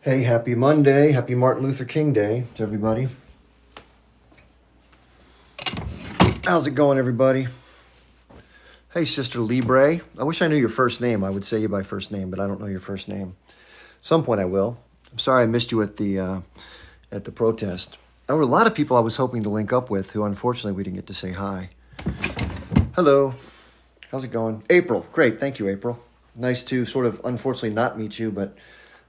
Hey, happy Monday. Happy Martin Luther King Day to everybody. How's it going, everybody? Hey, Sister Libre. I wish I knew your first name. I would say you by first name, but I don't know your first name. At some point I will. I'm sorry I missed you at the protest. There were a lot of people I was hoping to link up with who unfortunately we didn't get to say hi. Hello. How's it going? April. Great. Thank you, April. Nice to sort of unfortunately not meet you, but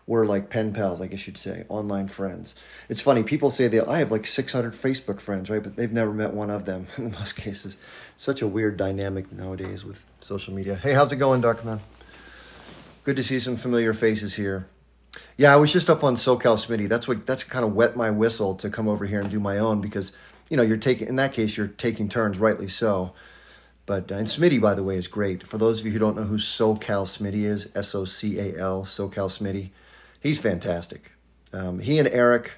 we're like pen pals, I guess you'd say, online friends. It's funny, people say that I have like 600 Facebook friends, right? But they've never met one of them in most cases. Such a weird dynamic nowadays with social media. Hey, how's it going, Darkman? Good to see some familiar faces here. Yeah, I was just up on SoCal Smitty. That's kind of wet my whistle to come over here and do my own because, you're taking, in that case, you're taking turns, rightly so. But and Smitty, by the way, is great. For those of you who don't know who SoCal Smitty is, SoCal, SoCal Smitty, he's fantastic. He and Eric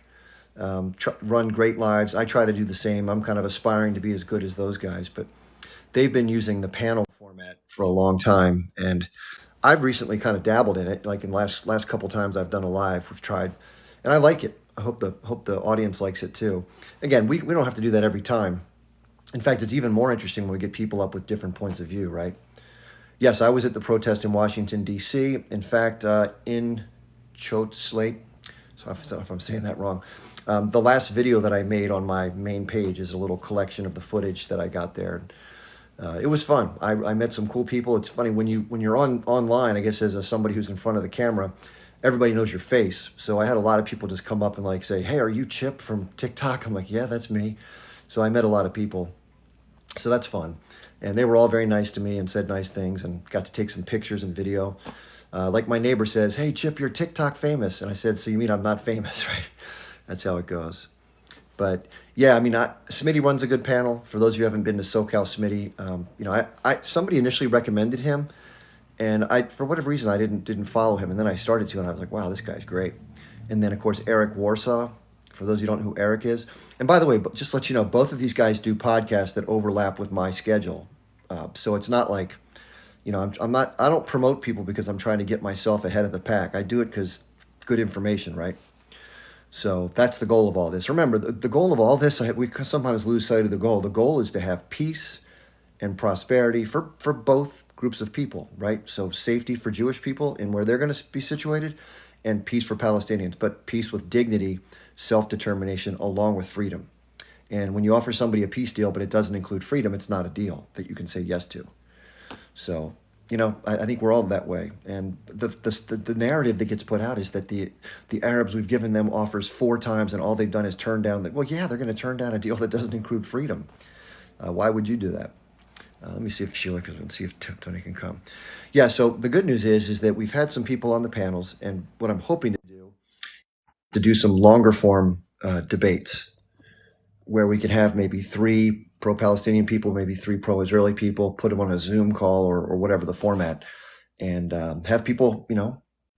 run great lives. I try to do the same. I'm kind of aspiring to be as good as those guys, but they've been using the panel format for a long time, and I've recently kind of dabbled in it. Like in last couple times I've done a live, we've tried, and I like it. I hope the audience likes it too. Again, we don't have to do that every time. In fact, it's even more interesting when we get people up with different points of view, right? Yes, I was at the protest in Washington, D.C. In fact, in Choate Slate, so if I'm saying that wrong, the last video that I made on my main page is a little collection of the footage that I got there. It was fun. I met some cool people. It's funny when you're online, I guess as somebody who's in front of the camera, everybody knows your face. So I had a lot of people just come up and like say, "Hey, are you Chip from TikTok?" I'm like, "Yeah, that's me." So I met a lot of people. So that's fun. And they were all very nice to me and said nice things and got to take some pictures and video. Like my neighbor says, "Hey, Chip, you're TikTok famous." And I said, "So you mean I'm not famous?" Right? That's how it goes. But yeah, I mean, Smitty runs a good panel. For those of you who haven't been to SoCal Smitty, somebody initially recommended him, and for whatever reason I didn't follow him, and then I started to, and I was like, "Wow, this guy's great." And then of course Eric Warsaw. For those of you who don't know who Eric is, and by the way, just to let you know, both of these guys do podcasts that overlap with my schedule, so it's not like, I'm not. I don't promote people because I'm trying to get myself ahead of the pack. I do it because good information, right? So that's the goal of all this. Remember, the goal of all this, we sometimes lose sight of the goal. The goal is to have peace and prosperity for both groups of people, right? So safety for Jewish people and where they're going to be situated, and peace for Palestinians, but peace with dignity, self-determination, along with freedom. And when you offer somebody a peace deal, but it doesn't include freedom, it's not a deal that you can say yes to. So, I think we're all that way. And the narrative that gets put out is that the Arabs, we've given them offers 4 times, and all they've done is turn down that. Well, yeah, they're going to turn down a deal that doesn't include freedom. Why would you do that? Let me see if Sheila can, and see if Tony can come. Yeah. So the good news is that we've had some people on the panels, and what I'm hoping to do some longer form debates where we could have maybe 3 pro-Palestinian people, maybe 3 pro-Israeli people, put them on a Zoom call or whatever the format, and have people,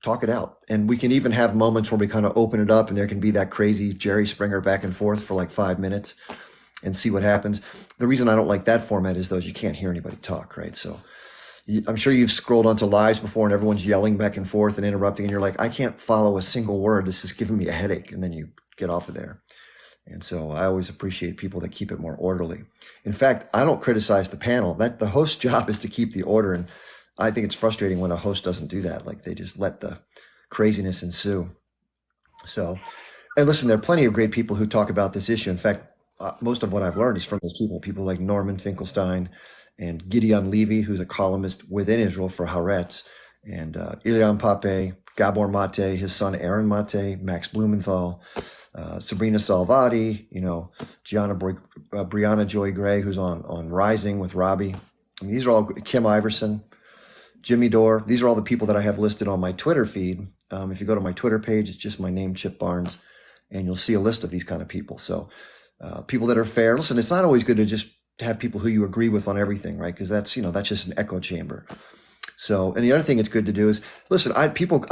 talk it out. And we can even have moments where we kind of open it up, and there can be that crazy Jerry Springer back and forth for like 5 minutes and see what happens. The reason I don't like that format is you can't hear anybody talk, right? So I'm sure you've scrolled onto lives before and everyone's yelling back and forth and interrupting, and you're like, I can't follow a single word. This is giving me a headache. And then you get off of there. And so I always appreciate people that keep it more orderly. In fact, I don't criticize the panel. That the host's job is to keep the order. And I think it's frustrating when a host doesn't do that. Like they just let the craziness ensue. So, and listen, there are plenty of great people who talk about this issue. In fact, most of what I've learned is from those people like Norman Finkelstein and Gideon Levy, who's a columnist within Israel for Haaretz, and Ilan Pape, Gabor Mate, his son Aaron Mate, Max Blumenthal, Sabrina Salvati, Brianna Joy Gray, who's on Rising with Robbie. I mean, these are all Kim Iverson, Jimmy Dore. These are all the people that I have listed on my Twitter feed. If you go to my Twitter page, it's just my name, Chip Barnes, and you'll see a list of these kind of people. So people that are fair. Listen, it's not always good to just have people who you agree with on everything, right? Because that's just an echo chamber. So, and the other thing it's good to do is listen. I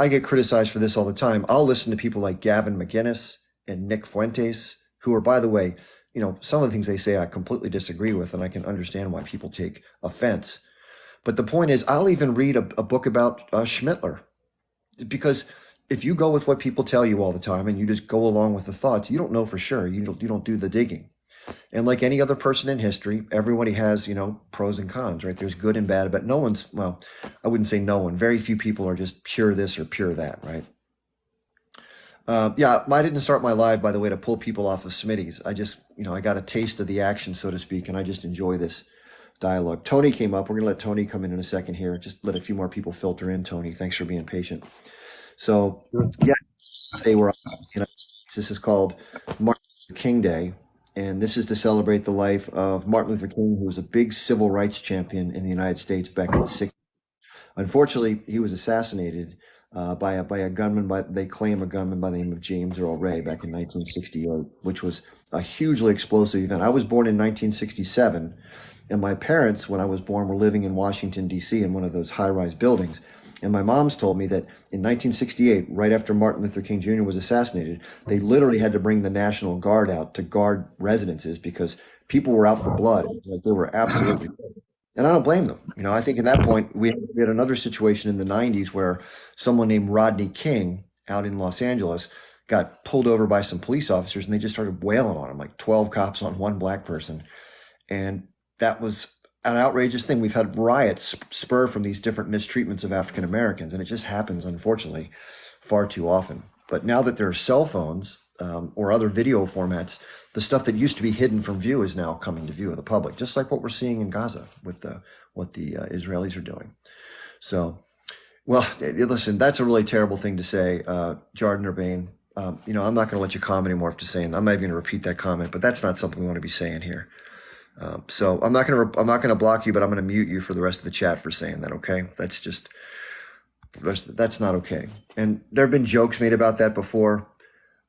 get criticized for this all the time. I'll listen to people like Gavin McInnes and Nick Fuentes, who are, by the way, some of the things they say I completely disagree with, and I can understand why people take offense. But the point is, I'll even read a book about Schmittler, because if you go with what people tell you all the time and you just go along with the thoughts, you don't know for sure. You don't do the digging. And like any other person in history, everybody has, pros and cons, right? There's good and bad, but no one's, well, I wouldn't say no one. Very few people are just pure this or pure that, right? Yeah, I didn't start my live, by the way, to pull people off of Smitty's. I just, I got a taste of the action, so to speak, and I just enjoy this dialogue. Tony came up. We're going to let Tony come in a second here. Just let a few more people filter in, Tony. Thanks for being patient. So, yeah, today we're on the United States. This is called Martin Luther King Day, and this is to celebrate the life of Martin Luther King, who was a big civil rights champion in the United States back in the 60s. Unfortunately, he was assassinated by a gunman. They claim a gunman by the name of James Earl Ray back in 1968, which was a hugely explosive event. I was born in 1967, and my parents, when I was born, were living in Washington, D.C. in one of those high-rise buildings. And my mom's told me that in 1968, right after Martin Luther King Jr. was assassinated, they literally had to bring the National Guard out to guard residences because people were out for blood. Like, they were absolutely, and I don't blame them. I think at that point we had another situation in the 90s where someone named Rodney King out in Los Angeles got pulled over by some police officers and they just started wailing on him, like 12 cops on one black person. And that was an outrageous thing. We've had riots spur from these different mistreatments of African Americans, and it just happens, unfortunately, far too often. But now that there are cell phones or other video formats, the stuff that used to be hidden from view is now coming to view of the public, just like what we're seeing in Gaza with what the Israelis are doing. So, well, listen, that's a really terrible thing to say, Jordan Urbane. I'm not going to let you comment anymore after saying that. I'm not even going to repeat that comment, but that's not something we want to be saying here. So I'm not gonna block you, but I'm gonna mute you for the rest of the chat for saying that. Okay, that's not okay. And there have been jokes made about that before.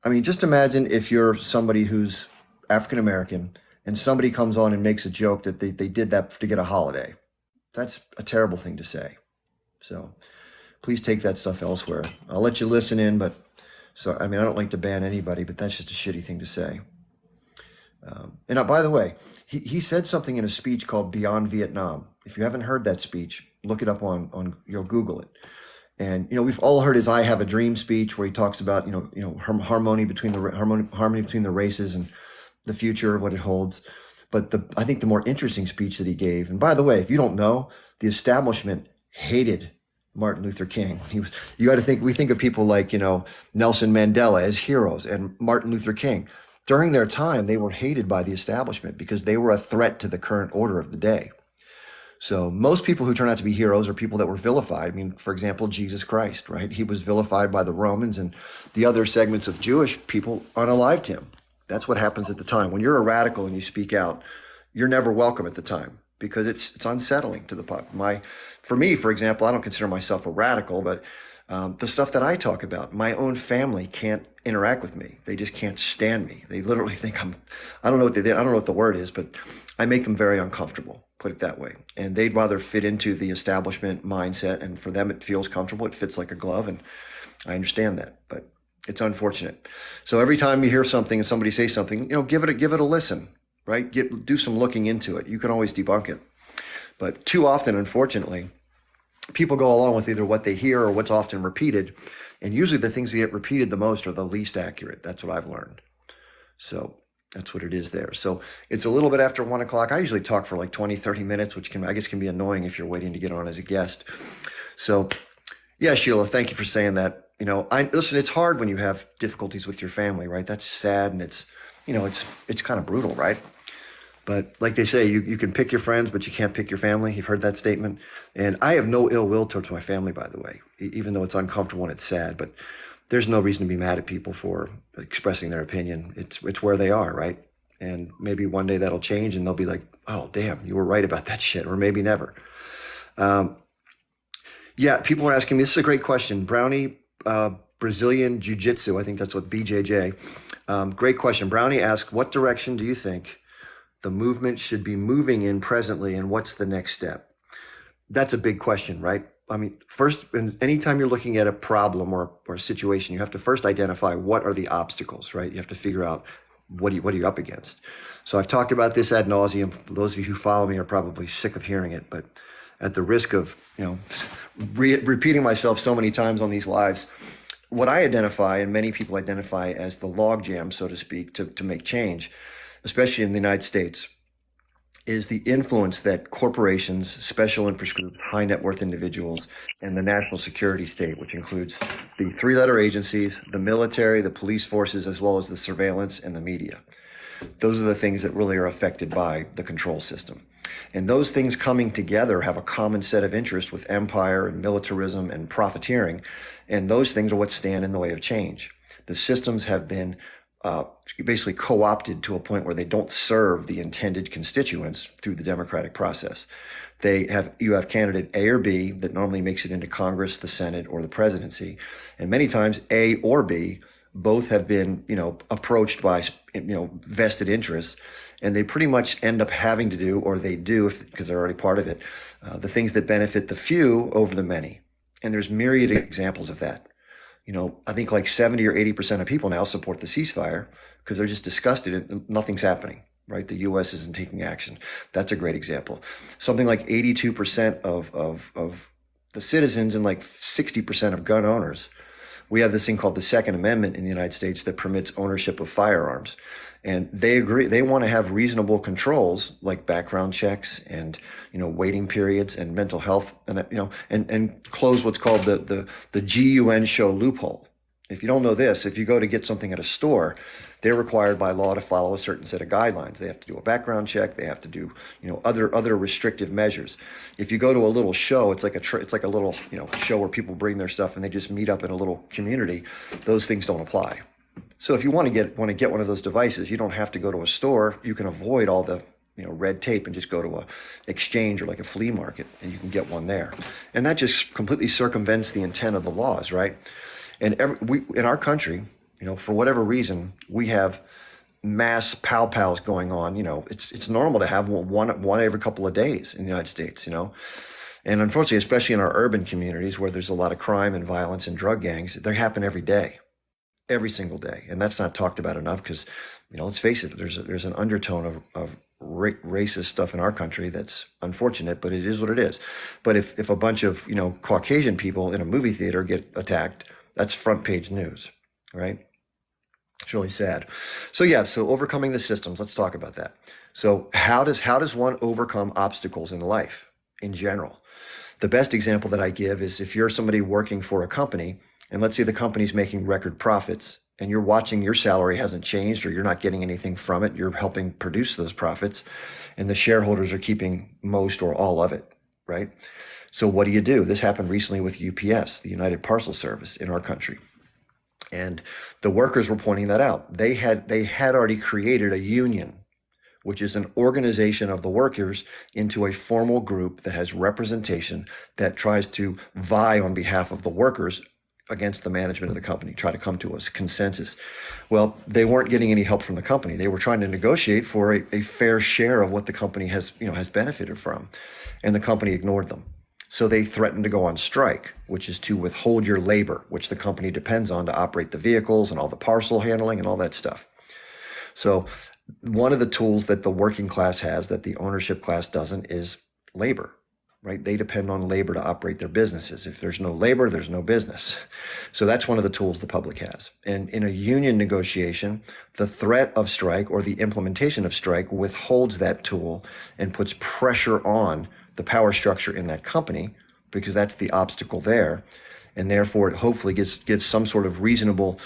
I mean, just imagine if you're somebody who's African American and somebody comes on and makes a joke that they did that to get a holiday. That's a terrible thing to say. So please take that stuff elsewhere. I'll let you listen in, but I don't like to ban anybody, but that's just a shitty thing to say. And by the way, he said something in a speech called Beyond Vietnam. If you haven't heard that speech, look it up on Google it. And we've all heard his "I Have a Dream" speech, where he talks about harmony between the races and the future of what it holds. But I think the more interesting speech that he gave, and by the way, if you don't know, the establishment hated Martin Luther King. You got to think, we think of people like Nelson Mandela as heroes, and Martin Luther King. During their time, they were hated by the establishment because they were a threat to the current order of the day. So most people who turn out to be heroes are people that were vilified. I mean, for example, Jesus Christ, right? He was vilified by the Romans, and the other segments of Jewish people unalived him. That's what happens at the time. When you're a radical and you speak out, you're never welcome at the time because it's unsettling to the public. For me, for example, I don't consider myself a radical, but the stuff that I talk about, my own family can't interact with me. They just can't stand me. They literally think I don't know what the word is, but I make them very uncomfortable, put it that way. And they'd rather fit into the establishment mindset, and for them it feels comfortable. It fits like a glove, and I understand that, but it's unfortunate. So every time you hear something and somebody say something, give it a listen, right? Do some looking into it. You can always debunk it. But too often, unfortunately, people go along with either what they hear or what's often repeated. And usually the things that get repeated the most are the least accurate. That's what I've learned. So that's what it is there. So it's a little bit after 1 o'clock. I usually talk for like 20, 30 minutes, which I guess can be annoying if you're waiting to get on as a guest. So yeah, Sheila, thank you for saying that. Listen, it's hard when you have difficulties with your family, right? That's sad. And it's kind of brutal, right? But like they say, you can pick your friends, but you can't pick your family. You've heard that statement. And I have no ill will towards my family, by the way, even though it's uncomfortable and it's sad. But there's no reason to be mad at people for expressing their opinion. It's where they are, right? And maybe one day that'll change and they'll be like, oh, damn, you were right about that shit, or maybe never. Yeah, people are asking me, this is a great question. Brownie, Brazilian Jiu-Jitsu, I think that's what BJJ. Great question. Brownie asks, what direction do you think the movement should be moving in presently, and what's the next step? That's a big question, right? I mean, first, anytime you're looking at a problem or a situation, you have to first identify what are the obstacles, right? You have to figure out what are you up against. So I've talked about this ad nauseum. Those of you who follow me are probably sick of hearing it, but at the risk of repeating myself so many times on these lives, what I identify, and many people identify as the logjam, so to speak, to make change, especially in the United States, is the influence that corporations, special interest groups, high net worth individuals, and the national security state, which includes the three-letter agencies, the military, the police forces, as well as the surveillance and the media. Those are the things that really are affected by the control system. And those things coming together have a common set of interest with empire and militarism and profiteering. And those things are what stand in the way of change. The systems have been basically co-opted to a point where they don't serve the intended constituents through the democratic process. You have candidate A or B that normally makes it into Congress, the Senate, or the presidency. And many times A or B both have been, approached by, vested interests, and they pretty much end up having to do, or they do, because they're already part of it, the things that benefit the few over the many. And there's myriad examples of that. I think like 70 or 80% of people now support the ceasefire because they're just disgusted and nothing's happening, right? The U.S. isn't taking action. That's a great example. Something like 82% of the citizens and like 60% of gun owners. We have this thing called the Second Amendment in the United States that permits ownership of firearms. And they agree, they want to have reasonable controls like background checks and, waiting periods and mental health and close what's called the GUN show loophole. If you don't know this, if you go to get something at a store, they're required by law to follow a certain set of guidelines. They have to do a background check. They have to do, other restrictive measures. If you go to a little show, it's like a little, show where people bring their stuff and they just meet up in a little community. Those things don't apply. So if you want to get one of those devices, you don't have to go to a store. You can avoid all the red tape and just go to a exchange or like a flea market, and you can get one there. And that just completely circumvents the intent of the laws, right? And in our country, for whatever reason, we have mass pow-pows going on. It's normal to have one every couple of days in the United States. And unfortunately, especially in our urban communities where there's a lot of crime and violence and drug gangs, they happen every day. Every single day. And that's not talked about enough because, let's face it, there's an undertone of racist stuff in our country that's unfortunate, but it is what it is. But if a bunch of, Caucasian people in a movie theater get attacked, that's front page news, right? It's really sad. So overcoming the systems, let's talk about that. So how does one overcome obstacles in life in general? The best example that I give is if you're somebody working for a company, and let's say the company's making record profits and you're watching your salary hasn't changed or you're not getting anything from it, you're helping produce those profits and the shareholders are keeping most or all of it, right? So what do? This happened recently with UPS, the United Parcel Service in our country. And the workers were pointing that out. They had already created a union, which is an organization of the workers into a formal group that has representation that tries to vie on behalf of the workers against the management of the company, try to come to a consensus. Well, they weren't getting any help from the company. They were trying to negotiate for a fair share of what the company has benefited from, and the company ignored them. So they threatened to go on strike, which is to withhold your labor, which the company depends on to operate the vehicles and all the parcel handling and all that stuff. So one of the tools that the working class has that the ownership class doesn't is labor. Right? They depend on labor to operate their businesses. If there's no labor, there's no business. So that's one of the tools the public has. And in a union negotiation, the threat of strike or the implementation of strike withholds that tool and puts pressure on the power structure in that company because that's the obstacle there. And therefore, it hopefully gives some sort of reasonable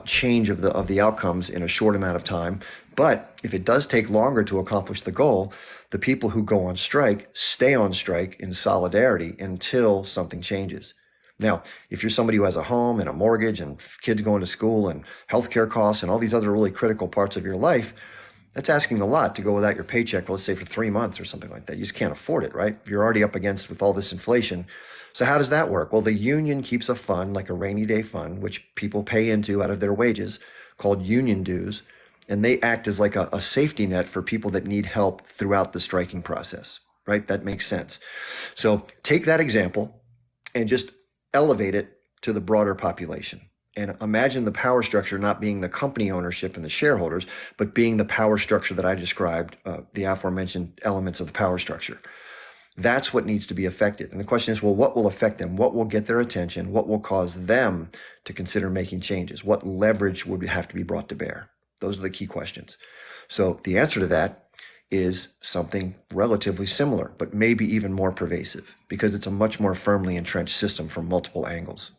change of the outcomes in a short amount of time. But if it does take longer to accomplish the goal, the people who go on strike stay on strike in solidarity until something changes. Now, if you're somebody who has a home and a mortgage and kids going to school and healthcare costs and all these other really critical parts of your life, that's asking a lot to go without your paycheck, let's say for 3 months or something like that. You just can't afford it, right? You're already up against with all this inflation. So how does that work? Well, the union keeps a fund, like a rainy day fund, which people pay into out of their wages, called union dues. And they act as like a safety net for people that need help throughout the striking process, right? That makes sense. So take that example and just elevate it to the broader population. And imagine the power structure not being the company ownership and the shareholders, but being the power structure that I described, the aforementioned elements of the power structure. That's what needs to be affected. And the question is, well, what will affect them? What will get their attention? What will cause them to consider making changes? What leverage would have to be brought to bear? Those are the key questions. So the answer to that is something relatively similar, but maybe even more pervasive, because it's a much more firmly entrenched system from multiple angles.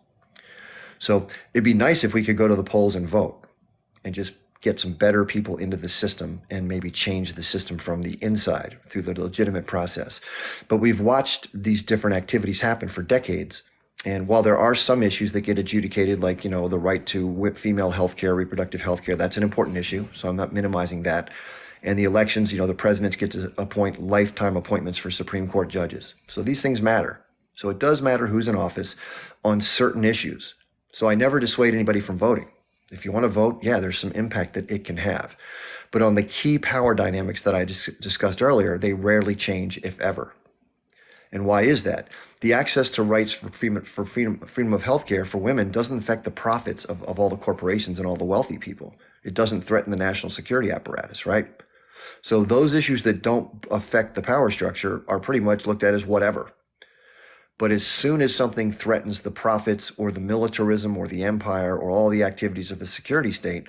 So it'd be nice if we could go to the polls and vote and just get some better people into the system and maybe change the system from the inside through the legitimate process. But we've watched these different activities happen for decades. And while there are some issues that get adjudicated, like, the right to female health care, reproductive health care, that's an important issue. So I'm not minimizing that. And the elections, the presidents get to appoint lifetime appointments for Supreme Court judges. So these things matter. So it does matter who's in office on certain issues. So I never dissuade anybody from voting. If you want to vote, yeah, there's some impact that it can have. But on the key power dynamics that I discussed earlier, they rarely change, if ever. And why is that? The access to rights for freedom of healthcare for women doesn't affect the profits of all the corporations and all the wealthy people. It doesn't threaten the national security apparatus, right? So those issues that don't affect the power structure are pretty much looked at as whatever. But as soon as something threatens the profits or the militarism or the empire or all the activities of the security state,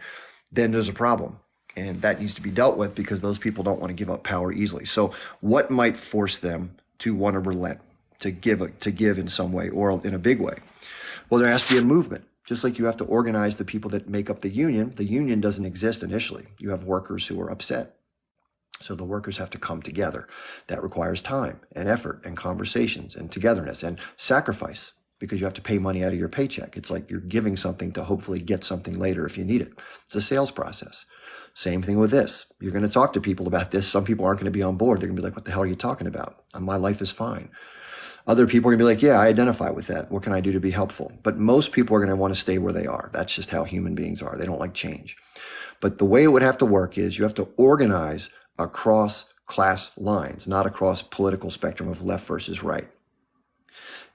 then there's a problem. And that needs to be dealt with, because those people don't want to give up power easily. So what might force them to want to relent, to give in some way or in a big way? Well, there has to be a movement. Just like you have to organize the people that make up the union doesn't exist initially. You have workers who are upset. So the workers have to come together. That requires time and effort and conversations and togetherness and sacrifice, because you have to pay money out of your paycheck. It's like you're giving something to hopefully get something later if you need it. It's a sales process. Same thing with this. You're going to talk to people about this. Some people aren't going to be on board. They're going to be like, what the hell are you talking about? My life is fine. Other people are going to be like, yeah, I identify with that. What can I do to be helpful? But most people are going to want to stay where they are. That's just how human beings are. They don't like change. But the way it would have to work is you have to organize across class lines, not across political spectrum of left versus right.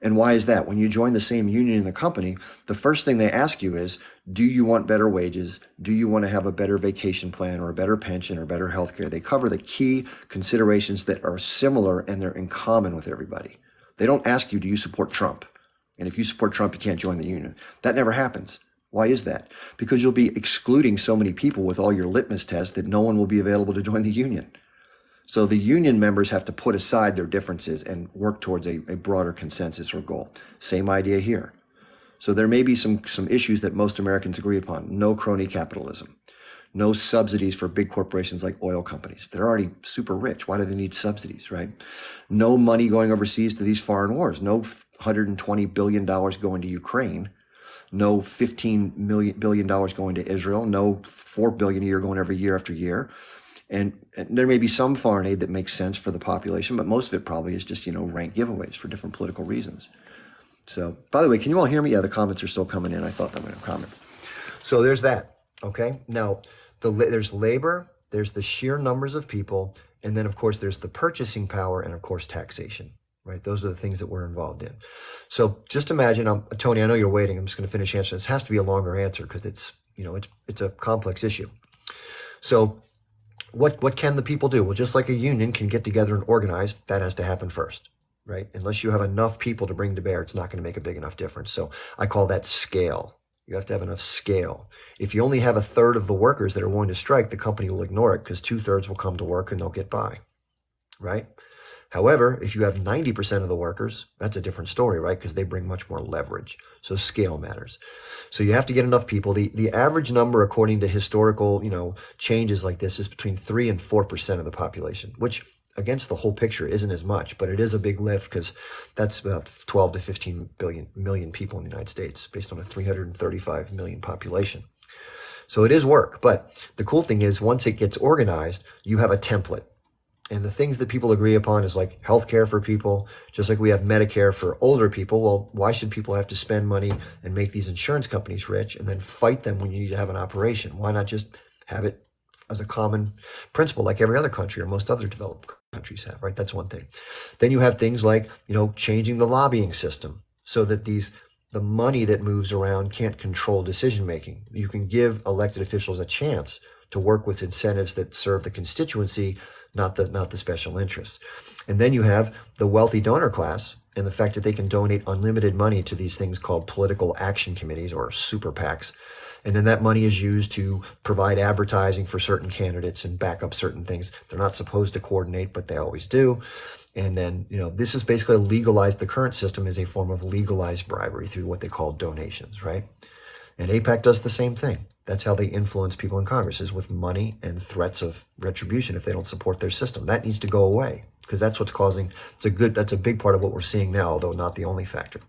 And why is that? When you join the same union in the company, the first thing they ask you is, do you want better wages? Do you want to have a better vacation plan or a better pension or better health care? They cover the key considerations that are similar and they're in common with everybody. They don't ask you, do you support Trump? And if you support Trump, you can't join the union. That never happens. Why is that? Because you'll be excluding so many people with all your litmus tests that no one will be available to join the union. So the union members have to put aside their differences and work towards a broader consensus or goal. Same idea here. So there may be some issues that most Americans agree upon. No crony capitalism. No subsidies for big corporations like oil companies. They're already super rich. Why do they need subsidies, right? No money going overseas to these foreign wars. No $120 billion going to Ukraine. No $15 billion going to Israel. No $4 billion a year going every year after year. And there may be some foreign aid that makes sense for the population, but most of it probably is just, rank giveaways for different political reasons. So, by the way, can you all hear me? Yeah, the comments are still coming in. I thought that would have comments. So there's that, okay? Now, there's labor, there's the sheer numbers of people, and then, of course, there's the purchasing power and, of course, taxation, right? Those are the things that we're involved in. So just imagine, Tony, I know you're waiting. I'm just going to finish answering. This has to be a longer answer because it's a complex issue. So what can the people do? Well, just like a union can get together and organize, that has to happen first, right? Unless you have enough people to bring to bear, it's not going to make a big enough difference. So I call that scale. You have to have enough scale. If you only have a third of the workers that are willing to strike, the company will ignore it because 2/3 will come to work and they'll get by, right? However, if you have 90% of the workers, that's a different story, right? Because they bring much more leverage. So scale matters. So you have to get enough people. The average number, according to historical, changes like this, is between 3 and 4% of the population, which against the whole picture isn't as much, but it is a big lift because that's about 12 to 15 million people in the United States based on a 335 million population. So it is work, but the cool thing is once it gets organized, you have a template. And the things that people agree upon is like healthcare for people, just like we have Medicare for older people. Well, why should people have to spend money and make these insurance companies rich and then fight them when you need to have an operation? Why not just have it as a common principle like every other country or most other developed countries have, right? That's one thing. Then you have things like, changing the lobbying system so that the money that moves around can't control decision making. You can give elected officials a chance to work with incentives that serve the constituency, not the special interests. And then you have the wealthy donor class and the fact that they can donate unlimited money to these things called political action committees or super PACs. And then that money is used to provide advertising for certain candidates and back up certain things. They're not supposed to coordinate, but they always do. And then, this is basically legalized. The current system is a form of legalized bribery through what they call donations, right? And AIPAC does the same thing. That's how they influence people in Congress, is with money and threats of retribution if they don't support their system. That needs to go away because that's what's causing, that's a big part of what we're seeing now, although not the only factor.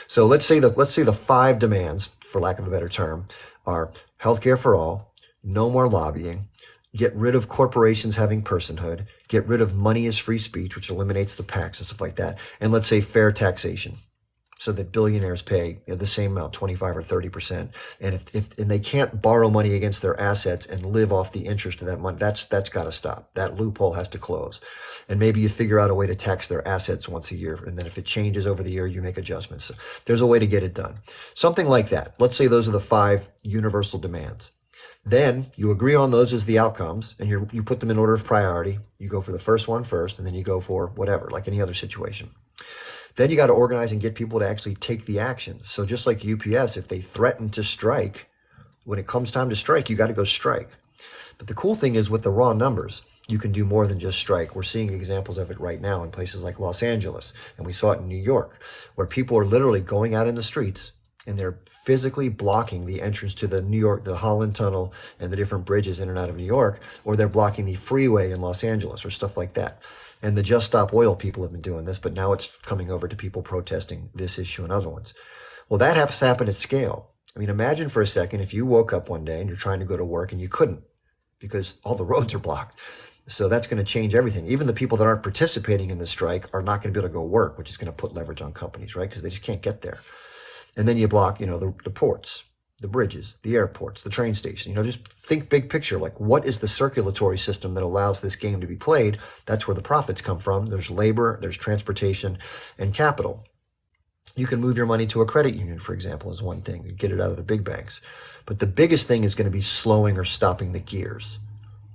So let's say the 5 demands, for lack of a better term, are healthcare for all, no more lobbying, get rid of corporations having personhood, get rid of money as free speech, which eliminates the PACs and stuff like that, and let's say fair taxation, so that billionaires pay the same amount, 25 or 30%. And if they can't borrow money against their assets and live off the interest of that money, that's got to stop. That loophole has to close. And maybe you figure out a way to tax their assets once a year. And then if it changes over the year, you make adjustments. So there's a way to get it done. Something like that. Let's say those are the 5 universal demands. Then you agree on those as the outcomes, and you put them in order of priority. You go for the first one first, and then you go for whatever, like any other situation. Then you got to organize and get people to actually take the actions. So just like UPS, if they threaten to strike, when it comes time to strike, you got to go strike. But the cool thing is with the raw numbers, you can do more than just strike. We're seeing examples of it right now in places like Los Angeles, and we saw it in New York, where people are literally going out in the streets and they're physically blocking the entrance to the Holland Tunnel and the different bridges in and out of New York, or they're blocking the freeway in Los Angeles or stuff like that. And the Just Stop Oil people have been doing this, but now it's coming over to people protesting this issue and other ones. Well, that has to happen at scale. I mean, imagine for a second if you woke up one day and you're trying to go to work and you couldn't because all the roads are blocked. So that's going to change everything. Even the people that aren't participating in the strike are not going to be able to go work, which is going to put leverage on companies, right? Because they just can't get there. And then you block, the ports, the bridges, the airports, the train station. Just think big picture. Like, what is the circulatory system that allows this game to be played? That's where the profits come from. There's labor, there's transportation, and capital. You can move your money to a credit union, for example, is one thing. You get it out of the big banks. But the biggest thing is going to be slowing or stopping the gears.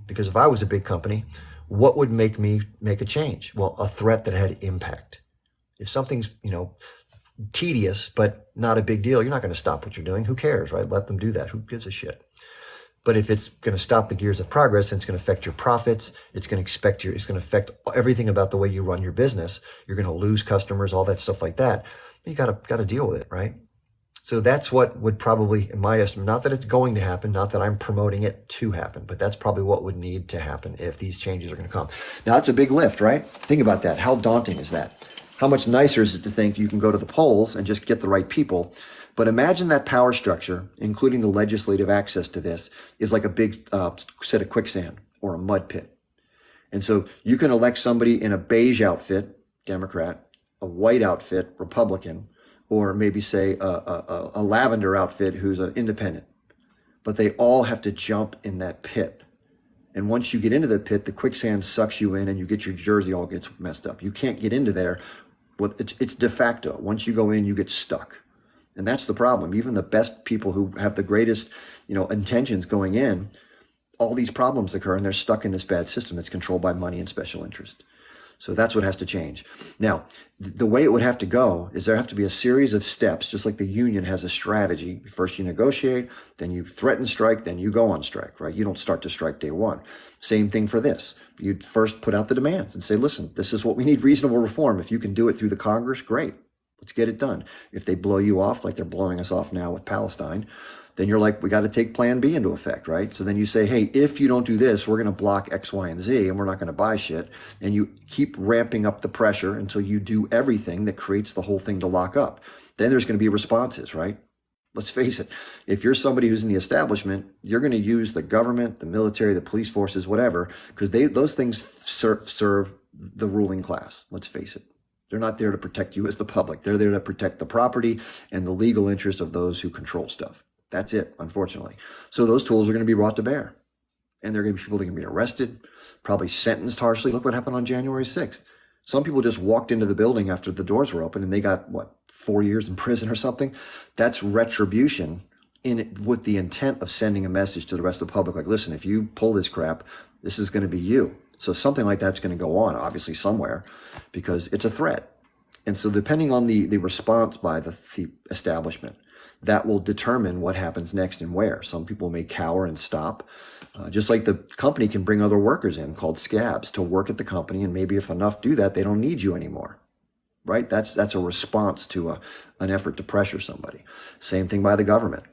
Because if I was a big company, what would make me make a change? Well, a threat that had impact. If something's, tedious, but not a big deal, you're not going to stop what you're doing. Who cares, right? Let them do that. Who gives a shit? But if it's going to stop the gears of progress and it's going to affect your profits, it's going to affect everything about the way you run your business. You're going to lose customers, all that stuff like that. You got to deal with it, right? So that's what would probably, in my estimate, not that it's going to happen, not that I'm promoting it to happen, but that's probably what would need to happen if these changes are going to come. Now, that's a big lift, right? Think about that. How daunting is that? How much nicer is it to think you can go to the polls and just get the right people? But imagine that power structure, including the legislative access to this, is like a big set of quicksand or a mud pit. And so you can elect somebody in a beige outfit, Democrat, a white outfit, Republican, or maybe say a lavender outfit who's an independent. But they all have to jump in that pit. And once you get into the pit, the quicksand sucks you in and you get your jersey all gets messed up. You can't get into there. Well, it's de facto. Once you go in, you get stuck. And that's the problem. Even the best people who have the greatest, intentions going in, all these problems occur and they're stuck in this bad system that's controlled by money and special interest. So that's what has to change. Now, the way it would have to go is there have to be a series of steps, just like the union has a strategy. First you negotiate, then you threaten strike, then you go on strike, right? You don't start to strike day one. Same thing for this. You'd first put out the demands and say, listen, this is what we need, reasonable reform. If you can do it through the Congress, great. Let's get it done. If they blow you off like they're blowing us off now with Palestine, then you're like, we got to take plan B into effect, right? So then you say, hey, if you don't do this, we're going to block X, Y, and Z, and we're not going to buy shit. And you keep ramping up the pressure until you do everything that creates the whole thing to lock up. Then there's going to be responses, right? Let's face it. If you're somebody who's in the establishment, you're going to use the government, the military, the police forces, whatever, because those things serve the ruling class. Let's face it. They're not there to protect you as the public. They're there to protect the property and the legal interest of those who control stuff. That's it, unfortunately. So those tools are going to be brought to bear. And there are going to be people that are going to be arrested, probably sentenced harshly. Look what happened on January 6th. Some people just walked into the building after the doors were open and they got, 4 years in prison or something? That's retribution with the intent of sending a message to the rest of the public, like, listen, if you pull this crap, this is going to be you. So something like that's going to go on, obviously, somewhere, because it's a threat. And so depending on the response by the establishment, that will determine what happens next and where. Some people may cower and stop. Just like the company can bring other workers in called scabs to work at the company, and maybe if enough do that, they don't need you anymore, right? That's a response to an effort to pressure somebody. Same thing by the government,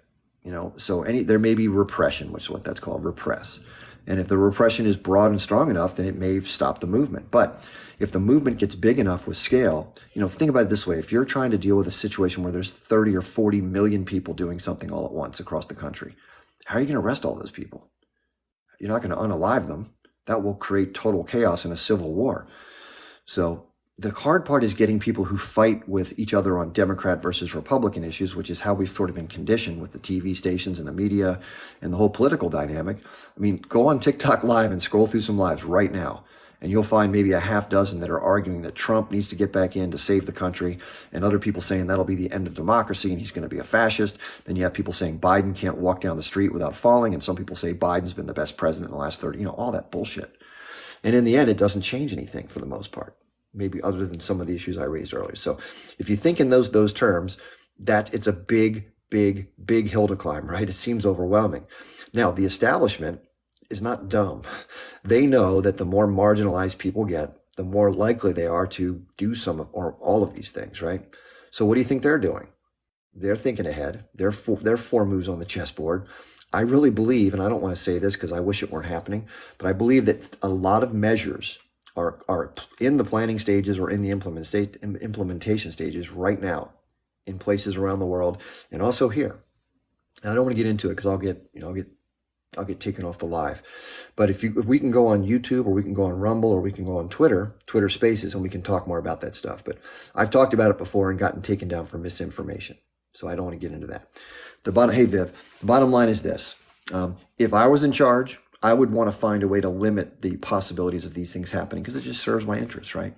So there may be repression, which is what that's called, repress. And if the repression is broad and strong enough, then it may stop the movement. But if the movement gets big enough with scale, think about it this way. If you're trying to deal with a situation where there's 30 or 40 million people doing something all at once across the country, how are you going to arrest all those people? You're not going to unalive them. That will create total chaos and a civil war. So the hard part is getting people who fight with each other on Democrat versus Republican issues, which is how we've sort of been conditioned with the TV stations and the media and the whole political dynamic. I mean, go on TikTok Live and scroll through some lives right now, and you'll find maybe a half dozen that are arguing that Trump needs to get back in to save the country, and other people saying that'll be the end of democracy and he's going to be a fascist. Then you have people saying Biden can't walk down the street without falling, and some people say Biden's been the best president in the last 30, all that bullshit. And in the end, it doesn't change anything for the most part, maybe other than some of the issues I raised earlier. So if you think in those terms, that it's a big, big, big hill to climb, right? It seems overwhelming. Now, the establishment is not dumb. They know that the more marginalized people get, the more likely they are to do some or all of these things, right? So what do you think they're doing? They're thinking ahead. They're four moves on the chessboard. I really believe, and I don't want to say this because I wish it weren't happening, but I believe that a lot of measures are in the planning stages or in the implementation stages right now in places around the world and also here. And I don't want to get into it because I'll get taken off the live. But if we can go on YouTube, or we can go on Rumble, or we can go on Twitter Spaces, and we can talk more about that stuff. But I've talked about it before and gotten taken down for misinformation, so I don't want to get into that. Hey Viv, the bottom line is this: if I was in charge, I would want to find a way to limit the possibilities of these things happening because it just serves my interests, right?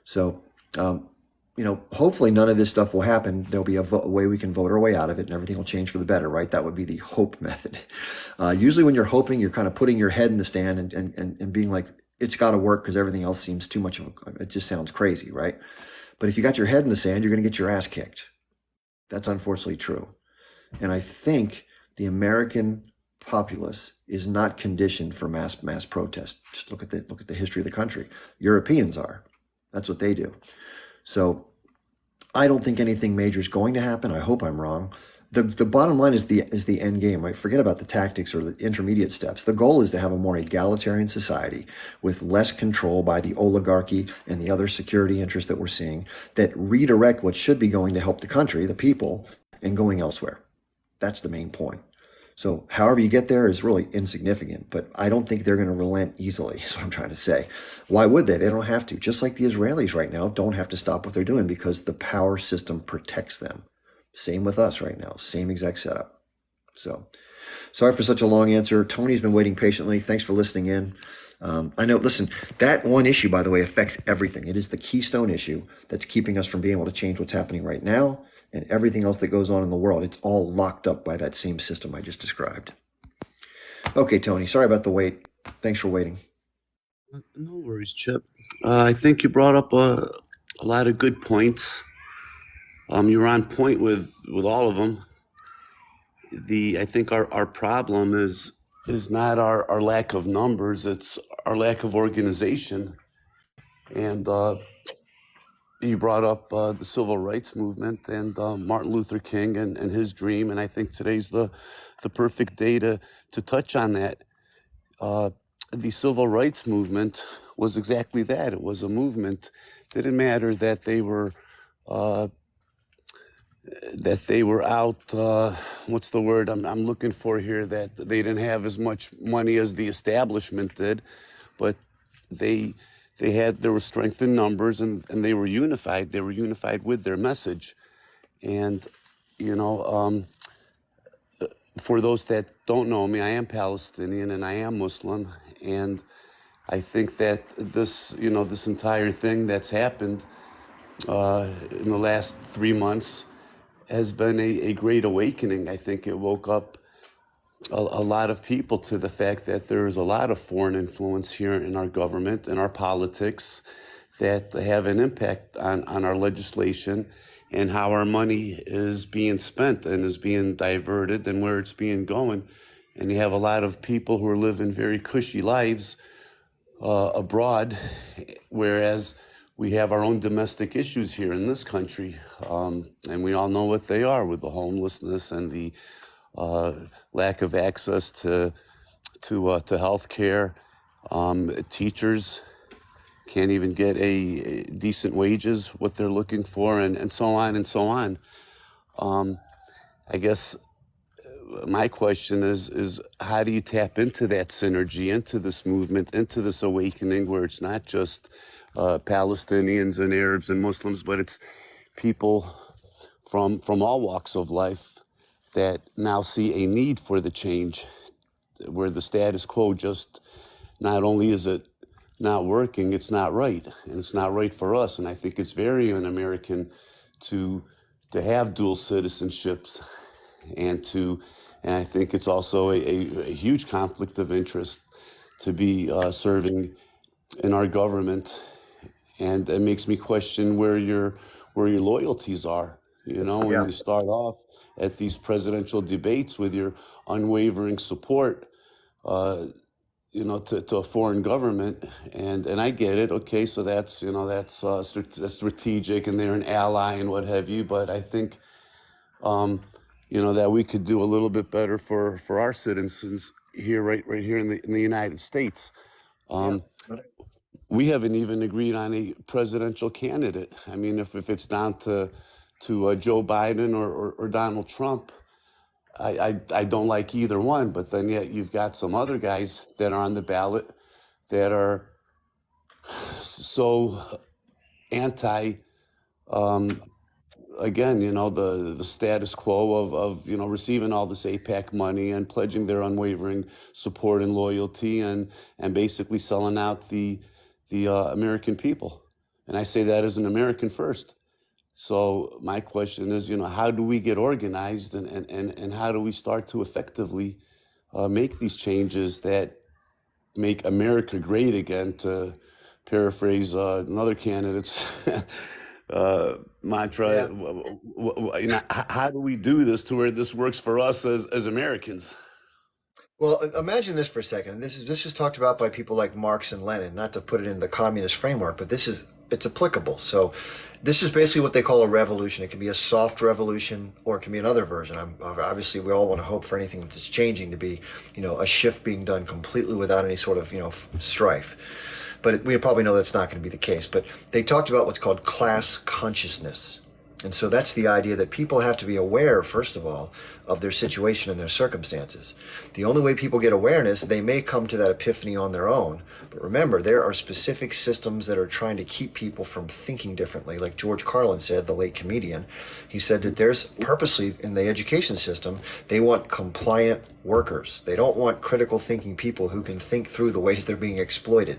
So, hopefully none of this stuff will happen. There'll be a way we can vote our way out of it, and everything will change for the better, right? That would be the hope method. Usually when you're hoping, you're kind of putting your head in the stand and being like, it's got to work because everything else seems too much it just sounds crazy, right? But if you got your head in the sand, you're going to get your ass kicked. That's unfortunately true. And I think the American populace is not conditioned for mass protest. Just look at the history of the country. Europeans are. That's what they do. So I don't think anything major is going to happen. I hope I'm wrong. The bottom line is the end game, right? Forget about the tactics or the intermediate steps. The goal is to have a more egalitarian society with less control by the oligarchy and the other security interests that we're seeing that redirect what should be going to help the country, the people, and going elsewhere. That's the main point. So however you get there is really insignificant, but I don't think they're going to relent easily, is what I'm trying to say. Why would they? They don't have to. Just like the Israelis right now don't have to stop what they're doing because the power system protects them. Same with us right now. Same exact setup. So sorry for such a long answer. Tony's been waiting patiently. Thanks for listening in. I know, listen, that one issue, by the way, affects everything. It is the keystone issue that's keeping us from being able to change what's happening right now. And everything else that goes on in the world, it's all locked up by that same system I just described. Okay, Tony, sorry about the wait. Thanks for waiting. No worries, Chip. I think you brought up a lot of good points. You're on point with all of them. I think our problem is not our lack of numbers, it's our lack of organization. And you brought up the civil rights movement and Martin Luther King and his dream, and I think today's the perfect day to touch on that. The civil rights movement was exactly that. It was a movement. It didn't matter that they were out. What's the word I'm looking for here? That they didn't have as much money as the establishment did, but there was strength in numbers, and they were unified. They were unified with their message. And, for those that don't know me, I am Palestinian and I am Muslim. And I think that this entire thing that's happened in the last 3 months has been a great awakening. I think it woke up a lot of people to the fact that there is a lot of foreign influence here in our government and our politics that have an impact on our legislation and how our money is being spent and is being diverted and where it's being going. And you have a lot of people who are living very cushy lives abroad, whereas we have our own domestic issues here in this country, and we all know what they are with the homelessness and the lack of access to health care. Teachers can't even get a decent wages, what they're looking for, and so on and so on. I guess my question is how do you tap into that synergy, into this movement, into this awakening where it's not just Palestinians and Arabs and Muslims, but it's people from all walks of life that now see a need for the change, where the status quo just not only is it not working, it's not right, and it's not right for us. And I think it's very un-American to have dual citizenships, and I think it's also a huge conflict of interest to be serving in our government, and it makes me question where your loyalties are. You know, when Yeah. you start off at these presidential debates with your unwavering support, to a foreign government, and I get it. Okay, so that's that's strategic, and they're an ally and what have you. But I think that we could do a little bit better for our citizens here, right here in the United States. Yeah. We haven't even agreed on a presidential candidate. I mean, if it's down to Joe Biden or Donald Trump, I don't like either one. But then yet you've got some other guys that are on the ballot that are so anti. Again, the status quo of receiving all this APAC money and pledging their unwavering support and loyalty and basically selling out the American people. And I say that as an American first. So my question is, how do we get organized and how do we start to effectively make these changes that make America great again, to paraphrase another candidate's mantra? Yeah. How do we do this to where this works for us as Americans? Well, imagine this for a second. This is talked about by people like Marx and Lenin, not to put it in the communist framework, but it's applicable. So this is basically what they call a revolution. It can be a soft revolution, or it can be another version. Obviously, we all want to hope for anything that's changing to be, a shift being done completely without any sort of, strife. But we probably know that's not going to be the case. But they talked about what's called class consciousness. And so that's the idea that people have to be aware, first of all, of their situation and their circumstances. The only way people get awareness, they may come to that epiphany on their own. But remember, there are specific systems that are trying to keep people from thinking differently. Like George Carlin said, the late comedian, he said that there's purposely in the education system, they want compliant workers. They don't want critical thinking people who can think through the ways they're being exploited.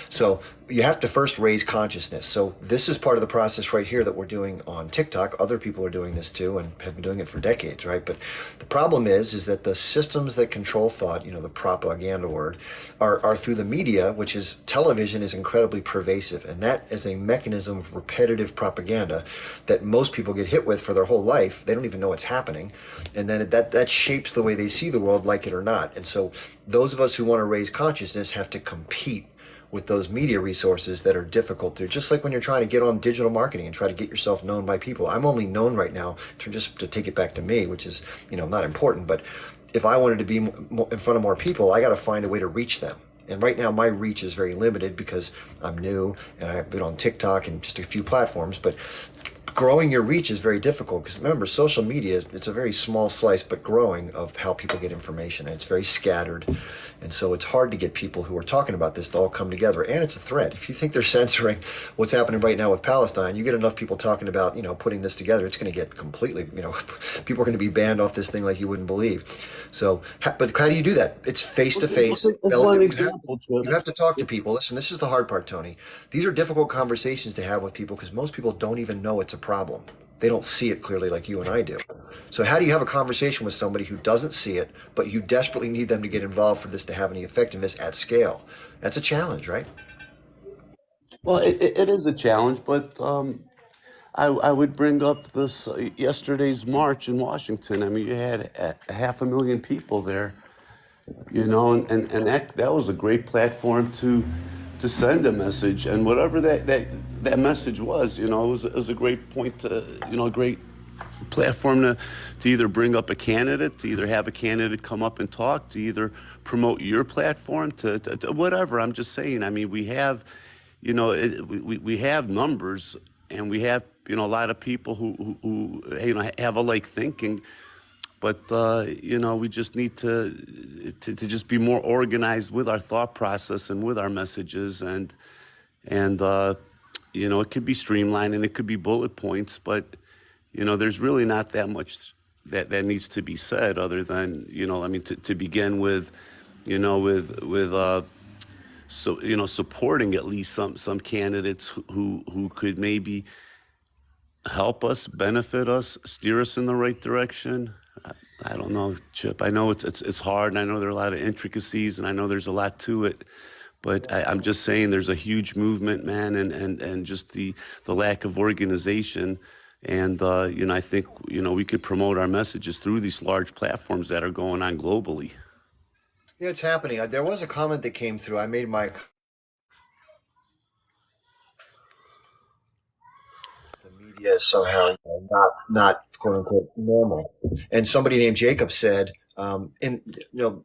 So you have to first raise consciousness. So this is part of the process right here that we're doing on TikTok. Other people are doing this too and have been doing it for decades, right? But the problem is that the systems that control thought, the propaganda word, are through the media, which is television is incredibly pervasive. And that is a mechanism of repetitive propaganda that most people get hit with for their whole life. They don't even know what's happening. And then that shapes the way they see the world, like it or not. And so those of us who want to raise consciousness have to compete with those media resources that are difficult to, just like when you're trying to get on digital marketing and try to get yourself known by people. I'm only known right now to take it back to me, which is, not important. But if I wanted to be in front of more people, I got to find a way to reach them. And right now my reach is very limited because I'm new and I've been on TikTok and just a few platforms, but growing your reach is very difficult because remember, social media, it's a very small slice, but growing, of how people get information. And it's very scattered. And so it's hard to get people who are talking about this to all come together. And it's a threat. If you think they're censoring what's happening right now with Palestine, you get enough people talking about, putting this together, it's going to get completely, people are going to be banned off this thing like you wouldn't believe. So, but how do you do that? It's face to face. One example, You have to talk to people. Listen, this is the hard part, Tony. These are difficult conversations to have with people because most people don't even know it's a problem. They don't see it clearly like you and I do. So how do you have a conversation with somebody who doesn't see it, but you desperately need them to get involved for this to have any effectiveness at scale? That's a challenge, right? Well, it is a challenge, but I would bring up this yesterday's march in Washington. I mean, you had 500,000 people there, and that was a great platform to send a message, and whatever that message was, it was a great point to, a great platform to either bring up a candidate, to either have a candidate come up and talk, to either promote your platform, to whatever. I'm just saying. I mean, we have, we have numbers, and we have a lot of people who have a like thinking, but we just need to just be more organized with our thought process and with our messages, and it could be streamlined and it could be bullet points, but there's really not that much that needs to be said other than, I mean, to begin with, supporting at least some candidates who could maybe help us, benefit us, steer us in the right direction. I don't know, Chip. I know it's hard, and I know there are a lot of intricacies, and I know there's a lot to it. But I'm just saying there's a huge movement, man, and just the lack of organization. And, I think, we could promote our messages through these large platforms that are going on globally. Yeah, it's happening. There was a comment that came through. I made my the media is somehow not quote unquote normal. And somebody named Jacob said, and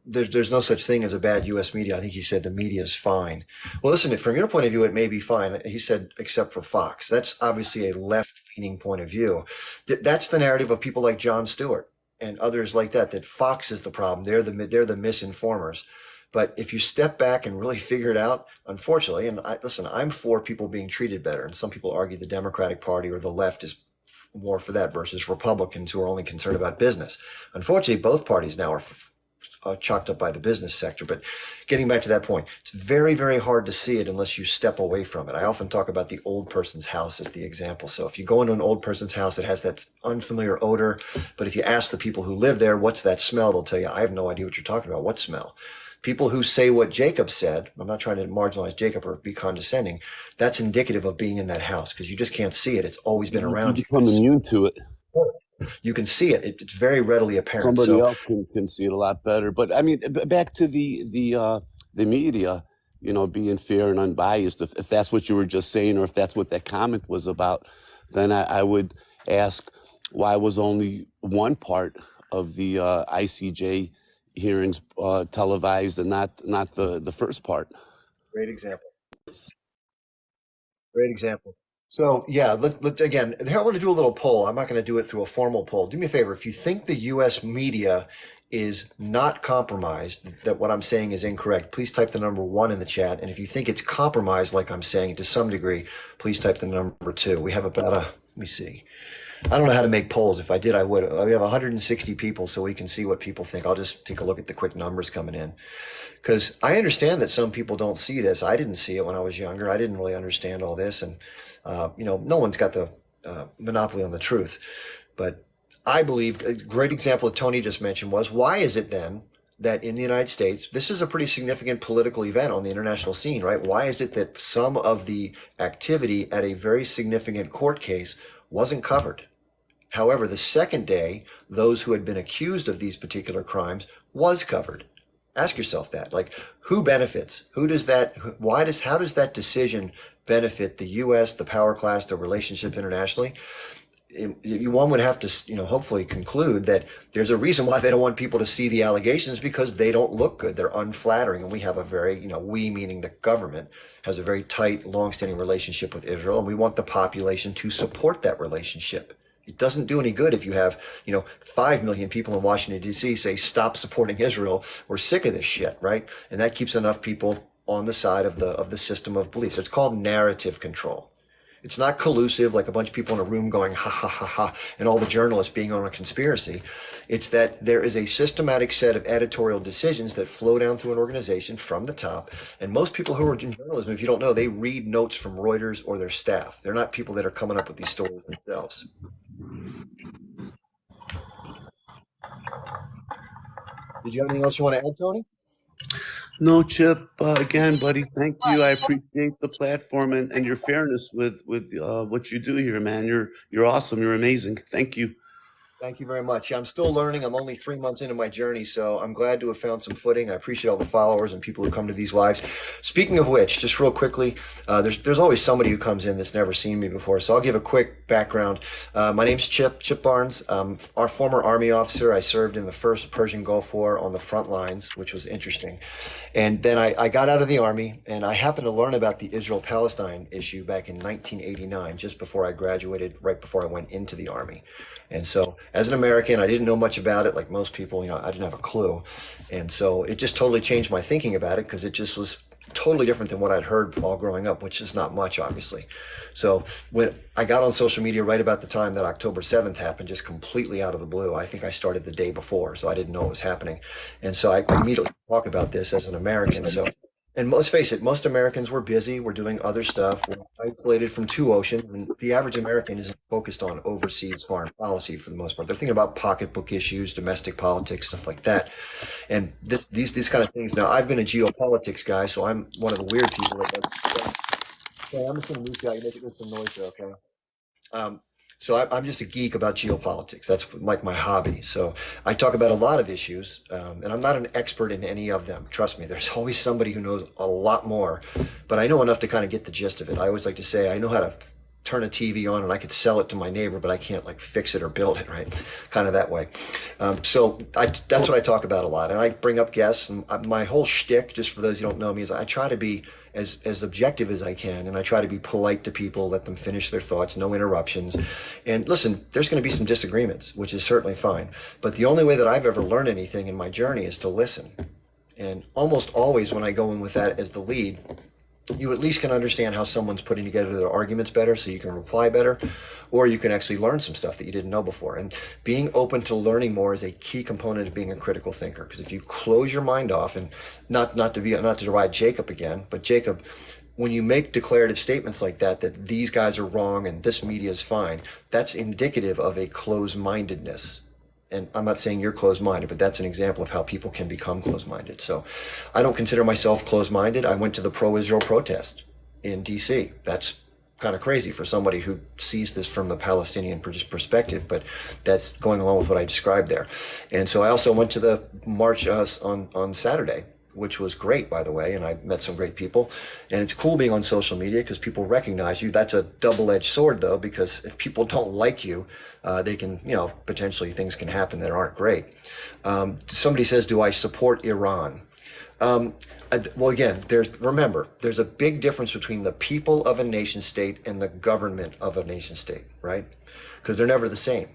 there's no such thing as a bad U.S. media. I think he said the media is fine. Well, listen, from your point of view, it may be fine. He said, except for Fox. That's obviously a left-leaning point of view. That's the narrative of people like Jon Stewart and others like that. That Fox is the problem. They're the misinformers. But if you step back and really figure it out, unfortunately, and listen, I'm for people being treated better. And some people argue the Democratic Party or the left is more for that versus Republicans who are only concerned about business. Unfortunately, both parties now are chalked up by the business sector. But getting back to that point, it's very, very hard to see it unless you step away from it. I often talk about the old person's house as the example. So if you go into an old person's house, it has that unfamiliar odor. But if you ask the people who live there, what's that smell? They'll tell you, I have no idea what you're talking about. What smell? People who say what Jacob said, I'm not trying to marginalize Jacob or be condescending, that's indicative of being in that house because you just can't see it. It's always been around you. You become immune to it. You can see it. It's very readily apparent. Somebody else can see it a lot better. But I mean, back to the media, being fair and unbiased. If that's what you were just saying, or if that's what that comment was about, then I would ask, why was only one part of the ICJ hearings televised and not the first part? Great example. Great example. So yeah, let again. I want to do a little poll. I'm not going to do it through a formal poll. Do me a favor. If you think the U.S. media is not compromised, that what I'm saying is incorrect, please type the number 1 in the chat. And if you think it's compromised, like I'm saying to some degree, please type the number 2. We have about let me see. I don't know how to make polls. If I did, I would. We have 160 people, so we can see what people think. I'll just take a look at the quick numbers coming in. Because I understand that some people don't see this. I didn't see it when I was younger. I didn't really understand all this. And, no one's got the monopoly on the truth. But I believe a great example that Tony just mentioned was, why is it then that in the United States, this is a pretty significant political event on the international scene, right? Why is it that some of the activity at a very significant court case wasn't covered? However, the second day, those who had been accused of these particular crimes was covered. Ask yourself that. Like, who benefits? How does that decision benefit the U.S., the power class, the relationship internationally? One would have to, hopefully conclude that there's a reason why they don't want people to see the allegations, because they don't look good. They're unflattering. And we have a very, we meaning the government, has a very tight, longstanding relationship with Israel. And we want the population to support that relationship. It doesn't do any good if you have, 5 million people in Washington, D.C. say, stop supporting Israel. We're sick of this shit, right? And that keeps enough people on the side of the system of beliefs. It's called narrative control. It's not collusive, like a bunch of people in a room going, ha, ha, ha, ha, and all the journalists being on a conspiracy. It's that there is a systematic set of editorial decisions that flow down through an organization from the top. And most people who are in journalism, if you don't know, they read notes from Reuters or their staff. They're not people that are coming up with these stories themselves. Did you have anything else you want to add, Tony? No, Chip. Again, buddy, thank you. I appreciate the platform and your fairness with what you do here, man. You're awesome. You're amazing. Thank you. Thank you very much. Yeah, I'm still learning. I'm only 3 months into my journey, so I'm glad to have found some footing. I appreciate all the followers and people who come to these lives. Speaking of which, just real quickly, there's always somebody who comes in that's never seen me before, so I'll give a quick background. My name's Chip Barnes. Our former Army officer. I served in the first Persian Gulf War on the front lines, which was interesting. And then I got out of the Army, and I happened to learn about the Israel-Palestine issue back in 1989, just before I graduated, right before I went into the Army. And so, as an American, I didn't know much about it, like most people. I didn't have a clue. And so, it just totally changed my thinking about it because it just was totally different than what I'd heard all growing up, which is not much, obviously. So, when I got on social media right about the time that October 7th happened, just completely out of the blue, I think I started the day before, so I didn't know it was happening. And so, I immediately talk about this as an American. So, and let's face it, most Americans were busy. We're doing other stuff. We're isolated from two oceans. And the average American isn't focused on overseas foreign policy for the most part. They're thinking about pocketbook issues, domestic politics, stuff like that. And these kind of things. Now, I've been a geopolitics guy, so I'm one of the weird people that does. Okay, I'm just going to move you out. You're making some noise here, okay? Um, I'm just a geek about geopolitics. That's like my hobby. So I talk about a lot of issues, and I'm not an expert in any of them. Trust me, there's always somebody who knows a lot more, but I know enough to kind of get the gist of it. I always like to say I know how to turn a TV on and I could sell it to my neighbor, but I can't like fix it or build it, right? Kind of that way. That's what I talk about a lot. And I bring up guests, and my whole shtick, just for those who don't know me, is I try to be as objective as I can, and I try to be polite to people, let them finish their thoughts, no interruptions. And listen, there's going to be some disagreements, which is certainly fine. But the only way that I've ever learned anything in my journey is to listen. And almost always when I go in with that as the lead, you at least can understand how someone's putting together their arguments better so you can reply better, or you can actually learn some stuff that you didn't know before. And being open to learning more is a key component of being a critical thinker, because if you close your mind off, and not to deride Jacob again, but Jacob, when you make declarative statements like that these guys are wrong and this media is fine, that's indicative of a closed-mindedness. And I'm not saying you're closed-minded, but that's an example of how people can become closed-minded. So I don't consider myself closed-minded. I went to the pro-Israel protest in DC. That's kind of crazy for somebody who sees this from the Palestinian perspective, but that's going along with what I described there. And so I also went to the march on Saturday, which was great, by the way, and I met some great people. And it's cool being on social media because people recognize you. That's a double-edged sword, though, because if people don't like you, they can, potentially things can happen that aren't great. Somebody says, do I support Iran? Well, again, remember, there's a big difference between the people of a nation state and the government of a nation state, right? Because they're never the same.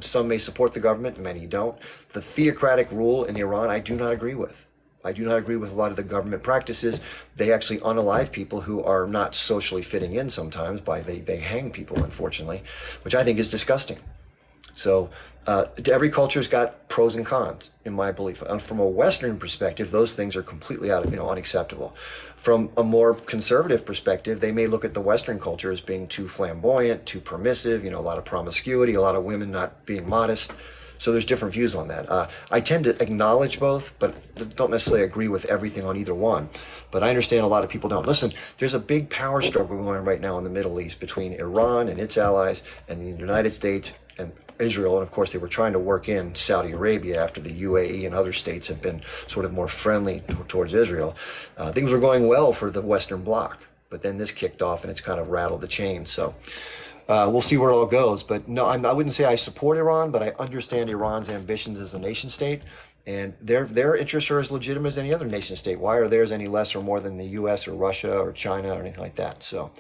Some may support the government, many don't. The theocratic rule in Iran, I do not agree with. I do not agree with a lot of the government practices. They actually unalive people who are not socially fitting in sometimes they hang people, unfortunately, which I think is disgusting. So every culture's got pros and cons, in my belief. And from a Western perspective, those things are completely unacceptable. From a more conservative perspective, they may look at the Western culture as being too flamboyant, too permissive, a lot of promiscuity, a lot of women not being modest. So there's different views on that. I tend to acknowledge both, but don't necessarily agree with everything on either one. But I understand a lot of people don't. Listen, there's a big power struggle going on right now in the Middle East between Iran and its allies and the United States and Israel. And of course, they were trying to work in Saudi Arabia after the UAE and other states have been sort of more friendly towards Israel. Things were going well for the Western Bloc, but then this kicked off and it's kind of rattled the chain. So we'll see where it all goes. But no, I wouldn't say I support Iran, but I understand Iran's ambitions as a nation state. And their interests are as legitimate as any other nation state. Why are theirs any less or more than the U.S. or Russia or China or anything like that? So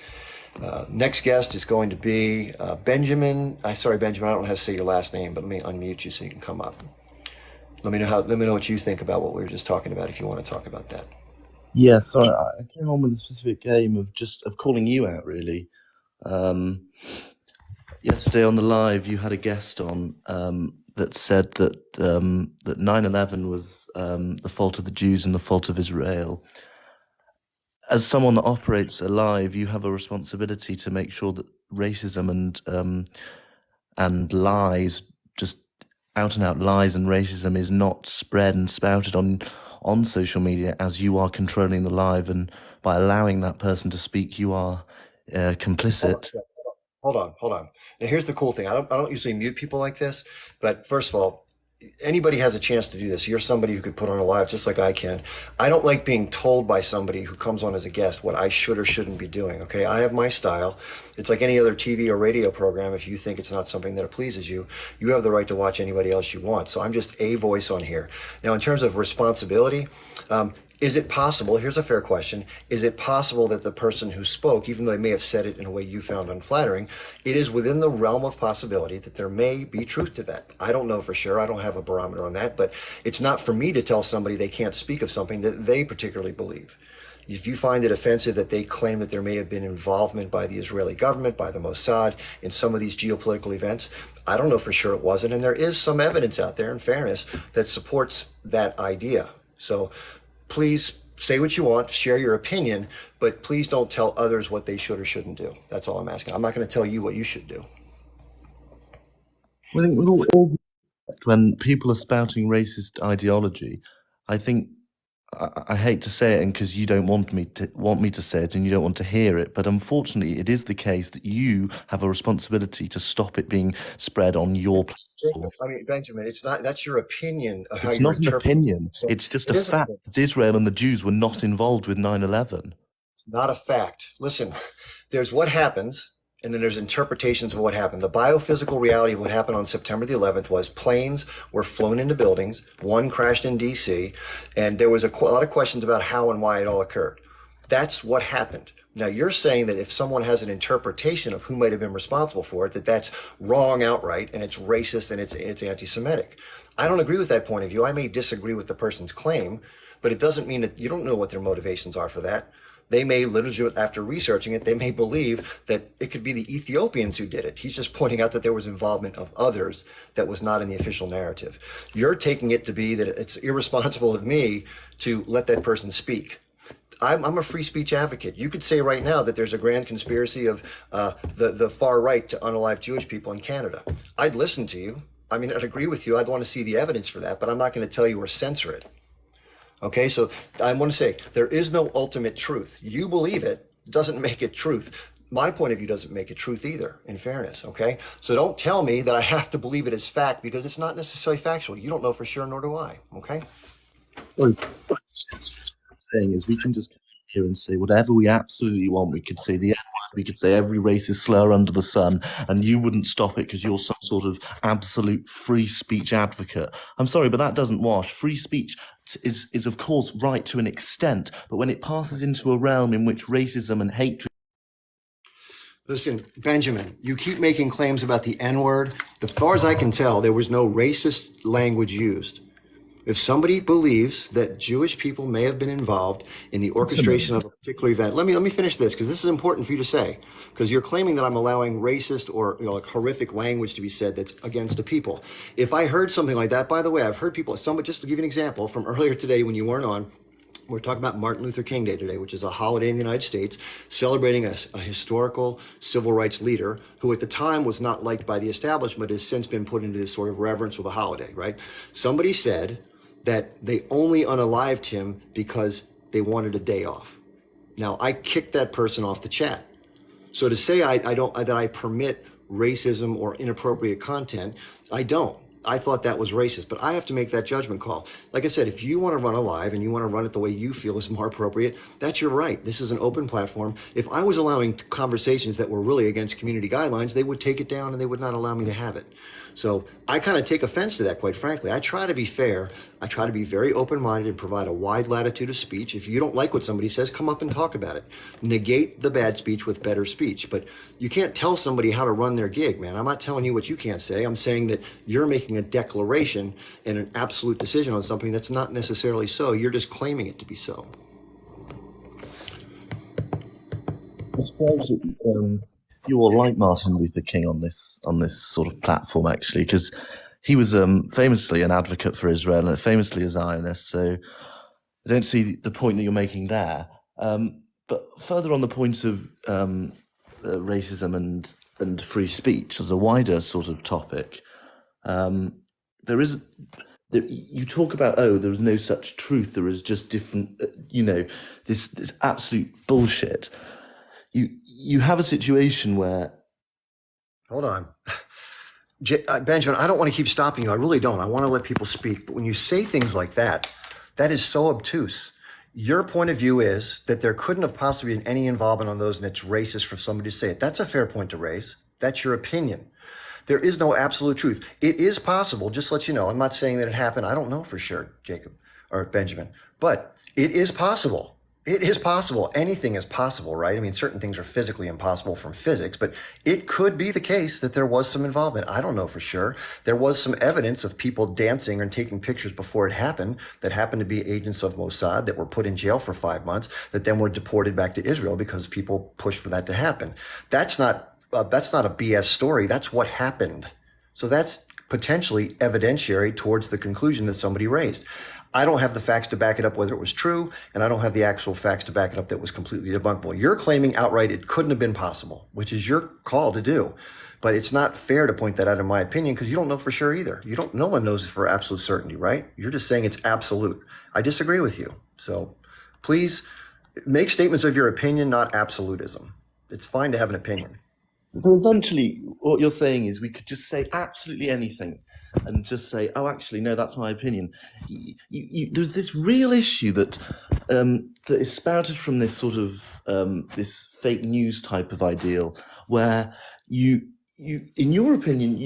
next guest is going to be Benjamin. Sorry, Benjamin, I don't know how to say your last name, but let me unmute you so you can come up. Let me know what you think about what we were just talking about if you want to talk about that. Yeah, sorry, I came on with a specific game of calling you out, really. Yesterday on the live, you had a guest on that said that 9/11 was the fault of the Jews and the fault of Israel. As someone that operates a live, you have a responsibility to make sure that racism and lies, just out and out lies and racism, is not spread and spouted on social media, as you are controlling the live, and by allowing that person to speak, you are complicit. Hold on. Now here's the cool thing. I don't usually mute people like this, but first of all, anybody has a chance to do this. You're somebody who could put on a live just like I can. I don't like being told by somebody who comes on as a guest what I should or shouldn't be doing. Okay, I have my style. It's like any other TV or radio program. If you think it's not something that pleases you, you have the right to watch anybody else you want. So I'm just a voice on here. Now, in terms of responsibility, is it possible? Here's a fair question. Is it possible that the person who spoke, even though they may have said it in a way you found unflattering, it is within the realm of possibility that there may be truth to that? I don't know for sure. I don't have a barometer on that, but it's not for me to tell somebody they can't speak of something that they particularly believe. If you find it offensive that they claim that there may have been involvement by the Israeli government, by the Mossad, in some of these geopolitical events, I don't know for sure it wasn't. And there is some evidence out there, in fairness, that supports that idea. So please say what you want, share your opinion, but please don't tell others what they should or shouldn't do. That's all I'm asking. I'm not going to tell you what you should do. I think when people are spouting racist ideology, I think I hate to say it, and because you don't want me to say it, and you don't want to hear it, but unfortunately, it is the case that you have a responsibility to stop it being spread on your platform. I mean, Benjamin, it's not. That's your opinion of how It's you're not an interpreting. opinion. So It's just it a is fact that Israel and the Jews were not involved with 9/11. It's not a fact. Listen, there's what happens, and then there's interpretations of what happened. The biophysical reality of what happened on September the 11th was planes were flown into buildings. One crashed in D.C., and there was a lot of questions about how and why it all occurred. That's what happened. Now, you're saying that if someone has an interpretation of who might have been responsible for it, that's wrong outright, and it's racist, and it's anti-Semitic. I don't agree with that point of view. I may disagree with the person's claim, but it doesn't mean that you don't know what their motivations are for that. They may literally, after researching it, they may believe that it could be the Ethiopians who did it. He's just pointing out that there was involvement of others that was not in the official narrative. You're taking it to be that it's irresponsible of me to let that person speak. I'm a free speech advocate. You could say right now that there's a grand conspiracy of the far right to unalive Jewish people in Canada. I'd listen to you. I mean, I'd agree with you. I'd want to see the evidence for that, but I'm not going to tell you or censor it. Okay, so I want to say there is no ultimate truth. You believe it doesn't make it truth. My point of view doesn't make it truth either, in fairness, okay? So don't tell me that I have to believe it as fact, because it's not necessarily factual. You don't know for sure, nor do I, okay? Well, what I'm saying is we can just come here and say whatever we absolutely want. We could say the N-word, we could say every racist slur under the sun, and you wouldn't stop it because you're some sort of absolute free speech advocate. I'm sorry, but that doesn't wash. Free speech is of course right to an extent, but when it passes into a realm in which racism and hatred. Listen, Benjamin, you keep making claims about the N-word. As far as I can tell, there was no racist language used. If somebody believes that Jewish people may have been involved in the orchestration of a particular event, let me finish this, because this is important for you to say, because you're claiming that I'm allowing racist or like horrific language to be said that's against a people. If I heard something like that, by the way, I've heard people, just to give you an example from earlier today when you weren't on, we're talking about Martin Luther King Day today, which is a holiday in the United States, celebrating a historical civil rights leader who at the time was not liked by the establishment, has since been put into this sort of reverence with a holiday, right? Somebody said that they only unalived him because they wanted a day off. Now, I kicked that person off the chat. So to say that I permit racism or inappropriate content, I don't. I thought that was racist, but I have to make that judgment call. Like I said, if you want to run a live and you want to run it the way you feel is more appropriate, that's your right. This is an open platform. If I was allowing conversations that were really against community guidelines, they would take it down and they would not allow me to have it. So I kind of take offense to that, quite frankly. I try to be fair. I try to be very open-minded and provide a wide latitude of speech. If you don't like what somebody says, come up and talk about it. Negate the bad speech with better speech. But you can't tell somebody how to run their gig, man. I'm not telling you what you can't say. I'm saying that you're making a declaration and an absolute decision on something that's not necessarily so. You're just claiming it to be so. I suppose you're like Martin Luther King on this sort of platform, actually, because he was famously an advocate for Israel and famously a Zionist. So I don't see the point that you're making there. But further on the point of racism and free speech as a wider sort of topic, there is you talk about, oh, there is no such truth, there is just different, this absolute bullshit. You have a situation where Hold on. Benjamin, I don't want to keep stopping you. I really don't. I want to let people speak. But when you say things like that, that is so obtuse. Your point of view is that there couldn't have possibly been any involvement on those, and it's racist for somebody to say it. That's a fair point to raise. That's your opinion. There is no absolute truth. It is possible, just to let you know, I'm not saying that it happened. I don't know for sure, Jacob or Benjamin, but it is possible. It is possible. Anything is possible, right? I mean, certain things are physically impossible from physics, but it could be the case that there was some involvement. I don't know for sure. There was some evidence of people dancing and taking pictures before it happened that happened to be agents of Mossad that were put in jail for 5 months that then were deported back to Israel because people pushed for that to happen. That's not a BS story. That's what happened. So that's potentially evidentiary towards the conclusion that somebody raised. I don't have the facts to back it up whether it was true, and I don't have the actual facts to back it up that was completely debunkable. You're claiming outright it couldn't have been possible, which is your call to do. But it's not fair to point that out, in my opinion, because you don't know for sure either. No one knows for absolute certainty, right? You're just saying it's absolute. I disagree with you. So please make statements of your opinion, not absolutism. It's fine to have an opinion. So essentially, what you're saying is we could just say absolutely anything and just say, oh, actually, no, that's my opinion. There's this real issue that is sprouted from this sort of this fake news type of ideal where you in your opinion,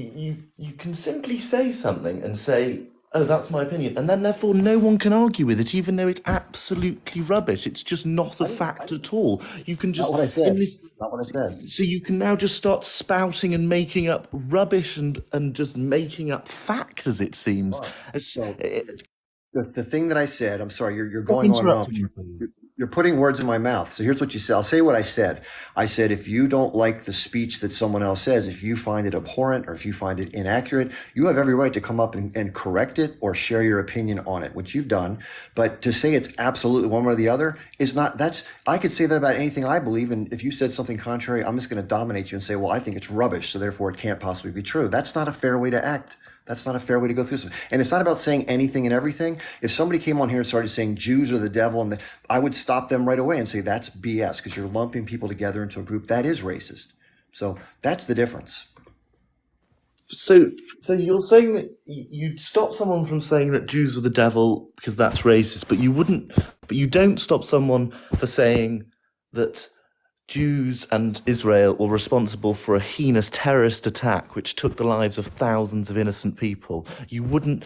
you can simply say something and say, oh, that's my opinion. And then therefore no one can argue with it, even though it's absolutely rubbish. It's just not a fact at all. You can just... Not what I said. Not what I said. So you can now just start spouting and making up rubbish and just making up facts, it seems. The thing that I said, I'm sorry, you're going on wrong. You're putting words in my mouth. So here's what you said. I'll say what I said. I said, if you don't like the speech that someone else says, if you find it abhorrent or if you find it inaccurate, you have every right to come up and correct it or share your opinion on it, which you've done. But to say it's absolutely one way or the other is not, I could say that about anything I believe. And if you said something contrary, I'm just going to dominate you and say, well, I think it's rubbish, so therefore it can't possibly be true. That's not a fair way to act. That's not a fair way to go through this. And it's not about saying anything and everything. If somebody came on here and started saying Jews are the devil, I would stop them right away and say that's BS, because you're lumping people together into a group that is racist. So that's the difference. So you're saying that you'd stop someone from saying that Jews are the devil because that's racist, but you don't stop someone for saying that Jews and Israel were responsible for a heinous terrorist attack which took the lives of thousands of innocent people. You wouldn't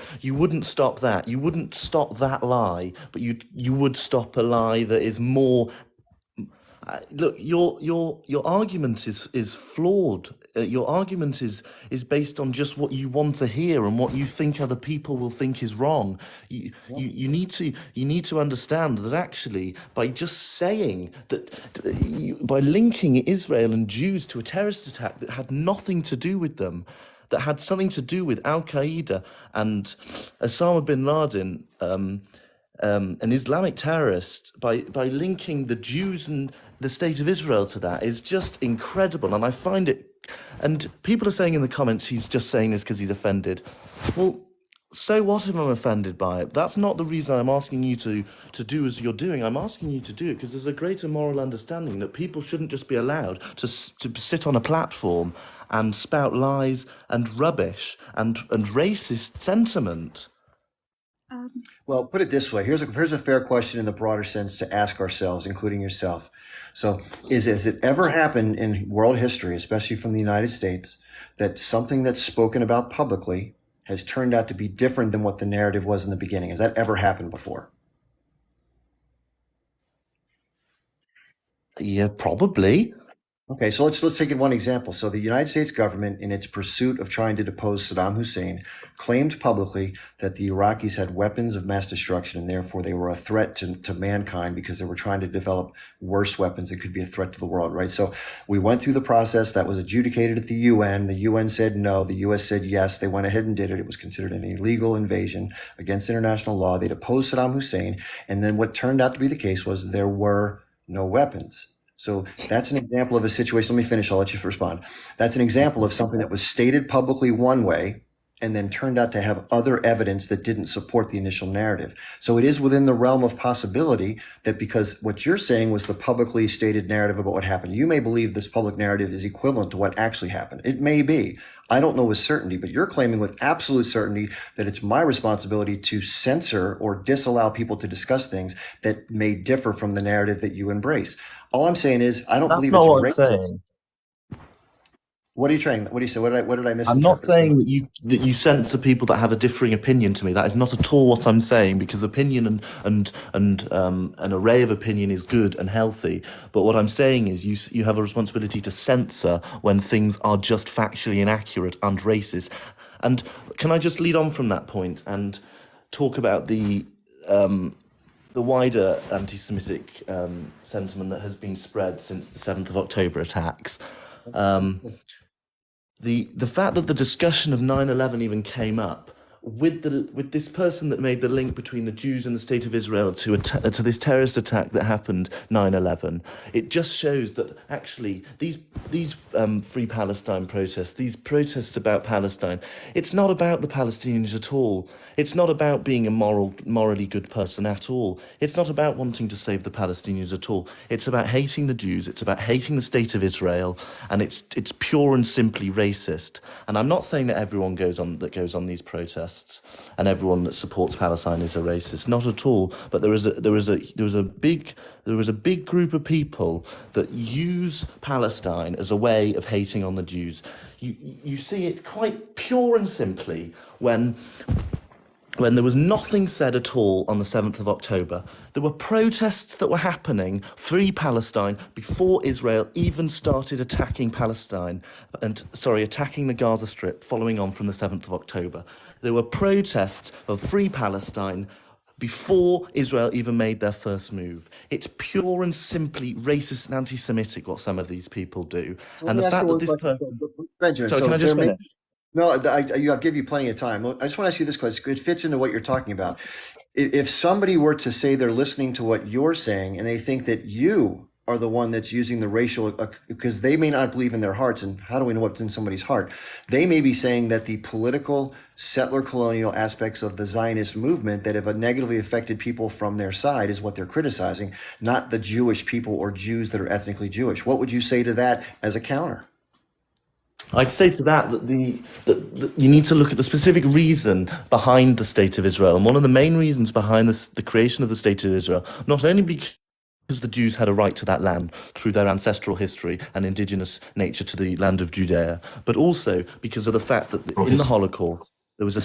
stop that. You wouldn't stop that lie, but you would stop a lie that is more. Look, your argument is flawed. Your argument is based on just what you want to hear and what you think other people will think is wrong. You need to understand that actually by just saying that, by linking Israel and Jews to a terrorist attack that had nothing to do with them, that had something to do with Al Qaeda and Osama bin Laden, an Islamic terrorist, by linking the Jews and the state of Israel to that is just incredible. And I find it, and people are saying in the comments he's just saying this because he's offended. Well, so what if I'm offended by it? That's not the reason I'm asking you to do as you're doing. I'm asking you to do it because there's a greater moral understanding that people shouldn't just be allowed to sit on a platform and spout lies and rubbish and racist sentiment. Well, put it this way. Here's a fair question in the broader sense to ask ourselves, including yourself. So has it ever happened in world history, especially from the United States, that something that's spoken about publicly has turned out to be different than what the narrative was in the beginning? Has that ever happened before? Yeah, probably. Okay, so let's take it one example. So the United States government, in its pursuit of trying to depose Saddam Hussein, claimed publicly that the Iraqis had weapons of mass destruction and therefore they were a threat to mankind because they were trying to develop worse weapons that could be a threat to the world, right? So we went through the process that was adjudicated at the UN. The UN said no. The US said yes. They went ahead and did it. It was considered an illegal invasion against international law. They deposed Saddam Hussein. And then what turned out to be the case was there were no weapons. So that's an example of a situation. Let me finish. I'll let you respond. That's an example of something that was stated publicly one way and then turned out to have other evidence that didn't support the initial narrative. So it is within the realm of possibility that because what you're saying was the publicly stated narrative about what happened, you may believe this public narrative is equivalent to what actually happened. It may be. I don't know with certainty, but you're claiming with absolute certainty that it's my responsibility to censor or disallow people to discuss things that may differ from the narrative that you embrace. All I'm saying is I don't That's believe not it's what I'm racist. saying. What are you trying? What do you say? What did I I'm not misinterpret? saying that you censor people that have a differing opinion to me. That is not at all what I'm saying, because opinion and an array of opinion is good and healthy. But what I'm saying is you have a responsibility to censor when things are just factually inaccurate and racist. And can I just lead on from that point and talk about the wider anti-Semitic sentiment that has been spread since the 7th of October attacks? The fact that the discussion of 9/11 even came up with this person that made the link between the Jews and the state of Israel to this terrorist attack that happened 9/11, it just shows that actually these Free Palestine protests, these protests about Palestine, it's not about the Palestinians at all. It's not about being a morally good person at all. It's not about wanting to save the Palestinians at all. It's about hating the Jews. It's about hating the state of Israel, and it's pure and simply racist. And I'm not saying that everyone goes on these protests and everyone that supports Palestine is a racist. Not at all. But there was a big group of people that use Palestine as a way of hating on the Jews. You see it quite pure and simply when there was nothing said at all on the 7th of October. There were protests that were happening, Free Palestine, before Israel even started attacking attacking the Gaza Strip, following on from the 7th of October. There were protests of Free Palestine before Israel even made their first move. It's pure and simply racist and anti-Semitic what some of these people do. So And the fact that this person... Benjamin, Sorry, can I just finish? No, I'll give you plenty of time. I just want to ask you this question. It fits into what you're talking about. If somebody were to say they're listening to what you're saying and they think that you are the one that's using the racial, because they may not believe in their hearts, and how do we know what's in somebody's heart? They may be saying that the political, settler colonial aspects of the Zionist movement that have negatively affected people from their side is what they're criticizing, not the Jewish people or Jews that are ethnically Jewish. What would you say to that as a counter? I'd say to that that you need to look at the specific reason behind the state of Israel. And one of the main reasons behind the creation of the state of Israel, not only because the Jews had a right to that land through their ancestral history and indigenous nature to the land of Judea, but also because of the fact that in the Holocaust, in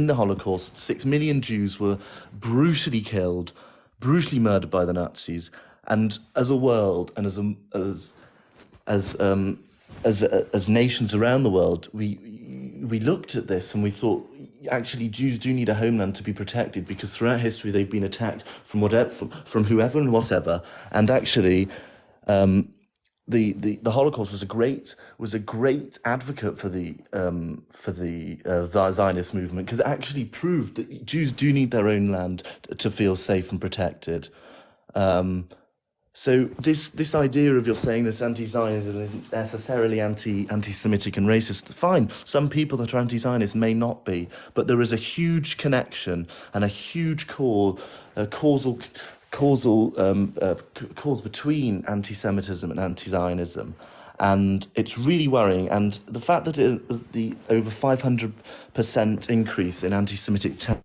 the Holocaust, 6 million Jews were brutally killed, brutally murdered by the Nazis. And as a world and as nations around the world, we looked at this and we thought, actually, Jews do need a homeland to be protected, because throughout history they've been attacked from whoever and whatever. And actually, the Holocaust was a great advocate for the Zionist movement, because it actually proved that Jews do need their own land to feel safe and protected. So this idea of you're saying this anti-Zionism isn't necessarily anti-Semitic and racist, fine. Some people that are anti-Zionist may not be, but there is a huge connection and a huge cause between anti-Semitism and anti-Zionism. And it's really worrying. And the fact that the over 500% increase in anti-Semitic attacks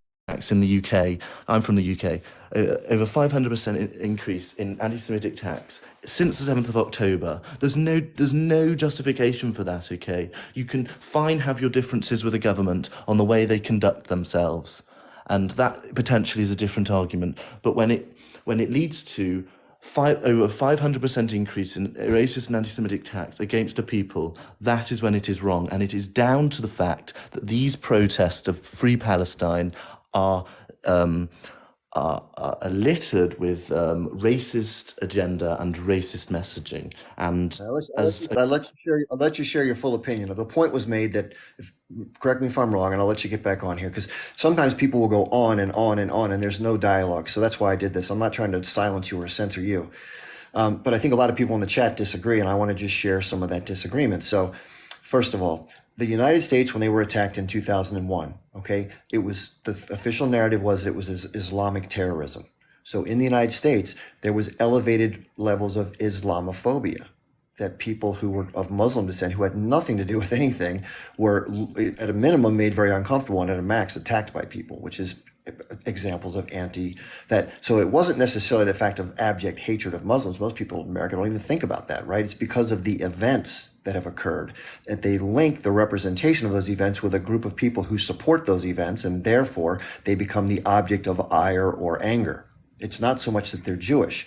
in the UK, I'm from the UK, over 500% increase in anti-Semitic attacks since the 7th of October. There's no justification for that, okay? You can have your differences with the government on the way they conduct themselves, and that potentially is a different argument. But when it leads to over 500% increase in racist and anti-Semitic attacks against a people, that is when it is wrong. And it is down to the fact that these protests of Free Palestine are littered with racist agenda and racist messaging. And I'll let you share your full opinion. The point was made that correct me if I'm wrong, and I'll let you get back on here, because sometimes people will go on and on and on, and there's no dialogue. So that's why I did this. I'm not trying to silence you or censor you. But I think a lot of people in the chat disagree, and I want to just share some of that disagreement. So, first of all, the United States, when they were attacked in 2001, okay, it was the official narrative was it was Islamic terrorism. So in the United States, there was elevated levels of Islamophobia, that people who were of Muslim descent, who had nothing to do with anything, were at a minimum made very uncomfortable and at a max attacked by people, which is examples of so it wasn't necessarily the fact of abject hatred of Muslims. Most people in America don't even think about that, right? It's because of the events that have occurred that they link the representation of those events with a group of people who support those events, and therefore they become the object of ire or anger. It's not so much that they're Jewish.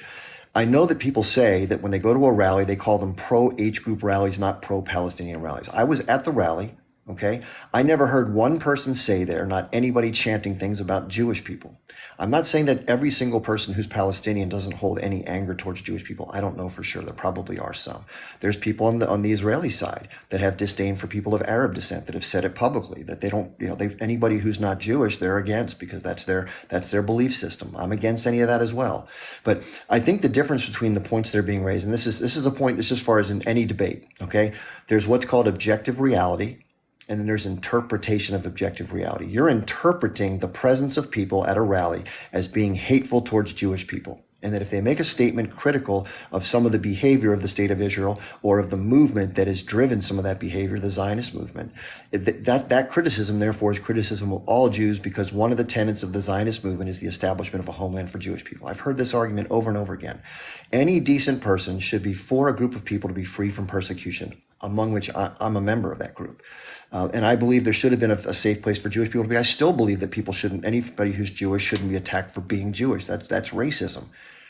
I know that people say that when they go to a rally, they call them pro-H group rallies, not pro-Palestinian rallies. I was at the rally, okay? I never heard one person say there, not anybody chanting things about Jewish people. I'm not saying that every single person who's Palestinian doesn't hold any anger towards Jewish people. I don't know for sure. There probably are some. There's people on the Israeli side that have disdain for people of Arab descent, that have said it publicly, that they don't, anybody who's not Jewish, they're against, because that's their belief system. I'm against any of that as well. But I think the difference between the points that are being raised, and this is a point that's just as far as in any debate, okay? There's what's called objective reality, and then there's interpretation of objective reality. You're interpreting the presence of people at a rally as being hateful towards Jewish people. And that if they make a statement critical of some of the behavior of the state of Israel or of the movement that has driven some of that behavior, the Zionist movement, that criticism, therefore, is criticism of all Jews, because one of the tenets of the Zionist movement is the establishment of a homeland for Jewish people. I've heard this argument over and over again. Any decent person should be for a group of people to be free from persecution, among which I'm a member of that group. And I believe there should have been a safe place for Jewish people to be. I still believe that anybody who's Jewish shouldn't be attacked for being Jewish. That's racism.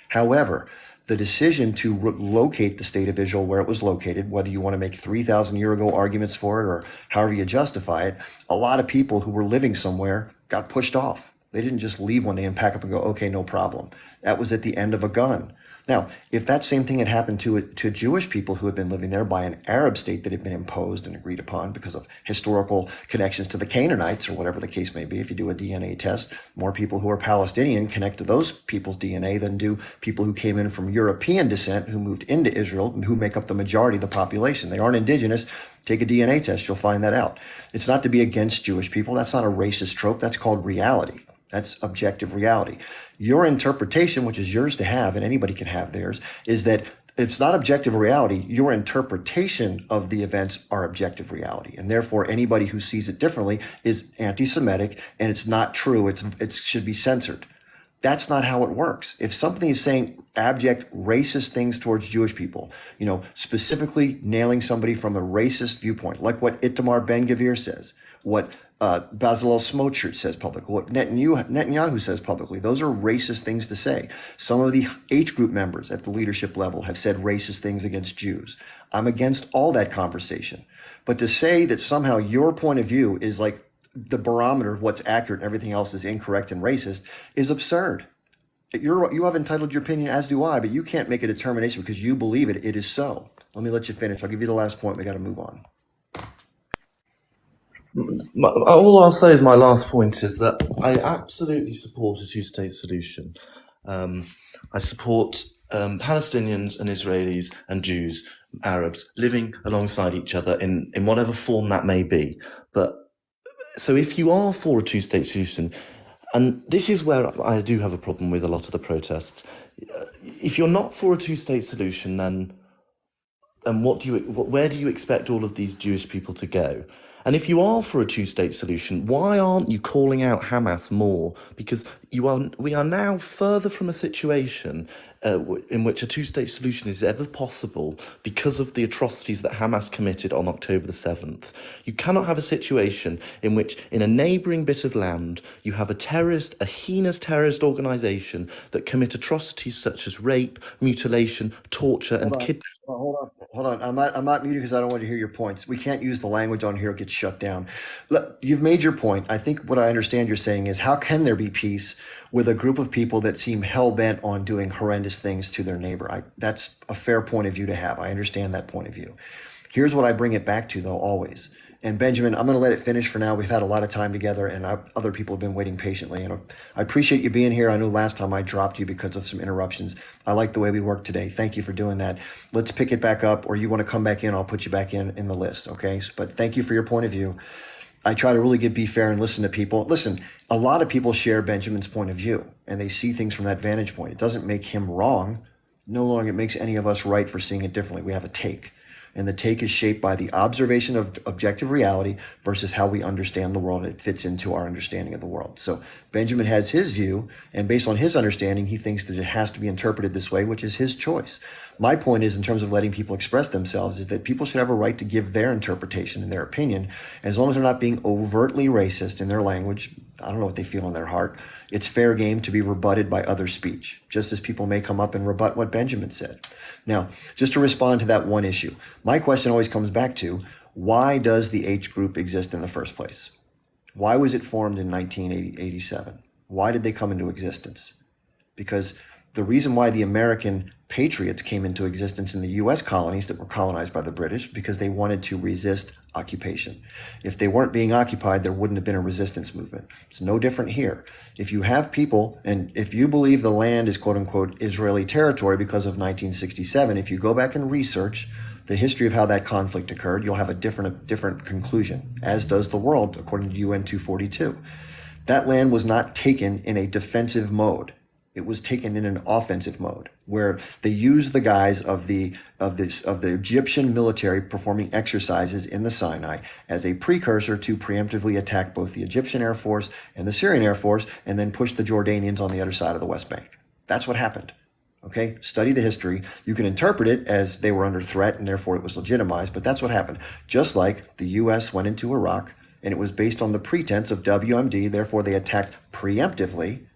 However, the decision to locate the state of Israel where it was located, whether you want to make 3,000 year ago arguments for it or however you justify it, a lot of people who were living somewhere got pushed off. They didn't just leave one day and pack up and go, okay, no problem. That was at the end of a gun. Now, if that same thing had happened to Jewish people who had been living there by an Arab state that had been imposed and agreed upon because of historical connections to the Canaanites or whatever the case may be, if you do a DNA test, more people who are Palestinian connect to those people's DNA than do people who came in from European descent who moved into Israel and who make up the majority of the population. They aren't indigenous. Take a DNA test, you'll find that out. It's not to be against Jewish people. That's not a racist trope. That's called reality. That's objective reality. Your interpretation, which is yours to have, and anybody can have theirs, is that it's not objective reality. Your interpretation of the events are objective reality. And therefore, anybody who sees it differently is anti-Semitic, and it's not true. It should be censored. That's not how it works. If something is saying abject racist things towards Jewish people, specifically nailing somebody from a racist viewpoint, like what Itamar Ben-Gvir says, what Bezalel Smotrich says publicly, what Netanyahu says publicly, those are racist things to say. Some of the H group members at the leadership level have said racist things against Jews. I'm against all that conversation. But to say that somehow your point of view is like the barometer of what's accurate and everything else is incorrect and racist is absurd. You have entitled your opinion, as do I, but you can't make a determination because you believe it. It is so. Let me let you finish. I'll give you the last point. We got to move on. All I'll say is my last point is that I absolutely support a two-state solution. I support Palestinians and Israelis and Jews, Arabs, living alongside each other in whatever form that may be. So if you are for a two-state solution, and this is where I do have a problem with a lot of the protests, if you're not for a two-state solution, then where do you expect all of these Jewish people to go? And if you are for a two-state solution, why aren't you calling out Hamas more? Because we are now further from a situation in which a two-state solution is ever possible because of the atrocities that Hamas committed on October the 7th. You cannot have a situation in which, in a neighbouring bit of land, you have a heinous terrorist organisation that commit atrocities such as rape, mutilation, torture, and kidnapping. Hold on. I'm not muted because I don't want to hear your points. We can't use the language on here; it gets shut down. Look, you've made your point. I think what I understand you're saying is, how can there be peace with a group of people that seem hell-bent on doing horrendous things to their neighbor? That's a fair point of view to have. I understand that point of view. Here's what I bring it back to, though, always. And Benjamin, I'm going to let it finish for now. We've had a lot of time together, and other people have been waiting patiently. And I appreciate you being here. I know last time I dropped you because of some interruptions. I like the way we work today. Thank you for doing that. Let's pick it back up, or you want to come back in, I'll put you back in the list, okay? But thank you for your point of view. I try to really be fair and listen to people. Listen, a lot of people share Benjamin's point of view, and they see things from that vantage point. It doesn't make him wrong. No longer it makes any of us right for seeing it differently. We have a take. And the take is shaped by the observation of objective reality versus how we understand the world. It fits into our understanding of the world. So Benjamin has his view, and based on his understanding, he thinks that it has to be interpreted this way, which is his choice. My point is, in terms of letting people express themselves, is that people should have a right to give their interpretation and their opinion, as long as they're not being overtly racist in their language. I don't know what they feel in their heart. It's fair game to be rebutted by other speech, just as people may come up and rebut what Benjamin said. Now, just to respond to that one issue, my question always comes back to, why does the H group exist in the first place? Why was it formed in 1987? Why did they come into existence? Because the reason why the American patriots came into existence in the U.S. colonies that were colonized by the British, because they wanted to resist occupation. If they weren't being occupied, there wouldn't have been a resistance movement. It's no different here. If you have people, and if you believe the land is quote unquote Israeli territory because of 1967, if you go back and research the history of how that conflict occurred, you'll have a different conclusion, as does the world according to UN 242. That land was not taken in a defensive mode. It was taken in an offensive mode, where they used the guise of the Egyptian military performing exercises in the Sinai as a precursor to preemptively attack both the Egyptian Air Force and the Syrian Air Force, and then push the Jordanians on the other side of the West Bank. That's what happened. Okay, study the history. You can interpret it as they were under threat and therefore it was legitimized, but that's what happened. Just like the U.S. went into Iraq and it was based on the pretense of WMD, therefore they attacked preemptively.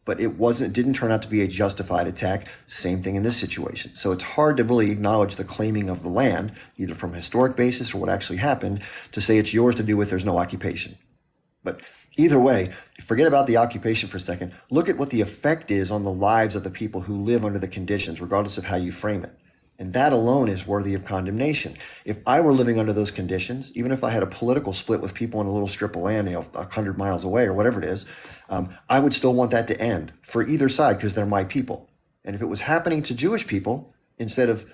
But it didn't turn out to be a justified attack. Same thing in this situation. So it's hard to really acknowledge the claiming of the land, either from a historic basis or what actually happened, to say it's yours to do with there's no occupation. But either way, forget about the occupation for a second. Look at what the effect is on the lives of the people who live under the conditions, regardless of how you frame it. And that alone is worthy of condemnation. If I were living under those conditions, even if I had a political split with people in a little strip of land, 100 miles away or whatever it is, I would still want that to end for either side because they're my people. And if it was happening to Jewish people instead of,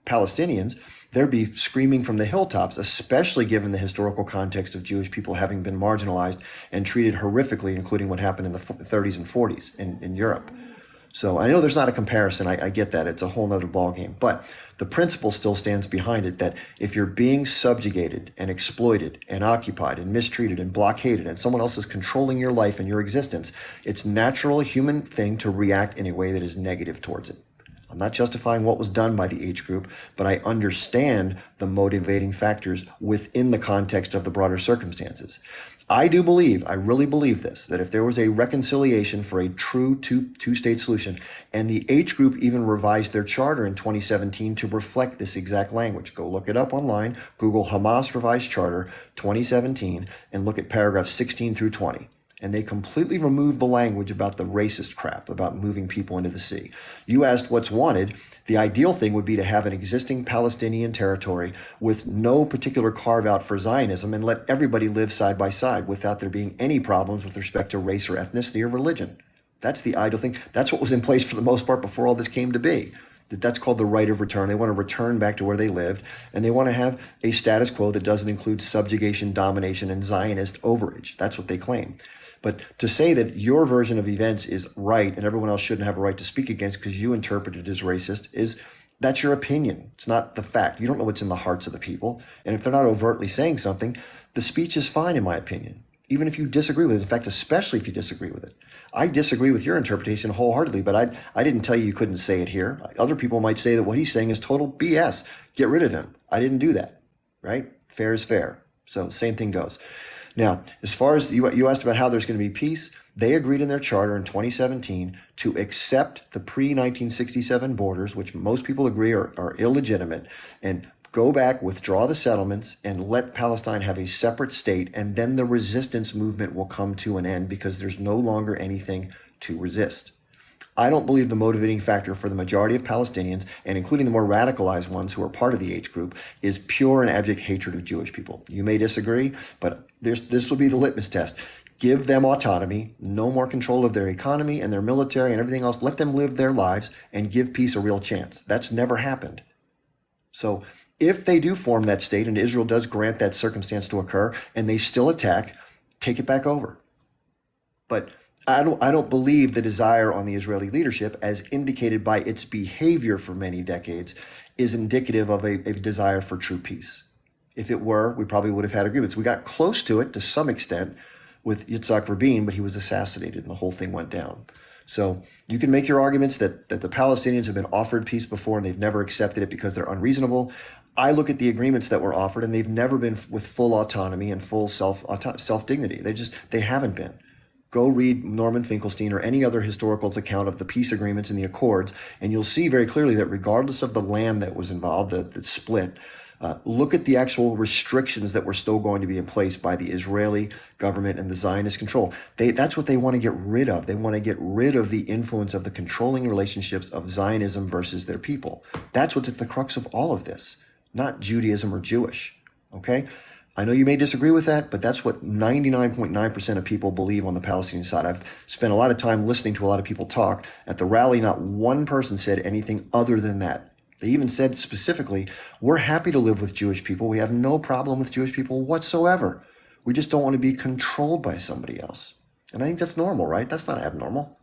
Palestinians, they'd be screaming from the hilltops, especially given the historical context of Jewish people having been marginalized and treated horrifically, including what happened in the 30s and 40s in Europe. So I know there's not a comparison. I get that. It's a whole nother ballgame. But the principle still stands behind it that if you're being subjugated and exploited and occupied and mistreated and blockaded and someone else is controlling your life and your existence, it's natural human thing to react in a way that is negative towards it. I'm not justifying what was done by the H group, but I understand the motivating factors within the context of the broader circumstances. I really believe this, that if there was a reconciliation for a true two-state solution, and the H group even revised their charter in 2017 to reflect this exact language. Go look it up online, Google Hamas revised charter 2017, and look at paragraphs 16 through 20. And they completely removed the language about the racist crap, about moving people into the sea. You asked what's wanted. The ideal thing would be to have an existing Palestinian territory with no particular carve out for Zionism and let everybody live side by side without there being any problems with respect to race or ethnicity or religion. That's the ideal thing. That's what was in place for the most part before all this came to be. That's called the right of return. They want to return back to where they lived, and they want to have a status quo that doesn't include subjugation, domination, and Zionist overage. That's what they claim. But to say that your version of events is right and everyone else shouldn't have a right to speak against because you interpret it as racist that's your opinion. It's not the fact. You don't know what's in the hearts of the people. And if they're not overtly saying something, the speech is fine in my opinion, even if you disagree with it. In fact, especially if you disagree with it. I disagree with your interpretation wholeheartedly, but I didn't tell you couldn't say it here. Other people might say that what he's saying is total BS. Get rid of him. I didn't do that, right? Fair is fair. So same thing goes. Now, as far as you asked about how there's going to be peace, they agreed in their charter in 2017 to accept the pre-1967 borders, which most people agree are illegitimate, and go back, withdraw the settlements, and let Palestine have a separate state, and then the resistance movement will come to an end because there's no longer anything to resist. I don't believe the motivating factor for the majority of Palestinians, and including the more radicalized ones who are part of the H group, is pure and abject hatred of Jewish people. You may disagree, but this will be the litmus test. Give them autonomy, no more control of their economy and their military and everything else. Let them live their lives and give peace a real chance. That's never happened. So if they do form that state and Israel does grant that circumstance to occur and they still attack, take it back over. But I don't believe the desire on the Israeli leadership, as indicated by its behavior for many decades, is indicative of a desire for true peace. If it were, we probably would have had agreements. We got close to it to some extent with Yitzhak Rabin, but he was assassinated and the whole thing went down. So you can make your arguments that the Palestinians have been offered peace before and they've never accepted it because they're unreasonable. I look at the agreements that were offered and they've never been with full autonomy and full self-dignity. They haven't been. Go read Norman Finkelstein or any other historical's account of the peace agreements and the accords, and you'll see very clearly that regardless of the land that was involved, that split, look at the actual restrictions that were still going to be in place by the Israeli government and the Zionist control. That's what they want to get rid of. They want to get rid of the influence of the controlling relationships of Zionism versus their people. That's what's at the crux of all of this, not Judaism or Jewish. Okay? I know you may disagree with that, but that's what 99.9% of people believe on the Palestinian side. I've spent a lot of time listening to a lot of people talk. At the rally, not one person said anything other than that. They even said specifically, we're happy to live with Jewish people. We have no problem with Jewish people whatsoever. We just don't want to be controlled by somebody else. And I think that's normal, right? That's not abnormal.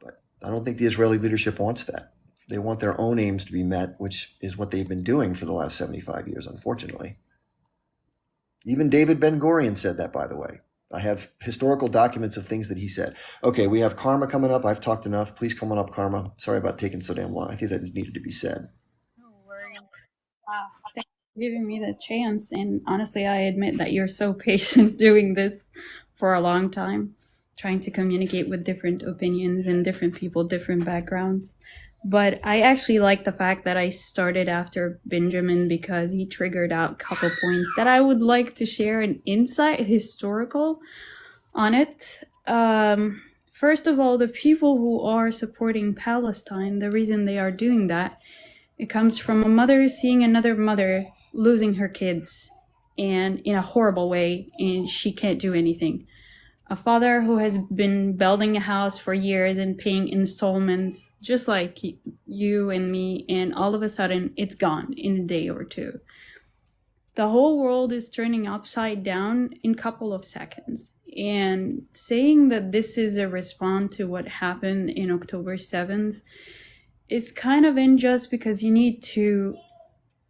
But I don't think the Israeli leadership wants that. They want their own aims to be met, which is what they've been doing for the last 75 years, unfortunately. Even David Ben-Gurion said that, by the way. I have historical documents of things that he said. Okay, we have Karma coming up. I've talked enough. Please come on up, Karma. Sorry about taking so damn long. I think that needed to be said. No worries. Thanks for giving me the chance. And honestly, I admit that you're so patient doing this for a long time, trying to communicate with different opinions and different people, different backgrounds. But I actually like the fact that I started after Benjamin because he triggered out a couple points that I would like to share an insight historical on it. First of all, the people who are supporting Palestine, the reason they are doing that, it comes from a mother seeing another mother losing her kids and in a horrible way, and she can't do anything. A father who has been building a house for years and paying installments, just like you and me, and all of a sudden it's gone in a day or two. The whole world is turning upside down in a couple of seconds. And saying that this is a response to what happened in October 7th is kind of unjust because you need to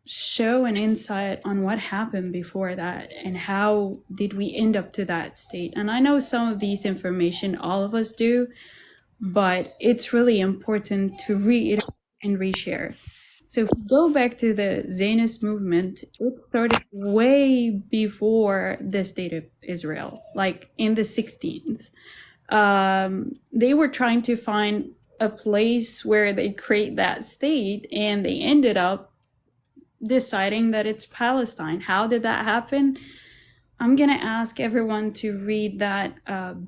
show an insight on what happened before that and how did we end up to that state. And I know some of these information all of us do, but it's really important to reiterate and reshare. So if we go back to the Zionist movement, it started way before the state of Israel, like in the 16th. They were trying to find a place where they create that state, and they ended up deciding that it's Palestine. How did that happen? I'm going to ask everyone to read that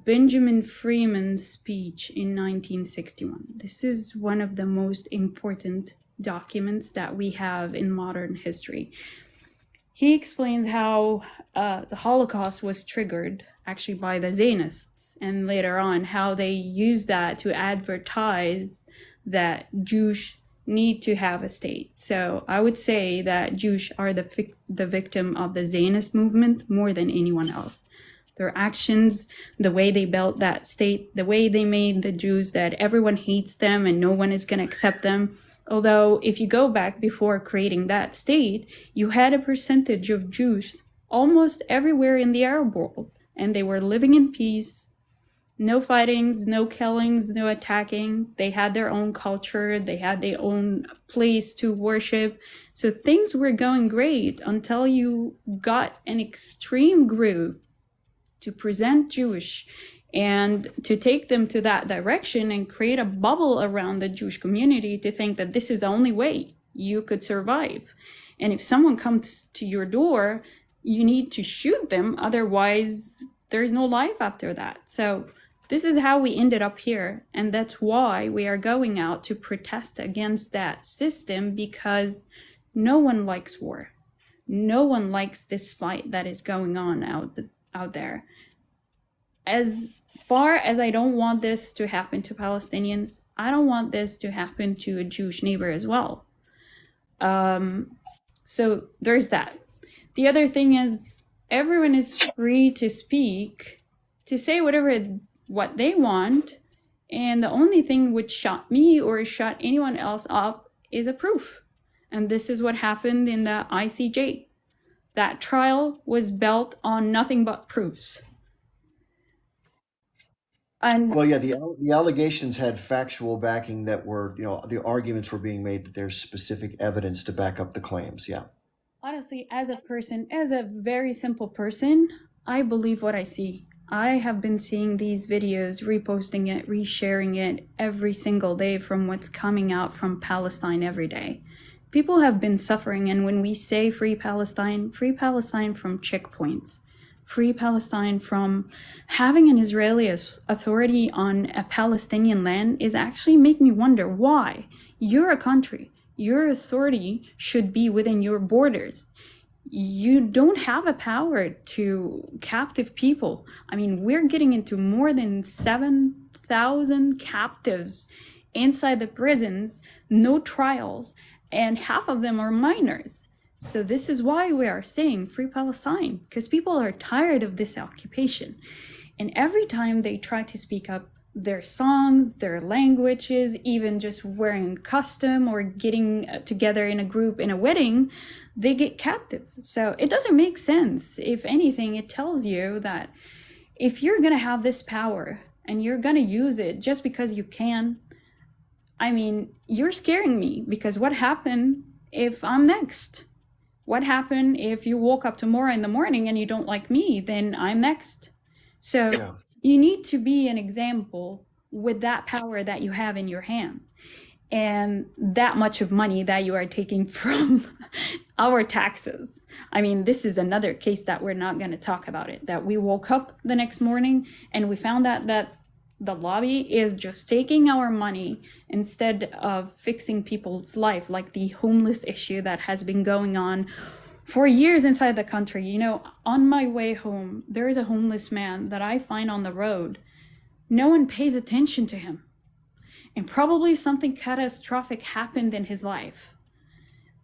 Benjamin Freeman speech in 1961. This is one of the most important documents that we have in modern history. He explains how the Holocaust was triggered actually by the Zionists, and later on how they used that to advertise that Jews need to have a state. So I would say that Jews are the victim of the Zionist movement more than anyone else. Their actions, the way they built that state, the way they made the Jews that everyone hates them and no one is going to accept them. Although if you go back before creating that state, you had a percentage of Jews almost everywhere in the Arab world, and they were living in peace. No fightings, no killings, no attackings. They had their own culture. They had their own place to worship. So things were going great until you got an extreme group to present Jewish and to take them to that direction and create a bubble around the Jewish community to think that this is the only way you could survive. And if someone comes to your door, you need to shoot them. Otherwise, there's no life after that. So This is how we ended up here. And that's why we are going out to protest against that system, because no one likes war. No one likes this fight that is going on out there. As far as I don't want this to happen to Palestinians, I don't want this to happen to a Jewish neighbor as well. So there's that. The other thing is, everyone is free to speak, to say what they want, and the only thing which shut me or shut anyone else up is a proof. And this is what happened in the ICJ. That trial was built on nothing but proofs. And Well, yeah, the allegations had factual backing that were, the arguments were being made that there's specific evidence to back up the claims. Yeah. honestly, as a person, as a very simple person, I believe what I see. I have been seeing these videos, reposting it, resharing it every single day from what's coming out from Palestine every day. People have been suffering, and when we say free Palestine from checkpoints, free Palestine from having an Israeli authority on a Palestinian land is actually making me wonder why. You're a country. Your authority should be within your borders. You don't have a power to captive people. I mean, we're getting into more than 7,000 captives inside the prisons, no trials, and half of them are minors. So this is why we are saying free Palestine, because people are tired of this occupation. And every time they try to speak up, their songs, their languages, even just wearing custom or getting together in a group in a wedding, they get captive. So it doesn't make sense. If anything, it tells you that if you're going to have this power and you're going to use it just because you can, I mean, you're scaring me, because what happened if I'm next? What happened if you woke up tomorrow in the morning and you don't like me? Then I'm next. So Yeah. you need to be an example with that power that you have in your hand, and that much of money that you are taking from our taxes. I mean, this is another case that we're not going to talk about it, that we woke up the next morning and we found out that the lobby is just taking our money instead of fixing people's life, like the homeless issue that has been going on for years inside the country. You know, on my way home, there is a homeless man that I find on the road. No one pays attention to him. And probably something catastrophic happened in his life.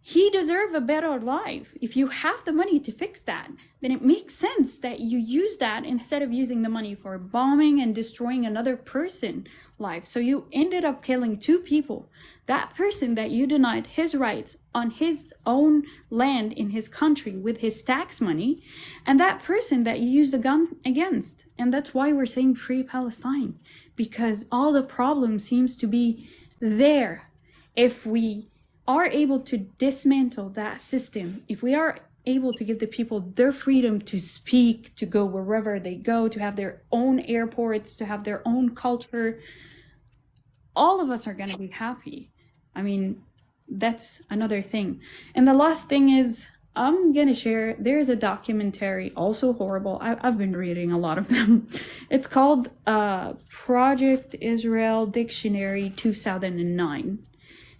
He deserves a better life. If you have the money to fix that, then it makes sense that you use that instead of using the money for bombing and destroying another person's life. So you ended up killing two people. That person that you denied his rights on his own land in his country with his tax money, and that person that you used a gun against. And that's why we're saying free Palestine, because all the problem seems to be there. If we are able to dismantle that system, if we are able to give the people their freedom to speak, to go wherever they go, to have their own airports, to have their own culture, all of us are going to be happy. I mean, that's another thing. And the last thing is, I'm going to share, there's a documentary, also horrible. I've been reading a lot of them. It's called Project Israel Dictionary 2009.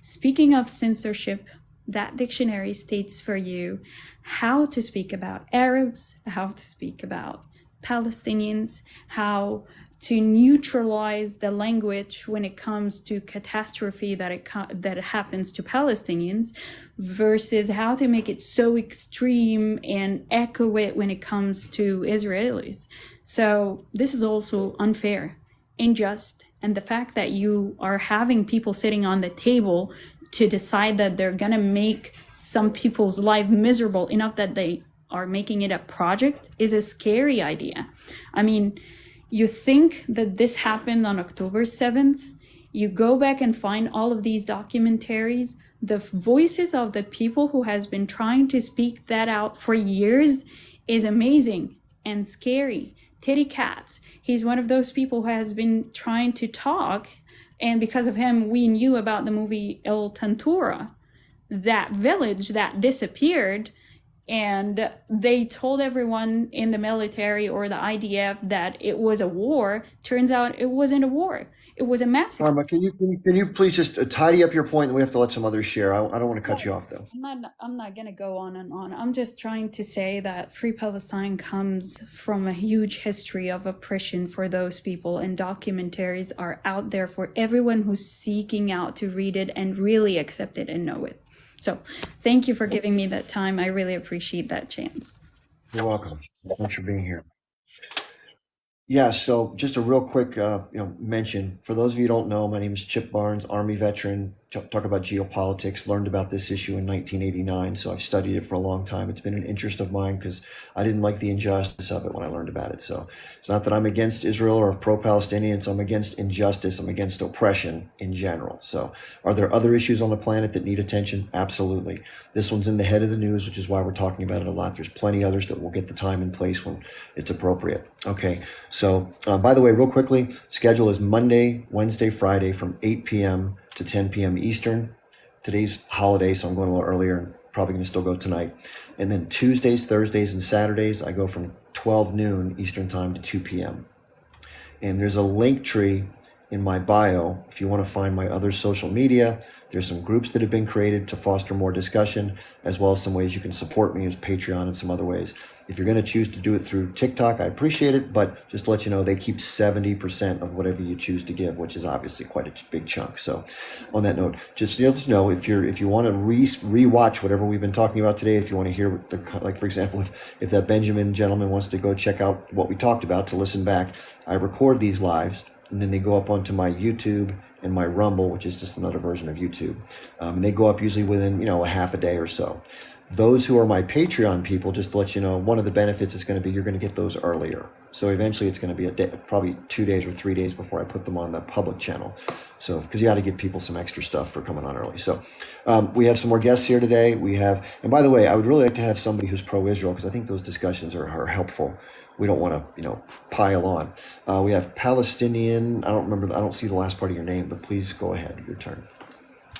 Speaking of censorship, that dictionary states for you how to speak about Arabs, how to speak about Palestinians, how to neutralize the language when it comes to catastrophe that happens to Palestinians, versus how to make it so extreme and echo it when it comes to Israelis. So this is also unfair, unjust, and the fact that you are having people sitting on the table to decide that they're gonna make some people's life miserable enough that they are making it a project is a scary idea. I mean, you think that this happened on October 7th, you go back and find all of these documentaries, the voices of the people who has been trying to speak that out for years is amazing and scary. Teddy Katz, he's one of those people who has been trying to talk, and because of him, we knew about the movie El Tantura. That village that disappeared and they told everyone in the military or the IDF that it was a war. Turns out it wasn't a war. It was a massacre. Karma, can you please just tidy up your point, and we have to let some others share. I don't want to cut you off though. I'm not gonna go on and on. I'm just trying to say that Free Palestine comes from a huge history of oppression for those people, and documentaries are out there for everyone who's seeking out to read it and really accept it and know it. So thank you for giving me that time. I really appreciate that chance. You're welcome. Thanks for being here. Yeah, so just a real quick mention. For those of you who don't know, my name is Chip Barnes, Army veteran. Talk about geopolitics. Learned about this issue in 1989, so I've studied it for a long time. It's been an interest of mine because I didn't like the injustice of it when I learned about it. So it's not that I'm against Israel or pro-Palestinians. I'm against injustice. I'm against oppression in general. So are there other issues on the planet that need attention? Absolutely. This one's in the head of the news, which is why we're talking about it a lot. There's plenty others that will get the time and place when it's appropriate. Okay. So, by the way, real quickly, schedule is Monday, Wednesday, Friday from 8 p.m. to 10 p.m. Eastern. Today's holiday, so I'm going a little earlier and probably going to still go tonight. And then Tuesdays, Thursdays, and Saturdays, I go from 12 noon Eastern time to 2 p.m. And there's a link tree in my bio. If you want to find my other social media, there's some groups that have been created to foster more discussion, as well as some ways you can support me as Patreon and some other ways. If you're going to choose to do it through TikTok, I appreciate it, but just to let you know, they keep 70% of whatever you choose to give, which is obviously quite a big chunk. So on that note, just let you know, if you want to re-watch whatever we've been talking about today, if you want to hear, like for example, if that Benjamin gentleman wants to go check out what we talked about to listen back, I record these lives, and then they go up onto my YouTube and my Rumble, which is just another version of YouTube. And they go up usually within, a half a day or so. Those who are my Patreon people, just to let you know, one of the benefits is going to be you're going to get those earlier. So eventually it's going to be probably 2 days or 3 days before I put them on the public channel. So, because you got to give people some extra stuff for coming on early. So we have some more guests here today. And by the way, I would really like to have somebody who's pro-Israel, because I think those discussions are helpful. We don't want to, pile on. We have Palestinian. I don't see the last part of your name, but please go ahead. Your turn.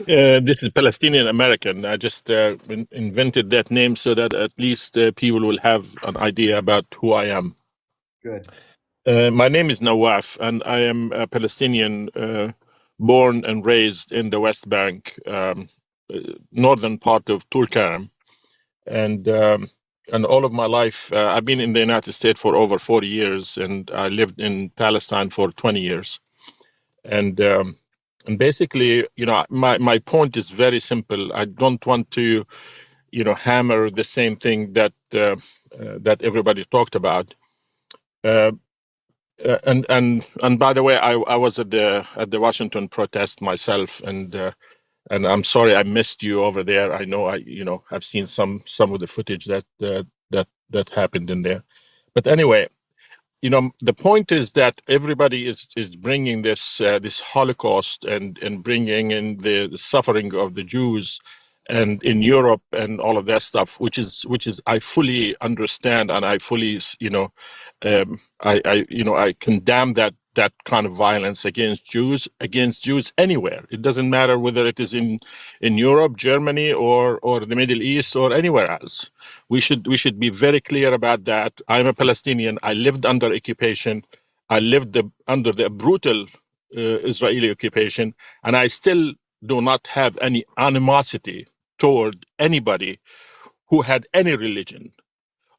This is Palestinian American. I just invented that name so that at least people will have an idea about who I am. Good. My name is Nawaf, and I am a Palestinian born and raised in the West Bank, northern part of Tulkarm. And all of my life, I've been in the United States for over 40 years, and I lived in Palestine for 20 years. And basically, my point is very simple. I don't want to, hammer the same thing that everybody talked about. And by the way, I was at the Washington protest myself, and I'm sorry I missed you over there. I know I've seen some of the footage that happened in there, but anyway. The point is that everybody is bringing this Holocaust and bringing in the suffering of the Jews, and in Europe and all of that stuff, which is I fully understand, and I fully I condemn that kind of violence against Jews anywhere. It doesn't matter whether it is in Europe, Germany, or the Middle East, or anywhere else. We should be very clear about that. I'm a Palestinian. I lived under occupation. I lived under the brutal Israeli occupation, and I still do not have any animosity toward anybody who had any religion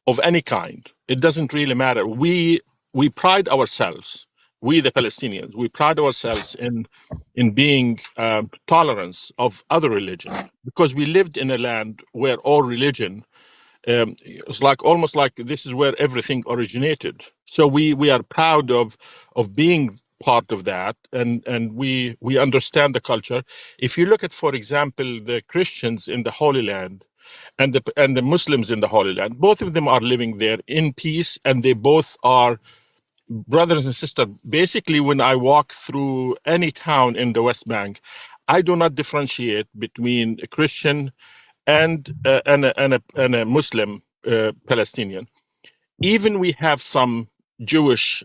of any kind. It doesn't really matter. We pride ourselves. We, the Palestinians, we pride ourselves in being tolerance of other religion, because we lived in a land where all religion it's almost like this is where everything originated. So we are proud of being part of that, and we understand the culture. If you look at, for example, the Christians in the Holy Land and the Muslims in the Holy Land, both of them are living there in peace, and they both are brothers and sisters. Basically, when I walk through any town in the West Bank, I do not differentiate between a Christian and a Muslim Palestinian. Even we have some Jewish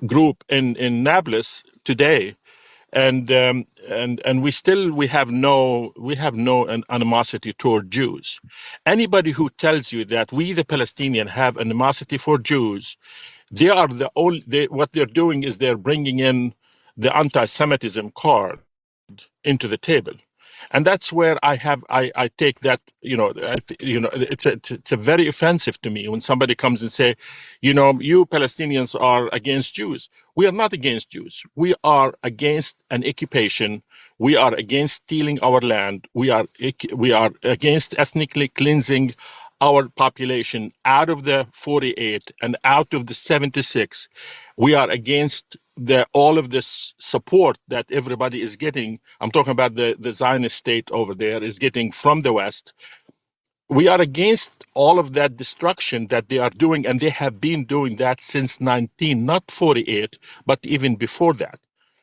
group in Nablus today. and we have no animosity toward Jews. Anybody who tells you that we the Palestinian have animosity for Jews, they are what they're doing is they're bringing in the anti-Semitism card into the table. And that's where I take that, it's a very offensive to me when somebody comes and say, you Palestinians are against Jews. We are not against Jews. We are against an occupation. We are against stealing our land. We are against ethnically cleansing our population out of the 48 and out of the 76. We are against all of this support that everybody is getting. I'm talking about the Zionist state over there is getting from the West. We are against all of that destruction that they are doing, and they have been doing that since not 48, but even before that.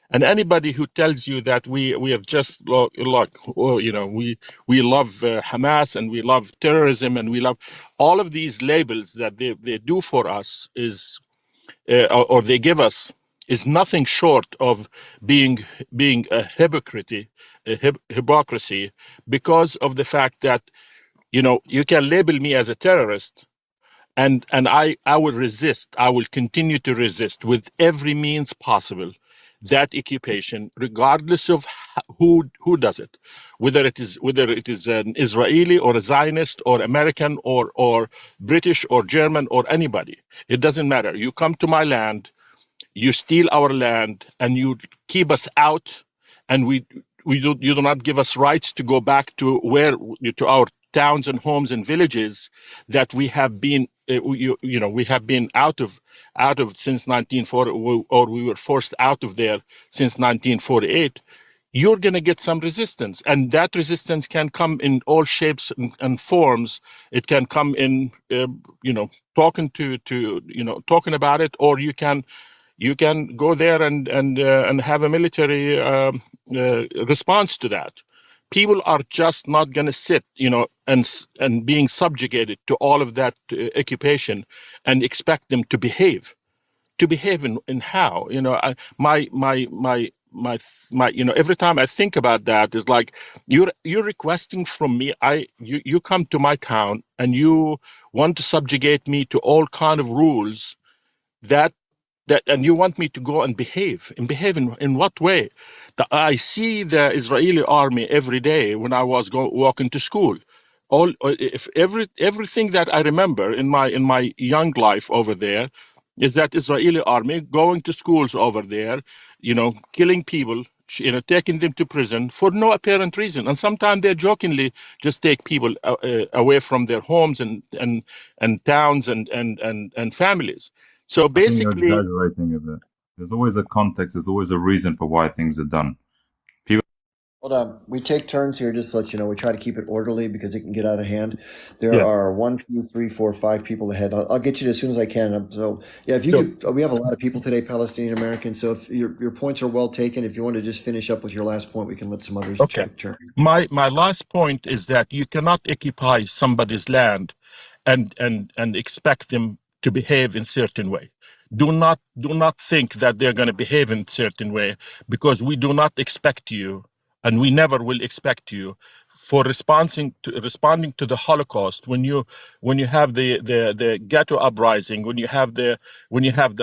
And anybody who tells you that we are just we love Hamas and we love terrorism and we love all of these labels that they do for us or they give us is nothing short of being a hypocrisy, because of the fact that you can label me as a terrorist. And I will resist. I will continue to resist with every means possible that occupation, regardless of who does it, whether it is an Israeli or a Zionist or American or British or German or anybody. It doesn't matter. You come to my land, you steal our land, and you keep us out, and you do not give us rights to go back to our towns and homes and villages that we have been we have been out of since 1940, or we were forced out of there since 1948. You're going to get some resistance, and that resistance can come in all shapes and forms. It can come in talking talking about it, or you can go there and have a military response to that. People are just not going to sit, and being subjugated to all of that occupation and expect them to behave. To behave in how? Every time I think about that, it's like you're requesting from me. You come to my town and you want to subjugate me to all kind of rules and you want me to go and behave in what way? I see the Israeli army every day when I was walking to school. Everything that I remember in my young life over there is that Israeli army going to schools over there, killing people, taking them to prison for no apparent reason. And sometimes they jokingly just take people away from their homes and towns and families. So I think you're basically, exaggerating a bit. There's always a context. There's always a reason for why things are done. Hold on. We take turns here, just to let you know. We try to keep it orderly because it can get out of hand. There Yeah. are 1, 2, 3, 4, 5 people ahead. I'll get you as soon as I can. So yeah, if you Sure. could, we have a lot of people today, Palestinian Americans. So if your points are well taken, if you want to just finish up with your last point, we can let some others Okay. take turn. My last point is that you cannot occupy somebody's land and expect them to behave in certain way. Do not think that they're going to behave in certain way, because we do not expect you, and we never will expect you, for responding to the Holocaust. When you have the ghetto uprising, when you have the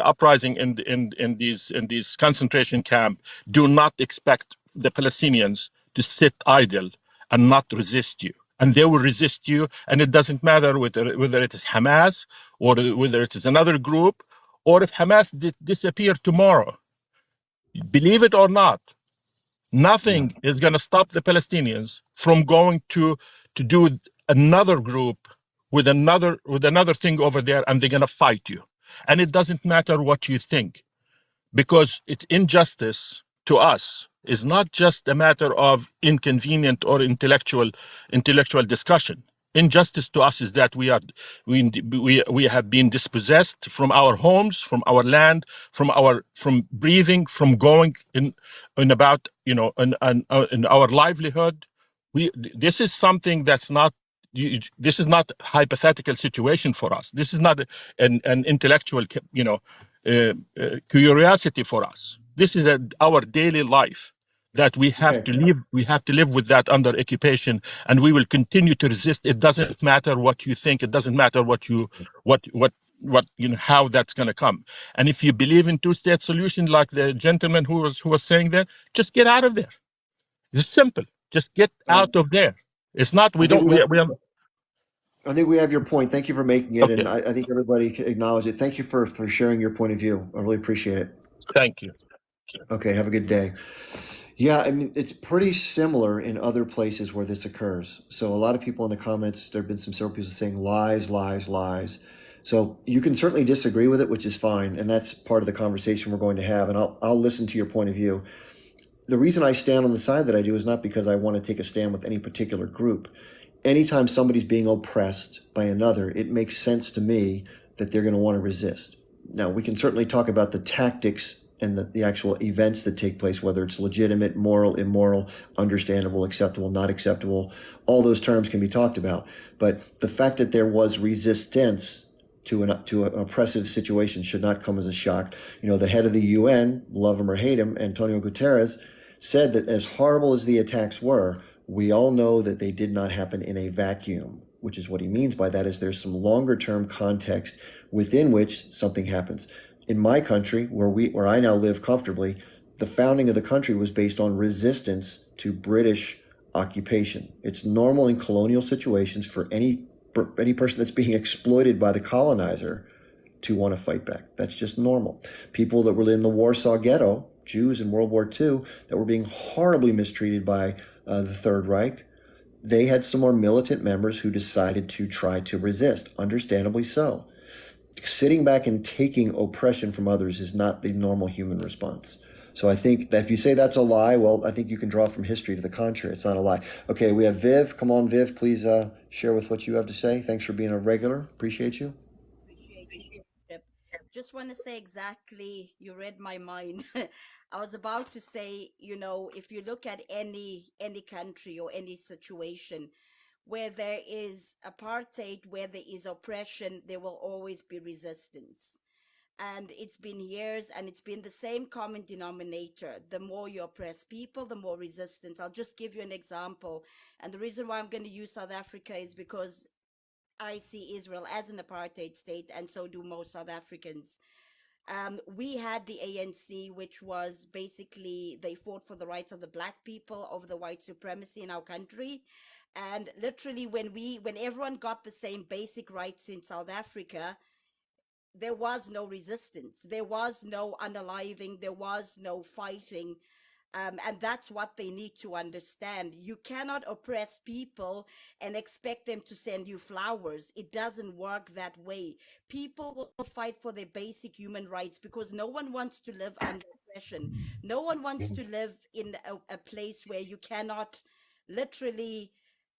uprising in these concentration camp, do not expect the Palestinians to sit idle and not resist you. And they will resist you, and it doesn't matter whether it is Hamas or whether it is another group, or if Hamas disappear tomorrow. Believe it or not, nothing is going to stop the Palestinians from going to do another group with another thing over there, and they're going to fight you. And it doesn't matter what you think, because injustice to us is not just a matter of inconvenient or intellectual discussion. Injustice to us is that we have been dispossessed from our homes, from our land, from breathing, from going in about in our livelihood. This is something that's not. This is not a hypothetical situation for us. This is not an intellectual curiosity for us. This is our daily life. that we have Okay. to live with that under occupation, and we will continue to resist. It doesn't matter what you think. It doesn't matter what how that's going to come. And if you believe in two-state solution, like the gentleman who was saying that, just get out of there. It's simple. Just get Um, out of there. It's not, I we think don't, we have, we are, I think we have your point. Thank you for making it, okay. and I think everybody can acknowledge it. Thank you for sharing your point of view. I really appreciate it. Thank you. Okay, have a good day. Yeah, I mean, it's pretty similar in other places where this occurs. So a lot of people in the comments, there have been several people saying lies, lies, lies. So you can certainly disagree with it, which is fine, and that's part of the conversation we're going to have. And I'll listen to your point of view. The reason I stand on the side that I do is not because I want to take a stand with any particular group. Anytime somebody's being oppressed by another, it makes sense to me that they're going to want to resist. Now, we can certainly talk about the tactics and the actual events that take place, whether it's legitimate, moral, immoral, understandable, acceptable, not acceptable. All those terms can be talked about. But the fact that there was resistance to an oppressive situation should not come as a shock. You know, the head of the UN, love him or hate him, Antonio Guterres, said that as horrible as the attacks were, we all know that they did not happen in a vacuum, which is what he means by that is there's some longer term context within which something happens. In my country, where I now live comfortably, the founding of the country was based on resistance to British occupation. It's normal in colonial situations for any person that's being exploited by the colonizer to want to fight back. That's just normal. People that were in the Warsaw Ghetto, Jews in World War II, that were being horribly mistreated by the Third Reich, they had some more militant members who decided to try to resist, understandably so. Sitting back and taking oppression from others is not the normal human response. So I think that if you say that's a lie, well, I think you can draw from history to the contrary. It's not a lie. Okay, we have Viv. Come on, Viv, please share with what you have to say. Thanks for being a regular. Appreciate you. Appreciate you, Chip. Just want to say exactly, you read my mind. I was about to say, if you look at any country or any situation where there is apartheid, where there is oppression, there will always be resistance. And it's been years, and it's been the same common denominator. The more you oppress people, the more resistance. I'll just give you an example. And the reason why I'm going to use South Africa is because I see Israel as an apartheid state, and so do most South Africans. We had the ANC, which was basically, they fought for the rights of the black people over the white supremacy in our country. And literally, when everyone got the same basic rights in South Africa, there was no resistance. There was no unaliving. There was no fighting. And that's what they need to understand. You cannot oppress people and expect them to send you flowers. It doesn't work that way. People will fight for their basic human rights because no one wants to live under oppression. No one wants to live in a place where you cannot literally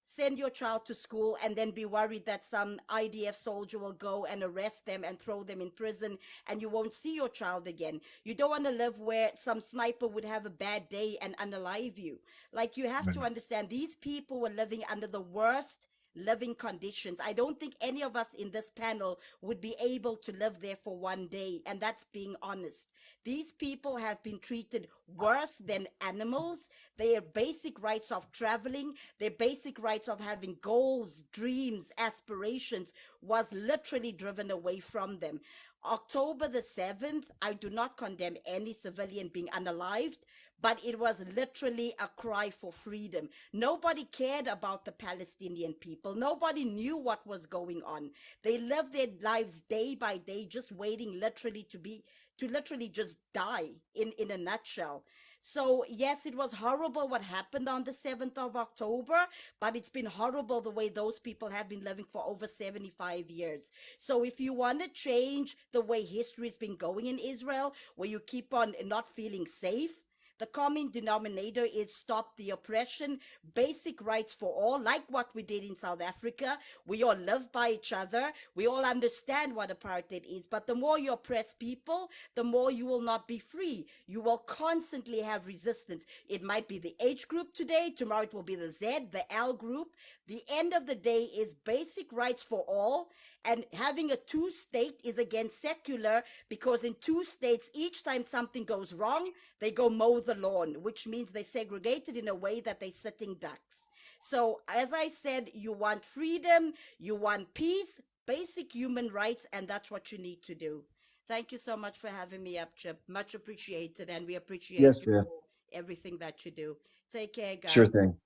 send your child to school and then be worried that some IDF soldier will go and arrest them and throw them in prison and you won't see your child again. You don't want to live where some sniper would have a bad day and unalive you. Like, you have to understand, these people were living under the worst living conditions. I don't think any of us in this panel would be able to live there for one day, and that's being honest. These people have been treated worse than animals. Their basic rights of traveling, their basic rights of having goals, dreams, aspirations was literally driven away from them. October the 7th, I do not condemn any civilian being unalived, but it was literally a cry for freedom. Nobody cared about the Palestinian people. Nobody knew what was going on. They lived their lives day by day, just waiting literally to literally just die in a nutshell. So yes, it was horrible what happened on the 7th of October, but it's been horrible the way those people have been living for over 75 years. So if you want to change the way history has been going in Israel, where you keep on not feeling safe, the common denominator is stop the oppression, basic rights for all, like what we did in South Africa. We all live by each other. We all understand what apartheid is. But the more you oppress people, the more you will not be free. You will constantly have resistance. It might be the H group today. Tomorrow it will be the Z, the L group. The end of the day is basic rights for all. And having a two-state is against secular, because in two states, each time something goes wrong, they go mow the lawn, which means they segregated in a way that they're sitting ducks. So as I said, you want freedom, you want peace, basic human rights, and that's what you need to do. Thank you so much for having me up, Chip. Much appreciated, and we appreciate Yes, you Viv. for everything that you do. Take care, Sure guys. thing.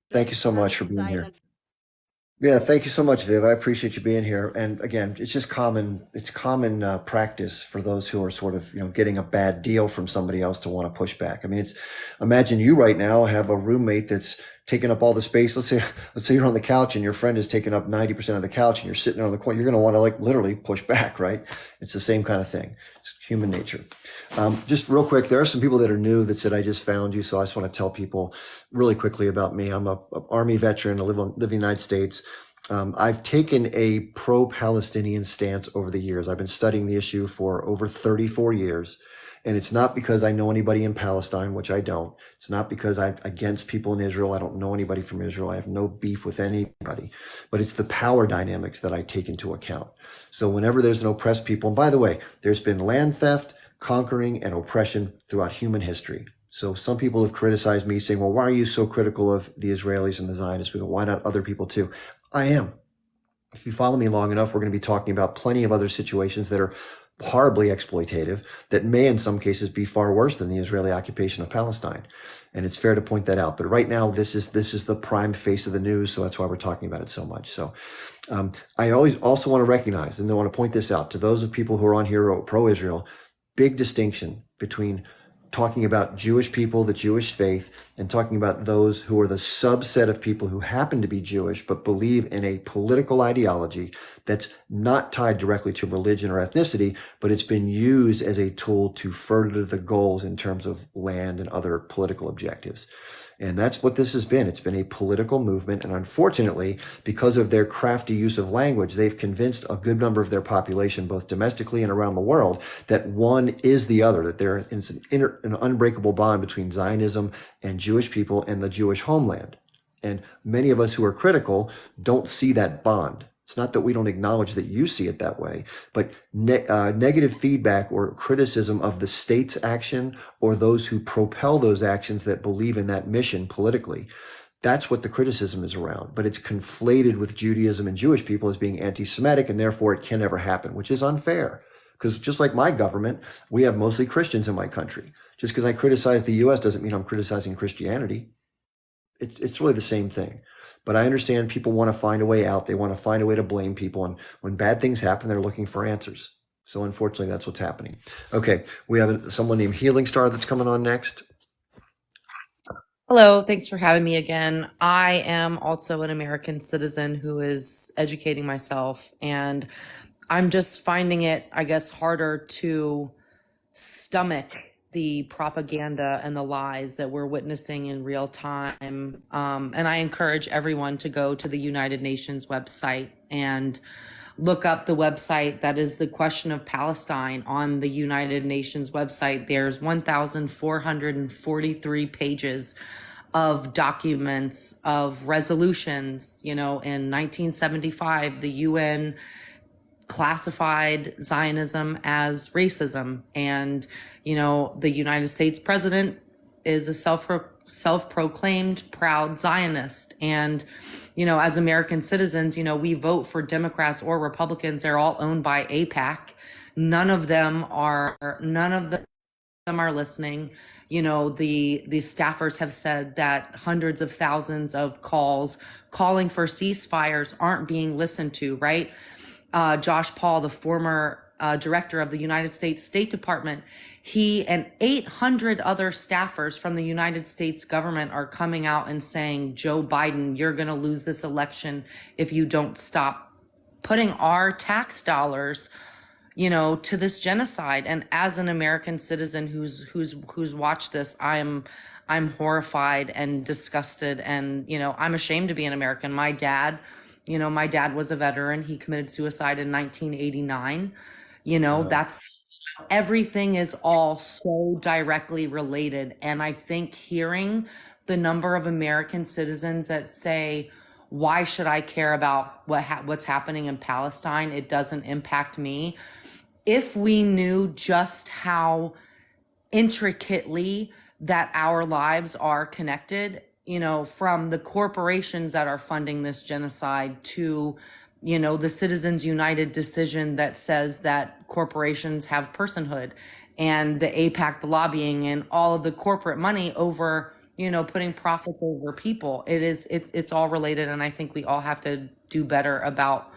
Thank you Bless so much for being Palestine here. and Yeah, thank you so much, Viv. I appreciate you being here. And again, it's just common. It's common practice for those who are sort of, getting a bad deal from somebody else to want to push back. I mean, imagine you right now have a roommate that's taking up all the space. Let's say you're on the couch and your friend is taking up 90% of the couch and you're sitting on the corner. You're going to want to like literally push back, right? It's the same kind of thing. It's human nature. Just real quick, there are some people that are new that said, I just found you. So I just want to tell people really quickly about me. I'm a Army veteran. I live in the United States. I've taken a pro-Palestinian stance over the years. I've been studying the issue for over 34 years. And it's not because I know anybody in Palestine, which I don't. It's not because I'm against people in Israel. I don't know anybody from Israel. I have no beef with anybody. But it's the power dynamics that I take into account. So whenever there's an oppressed people, and by the way, there's been land theft, conquering, and oppression throughout human history. So some people have criticized me saying, well, why are you so critical of the Israelis and the Zionists? Why not other people too? I am. If you follow me long enough, we're going to be talking about plenty of other situations that are horribly exploitative, that may in some cases be far worse than the Israeli occupation of Palestine. And it's fair to point that out. But right now, this is the prime face of the news. So that's why we're talking about it so much. So I always also want to recognize, and I want to point this out to those of people who are on here who are pro-Israel, big distinction between talking about Jewish people, the Jewish faith, and talking about those who are the subset of people who happen to be Jewish, but believe in a political ideology that's not tied directly to religion or ethnicity, but it's been used as a tool to further the goals in terms of land and other political objectives. And that's what this has been. It's been a political movement. And unfortunately, because of their crafty use of language, they've convinced a good number of their population, both domestically and around the world, that one is the other, that there is an unbreakable bond between Zionism and Jewish people and the Jewish homeland. And many of us who are critical don't see that bond. It's not that we don't acknowledge that you see it that way, but negative feedback or criticism of the state's action or those who propel those actions that believe in that mission politically, that's what the criticism is around. But it's conflated with Judaism and Jewish people as being anti-Semitic, and therefore it can never happen, which is unfair. Because just like my government, we have mostly Christians in my country. Just because I criticize the U.S. doesn't mean I'm criticizing Christianity. It's really the same thing. But I understand people want to find a way out. They want to find a way to blame people. And when bad things happen, they're looking for answers. So unfortunately, that's what's happening. Okay, we have someone named Healing Star that's coming on next. Hello, thanks for having me again. I am also an American citizen who is educating myself, and I'm just finding it, I guess, harder to stomach the propaganda and the lies that we're witnessing in real time. And I encourage everyone to go to the United Nations website and look up the website that is the question of Palestine on the United Nations website. There's 1,443 pages of documents, of resolutions. In 1975, the UN classified Zionism as racism. And, the United States president is a self-proclaimed proud Zionist. And, as American citizens, we vote for Democrats or Republicans. They're all owned by AIPAC. None of them are listening. The staffers have said that hundreds of thousands of calls calling for ceasefires aren't being listened to, right? Josh Paul, the former director of the United States State Department, he and 800 other staffers from the United States government are coming out and saying, Joe Biden, you're going to lose this election if you don't stop putting our tax dollars, to this genocide. And as an American citizen who's watched this, I'm horrified and disgusted, and I'm ashamed to be an American. My dad was a veteran. He committed suicide in 1989. That's, everything is all so directly related. And I think hearing the number of American citizens that say, why should I care about what's happening in Palestine? It doesn't impact me. If we knew just how intricately that our lives are connected, you know, from the corporations that are funding this genocide to, you know, the Citizens United decision that says that corporations have personhood, and the AIPAC, the lobbying, and all of the corporate money over, you know, putting profits over people. It's all related. And I think we all have to do better about,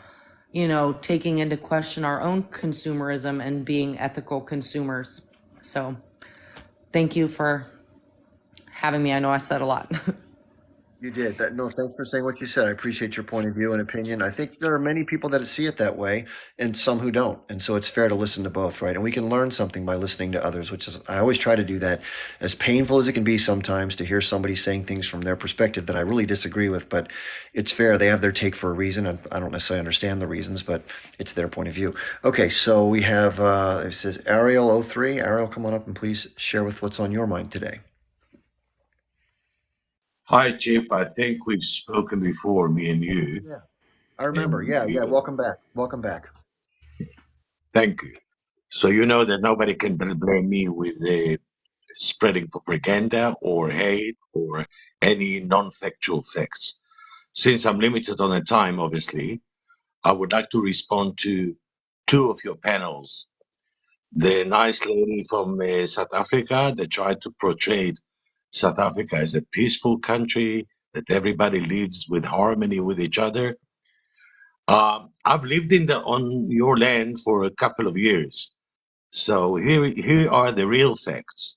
you know, taking into question our own consumerism and being ethical consumers. So thank you for having me. I know I said a lot. You did. No, thanks for saying what you said. I appreciate your point of view and opinion. I think there are many people that see it that way and some who don't. And so it's fair to listen to both, right? And we can learn something by listening to others, which is, I always try to do that, as painful as it can be sometimes to hear somebody saying things from their perspective that I really disagree with, but it's fair. They have their take for a reason. And I don't necessarily understand the reasons, but it's their point of view. Okay, so we have, it says Ariel03. Ariel, come on up and please share with what's on your mind today. Hi, Chip. I think we've spoken before, me and you. Yeah, I remember. And Yeah. Welcome back. Welcome back. thank you. So you know that nobody can blame me with spreading propaganda or hate or any non-factual facts. Since I'm limited on the time, obviously, I would like to respond to two of your panels. The nice lady from South Africa that tried to portray South Africa as a peaceful country, that everybody lives with harmony with each other. I've lived on your land for a couple of years. So here are the real facts.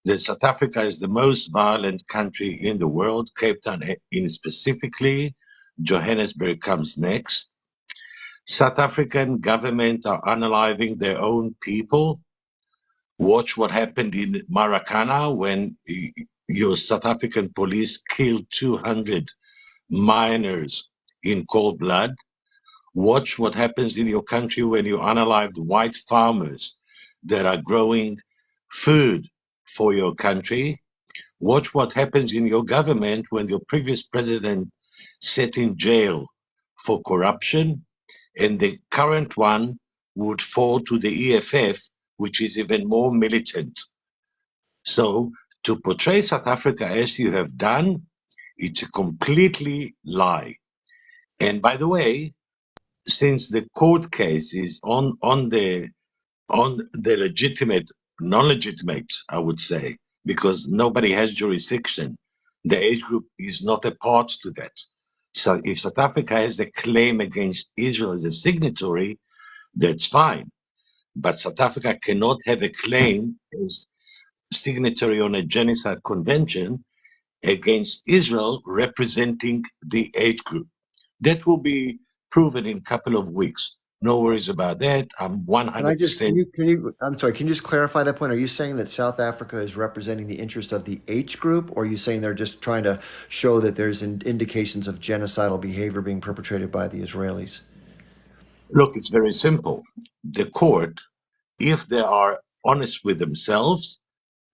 That South Africa is the most violent country in the world, Cape Town in specifically. Johannesburg comes next. South African government are unaliving their own people. Watch what happened in Maracana when your South African police killed 200 miners in cold blood. Watch what happens in your country when you unalive white farmers that are growing food for your country. Watch what happens in your government when your previous president sat in jail for corruption, and the current one would fall to the EFF, which is even more militant. So to portray South Africa as you have done, it's a completely lie. And by the way, since the court case is on the legitimate, non-legitimate, I would say, because nobody has jurisdiction, the age group is not a part to that. So if South Africa has a claim against Israel as a signatory, that's fine. But South Africa cannot have a claim as signatory on a genocide convention against Israel representing the age group. That will be proven in a couple of weeks. No worries about that. I'm 100%. I'm sorry, can you just clarify that point? Are you saying that South Africa is representing the interest of the H group, or are you saying they're just trying to show that there's indications of genocidal behavior being perpetrated by the Israelis? Look, it's very simple. The court, if they are honest with themselves,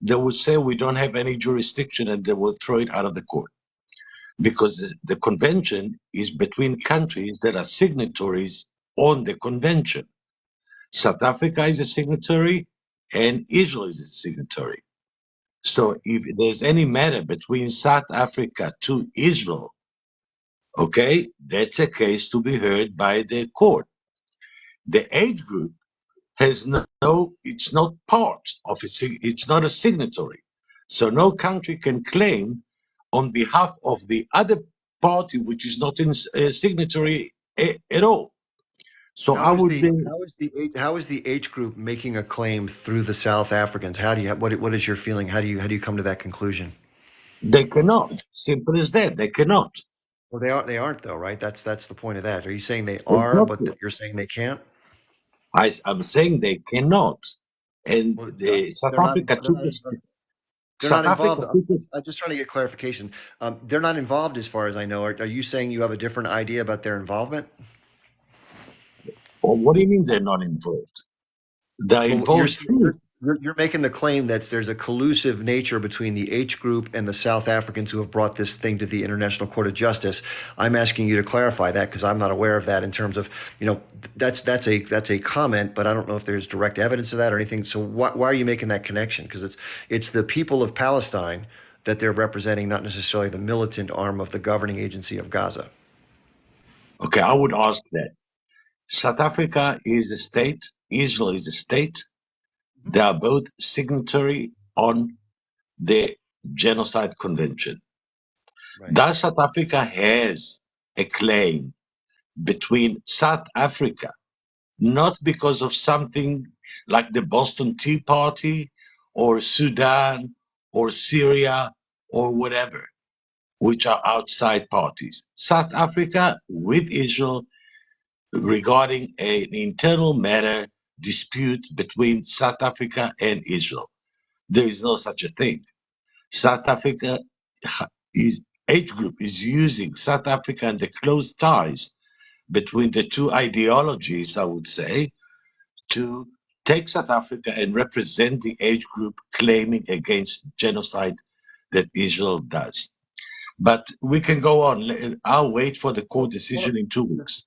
they would say we don't have any jurisdiction and they will throw it out of the court. Because the convention is between countries that are signatories on the convention. South Africa is a signatory and Israel is a signatory. So if there's any matter between South Africa to Israel, okay, that's a case to be heard by the court. The age group has it's not part of it, it's not a signatory. So no country can claim on behalf of the other party, which is not in signatory at all. So how is the H group making a claim through the South Africans? What is your feeling? How do you come to that conclusion? They cannot. Simple as that. They cannot. Well, they aren't though, right? That's the point of that. Are you saying they are, but you're saying they can't? I'm saying they cannot. And South Africa took this. They're not involved. I'm just trying to get clarification. They're not involved as far as I know. Are you saying you have a different idea about their involvement? Or what do you mean they're not involved? They're involved. You're making the claim that there's a collusive nature between the H group and the South Africans who have brought this thing to the International Court of Justice. I'm asking you to clarify that because I'm not aware of that in terms of, that's a comment, but I don't know if there's direct evidence of that or anything. So why are you making that connection? Because it's the people of Palestine that they're representing, not necessarily the militant arm of the governing agency of Gaza. Okay, I would ask that. South Africa is a state, Israel is a state. They are both signatory on the Genocide Convention. Right. Does South Africa has a claim between South Africa, not because of something like the Boston Tea Party or Sudan or Syria or whatever, which are outside parties. South Africa with Israel regarding an internal matter dispute between South Africa and Israel. There is no such a thing. South Africa H group is using South Africa and the close ties between the two ideologies, I would say, to take South Africa and represent the H group claiming against genocide that Israel does. But we can go on. I'll wait for the court decision in 2 weeks.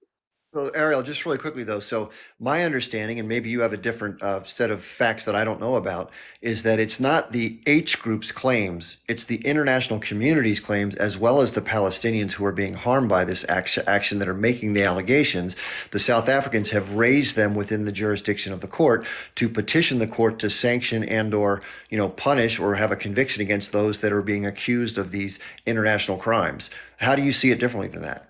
So Ariel, just really quickly though, so my understanding, and maybe you have a different set of facts that I don't know about, is that it's not the H group's claims, it's the international community's claims, as well as the Palestinians who are being harmed by this action that are making the allegations. The South Africans have raised them within the jurisdiction of the court to petition the court to sanction and or punish or have a conviction against those that are being accused of these international crimes. How do you see it differently than that?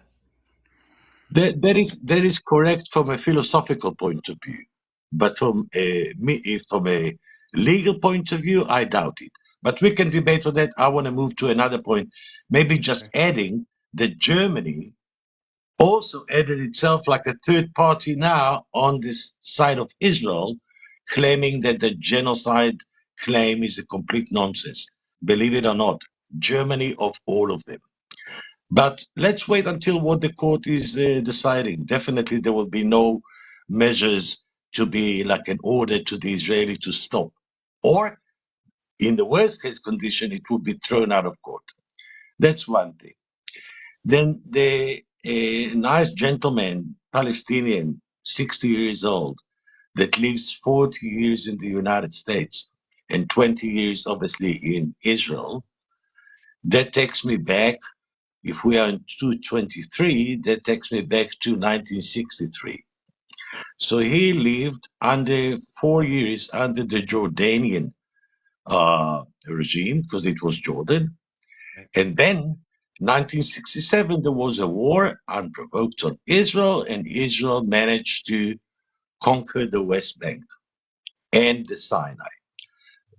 That is correct from a philosophical point of view, but from a legal point of view, I doubt it. But we can debate on that. I want to move to another point, maybe just adding that Germany also added itself like a third party now on this side of Israel, claiming that the genocide claim is a complete nonsense. Believe it or not, Germany of all of them. But let's wait until what the court is deciding. Definitely, there will be no measures to be like an order to the Israeli to stop. Or, in the worst case condition, it would be thrown out of court. That's one thing. Then the nice gentleman, Palestinian, 60 years old, that lives 40 years in the United States and 20 years, obviously, in Israel, that takes me back. If we are in 223, that takes me back to 1963. So he lived under 4 years under the Jordanian regime, because it was Jordan. And then 1967, there was a war unprovoked on Israel, and Israel managed to conquer the West Bank and the Sinai.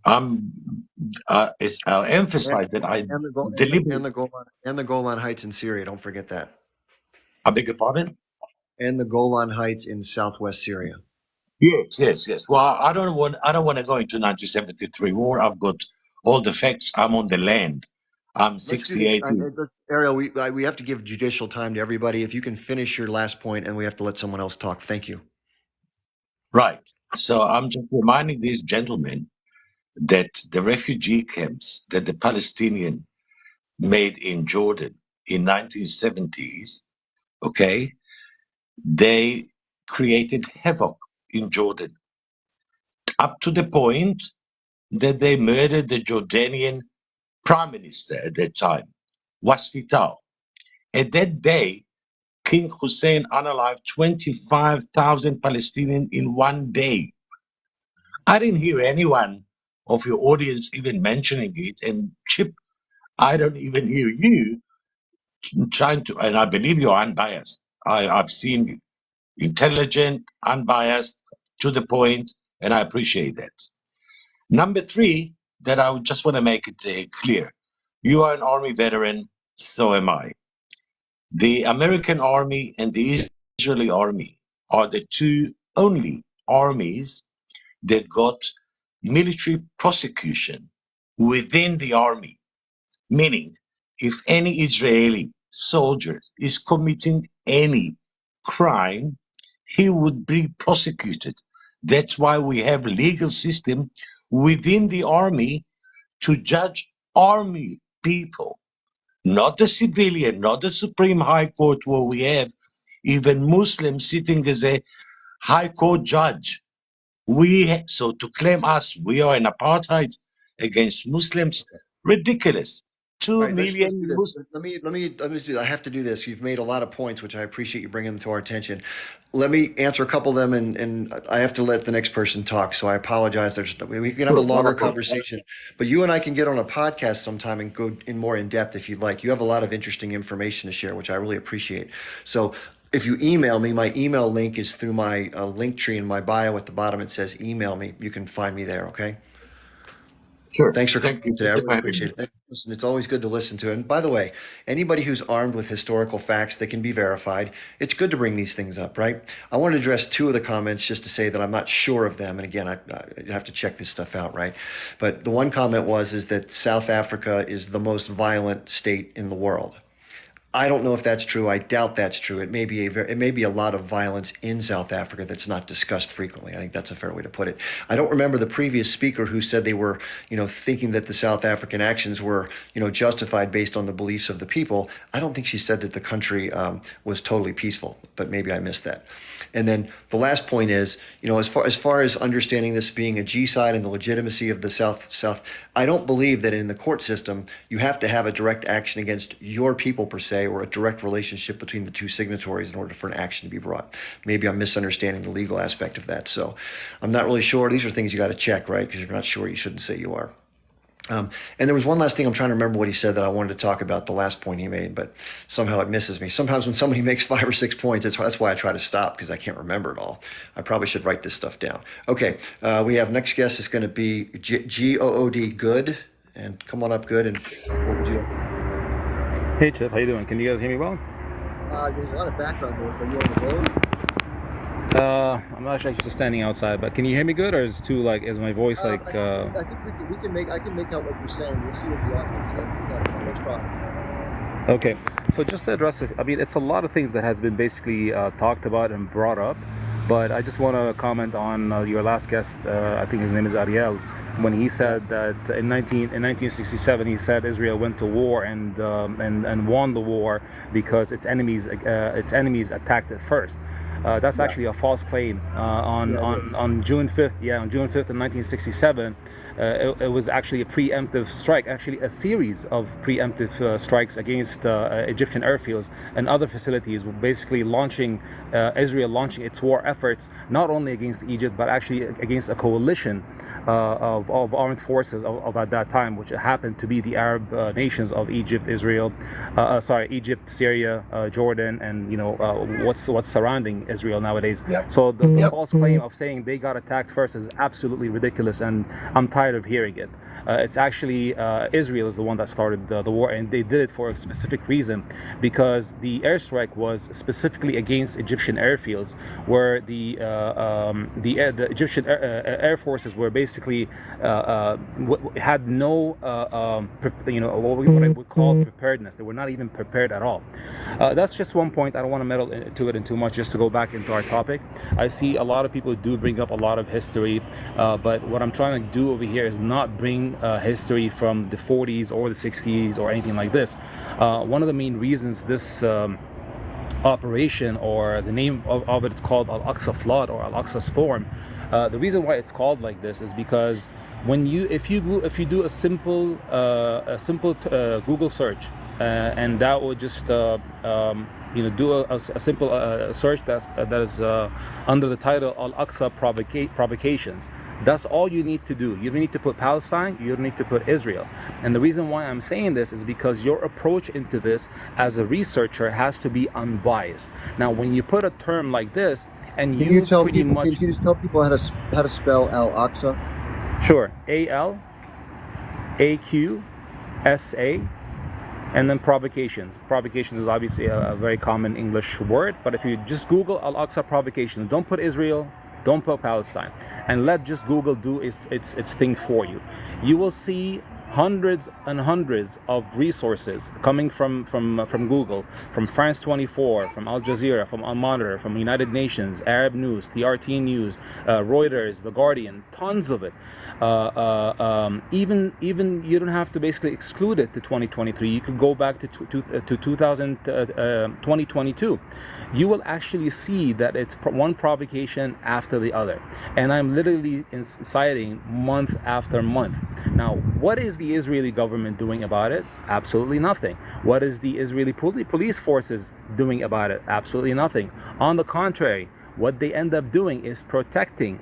I'll emphasize that I deliberately... And the Golan Heights in Syria, don't forget that. I beg your pardon? And the Golan Heights in southwest Syria. Yes. Well, I don't want to go into 1973 war. I've got all the facts. I'm on the land. I'm 68. Ariel, we have to give judicial time to everybody. If you can finish your last point, and we have to let someone else talk. Thank you. Right. So I'm just reminding these gentlemen that the refugee camps that the Palestinian made in Jordan in 1970s, okay, they created havoc in Jordan up to the point that they murdered the Jordanian prime minister at that time, Wasfi Tal. At that day, King Hussein unalived 25,000 Palestinians in one day. I didn't hear anyone of your audience even mentioning it. And Chip, I don't even hear you trying to, and I believe you're unbiased. I've seen you. Intelligent, unbiased, to the point, and I appreciate that. Number 3, that I would just want to make it clear. You are an Army veteran, so am I. The American Army and the Israeli Army are the two only armies that got military prosecution within the army. Meaning, if any Israeli soldier is committing any crime, he would be prosecuted. That's why we have a legal system within the army to judge army people, not the civilian, not the Supreme High Court, where we have even Muslims sitting as a High Court judge. So to claim us, we are an apartheid against Muslims, ridiculous. All 2 right, let's million do this. Muslims. Let me do. I have to do this. You've made a lot of points, which I appreciate you bringing them to our attention. Let me answer a couple of them, and I have to let the next person talk. So I apologize. We can have a longer conversation, but you and I can get on a podcast sometime and go in more in depth if you'd like. You have a lot of interesting information to share, which I really appreciate. So if you email me, my email link is through my link tree in my bio at the bottom. It says email me. You can find me there. Okay. Sure. Thanks for Thank coming you today. I for really having appreciate me. it. Listen, it's always good to listen to. And by the way, anybody who's armed with historical facts that can be verified, it's good to bring these things up, right? I want to address two of the comments just to say that I'm not sure of them. And again, I have to check this stuff out, right? But the one comment is that South Africa is the most violent state in the world. I don't know if that's true. I doubt that's true. It may be a lot of violence in South Africa that's not discussed frequently. I think that's a fair way to put it. I don't remember the previous speaker who said they were, thinking that the South African actions were, justified based on the beliefs of the people. I don't think she said that the country was totally peaceful, but maybe I missed that. And then the last point is, as far as understanding this being a G-side and the legitimacy of the South, I don't believe that in the court system you have to have a direct action against your people per se, or a direct relationship between the two signatories in order for an action to be brought. Maybe I'm misunderstanding the legal aspect of that. So I'm not really sure. These are things you got to check, right? Because if you're not sure, you shouldn't say you are. And there was one last thing. I'm trying to remember what he said that I wanted to talk about, the last point he made, but somehow it misses me. Sometimes when somebody makes 5 or 6 points, that's why I try to stop, because I can't remember it all. I probably should write this stuff down. Okay, we have next guest is going to be Good. Good, and come on up, Good. And what would you? Hey Chip, how you doing? Can you guys hear me well? There's a lot of background noise. Are you on the road? I'm actually just standing outside, but can you hear me good, or is it too is my voice I think I can make out what you're saying. We'll see what the audience says. Yeah, let's try. Okay, so just to address it, I mean, it's a lot of things that has been basically talked about and brought up, but I just want to comment on your last guest. I think his name is Ariel, when he said that in 1967 he said Israel went to war and won the war because its enemies attacked it first. That's actually a false claim. On June 5th, on June 5th in 1967, it was actually a preemptive strike, actually a series of preemptive strikes against Egyptian airfields and other facilities, basically Israel launching its war efforts not only against Egypt but actually against a coalition of armed forces of at that time, which happened to be the Arab nations of Egypt, Egypt, Syria, Jordan, and what's surrounding Israel nowadays. So the false claim of saying they got attacked first is absolutely ridiculous, and I'm tired of hearing it. It's actually Israel is the one that started the war, and they did it for a specific reason, because the airstrike was specifically against Egyptian airfields, where the Egyptian air forces were basically had no what I would call preparedness. They were not even prepared at all. That's just one point. I don't want to meddle into it in too much. Just to go back into our topic, I see a lot of people do bring up a lot of history, but what I'm trying to do over here is not bring history from the 40s or the 60s or anything like this. One of the main reasons this operation, or the name of it, is called Al-Aqsa Flood or Al-Aqsa Storm. The reason why it's called like this is because if you do a simple Google search, and that would just do a simple search that is under the title Al-Aqsa Provocations. That's all you need to do. You don't need to put Palestine, you don't need to put Israel. And the reason why I'm saying this is because your approach into this as a researcher has to be unbiased. Now, when you put a term like this, and Can you just tell people how to spell Al-Aqsa? Sure. ALAQSA, and then provocations. Provocations is obviously a very common English word, but if you just Google Al-Aqsa Provocations, don't put Israel, don't put Palestine, and let just Google do its thing for you. You will see hundreds and hundreds of resources coming from Google, from France 24, from Al Jazeera, from Al Monitor, from United Nations, Arab News, TRT News, Reuters, The Guardian, tons of it. Even you don't have to basically exclude it to 2023. You could go back to 2022. You will actually see that it's one provocation after the other, and I'm literally citing month after month. Now, what is the Israeli government doing about it? Absolutely nothing. What is the Israeli police forces doing about it? Absolutely nothing. On the contrary, what they end up doing is protecting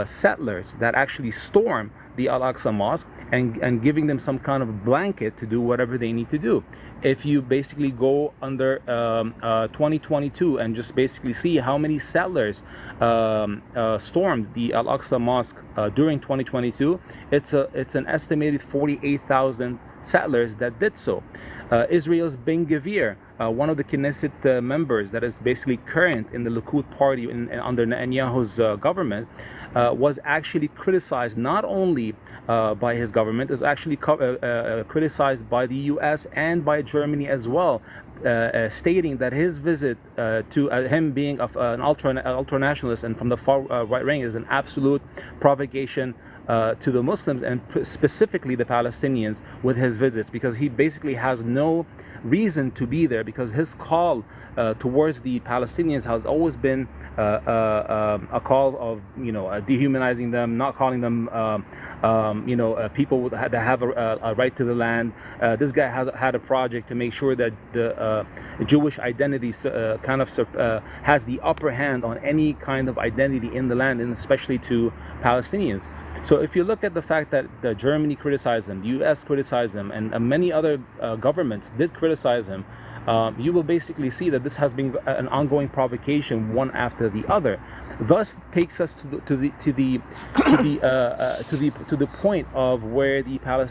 settlers that actually storm the Al-Aqsa Mosque and giving them some kind of blanket to do whatever they need to do. If you basically go under 2022 and just basically see how many settlers stormed the Al-Aqsa Mosque during 2022, it's an estimated 48,000 settlers that did so. Israel's Ben Gvir, one of the Knesset members that is basically current in the Likud party under Netanyahu's government, was actually criticized not only by his government, is actually criticized by the US and by Germany as well, stating that his visit to him being an ultranationalist and from the far right wing is an absolute provocation to the Muslims and specifically the Palestinians with his visits, because he basically has no reason to be there, because his call towards the Palestinians has always been a call of dehumanizing them, not calling them people that have a right to the land. This guy has had a project to make sure that the Jewish identity has the upper hand on any kind of identity in the land, and especially to Palestinians. So if you look at the fact that Germany criticized him, the US criticized him, and many other governments did criticize him, you will basically see that this has been an ongoing provocation, one after the other. Thus takes us to the point of where the I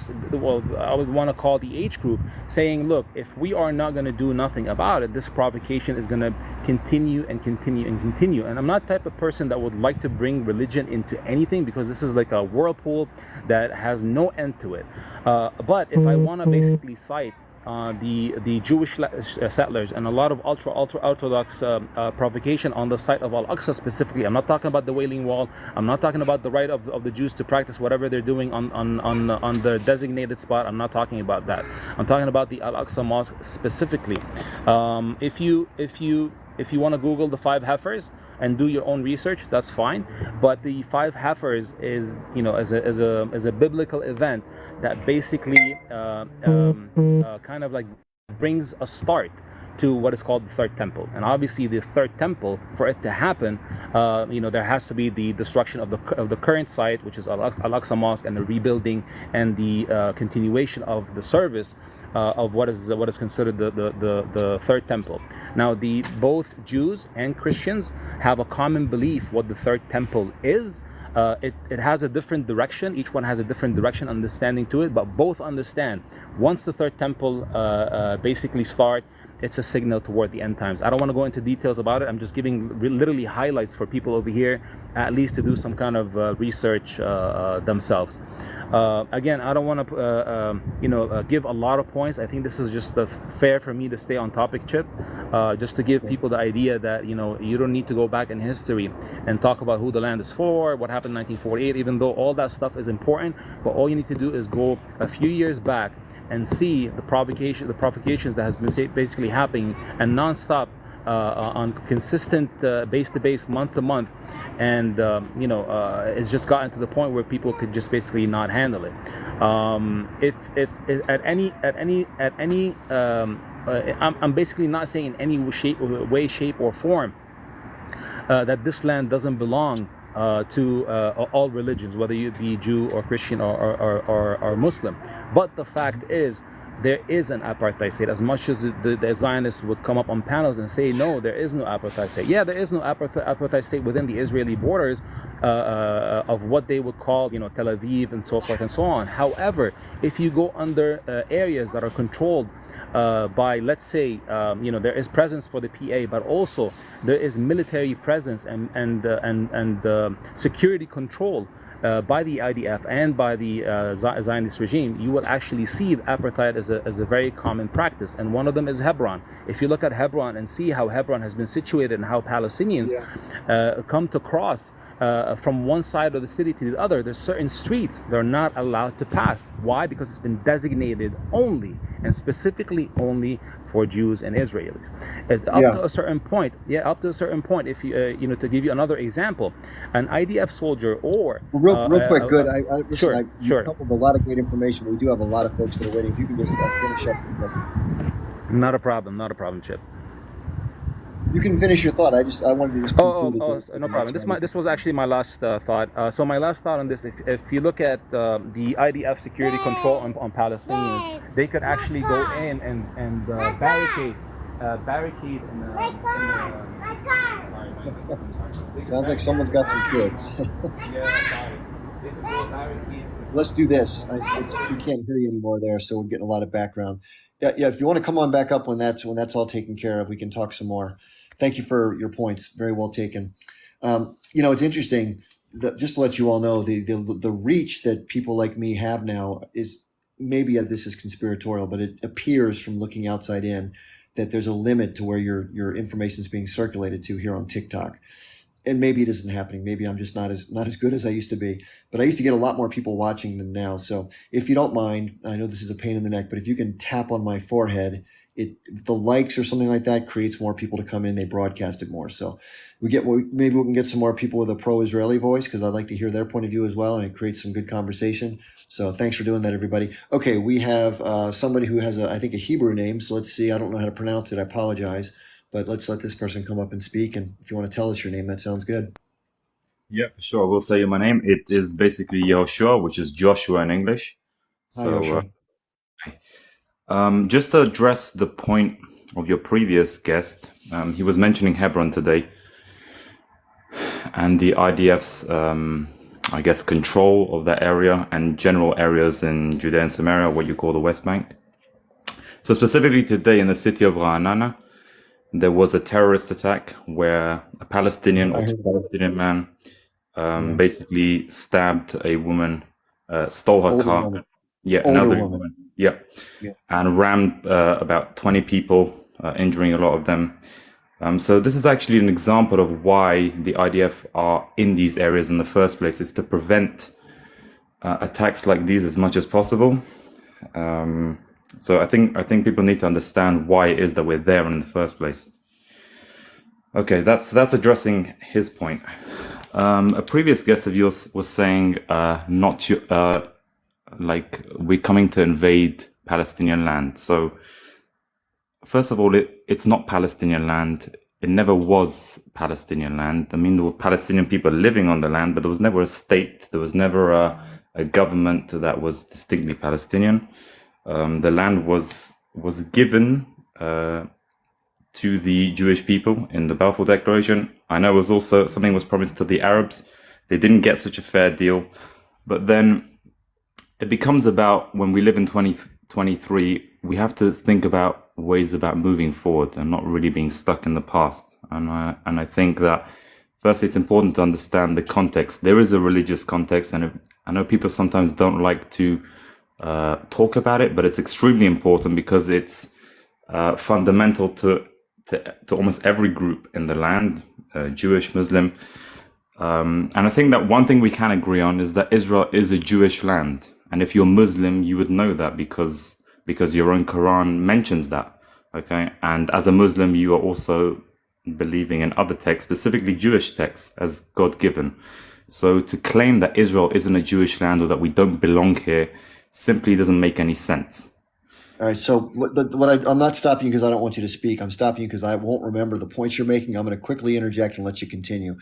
would want to call the H group, saying, look, if we are not going to do nothing about it, this provocation is going to continue and continue and continue. And I'm not the type of person that would like to bring religion into anything, because this is like a whirlpool that has no end to it. But if I want to basically cite the Jewish settlers and a lot of ultra-Orthodox provocation on the site of Al-Aqsa specifically. I'm not talking about the Wailing Wall. I'm not talking about the right of the Jews to practice whatever they're doing on the designated spot. I'm not talking about that. I'm talking about the Al-Aqsa Mosque specifically. If you want to Google the 5 heifers and do your own research, that's fine. But the 5 heifers is, as a biblical event that basically kind of like brings a start to what is called the Third Temple. And obviously the Third Temple, for it to happen, there has to be the destruction of the current site, which is Al-Aqsa Mosque, and the rebuilding and the continuation of the service of what is considered the Third Temple. Now, both Jews and Christians have a common belief what the Third Temple is. It has a different direction. Each one has a different direction, understanding to it, but both understand once the Third Temple basically starts, it's a signal toward the end times. I don't want to go into details about it. I'm just giving literally highlights for people over here, at least to do some kind of research themselves. Again, I don't want to give a lot of points. I think this is just fair for me to stay on topic, Chip, just to give people the idea that you don't need to go back in history and talk about who the land is for, what happened in 1948, even though all that stuff is important. But all you need to do is go a few years back and see the provocations that has been basically happening and nonstop on consistent base to base, month to month, and it's just gotten to the point where people could just basically not handle it. If at any I'm basically not saying in any way, shape, or form that this land doesn't belong to all religions, whether you be Jew or Christian or Muslim. But the fact is, there is an apartheid state. As much as the Zionists would come up on panels and say, no, there is no apartheid state. Yeah, there is no apartheid state within the Israeli borders of what they would call, Tel Aviv and so forth and so on. However, if you go under areas that are controlled by, let's say, there is presence for the PA, but also there is military presence and security control by the IDF and by the Zionist regime, you will actually see apartheid as a very common practice. And one of them is Hebron. If you look at Hebron and see how Hebron has been situated and how Palestinians come to cross from one side of the city to the other, there's certain streets they're not allowed to pass. Why? Because it's been designated only and specifically only for Jews and Israelis. Up to a certain point, if you, to give you another example, an IDF soldier or real quick, good. Sure. You've coupled a lot of great information, but we do have a lot of folks that are waiting. If you can just finish up. Not a problem, Chip. You can finish your thought. I wanted to just conclude no problem. This was actually my last thought. So my last thought on this, if you look at the IDF security control on Palestinians, they could actually go in and barricade Sounds like someone's got some kids. Let's do this. We can't hear you anymore there, so we're getting a lot of background. Yeah. If you want to come on back up when that's all taken care of, we can talk some more. Thank you for your points. Very well taken. It's interesting. Just to let you all know, the reach that people like me have now is maybe this is conspiratorial, but it appears from looking outside in that there's a limit to where your information is being circulated to here on TikTok. And maybe it isn't happening. Maybe I'm just not as good as I used to be. But I used to get a lot more people watching than now. So if you don't mind, I know this is a pain in the neck, but if you can tap on my forehead, the likes or something like that creates more people to come in. They broadcast it more. So maybe we can get some more people with a pro-Israeli voice, because I'd like to hear their point of view as well, and it creates some good conversation. So thanks for doing that, everybody. Okay, we have somebody who has I think a Hebrew name. So let's see. I don't know how to pronounce it. I apologize. But let's let this person come up and speak. And if you want to tell us your name, that sounds good. Yeah, sure. I will tell you my name. It is basically Yehoshua, which is Joshua in English. Hi, Joshua. Just to address the point of your previous guest, he was mentioning Hebron today and the IDF's, control of that area and general areas in Judea and Samaria, what you call the West Bank. So specifically today in the city of Ra'anana, there was a terrorist attack where a Palestinian man basically stabbed a woman, stole her car. Woman. Yeah, an elderly woman. Yeah. And rammed about 20 people, injuring a lot of them. So this is actually an example of why the IDF are in these areas in the first place, is to prevent attacks like these as much as possible. So I think people need to understand why it is that we're there in the first place. Okay, that's addressing his point. A previous guest of yours was saying like we're coming to invade Palestinian land. So first of all, it's not Palestinian land. It never was Palestinian land. I mean, there were Palestinian people living on the land, but there was never a state. There was never a government that was distinctly Palestinian. The land was given to the Jewish people in the Balfour Declaration. I know it was also something was promised to the Arabs. They didn't get such a fair deal. But then it becomes about, when we live in 2023, we have to think about ways about moving forward and not really being stuck in the past. And I think that first it's important to understand the context. There is a religious context, and I know people sometimes don't like to talk about it, but it's extremely important because it's fundamental to almost every group in the land, Jewish, Muslim. And I think that one thing we can agree on is that Israel is a Jewish land. And if you're Muslim, you would know that because your own Quran mentions that. Okay. And as a Muslim, you are also believing in other texts, specifically Jewish texts, as God-given. So to claim that Israel isn't a Jewish land or that we don't belong here simply doesn't make any sense. All right. So I'm not stopping you because I don't want you to speak. I'm stopping you because I won't remember the points you're making. I'm going to quickly interject and let you continue.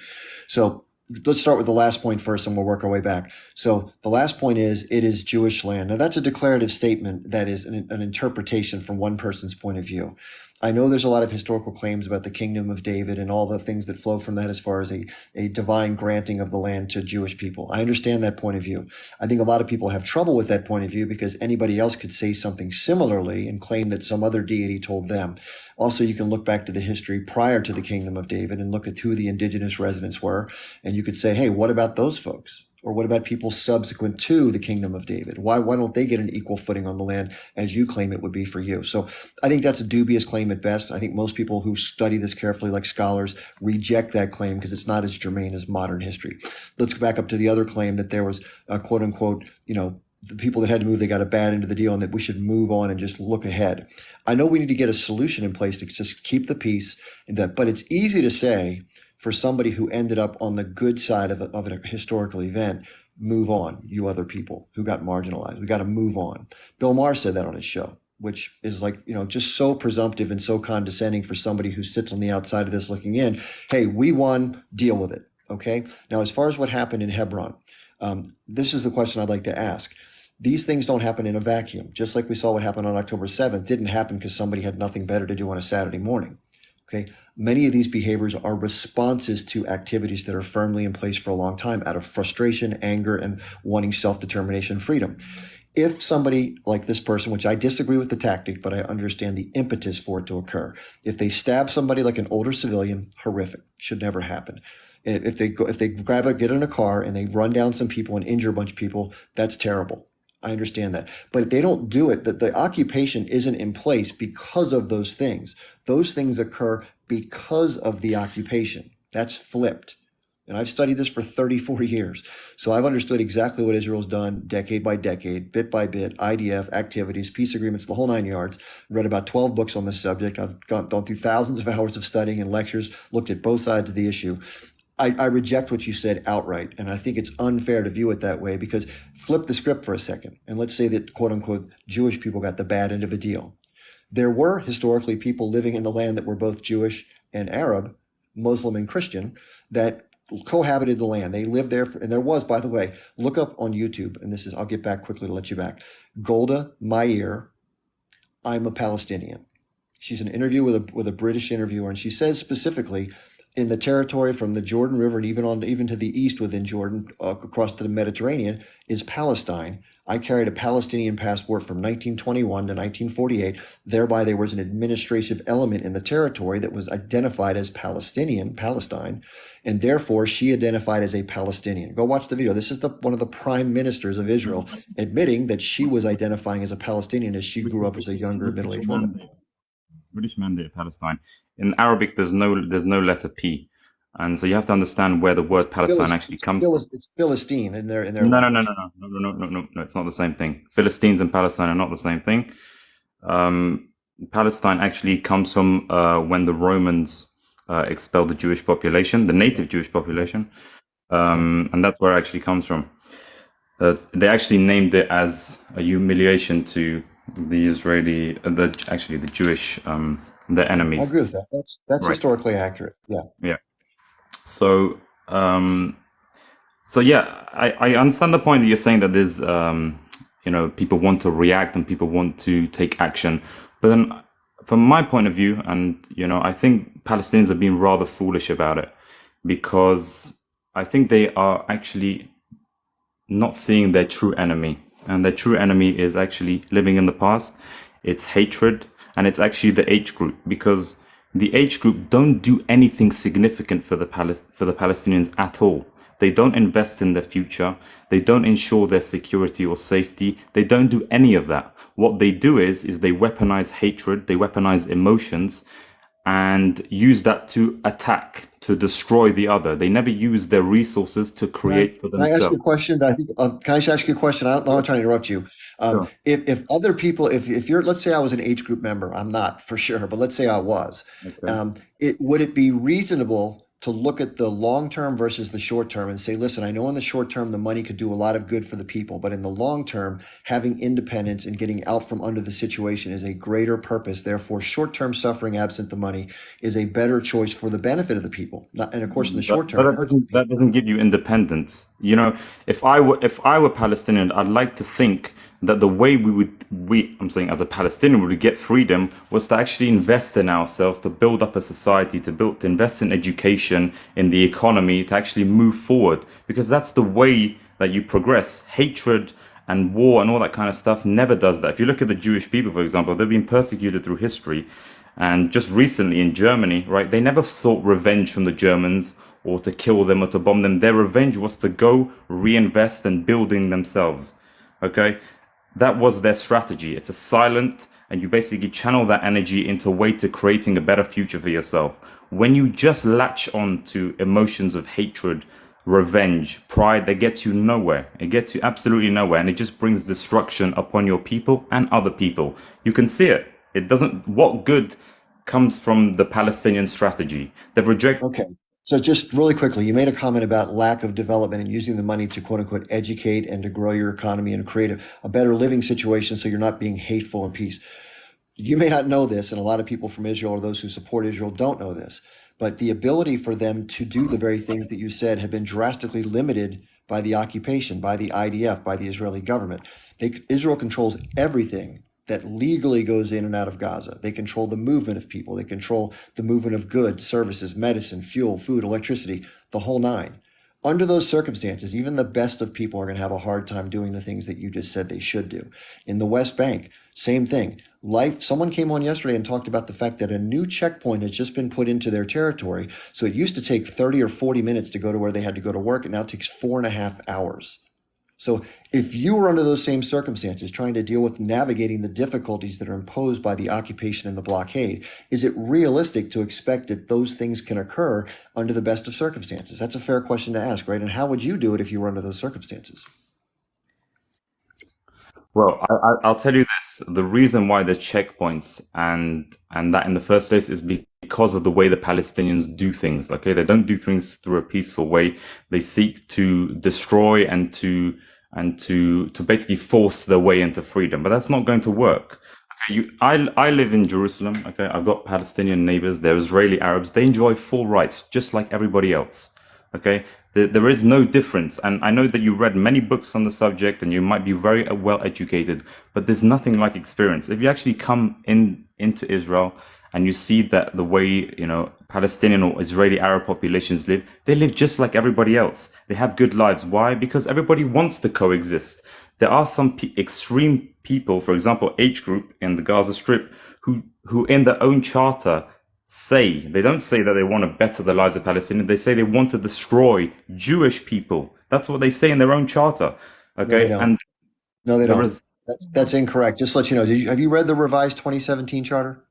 So let's start with the last point first, and we'll work our way back. So the last point is, it is Jewish land. Now, that's a declarative statement that is an interpretation from one person's point of view. I know there's a lot of historical claims about the kingdom of David and all the things that flow from that as far as a divine granting of the land to Jewish people. I understand that point of view. I think a lot of people have trouble with that point of view because anybody else could say something similarly and claim that some other deity told them. Also, you can look back to the history prior to the kingdom of David and look at who the indigenous residents were. And you could say, hey, what about those folks? Or what about people subsequent to the kingdom of David? Why don't they get an equal footing on the land as you claim it would be for you? So I think that's a dubious claim at best. I think most people who study this carefully, like scholars, reject that claim because it's not as germane as modern history. Let's go back up to the other claim that there was a quote unquote, the people that had to move, they got a bad end of the deal and that we should move on and just look ahead. I know we need to get a solution in place to just keep the peace, but it's easy to say, for somebody who ended up on the good side of a historical event, move on, you other people who got marginalized. We got to move on. Bill Maher said that on his show, which is like, just so presumptive and so condescending for somebody who sits on the outside of this looking in. Hey, we won, deal with it. Okay. Now, as far as what happened in Hebron, this is the question I'd like to ask. These things don't happen in a vacuum. Just like we saw what happened on October 7th, didn't happen because somebody had nothing better to do on a Saturday morning. Okay. Many of these behaviors are responses to activities that are firmly in place for a long time out of frustration, anger, and wanting self-determination, freedom. If somebody like this person, which I disagree with the tactic, but I understand the impetus for it to occur. If they stab somebody like an older civilian, horrific, should never happen. If they get in a car and they run down some people and injure a bunch of people, that's terrible. I understand that. But if they don't do it, that the occupation isn't in place because of those things. Those things occur because of the occupation. That's flipped. And I've studied this for 34 years. So I've understood exactly what Israel's done decade by decade, bit by bit, IDF, activities, peace agreements, the whole 9 yards. Read about 12 books on this subject. I've gone through thousands of hours of studying and lectures, looked at both sides of the issue. I reject what you said outright, and I think it's unfair to view it that way, because flip the script for a second, and let's say that, quote unquote, Jewish people got the bad end of a deal. There were historically people living in the land that were both Jewish and Arab, Muslim and Christian, that cohabited the land. They lived there, and there was, by the way, look up on YouTube, and I'll get back quickly to let you back. Golda Meir, I'm a Palestinian. She's an interview with a British interviewer, and she says specifically, in the territory from the Jordan River and even to the east within Jordan, across to the Mediterranean, is Palestine. I carried a Palestinian passport from 1921 to 1948. Thereby, there was an administrative element in the territory that was identified as Palestine, and therefore she identified as a Palestinian. Go watch the video. This is one of the prime ministers of Israel admitting that she was identifying as a Palestinian as she grew up as a younger middle-aged woman. British Mandate Palestine. In Arabic, there's no letter P, and so you have to understand where the word Palestine actually comes from. It's Philistine in their No. It's not the same thing. Philistines and Palestine are not the same thing. Palestine actually comes from when the Romans expelled the Jewish population, the native Jewish population, and that's where it actually comes from. They actually named it as a humiliation to the Israeli, the Jewish, their enemies. I agree with that. That's right. Historically accurate. Yeah. So yeah, I understand the point that you're saying that there's, people want to react and people want to take action. But then from my point of view, and, I think Palestinians are being rather foolish about it, because I think they are actually not seeing their true enemy. And their true enemy is actually living in the past. It's hatred, and it's actually the H group, because the H group don't do anything significant for the Palestinians at all. They don't invest in their future. They don't ensure their security or safety. They don't do any of that. What they do is they weaponize hatred. They weaponize emotions and use that to attack, to destroy the other. They never use their resources to create for themselves. Can I ask you a question? Can I just ask you a question? I'm not trying to interrupt you. Sure. If other people, if you're, let's say I was an H group member, I'm not for sure, but let's say I was, Okay. would it be reasonable to look at the long term versus the short term and say, listen, I know in the short term the money could do a lot of good for the people, but in the long term, having independence and getting out from under the situation is a greater purpose. Therefore, short term suffering absent the money is a better choice for the benefit of the people. And of course, in the short term, that doesn't give you independence. If I were Palestinian, I'd like to think that the way I'm saying as a Palestinian, would get freedom was to actually invest in ourselves, to build up a society, to invest in education, in the economy, to actually move forward, because that's the way that you progress. Hatred and war and all that kind of stuff never does that. If you look at the Jewish people, for example, they've been persecuted through history. And just recently in Germany, right, they never sought revenge from the Germans or to kill them or to bomb them. Their revenge was to go reinvest in building themselves. Okay, that was their strategy. It's a silent, and you basically channel that energy into a way to creating a better future for yourself. When you just latch on to emotions of hatred, revenge, pride, that gets you nowhere. It gets you absolutely nowhere, and it just brings destruction upon your people and other people. You can see it. It doesn't. What good comes from the Palestinian strategy? They've rejected. Okay. So just really quickly, you made a comment about lack of development and using the money to quote unquote educate and to grow your economy and create a better living situation so you're not being hateful and peace. You may not know this, and a lot of people from Israel or those who support Israel don't know this, but the ability for them to do the very things that you said have been drastically limited by the occupation, by the IDF, by the Israeli government. Israel controls everything that legally goes in and out of Gaza. They control the movement of people. They control the movement of goods, services, medicine, fuel, food, electricity, the whole nine. Under those circumstances, even the best of people are going to have a hard time doing the things that you just said they should do. In the West Bank, same thing. Someone came on yesterday and talked about the fact that a new checkpoint has just been put into their territory. So it used to take 30 or 40 minutes to go to where they had to go to work. It now takes 4.5 hours. So if you were under those same circumstances, trying to deal with navigating the difficulties that are imposed by the occupation and the blockade, is it realistic to expect that those things can occur under the best of circumstances? That's a fair question to ask, right? And how would you do it if you were under those circumstances? Well, I'll tell you this: the reason why there's checkpoints and that in the first place is because of the way the Palestinians do things. Okay, they don't do things through a peaceful way. They seek to destroy and to basically force their way into freedom. But that's not going to work. Okay, I live in Jerusalem. Okay, I've got Palestinian neighbors. They're Israeli Arabs. They enjoy full rights just like everybody else. Okay, there is no difference. And I know that you read many books on the subject and you might be very well educated, but there's nothing like experience. If you actually come into Israel and you see that the way, Palestinian or Israeli Arab populations live, they live just like everybody else. They have good lives. Why? Because everybody wants to coexist. There are some extreme people, for example, H group in the Gaza Strip, who in their own charter they don't say that they want to better the lives of Palestinians. They say they want to destroy Jewish people. That's what they say in their own charter. Okay, No, they don't. That's incorrect. Just to let you know, have you read the revised 2017 charter?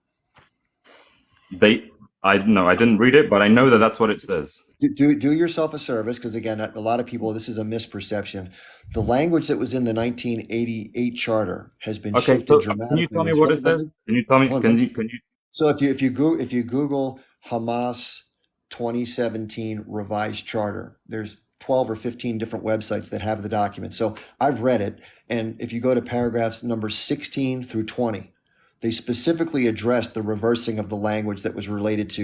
I didn't read it, but I know that that's what it says. Do yourself a service, because again, a lot of people, this is a misperception. The language that was in the 1988 charter has been shifted dramatically. Can you tell me what it says? Can you tell me? Can you? So if you Google Hamas 2017 revised charter, there's 12 or 15 different websites that have the document. So I've read it, and if you go to paragraphs number 16 through 20, they specifically address the reversing of the language that was related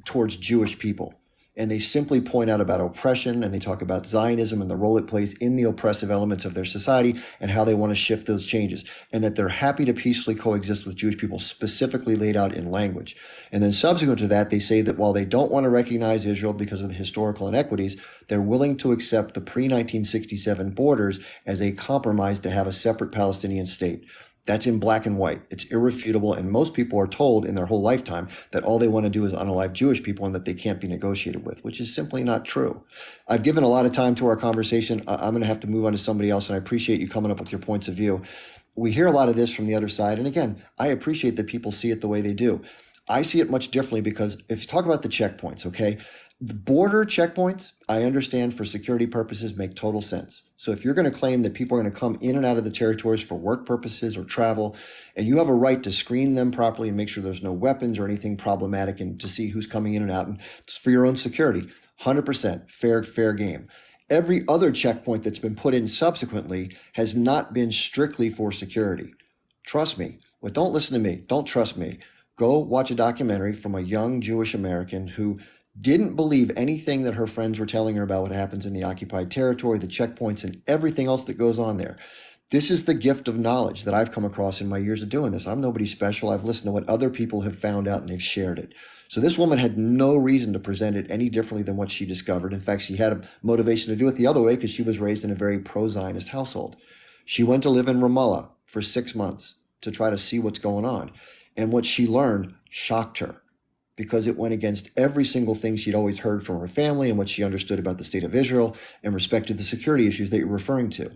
towards Jewish people. And they simply point out about oppression, and they talk about Zionism and the role it plays in the oppressive elements of their society and how they want to shift those changes, and that they're happy to peacefully coexist with Jewish people, specifically laid out in language. And then subsequent to that, they say that while they don't want to recognize Israel because of the historical inequities, they're willing to accept the pre-1967 borders as a compromise to have a separate Palestinian state. That's in black and white. It's irrefutable. And most people are told in their whole lifetime that all they want to do is unalive Jewish people and that they can't be negotiated with, which is simply not true. I've given a lot of time to our conversation. I'm going to have to move on to somebody else, and I appreciate you coming up with your points of view. We hear a lot of this from the other side. And again, I appreciate that people see it the way they do. I see it much differently because if you talk about the checkpoints, okay, the border checkpoints, I understand for security purposes make total sense. So if you're going to claim that people are going to come in and out of the territories for work purposes or travel, and you have a right to screen them properly and make sure there's no weapons or anything problematic and to see who's coming in and out, and it's for your own security, 100% fair game. Every other checkpoint that's been put in subsequently has not been strictly for security. Trust me. Well, don't listen to me. Don't trust me. Go watch a documentary from a young Jewish American who didn't believe anything that her friends were telling her about what happens in the occupied territory, the checkpoints, and everything else that goes on there. This is the gift of knowledge that I've come across in my years of doing this. I'm nobody special. I've listened to what other people have found out and they've shared it. So this woman had no reason to present it any differently than what she discovered. In fact, she had a motivation to do it the other way because she was raised in a very pro-Zionist household. She went to live in Ramallah for 6 months to try to see what's going on. And what she learned shocked her. because it went against every single thing she'd always heard from her family and what she understood about the state of Israel and respected the security issues that you're referring to.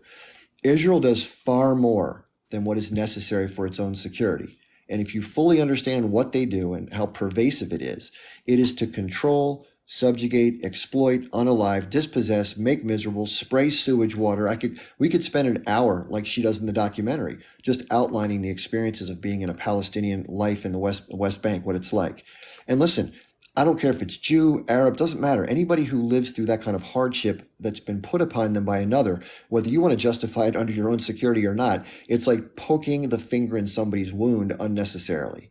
Israel does far more than what is necessary for its own security. And if you fully understand what they do and how pervasive it is to control, subjugate, exploit, unalive, dispossess, make miserable, spray sewage water. We could spend an hour, like she does in the documentary, just outlining the experiences of being in a Palestinian life in the West Bank, what it's like. And listen, I don't care if it's Jew, Arab, doesn't matter. Anybody who lives through that kind of hardship that's been put upon them by another, whether you want to justify it under your own security or not, it's like poking the finger in somebody's wound unnecessarily.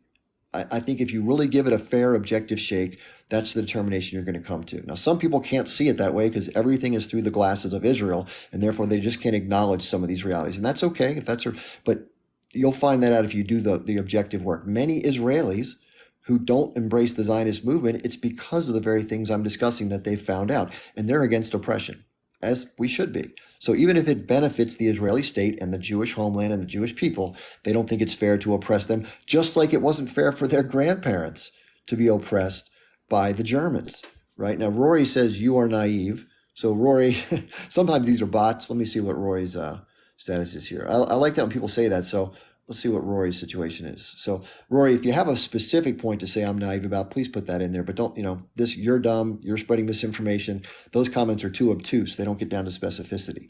I think if you really give it a fair, objective shake, that's the determination you're going to come to. Now, some people can't see it that way because everything is through the glasses of Israel, and therefore they just can't acknowledge some of these realities. And that's okay if that's her, but you'll find that out if you do the objective work. Many Israelis who don't embrace the Zionist movement, it's because of the very things I'm discussing that they've found out, and they're against oppression, as we should be. So even if it benefits the Israeli state and the Jewish homeland and the Jewish people, they don't think it's fair to oppress them, just like it wasn't fair for their grandparents to be oppressed by the Germans, right? Now, Rory says you are naive. So Rory, sometimes these are bots. Let me see what Rory's status is here. I like that when people say that. So let's see what Rory's situation is. So Rory, if you have a specific point to say I'm naive about, please put that in there. But don't, this, you're dumb, you're spreading misinformation. Those comments are too obtuse. They don't get down to specificity.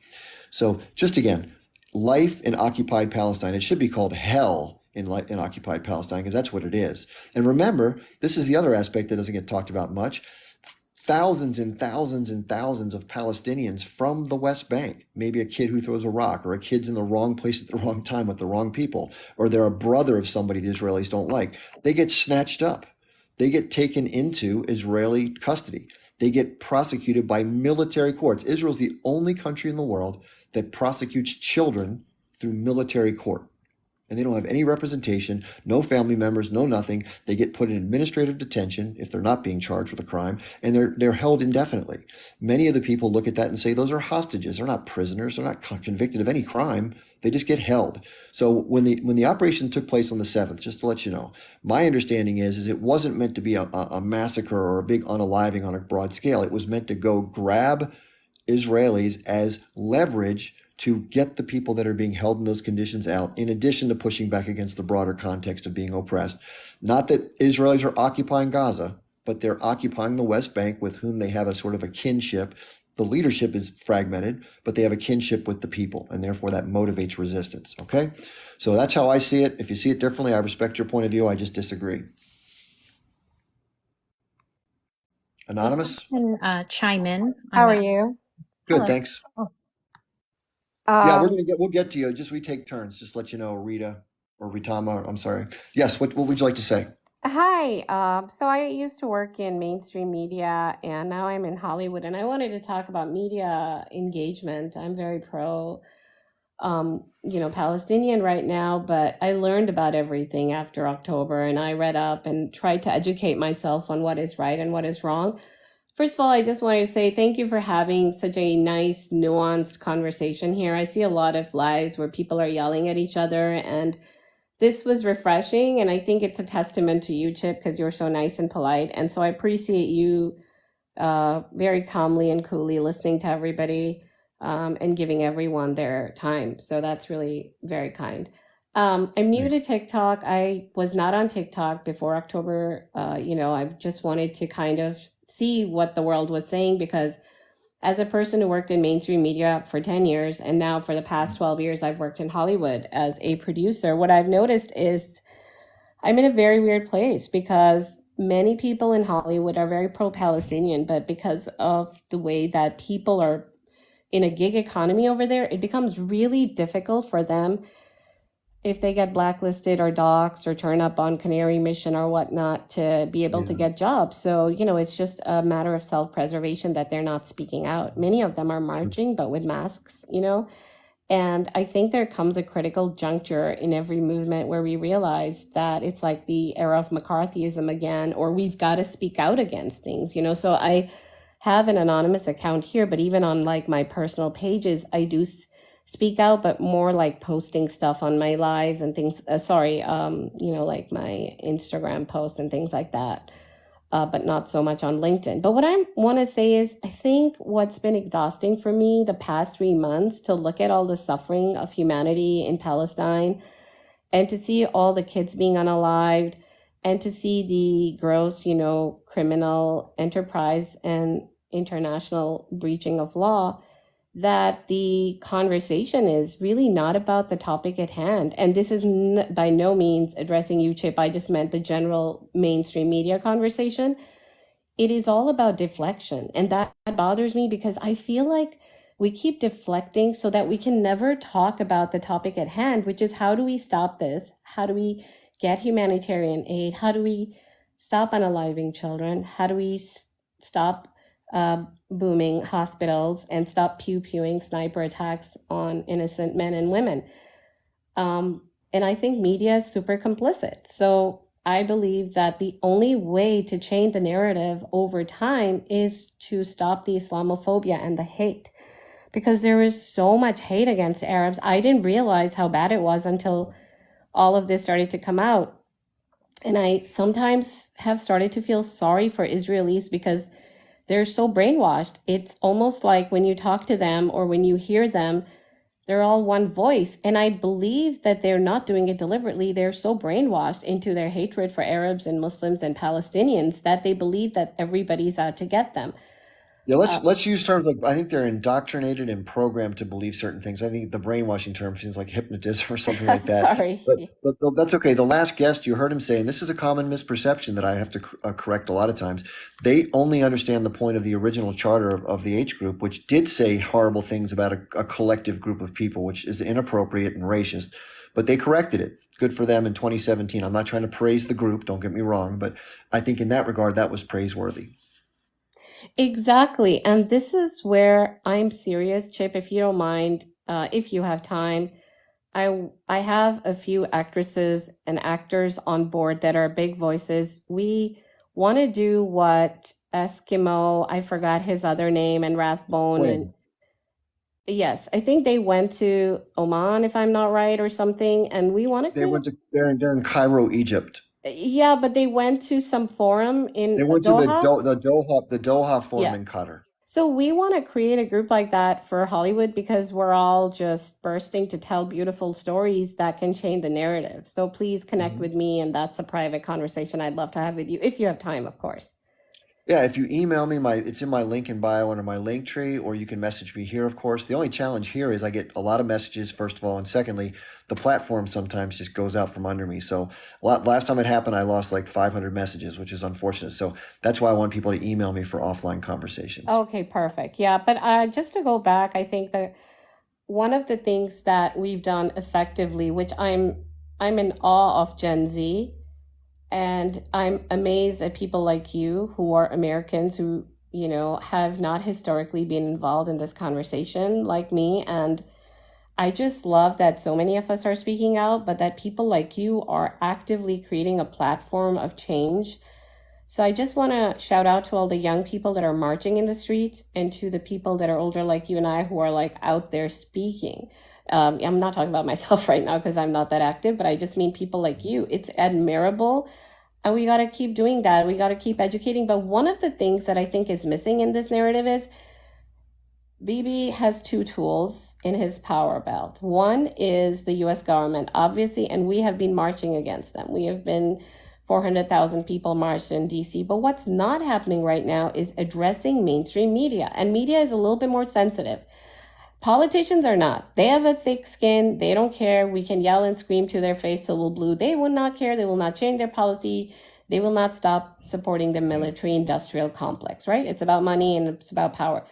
So just again, life in occupied Palestine, it should be called hell in occupied Palestine, because that's what it is. And remember, this is the other aspect that doesn't get talked about much. Thousands and thousands and thousands of Palestinians from the West Bank, maybe a kid who throws a rock, or a kid's in the wrong place at the wrong time with the wrong people, or they're a brother of somebody the Israelis don't like. They get snatched up. They get taken into Israeli custody. They get prosecuted by military courts. Israel's the only country in the world that prosecutes children through military court. And they don't have any representation, no family members, no nothing. They get put in administrative detention if they're not being charged with a crime, and they're held indefinitely. Many of the people look at that and say those are hostages. They're not prisoners. They're not convicted of any crime. They just get held. So when the operation took place on the 7th, just to let you know, my understanding is it wasn't meant to be a massacre or a big unaliving on a broad scale. It was meant to go grab Israelis as leverage to get the people that are being held in those conditions out, in addition to pushing back against the broader context of being oppressed. Not that Israelis are occupying Gaza, but they're occupying the West Bank, with whom they have a sort of a kinship. The leadership is fragmented, but they have a kinship with the people, and therefore that motivates resistance, okay? So that's how I see it. If you see it differently, I respect your point of view. I just disagree. Anonymous? And chime in on How are that. you? Good, Hello. thanks. Yeah, Um, we'll get to you. We take turns. Just let you know, Rita or Ritama. I'm sorry. Yes, what would you like to say? Hi. So I used to work in mainstream media, and now I'm in Hollywood, and I wanted to talk about media engagement. I'm very pro, Palestinian right now, but I learned about everything after October, and I read up and tried to educate myself on what is right and what is wrong. First of all, I just wanted to say thank you for having such a nice, nuanced conversation here. I see a lot of lives where people are yelling at each other, and this was refreshing. And I think it's a testament to you, Chip, because you're so nice and polite. And so I appreciate you very calmly and coolly listening to everybody and giving everyone their time. So that's really very kind. I'm new to TikTok. I was not on TikTok before October. I just wanted to kind of see what the world was saying, because as a person who worked in mainstream media for 10 years, and now for the past 12 years, I've worked in Hollywood as a producer, what I've noticed is I'm in a very weird place, because many people in Hollywood are very pro-Palestinian, but because of the way that people are in a gig economy over there, it becomes really difficult for them if they get blacklisted or doxxed or turn up on Canary Mission or whatnot to be able to get jobs. So, it's just a matter of self-preservation that they're not speaking out. Many of them are marching, but with masks, And I think there comes a critical juncture in every movement where we realize that it's like the era of McCarthyism again, or we've got to speak out against things, So I have an anonymous account here, but even on like my personal pages, I do speak out, but more like posting stuff on my lives and things. Like my Instagram posts and things like that. but not so much on LinkedIn. But what I want to say is, I think what's been exhausting for me the past 3 months to look at all the suffering of humanity in Palestine and to see all the kids being unalived and to see the gross, criminal enterprise and international breaching of law, that the conversation is really not about the topic at hand. And this is by no means addressing you, Chip. I just meant the general mainstream media conversation. It is all about deflection. And that bothers me because I feel like we keep deflecting so that we can never talk about the topic at hand, which is how do we stop this? How do we get humanitarian aid? How do we stop unaliving children? How do we stop booming hospitals and stop pew-pewing sniper attacks on innocent men and women? And I think media is super complicit. So I believe that the only way to change the narrative over time is to stop the Islamophobia and the hate. Because there is so much hate against Arabs. I didn't realize how bad it was until all of this started to come out. And I sometimes have started to feel sorry for Israelis because they're so brainwashed. It's almost like when you talk to them or when you hear them, they're all one voice. And I believe that they're not doing it deliberately. They're so brainwashed into their hatred for Arabs and Muslims and Palestinians that they believe that everybody's out to get them. Yeah, let's use terms like I think they're indoctrinated and programmed to believe certain things. I think the brainwashing term seems like hypnotism or something like that. Sorry. But that's okay. The last guest, you heard him say, and this is a common misperception that I have to correct a lot of times. They only understand the point of the original charter of the H group, which did say horrible things about a collective group of people, which is inappropriate and racist. But they corrected it. Good for them in 2017. I'm not trying to praise the group, don't get me wrong, but I think in that regard, that was praiseworthy. Exactly. And this is where I'm serious, Chip, if you don't mind, if you have time. I have a few actresses and actors on board that are big voices. We want to do what Eskimo, I forgot his other name, and Rathbone. And yes, I think they went to Oman, if I'm not right, or something. And we want to they're in Cairo, Egypt. Yeah, but they went to some forum in They went Doha. to the Doha forum Yeah. in Qatar. So we want to create a group like that for Hollywood because we're all just bursting to tell beautiful stories that can change the narrative. So please connect with me, and that's a private conversation I'd love to have with you if you have time, of course. Yeah, if you email me, it's in my link in bio under my link tree, or you can message me here, of course. The only challenge here is I get a lot of messages, first of all, and secondly, the platform sometimes just goes out from under me. So last time it happened, I lost like 500 messages, which is unfortunate. So that's why I want people to email me for offline conversations. Okay, perfect. Yeah, but just to go back, I think that one of the things that we've done effectively, which I'm in awe of Gen Z, and I'm amazed at people like you who are Americans who, have not historically been involved in this conversation like me. And I just love that so many of us are speaking out, but that people like you are actively creating a platform of change. So I just want to shout out to all the young people that are marching in the streets and to the people that are older like you and I who are like out there speaking. I'm not talking about myself right now because I'm not that active, but I just mean people like you. It's admirable. And we got to keep doing that. We got to keep educating. But one of the things that I think is missing in this narrative is Bibi has two tools in his power belt. One is the US government, obviously, and we have been marching against them. We have been 400,000 people marched in DC. But what's not happening right now is addressing mainstream media. And media is a little bit more sensitive. Politicians are not. They have a thick skin. They don't care. We can yell and scream to their face till we're blue. They will not care. They will not change their policy. They will not stop supporting the military industrial complex, right? It's about money and it's about power.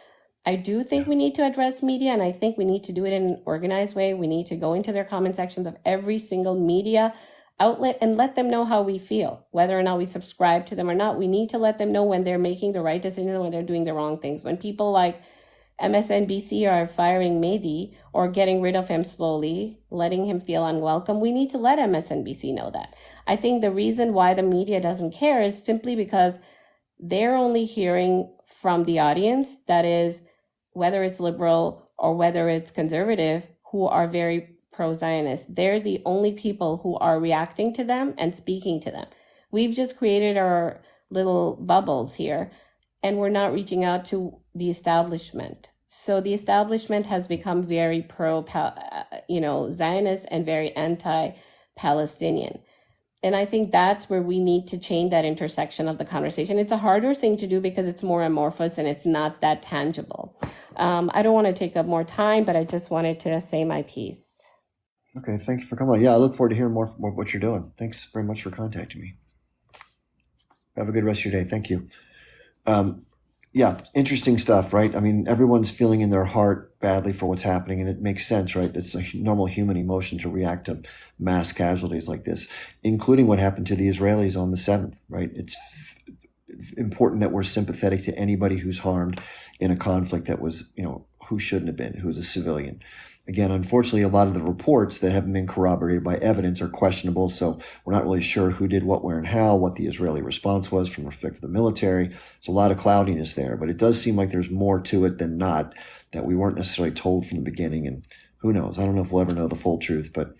I do think we need to address media, and I think we need to do it in an organized way. We need to go into their comment sections of every single media outlet and let them know how we feel, whether or not we subscribe to them or not. We need to let them know when they're making the right decision and when they're doing the wrong things. When people like MSNBC are firing Mehdi or getting rid of him slowly, letting him feel unwelcome, we need to let MSNBC know that. I think the reason why the media doesn't care is simply because they're only hearing from the audience, that is, whether it's liberal or whether it's conservative, who are very pro-Zionist. They're the only people who are reacting to them and speaking to them. We've just created our little bubbles here, and we're not reaching out to the establishment. So the establishment has become very Zionist and very anti-Palestinian. And I think that's where we need to change that intersection of the conversation. It's a harder thing to do because it's more amorphous and it's not that tangible. I don't want to take up more time, but I just wanted to say my piece. Okay, thank you for coming on. Yeah, I look forward to hearing more what you're doing. Thanks very much for contacting me. Have a good rest of your day. Thank you. Yeah, interesting stuff, right? I mean, everyone's feeling in their heart badly for what's happening, and it makes sense, right? It's a normal human emotion to react to mass casualties like this, including what happened to the Israelis on the 7th, right? It's important that we're sympathetic to anybody who's harmed in a conflict that was, who shouldn't have been, who was a civilian. Again, unfortunately, a lot of the reports that haven't been corroborated by evidence are questionable, so we're not really sure who did what, where, and how, what the Israeli response was from respect to the military. There's a lot of cloudiness there, but it does seem like there's more to it than not, that we weren't necessarily told from the beginning, and who knows? I don't know if we'll ever know the full truth, but,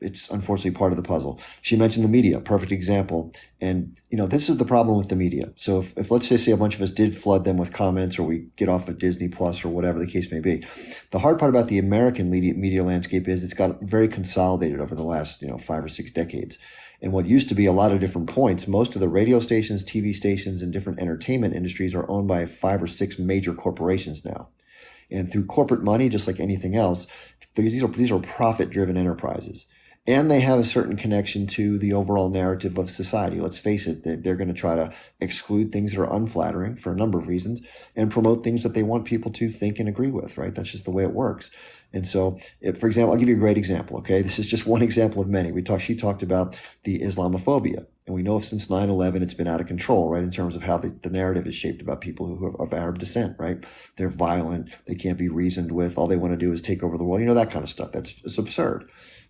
it's unfortunately part of the puzzle. She mentioned the media, perfect example. And, this is the problem with the media. So if let's say a bunch of us did flood them with comments, or we get off of Disney Plus or whatever the case may be, the hard part about the American media landscape is it's got very consolidated over the last, 5 or 6 decades. And what used to be a lot of different points, most of the radio stations, TV stations, and different entertainment industries are owned by 5 or 6 major corporations now. And through corporate money, just like anything else, these are profit-driven enterprises. And they have a certain connection to the overall narrative of society. Let's face it, they're going to try to exclude things that are unflattering for a number of reasons and promote things that they want people to think and agree with, right? That's just the way it works. And so, for example, I'll give you a great example, okay? This is just one example of many. She talked about the Islamophobia. And we know since 9/11, it's been out of control, right? In terms of how the narrative is shaped about people who are of Arab descent, right? They're violent. They can't be reasoned with. All they want to do is take over the world. That kind of stuff. It's absurd.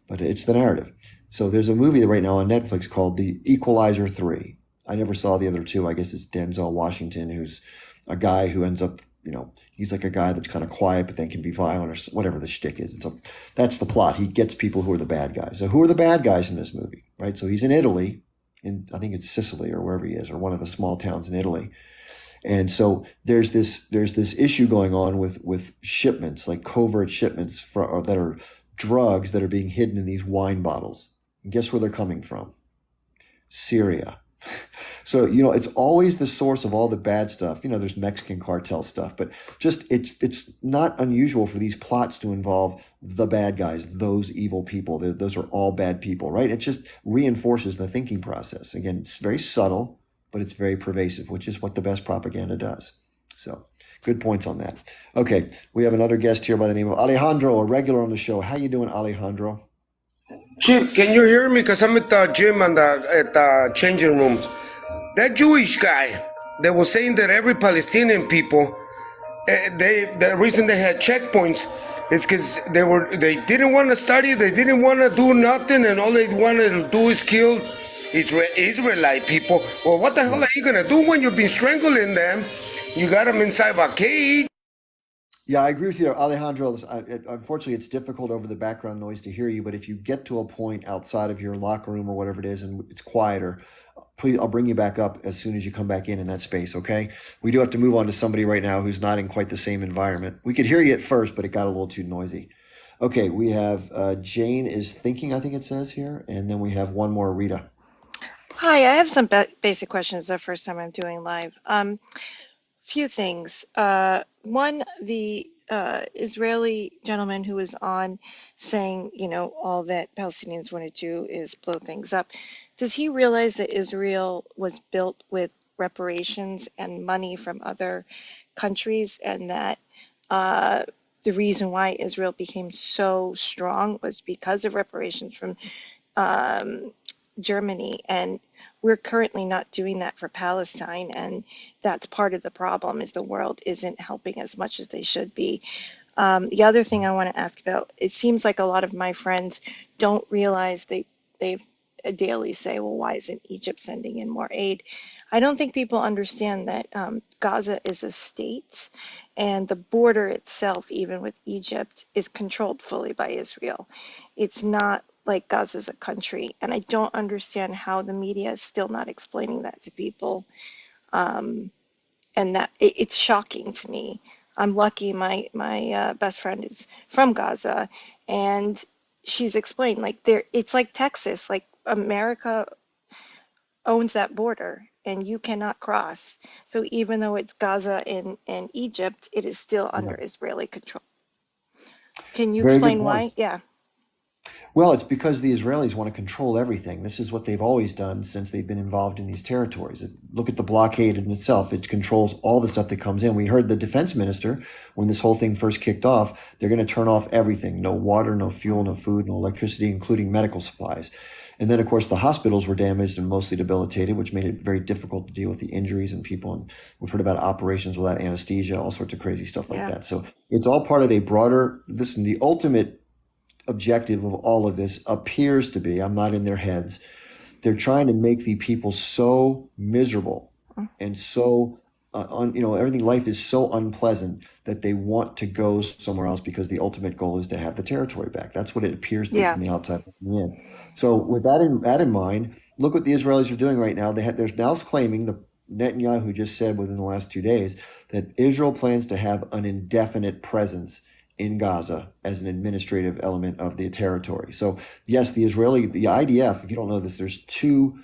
But it's the narrative. So there's a movie right now on Netflix called The Equalizer 3. I never saw the other two. I guess it's Denzel Washington, who's a guy who ends up, he's like a guy that's kind of quiet, but then can be violent or whatever the shtick is. That's the plot. He gets people who are the bad guys. So who are the bad guys in this movie, right? So he's in Italy, I think it's Sicily or wherever he is, or one of the small towns in Italy. And so there's this issue going on with shipments, like covert shipments that are drugs that are being hidden in these wine bottles. And guess where they're coming from? Syria. So, it's always the source of all the bad stuff. There's Mexican cartel stuff, but just it's not unusual for these plots to involve the bad guys, those evil people. Those are all bad people, right? It just reinforces the thinking process. Again, it's very subtle, but it's very pervasive, which is what the best propaganda does. So good points on that. Okay, we have another guest here by the name of Alejandro, a regular on the show. How you doing, Alejandro? Chip, can you hear me? Because I'm at the gym and at the changing rooms. That Jewish guy that was saying that every Palestinian people, the reason they had checkpoints is because they didn't want to study, they didn't want to do nothing, and all they wanted to do is kill Israelite people. Well, what the hell are you going to do when you've been strangling them? You got them inside of a cage. Yeah, I agree with you, Alejandro. Unfortunately, it's difficult over the background noise to hear you, but if you get to a point outside of your locker room or whatever it is and it's quieter, please, I'll bring you back up as soon as you come back in that space, okay? We do have to move on to somebody right now who's not in quite the same environment. We could hear you at first, but it got a little too noisy. Okay, we have Jane is thinking, I think it says here, and then we have one more, Rita. Hi, I have some basic questions. The first time I'm doing live. Few things. One, the Israeli gentleman who was on saying, all that Palestinians want to do is blow things up. Does he realize that Israel was built with reparations and money from other countries, and that the reason why Israel became so strong was because of reparations from Germany? And we're currently not doing that for Palestine, and that's part of the problem, is the world isn't helping as much as they should be. The other thing I want to ask about, it seems like a lot of my friends don't realize they daily say, well, why isn't Egypt sending in more aid? I don't think people understand that Gaza is a state, and the border itself, even with Egypt, is controlled fully by Israel. It's not like Gaza's a country. And I don't understand how the media is still not explaining that to people. And that it's shocking to me. I'm lucky my best friend is from Gaza, and she's explained like there it's like Texas, like America owns that border and you cannot cross. So even though it's Gaza and Egypt, it is still Yeah. under Israeli control. Can you Very good explain why? points. Yeah. Well, it's because the Israelis want to control everything. This is what they've always done since they've been involved in these territories. Look at the blockade in itself. It controls all the stuff that comes in. We heard the defense minister, when this whole thing first kicked off, they're going to turn off everything. No water, no fuel, no food, no electricity, including medical supplies. And then, of course, the hospitals were damaged and mostly debilitated, which made it very difficult to deal with the injuries and people. And we've heard about operations without anesthesia, all sorts of crazy stuff like Yeah. that. So it's all part of a broader, listen, the ultimate objective of all of this appears to be, I'm not in their heads, they're trying to make the people so miserable and so everything, life is so unpleasant that they want to go somewhere else because the ultimate goal is to have the territory back. That's what it appears to be Yeah. from the outside looking in. So with that in mind, look what the Israelis are doing right now. They're now claiming, the Netanyahu just said within the last 2 days, that Israel plans to have an indefinite presence in Gaza as an administrative element of the territory. So yes, the IDF, if you don't know this, there's two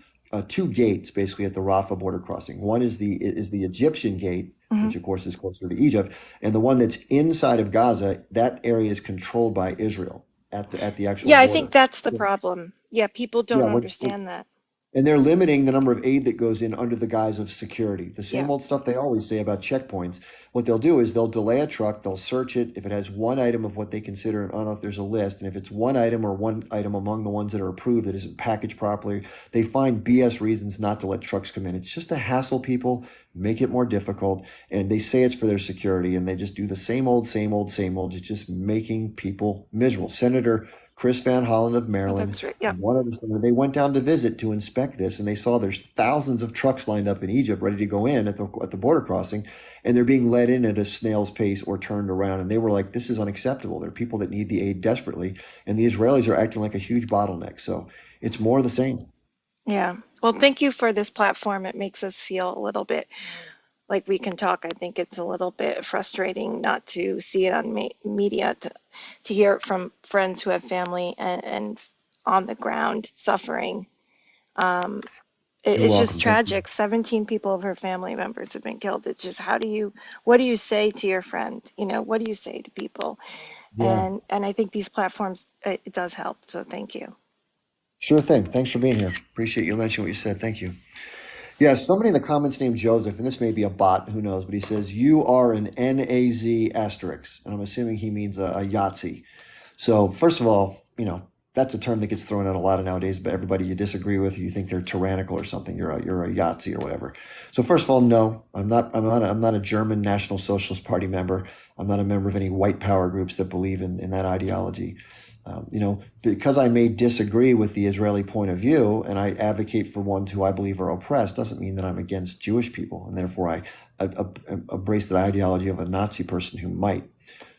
gates basically at the Rafah border crossing. One is the Egyptian gate, which of course is closer to Egypt, and the one that's inside of Gaza, that area is controlled by Israel at the actual Yeah, I border. think that's the problem. Yeah, people don't Yeah, understand that. and they're limiting the number of aid that goes in under the guise of security. The same Yeah. old stuff they always say about checkpoints. What they'll do is they'll delay a truck, they'll search it. If it has one item of what they consider, I don't know if there's a list, and if it's one item or one item among the ones that are approved that isn't packaged properly, they find BS reasons not to let trucks come in. It's just to hassle people, make it more difficult, and they say it's for their security, and they just do the same old. It's just making people miserable. Senator Chris Van Hollen of Maryland, That's right. Yeah. and one other senator, they went down to visit to inspect this, and they saw there's thousands of trucks lined up in Egypt ready to go in at the border crossing, and they're being let in at a snail's pace or turned around. And they were like, this is unacceptable. There are people that need the aid desperately, and the Israelis are acting like a huge bottleneck. So it's more of the same. Yeah. Well, thank you for this platform. It makes us feel a little bit like we can talk. I think it's a little bit frustrating not to see it on media, to hear it from friends who have family and on the ground suffering. You're It's welcome. just Thank you. tragic. 17 people of her family members have been killed. It's just, what do you say to your friend? What do you say to people? Yeah, And I think these platforms, it does help. So thank you. sure thing. Thanks for being here. Appreciate you mentioning what you said. Thank you. Yeah, somebody in the comments named Joseph, and this may be a bot, who knows, but he says, you are an NAZ asterisk. And I'm assuming he means a Yahtzee. So first of all, that's a term that gets thrown out a lot nowadays, but everybody you disagree with, you think they're tyrannical or something, you're a Yahtzee or whatever. So first of all, no, I'm not a German National Socialist Party member. I'm not a member of any white power groups that believe in that ideology. Because I may disagree with the Israeli point of view and I advocate for ones who I believe are oppressed, doesn't mean that I'm against Jewish people, and therefore I embrace the ideology of a Nazi person who might.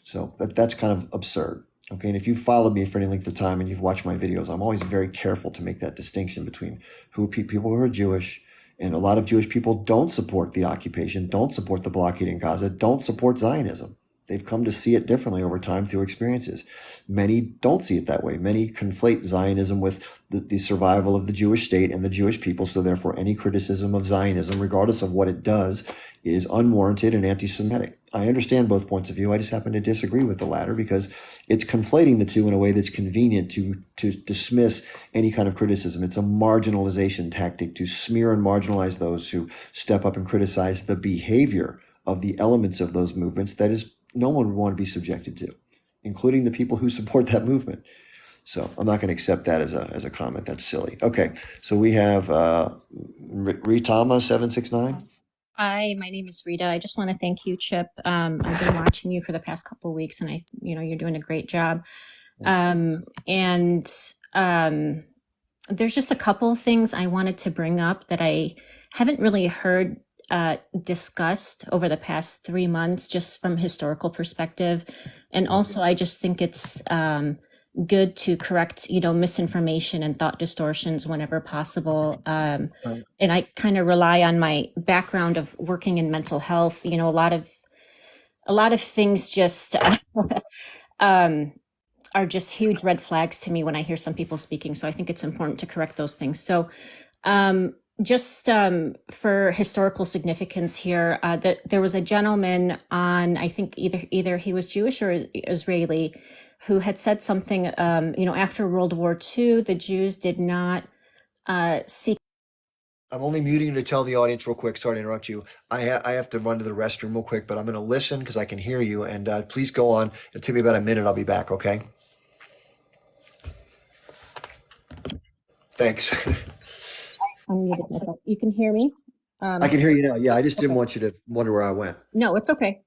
So that's kind of absurd. Okay, and if you've followed me for any length of time and you've watched my videos, I'm always very careful to make that distinction between people who are Jewish, and a lot of Jewish people don't support the occupation, don't support the blockade in Gaza, don't support Zionism. They've come to see it differently over time through experiences. Many don't see it that way. Many conflate Zionism with the survival of the Jewish state and the Jewish people. So therefore, any criticism of Zionism, regardless of what it does, is unwarranted and anti-Semitic. I understand both points of view. I just happen to disagree with the latter because it's conflating the two in a way that's convenient to dismiss any kind of criticism. It's a marginalization tactic to smear and marginalize those who step up and criticize the behavior of the elements of those movements that is no one would want to be subjected to, including the people who support that movement. So I'm not going to accept that as a comment. That's silly. Okay, so we have Ritama 769. Hi, my name is Rita. I just want to thank you, Chip. I've been watching you for the past couple of weeks, and you're doing a great job. There's just a couple of things I wanted to bring up that I haven't really heard discussed over the past 3 months, just from historical perspective. And also, I just think it's good to correct, misinformation and thought distortions whenever possible. And I kind of rely on my background of working in mental health. A lot of things just are just huge red flags to me when I hear some people speaking. So I think it's important to correct those things. So just for historical significance here, that there was a gentleman on, I think either he was Jewish or Israeli, who had said something, after World War II, the Jews did not seek. I'm only muting to tell the audience real quick. Sorry to interrupt you. I have to run to the restroom real quick, but I'm going to listen because I can hear you. And please go on. It'll take me about a minute. I'll be back. Okay. Thanks. Unmuted myself. You can hear me? I can hear you now. Yeah, I just didn't want you to wonder where I went. No, it's okay.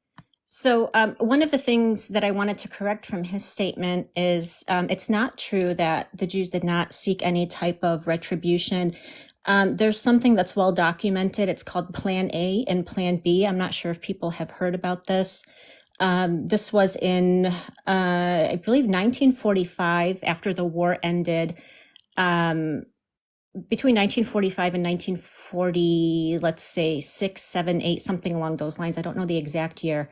So one of the things that I wanted to correct from his statement is it's not true that the Jews did not seek any type of retribution. There's something that's well documented. It's called Plan A and Plan B. I'm not sure if people have heard about this. This was in, I believe, 1945, after the war ended. Between 1945 and 1940, let's say 6, 7, 8, something along those lines. I don't know the exact year.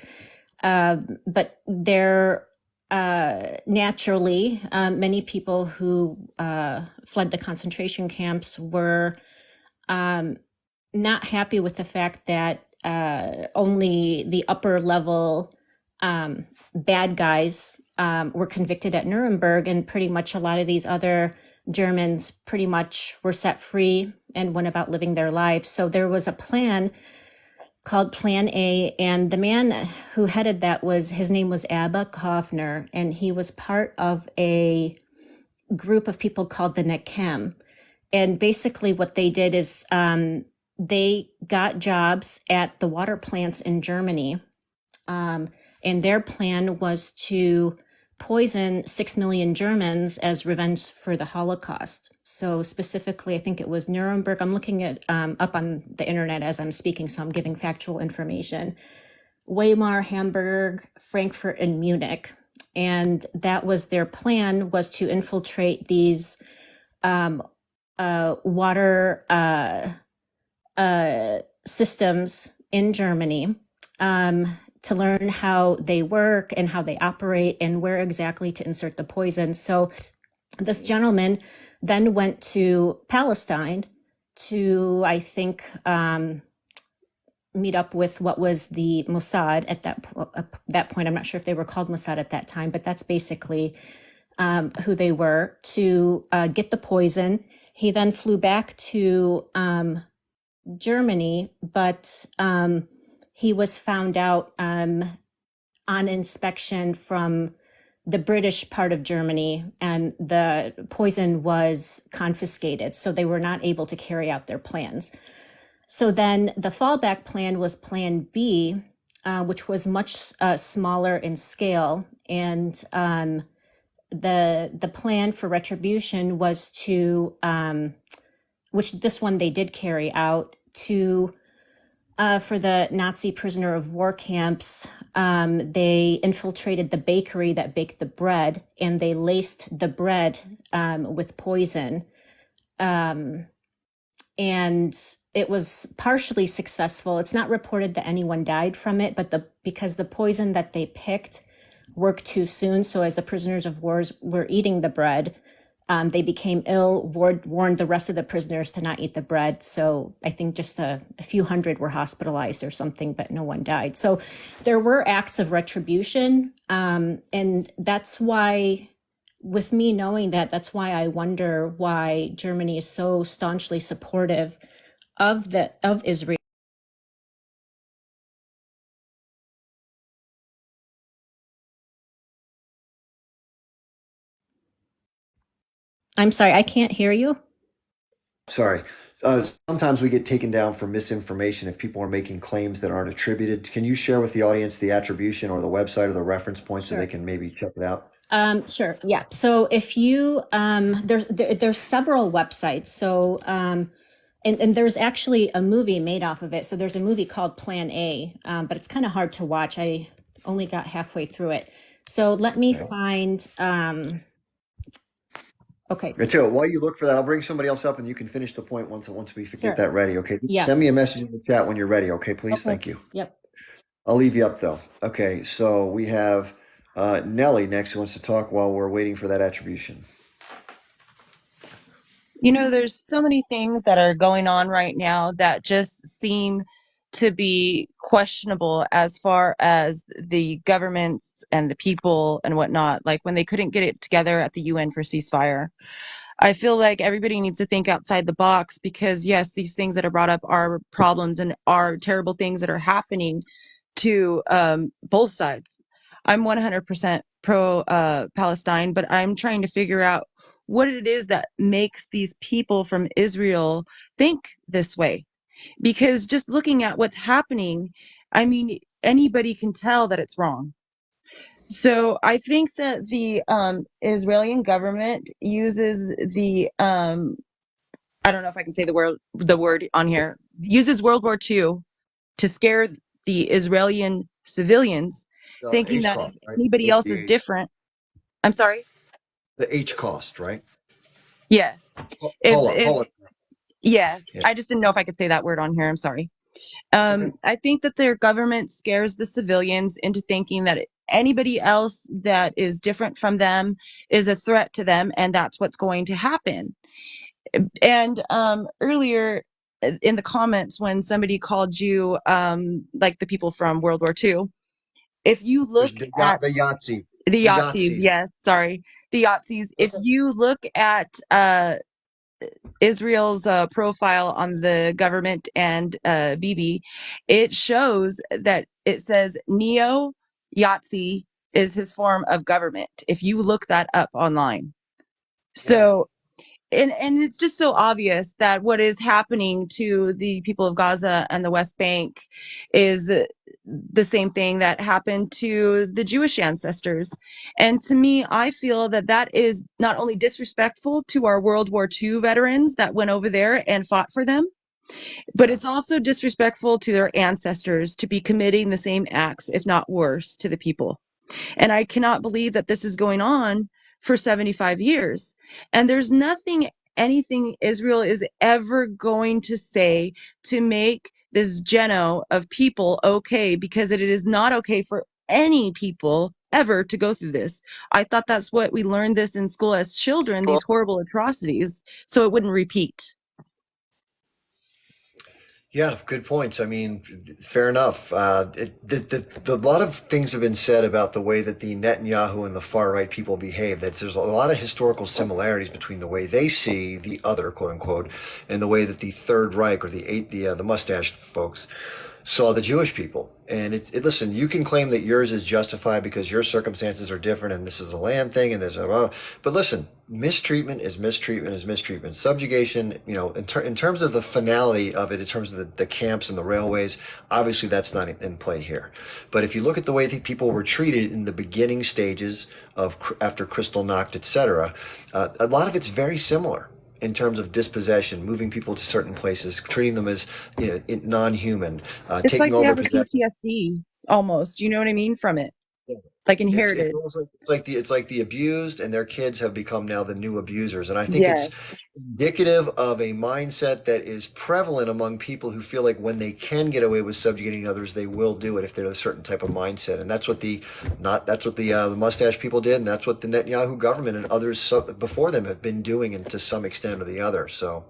But there, naturally, many people who fled the concentration camps were not happy with the fact that only the upper level bad guys were convicted at Nuremberg, and pretty much a lot of these other Germans pretty much were set free and went about living their lives. So there was a plan called Plan A, and the man who headed that his name was Abba Kaufner, and he was part of a group of people called the Nechem. And basically what they did is they got jobs at the water plants in Germany, and their plan was to poison 6 million Germans as revenge for the Holocaust. So specifically, I think it was Nuremberg. I'm looking at up on the internet as I'm speaking, so I'm giving factual information. Weimar, Hamburg, Frankfurt, and Munich. And that was their plan, was to infiltrate these water systems in Germany, to learn how they work and how they operate and where exactly to insert the poison. So this gentleman then went to Palestine to, I think, meet up with what was the Mossad at that point. I'm not sure if they were called Mossad at that time, but that's basically who they were, to get the poison. He then flew back to Germany, but he was found out on inspection from the British part of Germany, and the poison was confiscated. So they were not able to carry out their plans. So then the fallback plan was Plan B, which was much smaller in scale. And the plan for retribution was to, which this one they did carry out, to for the Nazi prisoner of war camps, they infiltrated the bakery that baked the bread, and they laced the bread with poison. And it was partially successful. It's not reported that anyone died from it, but because the poison that they picked worked too soon. So as the prisoners of war were eating the bread, they became ill, warned the rest of the prisoners to not eat the bread. So I think just a few hundred were hospitalized or something, but no one died. So there were acts of retribution. And that's why, with me knowing that, that's why I wonder why Germany is so staunchly supportive of Israel. I'm sorry, I can't hear you. Sorry. Sometimes we get taken down for misinformation if people are making claims that aren't attributed. Can you share with the audience the attribution or the website or the reference point so they can maybe check it out? Sure. Yeah. So if you there's several websites. So and there's actually a movie made off of it. So there's a movie called Plan A, but it's kind of hard to watch. I only got halfway through it. So let me find Okay, so Until while you look for that, I'll bring somebody else up and you can finish the point once we get sure. that ready. Okay. Yeah. Send me a message in the chat when you're ready. Okay, please. Okay. Thank you. Yep. I'll leave you up though. Okay. So we have Nellie next who wants to talk while we're waiting for that attribution. You know, there's so many things that are going on right now that just seem to be questionable as far as the governments and the people and whatnot. Like when they couldn't get it together at the UN for ceasefire. I feel like everybody needs to think outside the box because, yes, these things that are brought up are problems and are terrible things that are happening to both sides. I'm 100% pro Palestine, but I'm trying to figure out what it is that makes these people from Israel think this way. Because just looking at what's happening, I mean, anybody can tell that it's wrong. So I think that the Israeli government uses the I don't know if I can say the word on here, uses World War II to scare the Israeli civilians, thinking H that cost, if right? anybody else is different. I'm sorry. The H cost, right? Yes. Hold on. Yes, Yeah. I just didn't know if I could say that word on here. I'm sorry. Okay. I think that their government scares the civilians into thinking that anybody else that is different from them is a threat to them, and that's what's going to happen. And earlier in the comments, when somebody called you like the people from World War II, if you look at The Yahtzee. the Yazidis, yes, sorry, the Yazidis, if you look at Israel's profile on the government and Bibi, it shows that it says neo-Yahtzee is his form of government. If you look that up online, so and it's just so obvious that what is happening to the people of Gaza and the West Bank is the same thing that happened to the Jewish ancestors. And to me, I feel that that is not only disrespectful to our World War II veterans that went over there and fought for them, but it's also disrespectful to their ancestors to be committing the same acts, if not worse, to the people. And I cannot believe that this is going on for 75 years. And there's anything Israel is ever going to say to make this geno of people okay, because it is not okay for any people ever to go through this. I thought that's what we learned this in school as children, these horrible atrocities, so it wouldn't repeat. Yeah, good points. I mean, fair enough. A lot of things have been said about the way that the Netanyahu and the far right people behave. That there's a lot of historical similarities between the way they see the other, quote unquote, and the way that the Third Reich or the mustache folks saw the Jewish people. And listen, you can claim that yours is justified because your circumstances are different and this is a land thing and but listen, mistreatment is mistreatment is mistreatment. Subjugation, in terms of the finality of it, in terms of the camps and the railways, obviously that's not in play here. But if you look at the way that people were treated in the beginning stages of after Kristallnacht, etc., a lot of it's very similar. In terms of dispossession, moving people to certain places, treating them as non-human, It's taking like they over have a possession. PTSD almost. You know what I mean from it, like inherited. It's like the abused and their kids have become now the new abusers, and I think Yes. it's indicative of a mindset that is prevalent among people who feel like when they can get away with subjugating others, they will do it if they're a certain type of mindset, and that's what the mustache people did, and that's what the Netanyahu government and others before them have been doing, and to some extent or the other. So.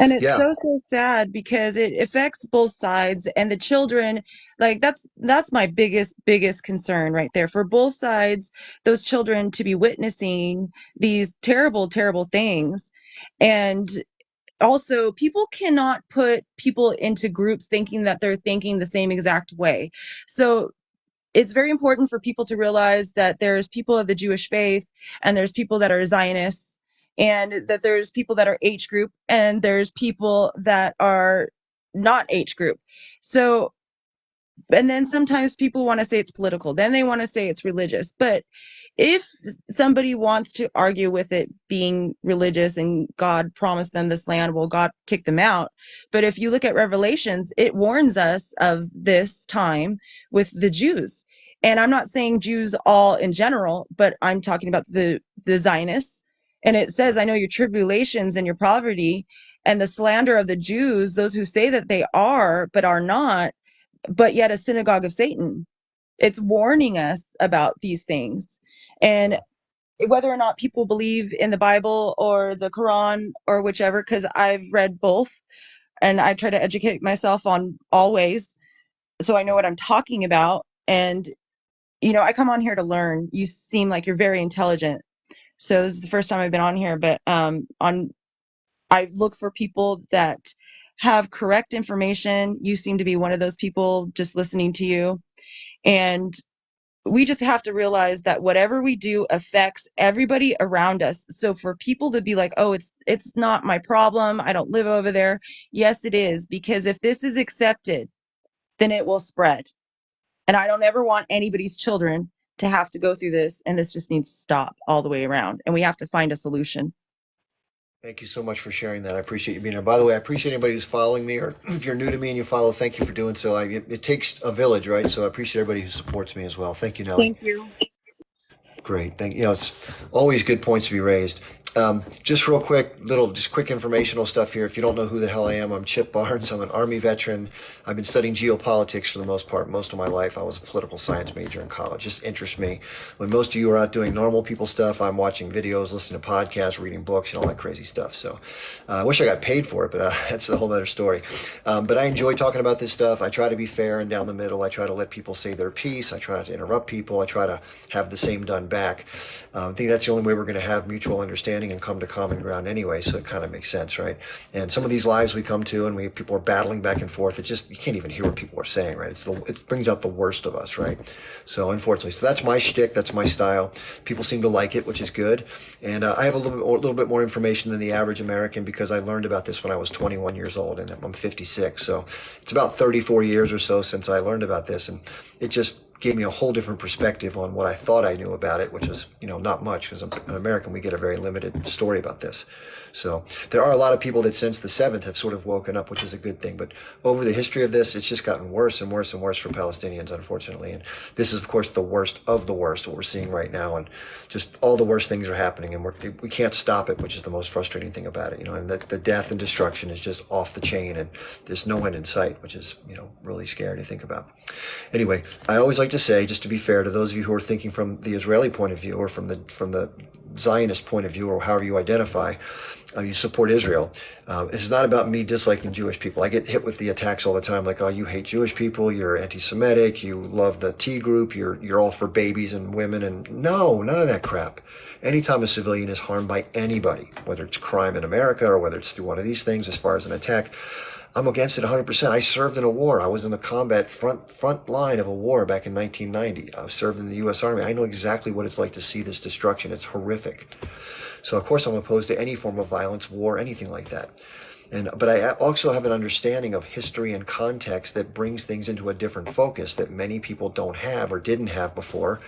And it's Yeah. so sad because it affects both sides and the children. Like that's my biggest concern right there for both sides, those children to be witnessing these terrible things. And also people cannot put people into groups thinking that they're thinking the same exact way. So it's very important for people to realize that there's people of the Jewish faith and there's people that are Zionists, and that there's people that are H group and there's people that are not H group. So, and then sometimes people want to say it's political, then they want to say it's religious. But if somebody wants to argue with it being religious and God promised them this land, well, God kicked them out. But if you look at Revelations, it warns us of this time with the Jews. And I'm not saying Jews all in general, but I'm talking about the Zionists And it says, I know your tribulations and your poverty and the slander of the Jews, those who say that they are, but are not, but yet a synagogue of Satan. It's warning us about these things. And whether or not people believe in the Bible or the Quran or whichever, because I've read both and I try to educate myself on all ways, so I know what I'm talking about. And, you know, I come on here to learn. You seem like you're very intelligent. So this is the first time I've been on here, but I look for people that have correct information. You seem to be one of those people, just listening to you. And we just have to realize that whatever we do affects everybody around us. So for people to be like, oh, it's not my problem, I don't live over there. Yes, it is, because if this is accepted, then it will spread. And I don't ever want anybody's children to have to go through this. And this just needs to stop all the way around. And we have to find a solution. Thank you so much for sharing that. I appreciate you being here. By the way, I appreciate anybody who's following me, or if you're new to me and you follow, thank you for doing so. It takes a village, right? So I appreciate everybody who supports me as well. Thank you, Nelly. Thank you. Great. Thank you. It's always good points to be raised. Just real quick, just quick informational stuff here. If you don't know who the hell I am, I'm Chip Barnes. I'm an Army veteran. I've been studying geopolitics for the most part, most of my life. I was a political science major in college. Just interests me. When most of you are out doing normal people stuff, I'm watching videos, listening to podcasts, reading books, and all that crazy stuff. So I wish I got paid for it, but that's a whole other story. But I enjoy talking about this stuff. I try to be fair and down the middle. I try to let people say their piece. I try not to interrupt people. I try to have the same done back. I think that's the only way we're going to have mutual understanding and come to common ground anyway, so it kind of makes sense, right? And some of these lives we come to and people are battling back and forth, you can't even hear what people are saying, right? It brings out the worst of us, right? So unfortunately, that's my shtick, that's my style. People seem to like it, which is good. And I have a little bit more information than the average American because I learned about this when I was 21 years old and I'm 56. So it's about 34 years or so since I learned about this, and it just gave me a whole different perspective on what I thought I knew about it, which is, not much, because I'm an American, we get a very limited story about this. So there are a lot of people that since the 7th have sort of woken up, which is a good thing. But over the history of this, it's just gotten worse and worse and worse for Palestinians, unfortunately. And this is, of course, the worst of the worst, what we're seeing right now. And just all the worst things are happening, and we can't stop it, which is the most frustrating thing about it. And the death and destruction is just off the chain, and there's no end in sight, which is, really scary to think about. Anyway, I always like to say, just to be fair to those of you who are thinking from the Israeli point of view or from the Zionist point of view, or however you identify, you support Israel. It's not about me disliking Jewish people. I get hit with the attacks all the time, like, oh, you hate Jewish people, you're anti-Semitic, you love the T group, you're all for babies and women, and no, none of that crap. Anytime a civilian is harmed by anybody, whether it's crime in America or whether it's through one of these things as far as an attack, I'm against it 100%. I served in a war. I was in the combat front line of a war back in 1990. I served in the U.S. Army. I know exactly what it's like to see this destruction. It's horrific. So, of course, I'm opposed to any form of violence, war, anything like that. But I also have an understanding of history and context that brings things into a different focus that many people don't have or didn't have before.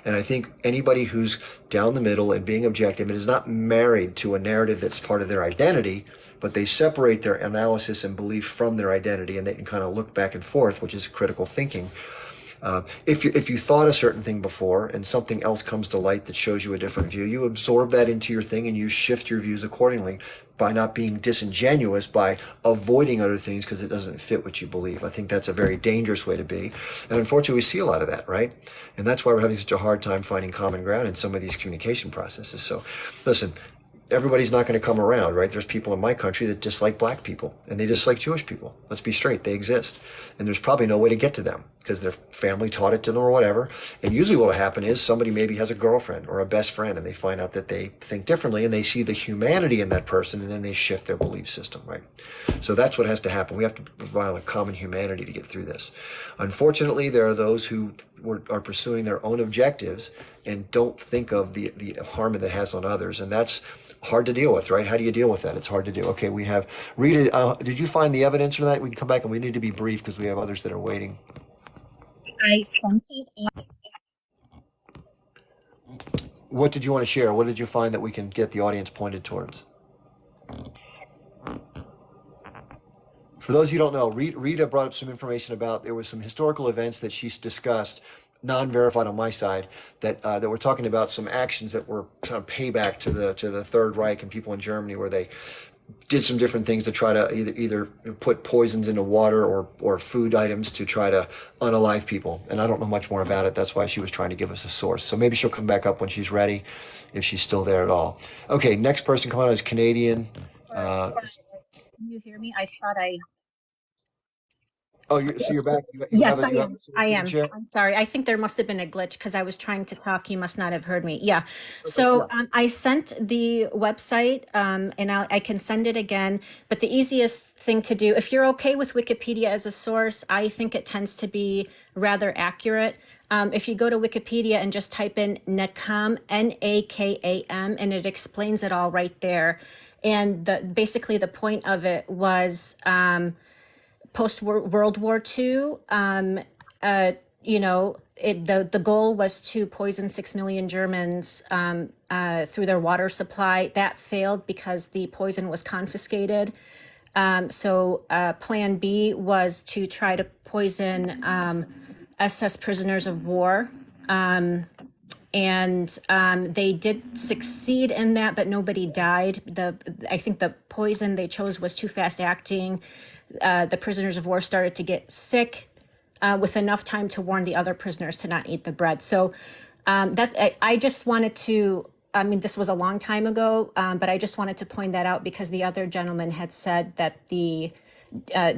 And I think anybody who's down the middle and being objective and is not married to a narrative that's part of their identity, but they separate their analysis and belief from their identity, and they can kind of look back and forth, which is critical thinking. If you thought a certain thing before and something else comes to light that shows you a different view, you absorb that into your thing and you shift your views accordingly by not being disingenuous, by avoiding other things because it doesn't fit what you believe. I think that's a very dangerous way to be. And unfortunately, we see a lot of that, right? And that's why we're having such a hard time finding common ground in some of these communication processes. So listen, everybody's not going to come around, right? There's people in my country that dislike black people and they dislike Jewish people. Let's be straight, they exist. And there's probably no way to get to them because their family taught it to them or whatever. And usually what will happen is somebody maybe has a girlfriend or a best friend and they find out that they think differently and they see the humanity in that person and then they shift their belief system, right? So that's what has to happen. We have to provide a common humanity to get through this. Unfortunately, there are those who are pursuing their own objectives and don't think of the harm that it has on others. And that's hard to deal with, right? How do you deal with that? It's hard to do. Okay, we have Rita. Did you find the evidence for that? We can come back and we need to be brief because we have others that are waiting. I sent it. What did you want to share? What did you find that we can get the audience pointed towards? For those of you who don't know, Rita brought up some information about there was some historical events that she's discussed non-verified on my side, that that were talking about some actions that were kind of payback to the Third Reich and people in Germany, where they did some different things to try to either put poisons into water or food items to try to unalive people. And I don't know much more about it. That's why she was trying to give us a source. So maybe she'll come back up when she's ready, if she's still there at all. Okay, next person come on is Canadian. Can you hear me? I thought I. Oh, so you're back. Yes, I am. I am. I'm sorry. I think there must have been a glitch because I was trying to talk. You must not have heard me. Yeah. So I sent the website and I can send it again. But the easiest thing to do, if you're okay with Wikipedia as a source, I think it tends to be rather accurate. If you go to Wikipedia and just type in NAKAM, N-A-K-A-M, and it explains it all right there. And basically the point of it was post World War II, the goal was to poison 6 million Germans through their water supply. That failed because the poison was confiscated. So Plan B was to try to poison SS prisoners of war. And they did succeed in that, but nobody died. I think the poison they chose was too fast acting. The prisoners of war started to get sick with enough time to warn the other prisoners to not eat the bread. So I just wanted to, I mean, this was a long time ago, but I just wanted to point that out because the other gentleman had said that the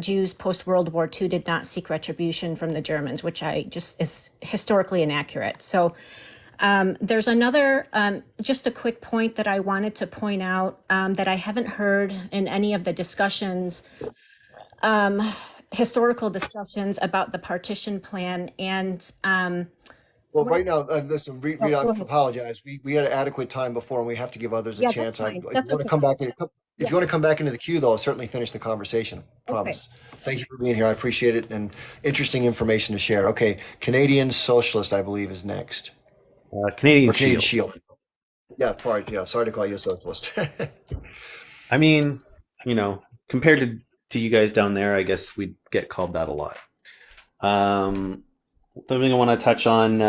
Jews post-World War II did not seek retribution from the Germans, which is historically inaccurate. So there's another, just a quick point that I wanted to point out that I haven't heard in any of the discussions, historical discussions about the partition plan. And well, right now, listen, I apologize. We had adequate time before, and we have to give others a chance. If you want to come back if you want to come back into the queue, though, I'll certainly finish the conversation. Promise. Thank you for being here. I appreciate it, and interesting information to share. Okay, Canadian Socialist, I believe, is next. Canadian Shield. Yeah, sorry to call you a socialist. I mean, compared to you guys down there, I guess we'd get called that a lot. Something I want to touch on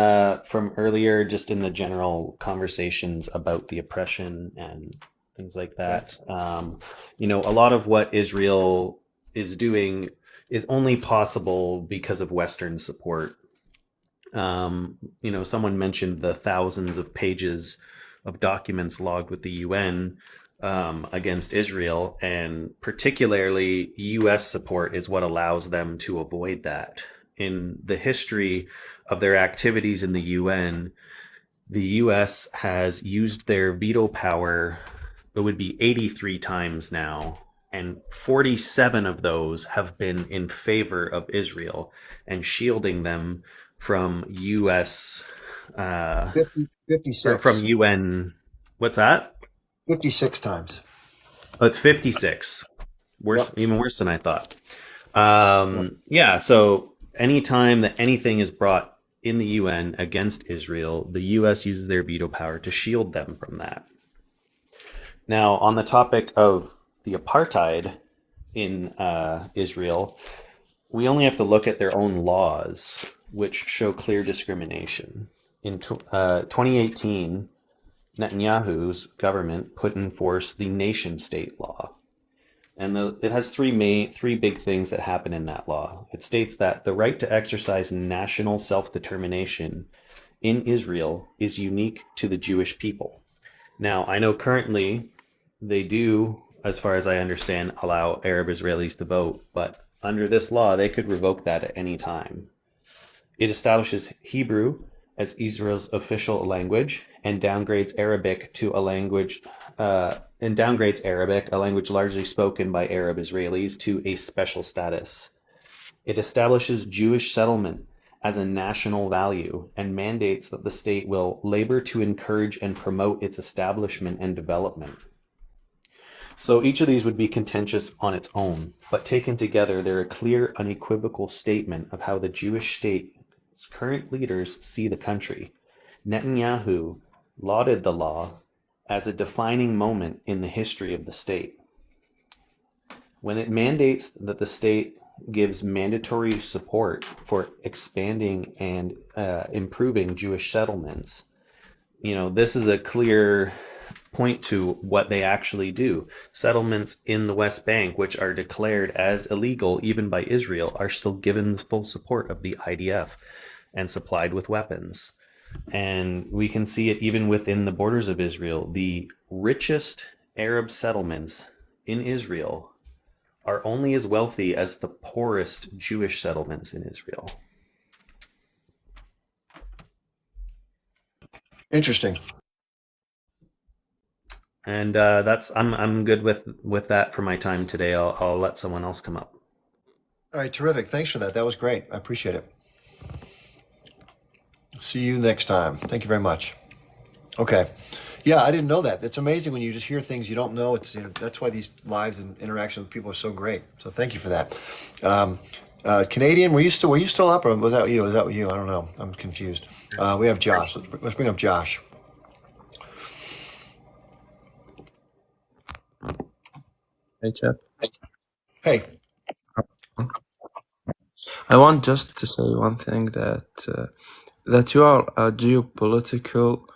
from earlier, just in the general conversations about the oppression and things like that. A lot of what Israel is doing is only possible because of Western support. Someone mentioned the thousands of pages of documents logged with the UN against Israel, and particularly US support is what allows them to avoid that. In the history of their activities in the UN, the US has used their veto power, it would be 83 times now, and 47 of those have been in favor of Israel and shielding them from US 56 from UN. What's that? 56 times. Oh, it's 56. Worse, even worse than I thought. So anytime that anything is brought in the UN against Israel, the US uses their veto power to shield them from that. Now, on the topic of the apartheid in Israel, we only have to look at their own laws, which show clear discrimination. In 2018, Netanyahu's government put in force the nation-state law. And it has three big things that happen in that law. It states that the right to exercise national self-determination in Israel is unique to the Jewish people. Now, I know currently they do, as far as I understand, allow Arab Israelis to vote, but under this law, they could revoke that at any time. It establishes Hebrew as Israel's official language and downgrades Arabic to a language a language largely spoken by Arab Israelis, to a special status. It establishes Jewish settlement as a national value and mandates that the state will labor to encourage and promote its establishment and development. So each of these would be contentious on its own, but taken together, they're a clear, unequivocal statement of how the Jewish state's current leaders see the country. Netanyahu lauded the law as a defining moment in the history of the state. When it mandates that the state gives mandatory support for expanding and improving Jewish settlements. This is a clear point to what they actually do. Settlements in the West Bank, which are declared as illegal even by Israel, are still given the full support of the IDF and supplied with weapons. And we can see it even within the borders of Israel. The richest Arab settlements in Israel are only as wealthy as the poorest Jewish settlements in Israel. Interesting. And I'm good with that for my time today. I'll let someone else come up. All right, terrific. Thanks for that. That was great. I appreciate it. See you next time. Thank you very much. Okay. Yeah, I didn't know that. It's amazing when you just hear things you don't know. It's that's why these lives and interaction with people are so great. So thank you for that. Canadian, were you still up, or was that you? Was that you? I don't know. I'm confused. We have Josh. Let's bring up Josh. Hey, Chip. Hey. I want just to say one thing that you are a geopolitical,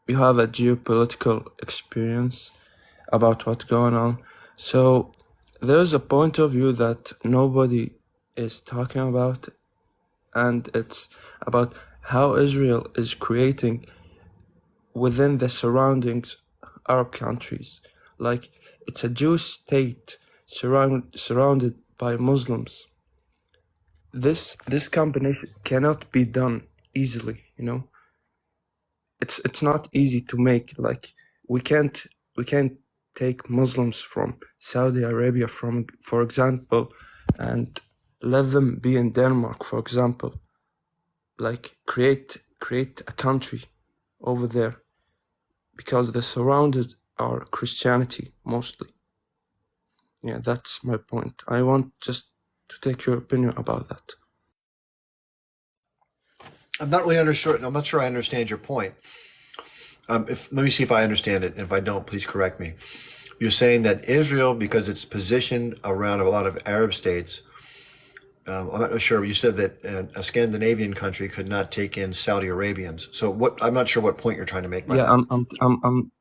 you have a geopolitical experience about what's going on. So there's a point of view that nobody is talking about, and it's about how Israel is creating within the surroundings Arab countries. Like, it's a Jewish state surrounded by Muslims. This combination cannot be done easily, It's not easy to make. Like, we can't take Muslims from Saudi Arabia, for example, and let them be in Denmark, for example. Like, create a country over there, because the surrounded are Christianity mostly. Yeah, that's my point. I want just to take your opinion about that. I'm not sure I understand your point. Let me see if I understand it. If I don't, please correct me. You're saying that Israel, because it's positioned around a lot of Arab states, I'm not sure. You said that a Scandinavian country could not take in Saudi Arabians. So I'm not sure what point you're trying to make by Yeah, that. I'm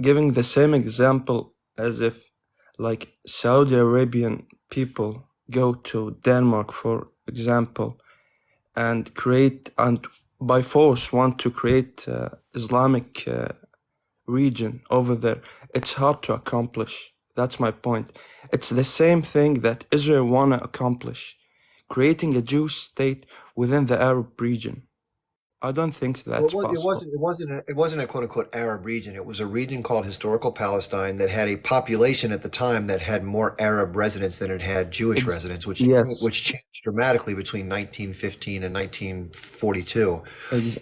giving the same example as if, like, Saudi Arabian people go to Denmark, for example, and by force want to create Islamic region over there. It's hard to accomplish. That's my point. It's the same thing that Israel want to accomplish, creating a Jewish state within the Arab region. I don't think that's possible. It wasn't a quote unquote Arab region. It was a region called Historical Palestine that had a population at the time that had more Arab residents than it had Jewish residents, which changed dramatically between 1915 and 1942,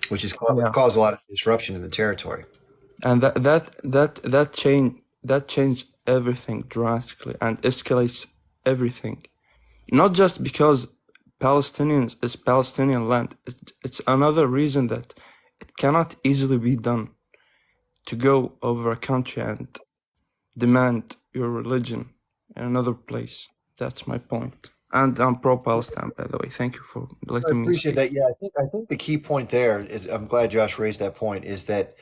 which has caused a lot of disruption in the territory. And that changed everything drastically and escalates everything. Not just because Palestinians is Palestinian land. It's another reason that it cannot easily be done to go over a country and demand your religion in another place. That's my point. And I'm pro-Palestine, by the way. Thank you for letting me appreciate speak. that. Yeah, I think the key point there is, I'm glad Josh raised that point, is that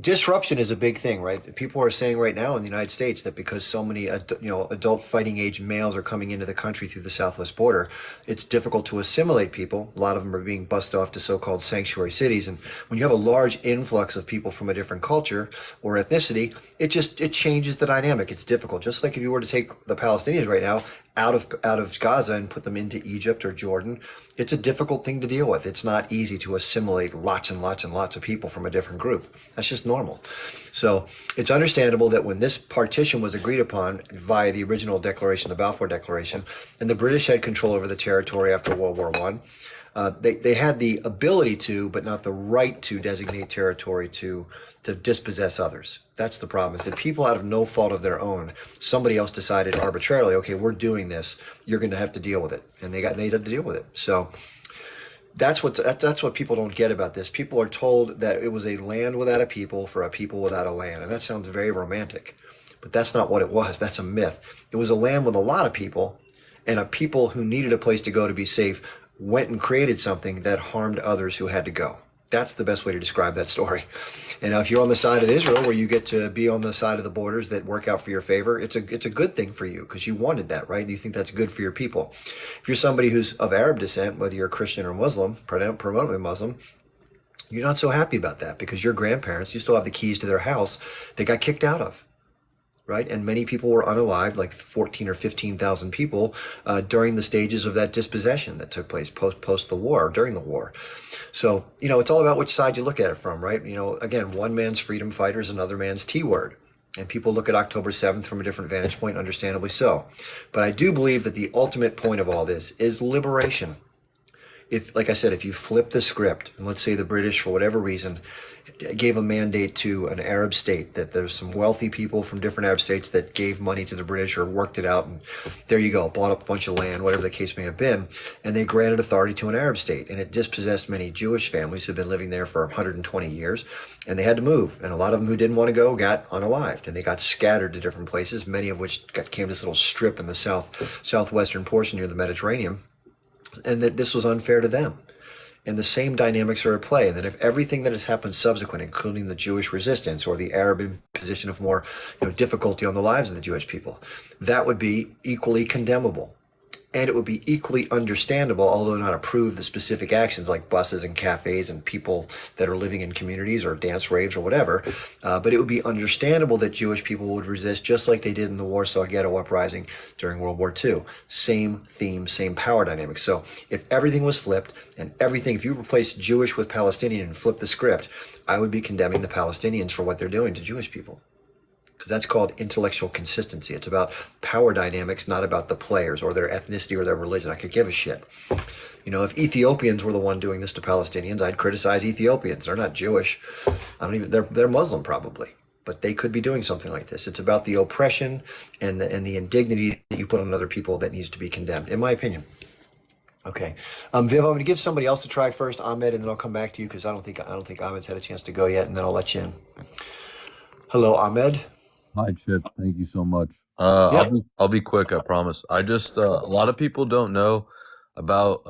disruption is a big thing, right? People are saying right now in the United States that because so many, adult fighting age males are coming into the country through the southwest border, it's difficult to assimilate people. A lot of them are being bussed off to so-called sanctuary cities. And when you have a large influx of people from a different culture or ethnicity, it changes the dynamic. It's difficult. Just like if you were to take the Palestinians right now out of Gaza and put them into Egypt or Jordan, it's a difficult thing to deal with. It's not easy to assimilate lots and lots and lots of people from a different group. That's just normal. So it's understandable that when this partition was agreed upon via the original declaration, the Balfour Declaration, and the British had control over the territory after World War I, they had the ability to, but not the right to, designate territory to dispossess others. That's the problem, is that people, out of no fault of their own, somebody else decided arbitrarily, okay, we're doing this, you're going to have to deal with it. And they had to deal with it. So that's what people don't get about this. People are told that it was a land without a people for a people without a land. And that sounds very romantic, but that's not what it was. That's a myth. It was a land with a lot of people And a people who needed a place to go to be safe went and created something that harmed others who had to go. That's the best way to describe that story. And if you're on the side of Israel, where you get to be on the side of the borders that work out for your favor, it's a good thing for you because you wanted that, right? You think that's good for your people. If you're somebody who's of Arab descent, whether you're a Christian or Muslim, predominantly Muslim, you're not so happy about that because your grandparents, you still have the keys to their house, they got kicked out of. Right, and many people were unalived, like 14 or 15,000 people, during the stages of that dispossession that took place post the war, during the war. So, it's all about which side you look at it from, right? Again, one man's freedom fighter is another man's T-word. And people look at October 7th from a different vantage point, understandably so. But I do believe that the ultimate point of all this is liberation. If, like I said, if you flip the script, and let's say the British, for whatever reason, gave a mandate to an Arab state, that there's some wealthy people from different Arab states that gave money to the British or worked it out, and there you go, bought up a bunch of land, whatever the case may have been, and they granted authority to an Arab state, and it dispossessed many Jewish families who've been living there for 120 years, and they had to move, and a lot of them who didn't want to go got unalived, and they got scattered to different places, many of which came to this little strip in the southwestern portion near the Mediterranean, and that this was unfair to them. And the same dynamics are at play. And that if everything that has happened subsequent, including the Jewish resistance or the Arab imposition of more difficulty on the lives of the Jewish people, that would be equally condemnable. And it would be equally understandable, although not approve the specific actions like buses and cafes and people that are living in communities or dance raves or whatever. But it would be understandable that Jewish people would resist just like they did in the Warsaw Ghetto Uprising during World War II. Same theme, same power dynamics. So if everything was flipped and if you replace Jewish with Palestinian and flip the script, I would be condemning the Palestinians for what they're doing to Jewish people. Because that's called intellectual consistency. It's about power dynamics, not about the players or their ethnicity or their religion. I could give a shit. If Ethiopians were the one doing this to Palestinians, I'd criticize Ethiopians. They're not Jewish. They're Muslim probably, but they could be doing something like this. It's about the oppression and the indignity that you put on other people that needs to be condemned, in my opinion. Okay, Viv, I'm going to give somebody else to try first, Ahmed, and then I'll come back to you because I don't think Ahmed's had a chance to go yet, and then I'll let you in. Hello, Ahmed. Hi, Chip. Thank you so much. Yeah. I'll be quick, I promise. I just a lot of people don't know about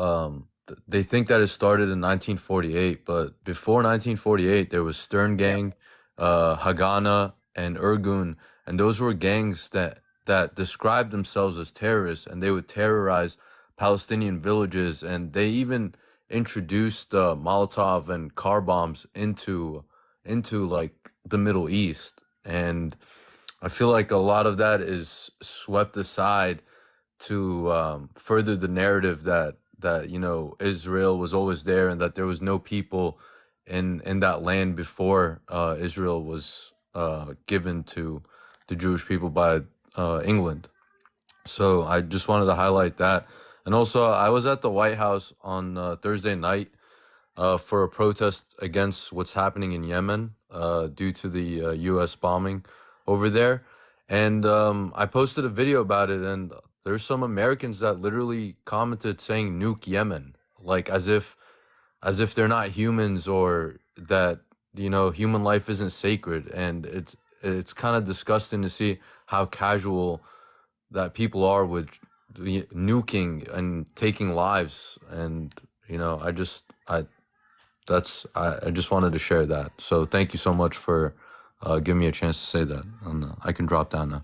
they think that it started in 1948, but before 1948 there was Stern Gang, Haganah, and Irgun, and those were gangs that described themselves as terrorists, and they would terrorize Palestinian villages, and they even introduced Molotov and car bombs into like the Middle East. And I feel like a lot of that is swept aside to further the narrative that Israel was always there and that there was no people in that land before Israel was given to the Jewish people by England. So I just wanted to highlight that. And also, I was at the White House on Thursday night for a protest against what's happening in Yemen due to the U.S. bombing over there. And I posted a video about it, and there's some Americans that literally commented saying nuke Yemen, like as if they're not humans or that, human life isn't sacred. And it's kind of disgusting to see how casual that people are with nuking and taking lives. And, I just wanted to share that. So thank you so much for giving me a chance to say that. And I can drop down now.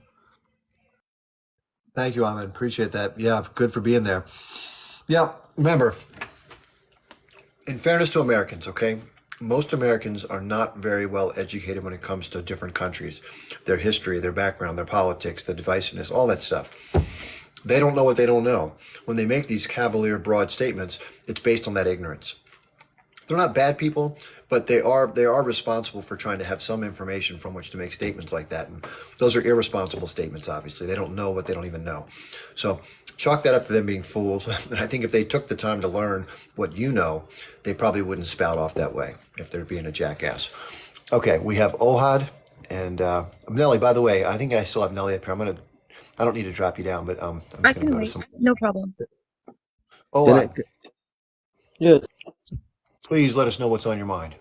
Thank you, Ahmed. Appreciate that. Yeah, good for being there. Yeah, remember, in fairness to Americans, okay, most Americans are not very well educated when it comes to different countries, their history, their background, their politics, the divisiveness, all that stuff. They don't know what they don't know. When they make these cavalier, broad statements, it's based on that ignorance. They're not bad people, but they are responsible for trying to have some information from which to make statements like that. And those are irresponsible statements, obviously. They don't know what they don't even know. So chalk that up to them being fools. And I think if they took the time to learn what you know, they probably wouldn't spout off that way if they're being a jackass. Okay, we have Ohad and Nelly. By the way, I think I still have Nelly up here. I don't need to drop you down, but I'm just I going to can go to wait. some. No problem. Ohad, Yes. please let us know what's on your mind.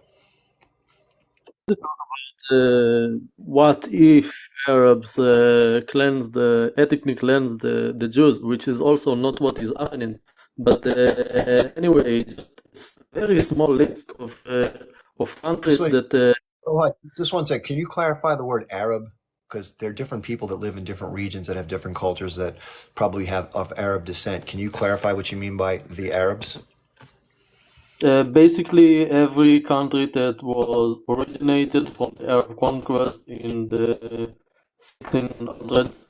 what if Arabs ethnically cleanse the Jews, which is also not what is happening. But anyway, it's a very small list of countries Wait, that. just one sec. Can you clarify the word Arab? Because there are different people that live in different regions that have different cultures that probably have of Arab descent. Can you clarify what you mean by the Arabs? Basically, every country that was originated from the Arab conquest in the 1600s,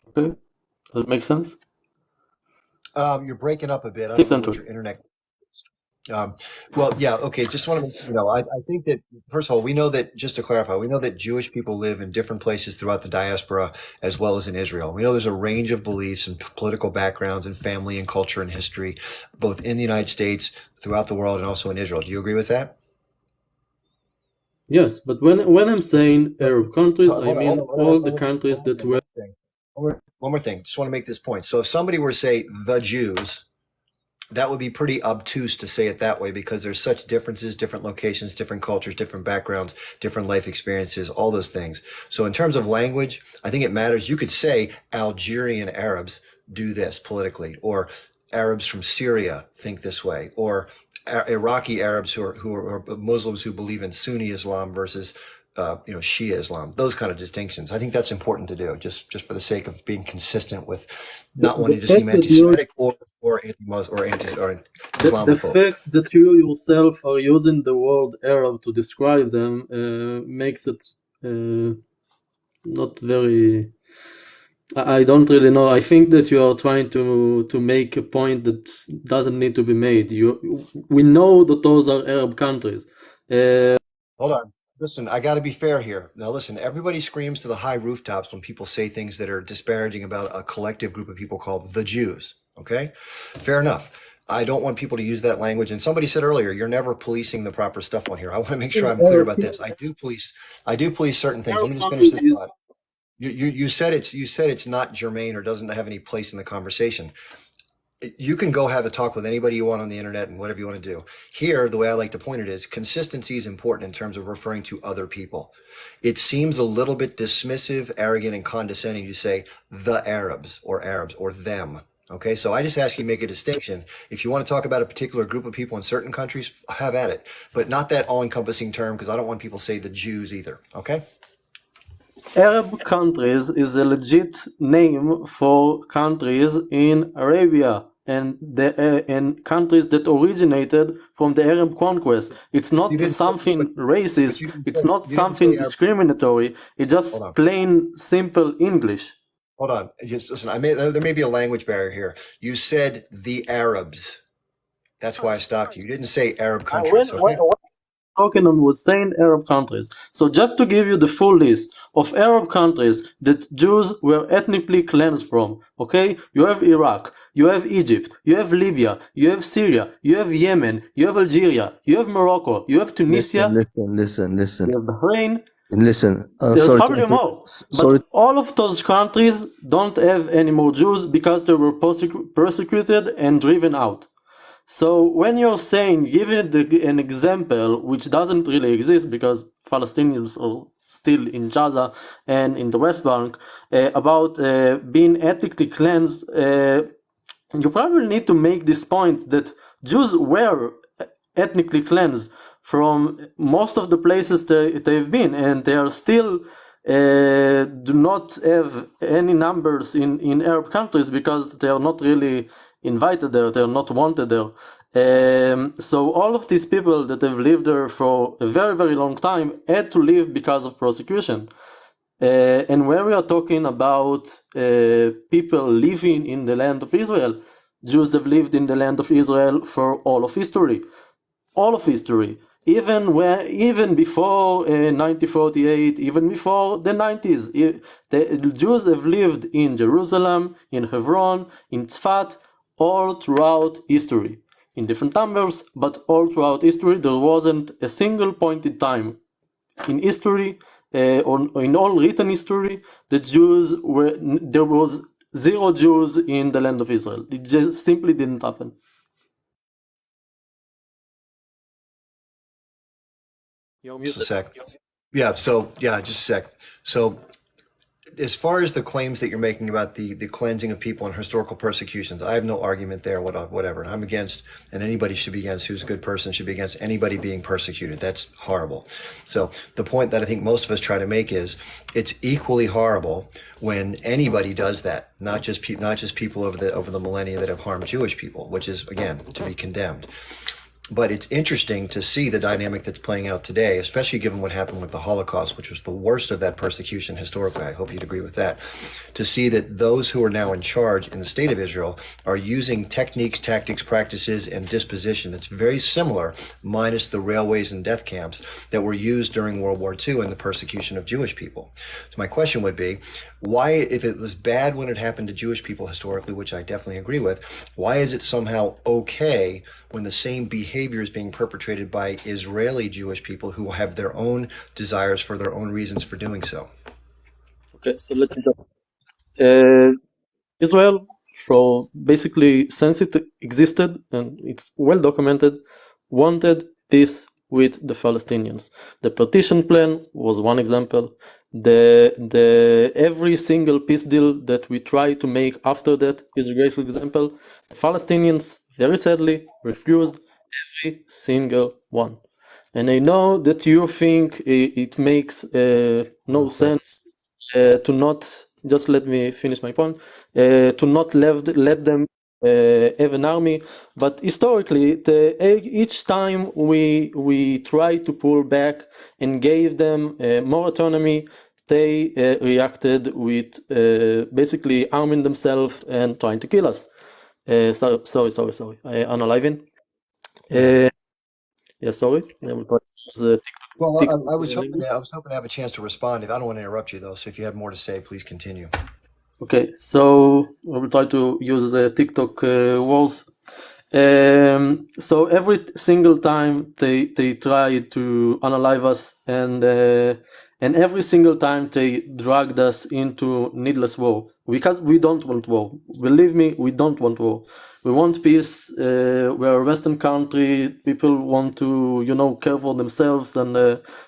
okay, does that make sense? You're breaking up a bit. I don't know what 600. your internet. Well, yeah, okay. Just want to, I think that first of all, we know that just to clarify, we know that Jewish people live in different places throughout the diaspora as well as in Israel. We know there's a range of beliefs and political backgrounds and family and culture and history, both in the United States, throughout the world, and also in Israel. Do you agree with that? Yes, but when I'm saying Arab countries, I Hold on, mean hold on, all the countries that were. One more thing. Just want to make this point. So if somebody were to say the Jews, that would be pretty obtuse to say it that way because there's such differences, different locations, different cultures, different backgrounds, different life experiences, all those things. So in terms of language, I think it matters. You could say Algerian Arabs do this politically, or Arabs from Syria think this way, or Iraqi Arabs who are Muslims who believe in Sunni Islam versus Shia Islam, those kind of distinctions. I think that's important to do, just for the sake of being consistent with not wanting to seem anti-Semitic or anti-Muslim or Islamophobe. The fact that you yourself are using the word Arab to describe them makes it not very. I don't really know. I think that you are trying to make a point that doesn't need to be made. We know that those are Arab countries. Hold on. Listen, I got to be fair here. Now, listen, everybody screams to the high rooftops when people say things that are disparaging about a collective group of people called the Jews. Okay? Fair enough. I don't want people to use that language. And somebody said earlier, you're never policing the proper stuff on here. I want to make sure I'm clear about this. I do police certain things. Let me just finish this thought. You said it's not germane or doesn't have any place in the conversation. You can go have a talk with anybody you want on the internet and whatever you want to do. Here, the way I like to point it is consistency is important in terms of referring to other people. It seems a little bit dismissive, arrogant, and condescending to say the Arabs or them. Okay, so I just ask you to make a distinction. If you want to talk about a particular group of people in certain countries, have at it, but not that all-encompassing term because I don't want people to say the Jews either. Okay. Arab countries is a legit name for countries in Arabia and countries that originated from the Arab conquest. It's not something racist. It's not something discriminatory. It's just plain, simple English. Hold on. Just listen. There may be a language barrier here. You said the Arabs. That's why I stopped you. You didn't say Arab countries. Okay? Talking on was saying Arab countries. So just to give you the full list of Arab countries that Jews were ethnically cleansed from, okay? You have Iraq, you have Egypt, you have Libya, you have Syria, you have Yemen, you have Algeria, you have Morocco, you have Tunisia, Listen. you have Bahrain. Listen, There's sorry to probably more. sorry. But all of those countries don't have any more Jews because they were persecuted and driven out. So when you're saying, giving an example which doesn't really exist because Palestinians are still in Gaza and in the West Bank, about being ethnically cleansed, you probably need to make this point that Jews were ethnically cleansed from most of the places they've been, and they are still do not have any numbers in Arab countries because they are not really invited there, they're not wanted there. So all of these people that have lived there for a very, very long time had to leave because of persecution. And when we are talking about people living in the land of Israel, Jews have lived in the land of Israel for all of history. All of history. Even before 1948, even before the 90s, the Jews have lived in Jerusalem, in Hebron, in Tzfat, all throughout history. In different numbers, but all throughout history, there wasn't a single point in time in history, or in all written history, there was 0 Jews in the land of Israel. It just simply didn't happen. You're Just a muted. sec. Yeah. So yeah, just a sec. So as far as the claims that you're making about the cleansing of people and historical persecutions, I have no argument there. Whatever. I'm against, and anybody should be against who's a good person should be against anybody being persecuted. That's horrible. So the point that I think most of us try to make is it's equally horrible when anybody does that, not just people over the millennia that have harmed Jewish people, which is again to be condemned. But it's interesting to see the dynamic that's playing out today, especially given what happened with the Holocaust, which was the worst of that persecution historically. I hope you'd agree with that. To see that those who are now in charge in the state of Israel are using techniques, tactics, practices, and disposition that's very similar, minus the railways and death camps that were used during World War II in the persecution of Jewish people. So my question would be, why, if it was bad when it happened to Jewish people historically, which I definitely agree with, why is it somehow okay when the same behavior is being perpetrated by Israeli Jewish people who have their own desires for their own reasons for doing so? Okay, so let me go. Israel, for basically since it existed and it's well documented, wanted peace with the Palestinians. The partition plan was one example. The every single peace deal that we try to make after that is a great example. The Palestinians very sadly refused every single one. And I know that you think it makes no sense to not, just let me finish my point, to not let them have an army, but historically, each time we try to pull back and gave them more autonomy, they reacted with basically arming themselves and trying to kill us. Sorry. I'm alive. Yeah, sorry. I will try to use TikTok. Well, I was hoping to have a chance to respond. I don't want to interrupt you though, so if you have more to say, please continue. Okay, so I will try to use the TikTok words. So every single time they try to unalive us, and every single time they dragged us into needless war, because we don't want war. Believe me, we don't want war. We want peace. We're a Western country. People want to, care for themselves and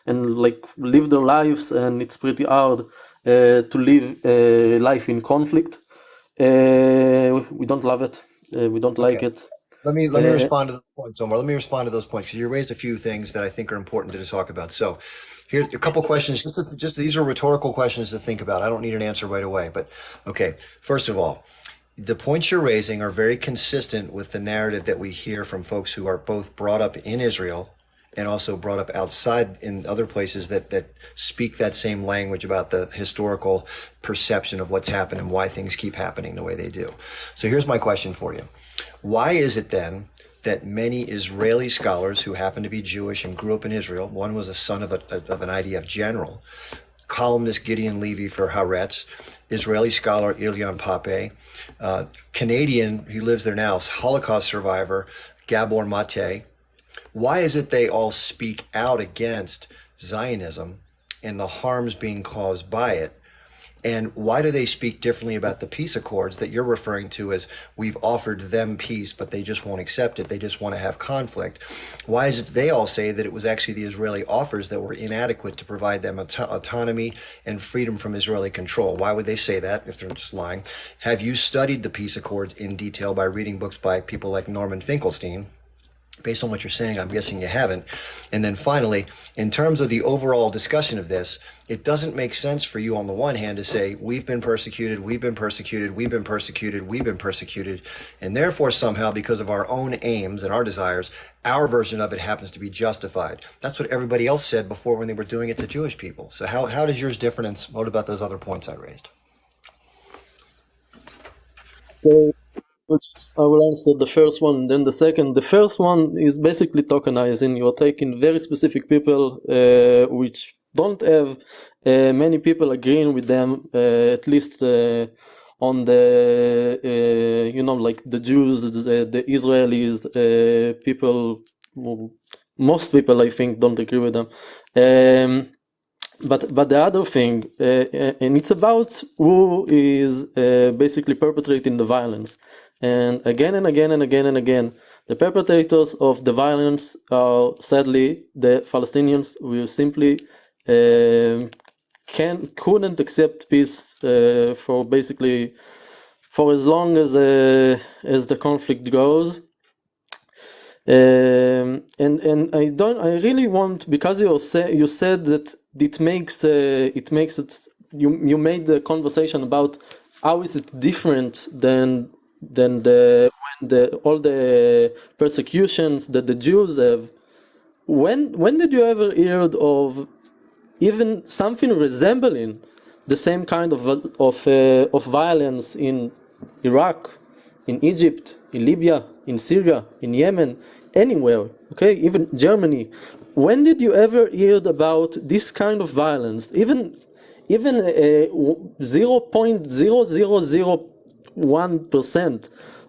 like live their lives, and it's pretty hard to live life in conflict. We don't love it. We don't like it. Let me respond to those points, Omar. Let me respond to those points because you raised a few things that I think are important to talk about. So here's a couple questions. Just these are rhetorical questions to think about. I don't need an answer right away, but okay. First of all, the points you're raising are very consistent with the narrative that we hear from folks who are both brought up in Israel and also brought up outside in other places that speak that same language about the historical perception of what's happened and why things keep happening the way they do. So here's my question for you. Why is it then that many Israeli scholars who happen to be Jewish and grew up in Israel, one was a son of an IDF general, columnist Gideon Levy for Haaretz, Israeli scholar Ilyan Pape, Canadian, he lives there now, Holocaust survivor Gabor Mate. Why is it they all speak out against Zionism and the harms being caused by it? And why do they speak differently about the peace accords that you're referring to as we've offered them peace, but they just won't accept it? They just want to have conflict. Why is it they all say that it was actually the Israeli offers that were inadequate to provide them autonomy and freedom from Israeli control? Why would they say that if they're just lying? Have you studied the peace accords in detail by reading books by people like Norman Finkelstein? Based on what you're saying, I'm guessing you haven't. And then finally, in terms of the overall discussion of this, it doesn't make sense for you on the one hand to say, we've been persecuted, we've been persecuted, we've been persecuted, we've been persecuted. And therefore, somehow, because of our own aims and our desires, our version of it happens to be justified. That's what everybody else said before when they were doing it to Jewish people. So how does yours differ? And what about those other points I raised? So I will answer the first one, then the second. The first one is basically tokenizing. You're taking very specific people which don't have many people agreeing with them, at least on the, like the Jews, the Israelis, people, most people I think don't agree with them. But the other thing, and it's about who is basically perpetrating the violence. And again and again and again and again, The perpetrators of the violence are sadly the Palestinians. We simply couldn't accept peace for basically for as long as the conflict goes. And I really want, because you said that it makes it, you made the conversation about how is it different than all the persecutions that the Jews have. When did you ever hear of even something resembling the same kind of violence in Iraq, in Egypt, in Libya, in Syria, in Yemen, anywhere? Okay, even Germany. When did you ever hear about this kind of violence? Even 0.0001%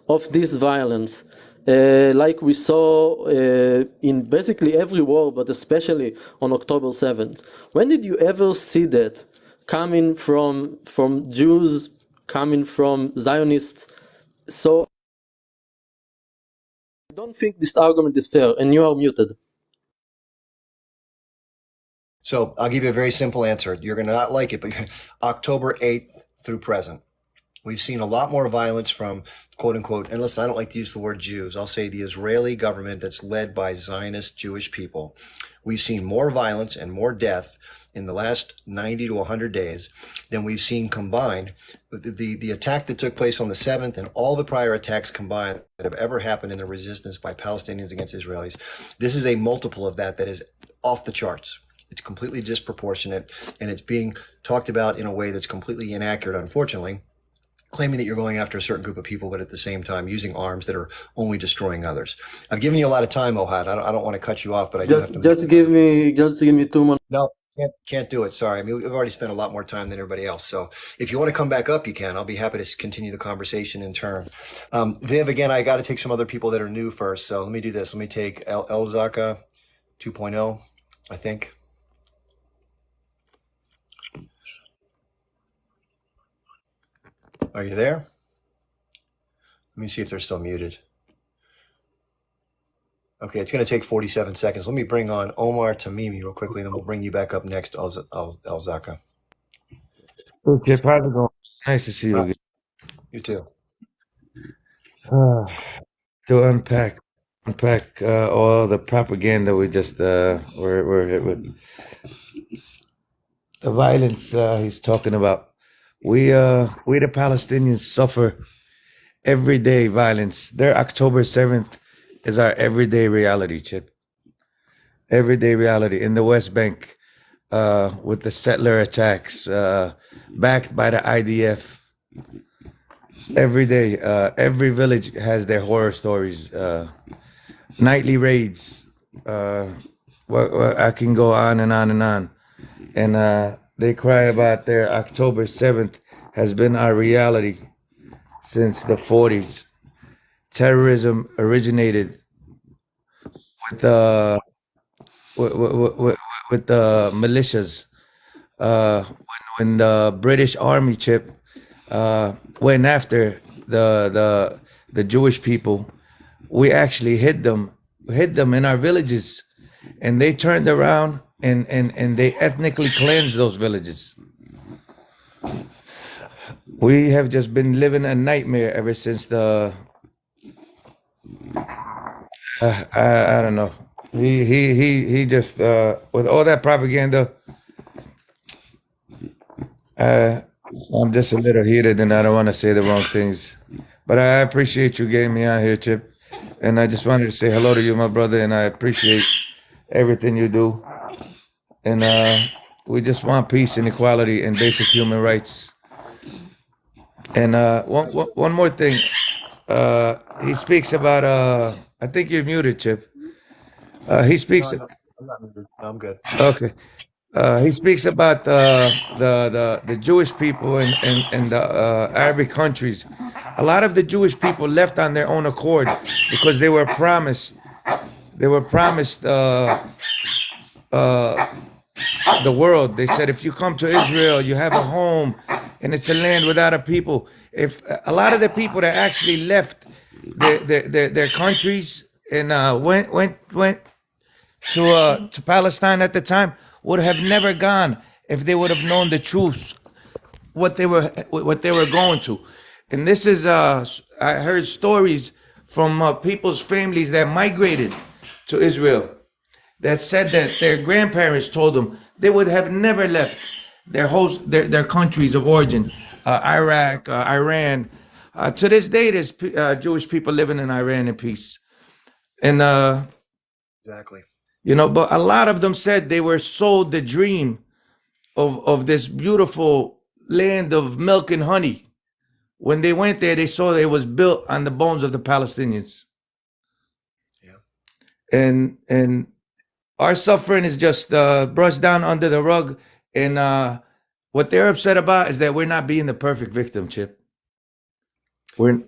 of this violence, like we saw in basically every war, but especially on October 7th. When did you ever see that coming from Jews, coming from Zionists? So I don't think this argument is fair, and you are muted. So I'll give you a very simple answer. You're going to not like it, but October 8th through present, we've seen a lot more violence from quote unquote, and listen, I don't like to use the word Jews. I'll say the Israeli government that's led by Zionist Jewish people. We've seen more violence and more death in the last 90 to 100 days than we've seen combined. The attack that took place on the 7th and all the prior attacks combined that have ever happened in the resistance by Palestinians against Israelis. This is a multiple of that is off the charts. It's completely disproportionate, and it's being talked about in a way that's completely inaccurate, unfortunately, claiming that you're going after a certain group of people, but at the same time using arms that are only destroying others. I've given you a lot of time, Ohad. I don't want to cut you off, but I do have to. Just give me 2 more. No, can't do it. Sorry. I mean, we've already spent a lot more time than everybody else. So if you want to come back up, you can. I'll be happy to continue the conversation in turn. Viv, again, I got to take some other people that are new first. So let me do this. Let me take Elzaka 2.0, I think. Are you there? Let me see if they're still muted. Okay, it's going to take 47 seconds. Let me bring on Omar Tamimi real quickly, and then we'll bring you back up next, Elzaka. Okay, how's it going? Nice to see you again. You too. To unpack all the propaganda we just were hit with. The violence he's talking about. We the Palestinians suffer everyday violence. Their October 7th is our everyday reality, Chip. Everyday reality in the West Bank with the settler attacks backed by the IDF. Every day, every village has their horror stories. Nightly raids. I can go on and on and on. And they cry about their October 7th has been our reality since the 40s. Terrorism originated with the militias. When the British Army, Chip, went after the Jewish people, we actually hid them in our villages, and they turned around and they ethnically cleansed those villages. We have just been living a nightmare ever since the I don't know. He just with all that propaganda. I'm just a little heated, and I don't want to say the wrong things. But I appreciate you getting me out here, Chip. And I just wanted to say hello to you, my brother, and I appreciate everything you do. And we just want peace and equality and basic human rights. And one more thing. He speaks about, I think you're muted, Chip. He speaks. No, I'm not muted. No, I'm good. Okay. He speaks about the Jewish people and the Arabic countries. A lot of the Jewish people left on their own accord because they were promised the world. They said, if you come to Israel, you have a home, and it's a land without a people. If a lot of the people that actually left their countries and went to Palestine at the time would have never gone if they would have known the truth, what they were going to. And this is I heard stories from people's families that migrated to Israel that said that their grandparents told them they would have never left their countries of origin, Iraq, Iran. To this day, there's Jewish people living in Iran in peace. And Exactly. but a lot of them said they were sold the dream of this beautiful land of milk and honey. When they went there, they saw that it was built on the bones of the Palestinians. Yeah. And our suffering is just brushed down under the rug. And what they're upset about is that we're not being the perfect victim, Chip.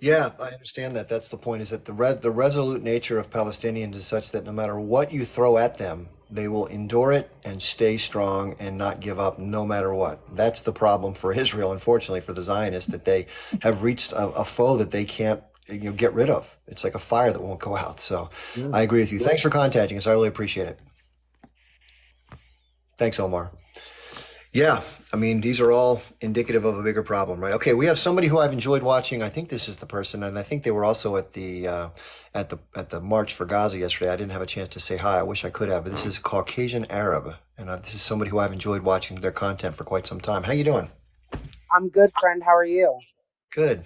Yeah, I understand that. That's the point, is that the resolute nature of Palestinians is such that no matter what you throw at them, they will endure it and stay strong and not give up no matter what. That's the problem for Israel, unfortunately, for the Zionists, that they have reached a foe that they can't get rid of. It's like a fire that won't go out. So I agree with you. Thanks for contacting us. I really appreciate it. Thanks, Omar. Yeah, I mean, these are all indicative of a bigger problem, right? Okay, we have somebody who I've enjoyed watching. I think this is the person, and I think they were also at the March for Gaza yesterday. I didn't have a chance to say hi. I wish I could have, but this is Caucasian Arab, and this is somebody who I've enjoyed watching their content for quite some time. How you doing? I'm good, friend. How are you? Good.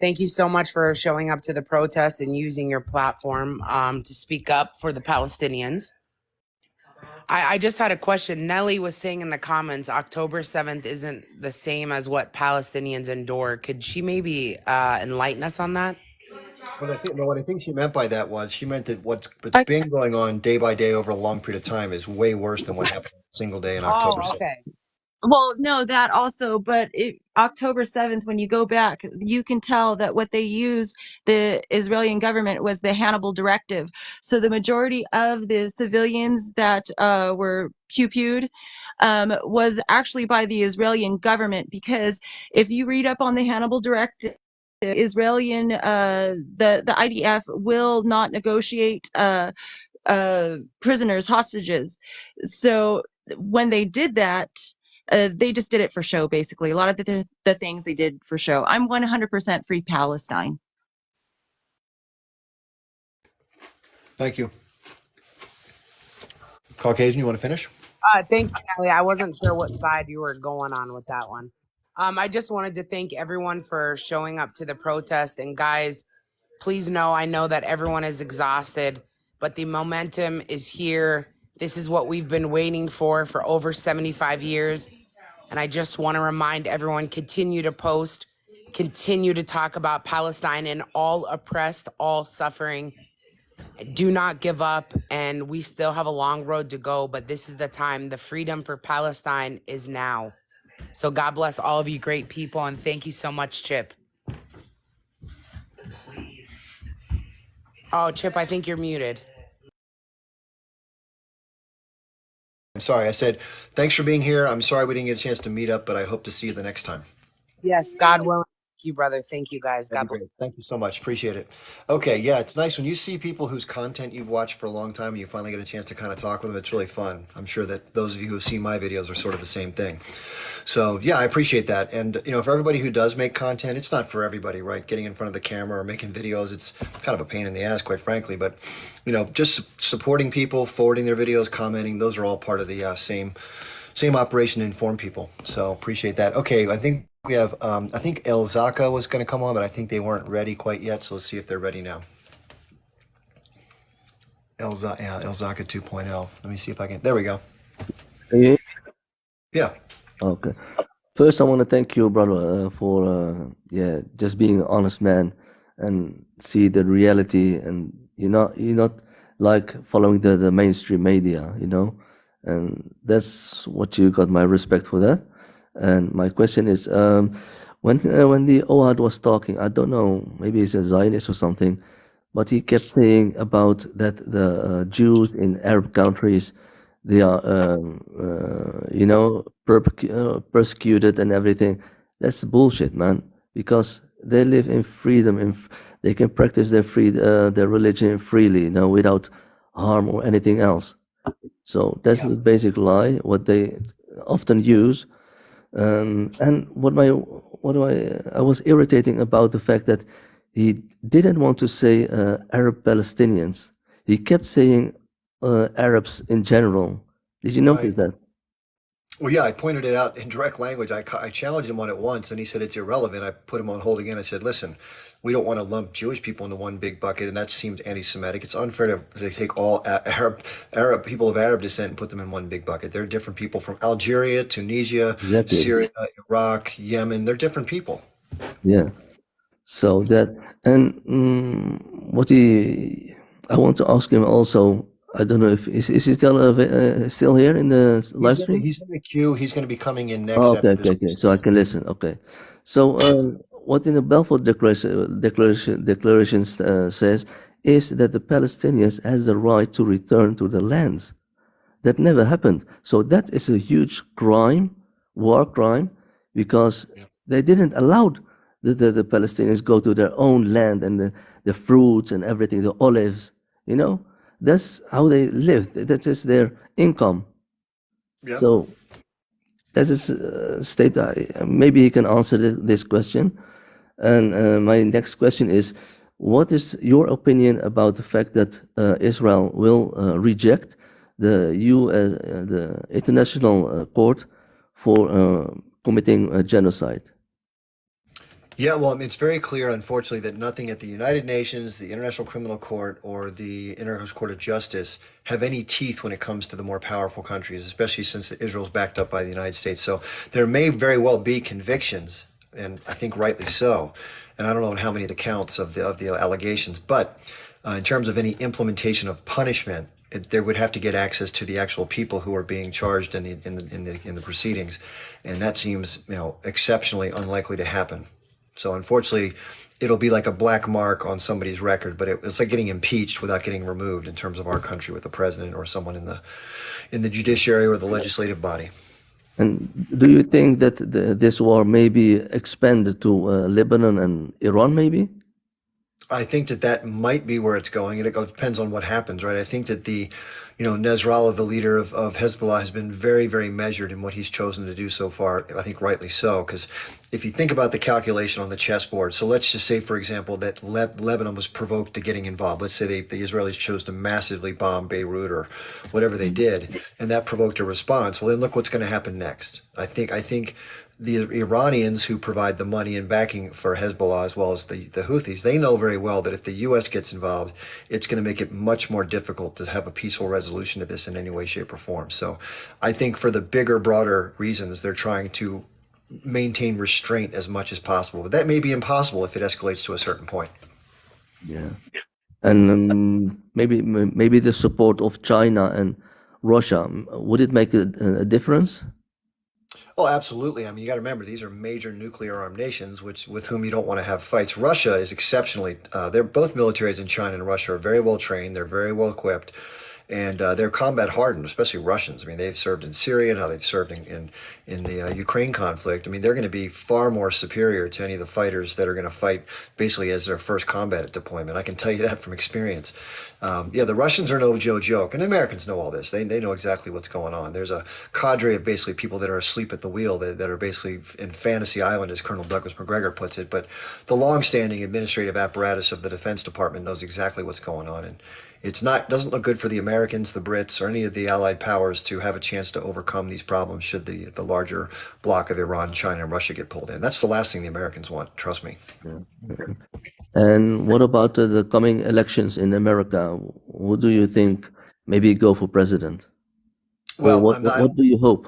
Thank you so much for showing up to the protest and using your platform to speak up for the Palestinians. I just had a question. Nelly was saying in the comments, October 7th isn't the same as what Palestinians endure. Could she maybe enlighten us on that? What I think she meant by that was she meant that what's been going on day by day over a long period of time is way worse than what happened a single day in October 7th. Okay. Well, no, that also, but October 7th, when you go back, you can tell that what they used, the Israeli government, was the Hannibal Directive. So the majority of the civilians that were pew-pewed was actually by the Israeli government, because if you read up on the Hannibal Directive, the IDF will not negotiate prisoners, hostages. So when they did that, they just did it for show, basically. A lot of the things they did for show. I'm 100% free Palestine. Thank you. Caucasian, you want to finish? Thank you, Nelly. I wasn't sure what side you were going on with that one. I just wanted to thank everyone for showing up to the protest. And guys, please know, I know that everyone is exhausted, but the momentum is here. This is what we've been waiting for over 75 years. And I just want to remind everyone, continue to post, continue to talk about Palestine and all oppressed, all suffering. Do not give up. And we still have a long road to go, but this is the time. The freedom for Palestine is now. So God bless all of you great people. And thank you so much, Chip. Oh, Chip, I think you're muted. I'm sorry. I said, thanks for being here. I'm sorry we didn't get a chance to meet up, but I hope to see you the next time. Yes, God willing. Thank you, brother. Thank you, guys. God bless. Thank you so much. Appreciate it. Okay, yeah, it's nice when you see people whose content you've watched for a long time and you finally get a chance to kind of talk with them. It's really fun. I'm sure that those of you who see my videos are sort of the same thing. So yeah, I appreciate that. And for everybody who does make content, it's not for everybody, right? Getting in front of the camera or making videos, it's kind of a pain in the ass, quite frankly. But just supporting people, forwarding their videos, commenting, those are all part of the same operation to inform people. So appreciate that. Okay, I think we have, I think El Zaka was going to come on, but I think they weren't ready quite yet. So let's see if they're ready now. El Zaka 2.0. Let me see if I can, there we go. Yeah. Okay. First, I want to thank you, brother, for just being an honest man and see the reality. And you're not like following the mainstream media, and that's what you got my respect for that. And my question is, when the Ohad was talking, I don't know, maybe he's a Zionist or something, but he kept saying about that the Jews in Arab countries, they are, persecuted and everything. That's bullshit, man, because they live in freedom. they can practice their religion freely, without harm or anything else. So that's the basic lie what they often use. And I was irritating about the fact that he didn't want to say Arab Palestinians. He kept saying Arabs in general. Did you notice that? Well, yeah, I pointed it out in direct language. I challenged him on it once, and he said it's irrelevant. I put him on hold again. I said, listen, we don't want to lump Jewish people into one big bucket, and that seemed anti-Semitic. It's unfair to take all Arab people of Arab descent and put them in one big bucket. They're different people from Algeria, Tunisia, Exactly. Syria, Iraq, Yemen. They're different people. Yeah. So that, and I want to ask him also. I don't know if is he still here in the live stream? He's in the queue. He's going to be coming in next. Oh, after okay. this. So I can listen. Okay. So what in the Balfour Declaration says is that the Palestinians has the right to return to the lands. That never happened. So that is a huge crime, war crime, because they didn't allow the Palestinians go to their own land and the fruits and everything, the olives, That's how they lived. That is their income. Yeah. So that is state. Maybe he can answer this question. And my next question is, what is your opinion about the fact that Israel will reject the International Court for committing genocide? Yeah, well, I mean, it's very clear, unfortunately, that nothing at the United Nations, the International Criminal Court, or the International Court of Justice have any teeth when it comes to the more powerful countries, especially since Israel's backed up by the United States. So there may very well be convictions, and I think rightly so. And I don't know how many of the counts of the allegations, but in terms of any implementation of punishment, they would have to get access to the actual people who are being charged in the proceedings, and that seems exceptionally unlikely to happen. So unfortunately, it'll be like a black mark on somebody's record, but it's like getting impeached without getting removed in terms of our country with the president or someone in the judiciary or the legislative body. And do you think that this war may be expanded to Lebanon and Iran, maybe? I think that might be where it's going, and it depends on what happens, right? I think that Nasrallah, the leader of Hezbollah, has been very, very measured in what he's chosen to do so far. I think rightly so, because if you think about the calculation on the chessboard, so let's just say, for example, that Lebanon was provoked to getting involved. Let's say the Israelis chose to massively bomb Beirut or whatever they did, and that provoked a response. Well, then look what's going to happen next. I think the Iranians who provide the money and backing for Hezbollah, as well as the Houthis, they know very well that if the U.S. gets involved, it's going to make it much more difficult to have a peaceful resolution to this in any way, shape, or form. So I think for the bigger, broader reasons, they're trying to maintain restraint as much as possible. But that may be impossible if it escalates to a certain point. Yeah. And maybe the support of China and Russia, would it make a difference? Oh, absolutely. I mean, you got to remember, these are major nuclear armed nations, with whom you don't want to have fights. Russia is exceptionally, they're both militaries in China and Russia are very well trained. They're very well equipped, and they're combat hardened, especially Russians. I mean, they've served in Syria, now they've served in the Ukraine conflict. I mean, they're going to be far more superior to any of the fighters that are going to fight basically as their first combat deployment. I can tell you that from experience. The Russians are no joke, and Americans know all this. They know exactly what's going on. There's a cadre of basically people that are asleep at the wheel that are basically in fantasy island, as Colonel Douglas McGregor puts it. But the long-standing administrative apparatus of the Defense Department knows exactly what's going on, and doesn't look good for the Americans, the Brits, or any of the allied powers to have a chance to overcome these problems should the larger bloc of Iran, China, and Russia get pulled in. That's the last thing the Americans want, trust me. And what about the coming elections in America? Who do you think maybe go for president? Well, what do you hope?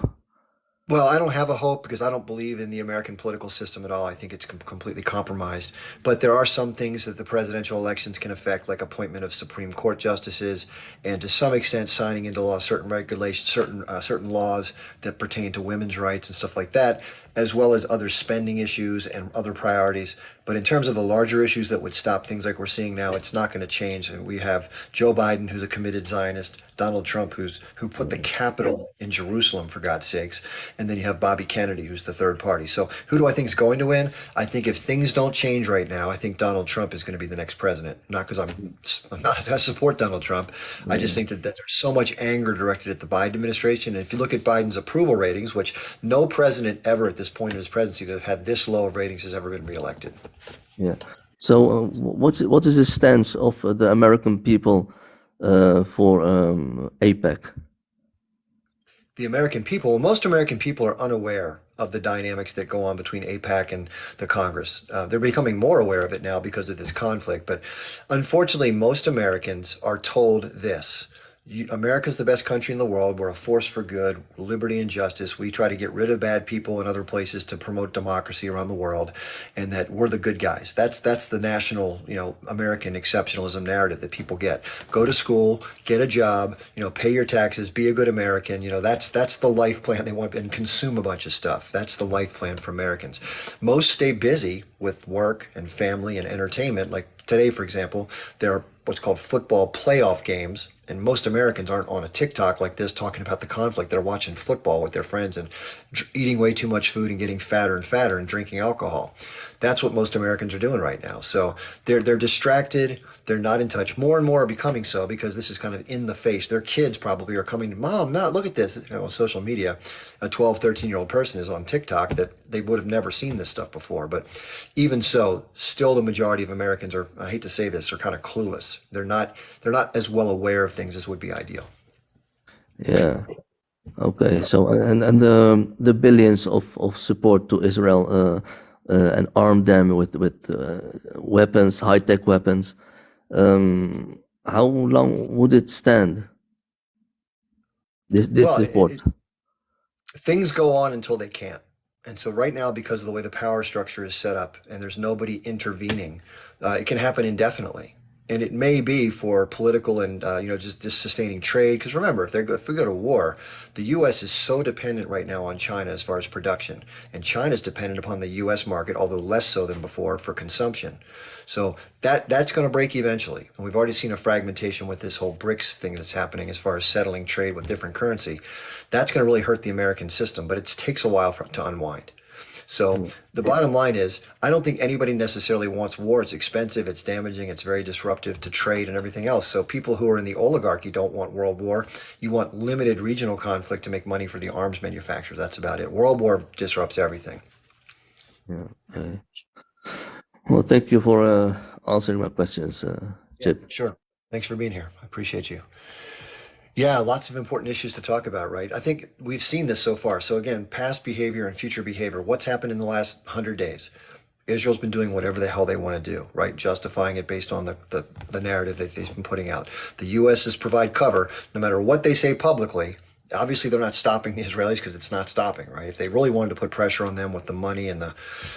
Well, I don't have a hope because I don't believe in the American political system at all. I think it's completely compromised. But there are some things that the presidential elections can affect, like appointment of Supreme Court justices, and to some extent signing into law certain regulations, certain laws that pertain to women's rights and stuff like that, as well as other spending issues and other priorities. But in terms of the larger issues that would stop things like we're seeing now, it's not going to change. And we have Joe Biden, who's a committed Zionist, Donald Trump, who put the Capitol in Jerusalem, for God's sakes, and then you have Bobby Kennedy, who's the third party. So who do I think is going to win? I think if things don't change right now, I think Donald Trump is going to be the next president. Not because I'm not, I support Donald Trump. I just think that there's so much anger directed at the Biden administration. And if you look at Biden's approval ratings, which no president ever at this point in his presidency that have had this low of ratings has ever been reelected. Yeah. So what is the stance of the American people for APEC? The American people, well, most American people are unaware of the dynamics that go on between AIPAC and the Congress. They're becoming more aware of it now because of this conflict. But unfortunately, most Americans are told this. America's the best country in the world. We're a force for good, liberty and justice. We try to get rid of bad people in other places to promote democracy around the world, and that we're the good guys. That's the national, American exceptionalism narrative that people get. Go to school, get a job, pay your taxes, be a good American. That's the life plan they want, and consume a bunch of stuff. That's the life plan for Americans. Most stay busy with work and family and entertainment. Like today, for example, there are what's called football playoff games. And most Americans aren't on a TikTok like this talking about the conflict. They're watching football with their friends and eating way too much food and getting fatter and fatter and drinking alcohol. That's what most Americans are doing right now. So they're distracted. They're not in touch. More and more are becoming so because this is kind of in the face. Their kids probably are coming to, Mom, look at this. On social media, a 12, 13-year-old person is on TikTok that they would have never seen this stuff before. But even so, still the majority of Americans are, I hate to say this, are kind of clueless. They're not as well aware of things as would be ideal. Yeah. Okay. So and the billions of support to Israel and arm them with weapons, high-tech weapons. How long would it stand? This support. Things go on until they can't. And so right now, because of the way the power structure is set up and there's nobody intervening, it can happen indefinitely. And it may be for political and, just sustaining trade. Because remember, if we go to war, the U.S. is so dependent right now on China as far as production. And China's dependent upon the U.S. market, although less so than before, for consumption. So that's going to break eventually. And we've already seen a fragmentation with this whole BRICS thing that's happening as far as settling trade with different currency. That's going to really hurt the American system, but it takes a while to unwind. So the bottom line is, I don't think anybody necessarily wants war. It's expensive, it's damaging, it's very disruptive to trade and everything else. So people who are in the oligarchy don't want world war. You want limited regional conflict to make money for the arms manufacturers. That's about it. World war disrupts everything. Yeah. Okay. Well, thank you for answering my questions, Chip. Yeah, sure. Thanks for being here. I appreciate you. Yeah, lots of important issues to talk about, right? I think we've seen this so far. So again, past behavior and future behavior. What's happened in the last 100 days? Israel's been doing whatever the hell they want to do, right? Justifying it based on the narrative that they've been putting out. The U.S. is provide cover no matter what they say publicly. Obviously, they're not stopping the Israelis because it's not stopping, right? If they really wanted to put pressure on them with the money and the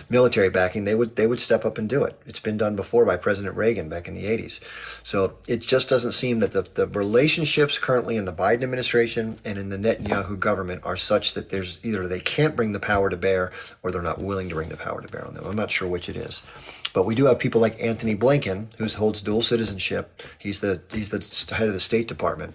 military backing, they would step up and do it. It's been done before by President Reagan back in the 80s. So it just doesn't seem that the relationships currently in the Biden administration and in the Netanyahu government are such that there's either they can't bring the power to bear or they're not willing to bring the power to bear on them. I'm not sure which it is. But we do have people like Anthony Blinken, who holds dual citizenship. He's the head of the State Department.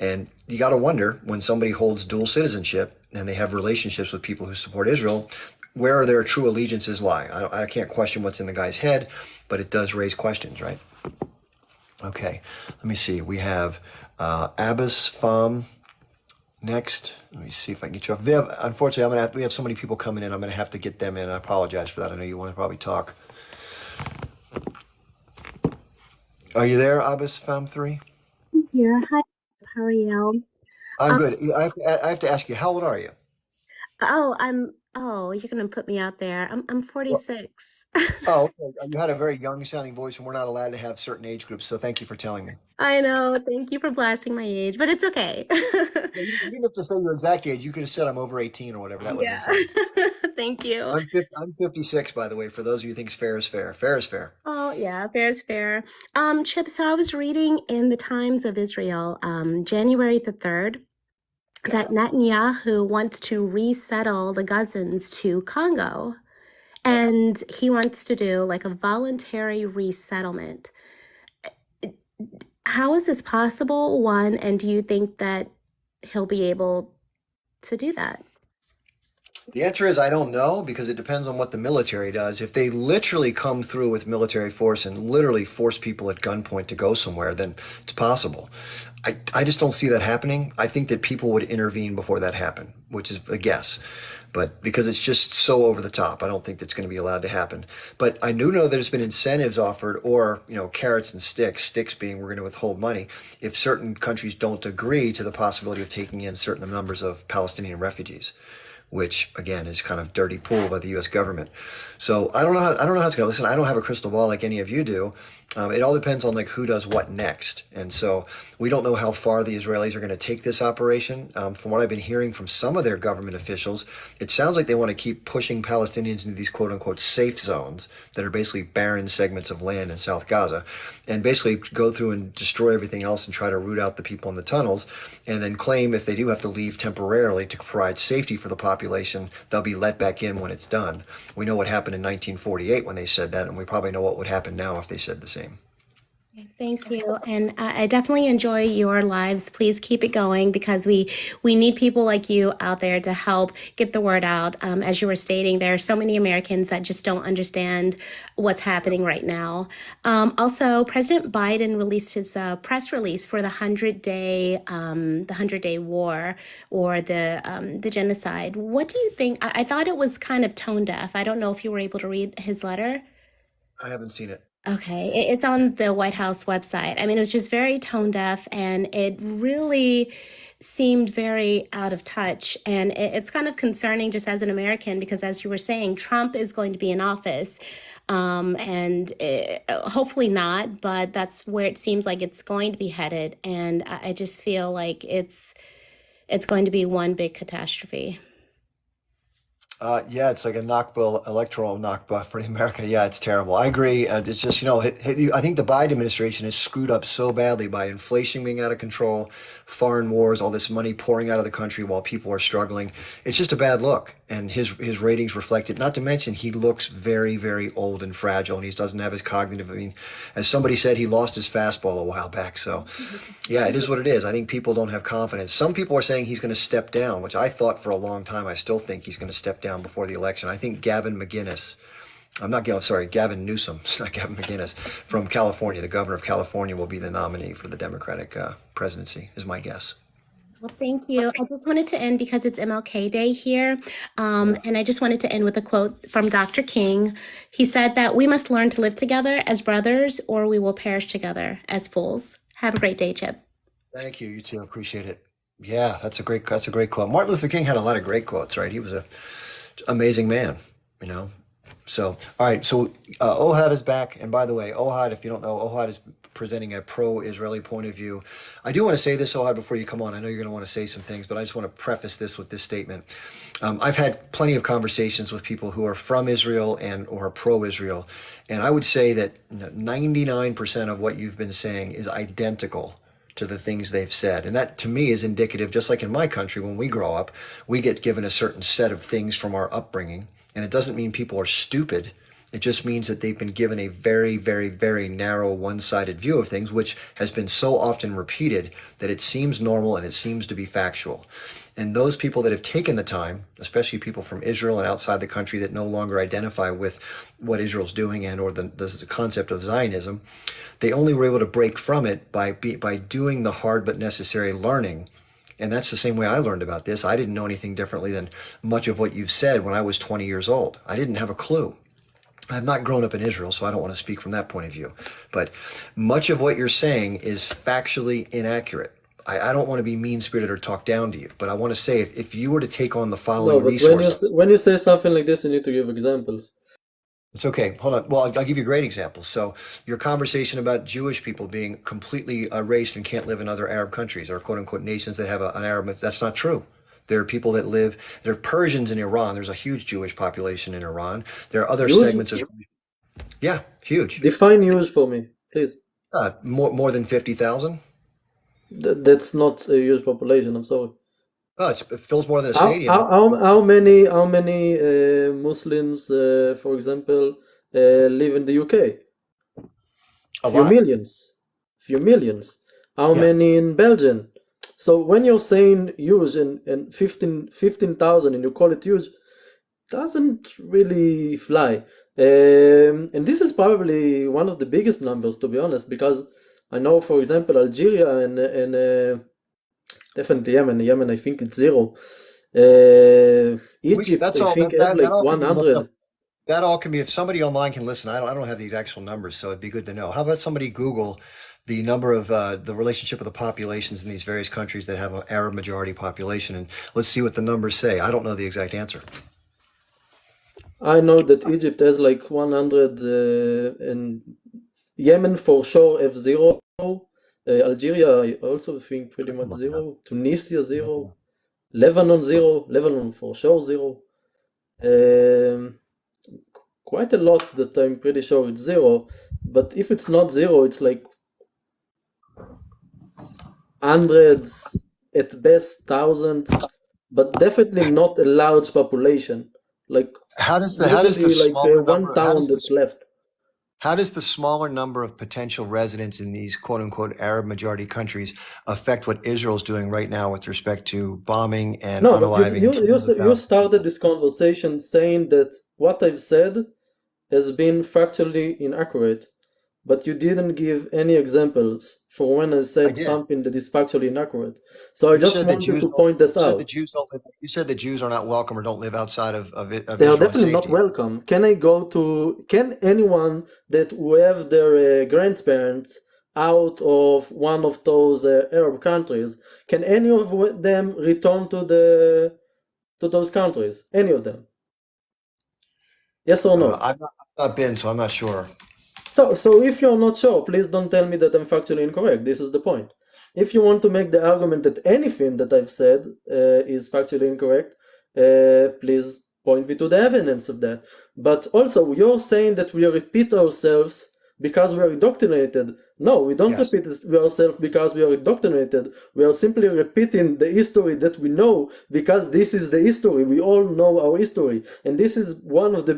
And you got to wonder, when somebody holds dual citizenship and they have relationships with people who support Israel, where their true allegiances lie. I can't question what's in the guy's head, but it does raise questions, right? Okay, let me see. We have Abbas Pham next. Let me see if I can get you up. Unfortunately, we have so many people coming in. I'm going to have to get them in. I apologize for that. I know you want to probably talk. Are you there, Abbas Pham 3? Here. Hi. How are you? I'm good. I have to ask you, how old are you? Oh, you're gonna put me out there. I'm 46. Oh, okay. You had a very young sounding voice, and we're not allowed to have certain age groups, so thank you for telling me. I know. Thank you for blasting my age, but it's okay. Yeah, you didn't have to say your exact age. You could have said I'm over 18 or whatever. That would have been fine. Thank you. I'm 56, by the way, for those of you who think fair is fair. Fair is fair. Oh, yeah, fair is fair. Chip, so I was reading in the Times of Israel, January the 3rd, that Netanyahu wants to resettle the Gazans to Congo. and he wants to do like a voluntary resettlement. How is this possible, one, and do you think that he'll be able to do that? The answer is I don't know because it depends on what the military does. If they literally come through with military force and literally force people at gunpoint to go somewhere, then it's possible. I just don't see that happening. I think that people would intervene before that happened, which is a guess. But because it's just so over the top, I don't think that's going to be allowed to happen. But I do know that there's been incentives offered, or carrots and sticks. Sticks being we're going to withhold money if certain countries don't agree to the possibility of taking in certain numbers of Palestinian refugees, which again is kind of dirty pool by the U.S. government. So I don't know how it's going to. Listen, I don't have a crystal ball like any of you do. It all depends on like who does what next, and so we don't know how far the Israelis are going to take this operation. From what I've been hearing from some of their government officials, it sounds like they want to keep pushing Palestinians into these quote unquote safe zones that are basically barren segments of land in South Gaza, and basically go through and destroy everything else and try to root out the people in the tunnels, and then claim if they do have to leave temporarily to provide safety for the population, they'll be let back in when it's done. We know what happened in 1948 when they said that, and we probably know what would happen now if they said the same. Thank you. And I definitely enjoy your lives. Please keep it going because we need people like you out there to help get the word out. As you were stating, there are so many Americans that just don't understand what's happening right now. Also, President Biden released his press release for the 100-day war or the genocide. What do you think? I thought it was kind of tone deaf. I don't know if you were able to read his letter. I haven't seen it. Okay, it's on the White House website. I mean, it was just very tone deaf and it really seemed very out of touch. And it's kind of concerning just as an American, because as you were saying, Trump is going to be in office. Hopefully not, but that's where it seems like it's going to be headed. And I just feel like it's going to be one big catastrophe. Yeah, it's like a Nakba, electoral Nakba for America. Yeah, it's terrible. I agree. It's just, I think the Biden administration is screwed up so badly by inflation being out of control, foreign wars, all this money pouring out of the country while people are struggling. It's just a bad look. And his ratings reflect it. Not to mention, he looks very, very old and fragile, and he doesn't have his cognitive. I mean, as somebody said, he lost his fastball a while back. So, yeah, it is what it is. I think people don't have confidence. Some people are saying he's going to step down, which I thought for a long time. I still think he's going to step down before the election. I think Gavin Newsom, not Gavin McGinnis, from California, the governor of California, will be the nominee for the Democratic presidency, is my guess. Well, thank you. I just wanted to end because it's MLK Day here. And I just wanted to end with a quote from Dr. King. He said that we must learn to live together as brothers or we will perish together as fools. Have a great day, Chip. Thank you. You too. Appreciate it. Yeah, that's a great quote. Martin Luther King had a lot of great quotes, right? He was an amazing man, So, all right. So Ohad is back. And by the way, Ohad, if you don't know, Ohad is presenting a pro-Israeli point of view. I do want to say this, Ohad, before you come on. I know you're going to want to say some things, but I just want to preface this with this statement. I've had plenty of conversations with people who are from Israel and or are pro-Israel. And I would say that 99% of what you've been saying is identical to the things they've said. And that to me is indicative, just like in my country, when we grow up, we get given a certain set of things from our upbringing. And it doesn't mean people are stupid. It just means that they've been given a very, very, very narrow, one-sided view of things, which has been so often repeated that it seems normal and it seems to be factual. And those people that have taken the time, especially people from Israel and outside the country that no longer identify with what Israel's doing and or the concept of Zionism, they only were able to break from it by doing the hard but necessary learning. And that's the same way I learned about this. I didn't know anything differently than much of what you've said when I was 20 years old. I didn't have a clue. I've not grown up in Israel, so I don't want to speak from that point of view. But much of what you're saying is factually inaccurate. I don't want to be mean-spirited or talk down to you, but I want to say if you were to take on the No, following but resources... when you say something like this, you need to give examples. It's okay. Hold on. Well, I'll give you great examples. So your conversation about Jewish people being completely erased and can't live in other Arab countries or quote-unquote nations that have an Arab... That's not true. There are people that live... There are Persians in Iran. There's a huge Jewish population in Iran. There are other Huge? segments of... Yeah, huge. Define huge for me, please. More than 50,000. That's not a huge population, I'm sorry. Oh, it fills more than a How stadium. how many Muslims, for example, live in the UK? A Few lot. millions. How Yeah. many in Belgium? So when you're saying huge and 15,000 and you call it huge, doesn't really fly. And this is probably one of the biggest numbers, to be honest, because I know, for example, Algeria and definitely Yemen, I think it's zero. Egypt, That's I all. think, That, have that, like that all can be looked 100. up. That all can be. If somebody online can listen, I don't have these actual numbers, so it'd be good to know. How about somebody Google the number of the relationship of the populations in these various countries that have an Arab majority population, and let's see what the numbers say. I don't know the exact answer. I know that Egypt has like 100, and Yemen for sure have zero. Algeria, I also think pretty much zero. Tunisia, zero. Lebanon, zero. Lebanon for sure, zero. Quite a lot that I'm pretty sure it's zero. But if it's not zero, it's like hundreds, at best thousands, but definitely not a large population. Like How does the usually like smaller one number? How town does that's the left. How does the smaller number of potential residents in these quote unquote Arab majority countries affect what Israel's doing right now with respect to bombing and No, but unaliving tens of you thousands? started this conversation saying that what I've said has been factually inaccurate, but you didn't give any examples for when I I said did. something that is factually inaccurate. So I You just said that wanted Jews to don't. point this You said the out. Jews don't live. You said the Jews are not welcome or don't live outside of They are Israel in definitely not safety. welcome. Can anyone that who have their grandparents out of one of those Arab countries, can any of them return to those countries? Any of them? Yes or no? I've not been, so I'm not sure. So if you're not sure, please don't tell me that I'm factually incorrect. This is the point. If you want to make the argument that anything that I've said is factually incorrect, please point me to the evidence of that. But also, you're saying that we repeat ourselves because we are indoctrinated. No, we don't Yes. repeat ourselves because we are indoctrinated. We are simply repeating the history that we know because this is the history. We all know our history, and this is one of the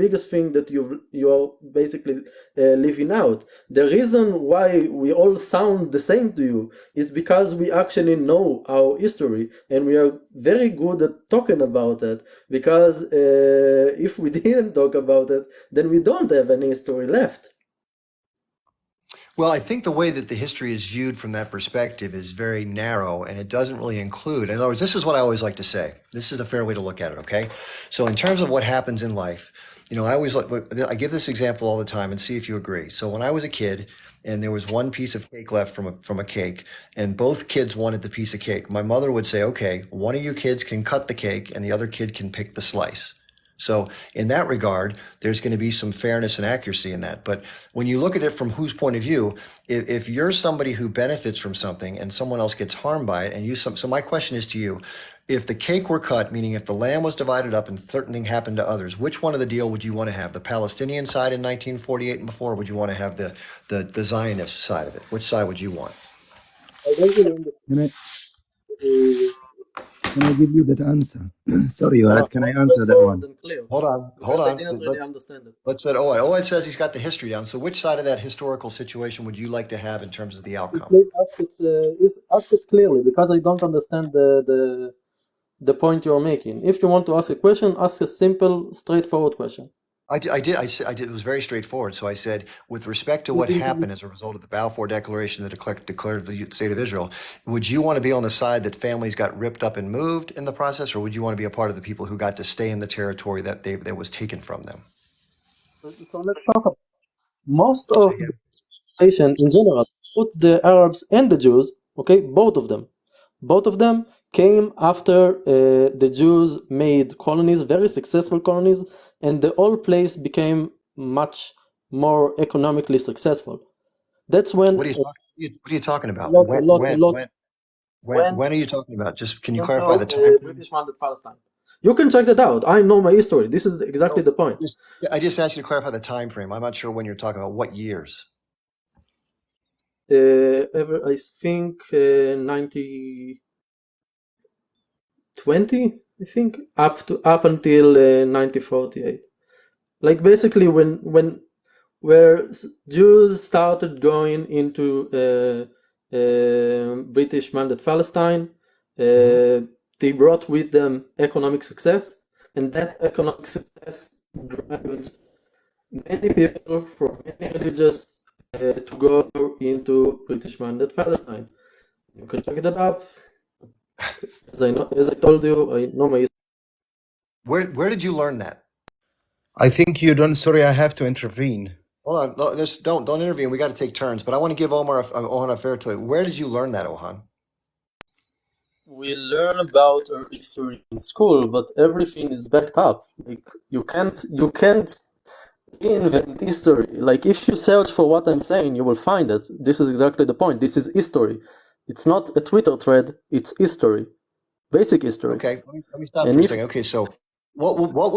biggest thing that you are basically leaving out. The reason why we all sound the same to you is because we actually know our history, and we are very good at talking about it. Because if we didn't talk about it, then we don't have any history left. Well, I think the way that the history is viewed from that perspective is very narrow and it doesn't really include. In other words, this is what I always like to say. This is a fair way to look at it, okay? So, in terms of what happens in life, I give this example all the time and see if you agree. So, when I was a kid and there was one piece of cake left from a cake, and both kids wanted the piece of cake, my mother would say, okay, one of you kids can cut the cake and the other kid can pick the slice. So in that regard, there's going to be some fairness and accuracy in that. But when you look at it from whose point of view, if you're somebody who benefits from something and someone else gets harmed by it, and so my question is to you, if the cake were cut, meaning if the lamb was divided up and certain happened to others, which one of the deal would you want to have? The Palestinian side in 1948 and before, or would you want to have the Zionist side of it? Which side would you want? Can I give you that answer? Sorry, Yoad, can I answer that one? Hold on. I didn't really understand it. Let's say Oed says he's got the history down. So which side of that historical situation would you like to have in terms of the outcome? Please ask it clearly, because I don't understand the point you're making. If you want to ask a question, ask a simple, straightforward question. I did. It was very straightforward. So I said, with respect to what happened as a result of the Balfour Declaration that declared the state of Israel, would you want to be on the side that families got ripped up and moved in the process, or would you want to be a part of the people who got to stay in the territory that was taken from them? So let's talk about most of the population in general, both the Arabs and the Jews, okay, both of them came after the Jews made colonies, very successful colonies, and the whole place became much more economically successful. That's when. What are you talking about? When When are you talking about? Just can you clarify the time? British founded Palestine. You can check that out. I know my history. This is exactly the point. I just asked you to clarify the time frame. I'm not sure when you're talking about. What years? I think 90. 1920, I think, up until 1948. Like basically where Jews started going into British mandate Palestine, they brought with them economic success, and that economic success drives many people from many religions to go into British mandate Palestine. You can check it up. As I told you, I know my. Where did you learn that? I think you don't. Sorry, I have to intervene. Hold on, just don't intervene. We got to take turns. But I want to give Ohan a fair to. Where did you learn that, Ohan? We learn about our history in school, but everything is backed up. Like you can't invent history. Like if you search for what I'm saying, you will find it. This is exactly the point. This is history. It's not a Twitter thread. It's history, basic history. Okay, let me stop for a second. Okay, so what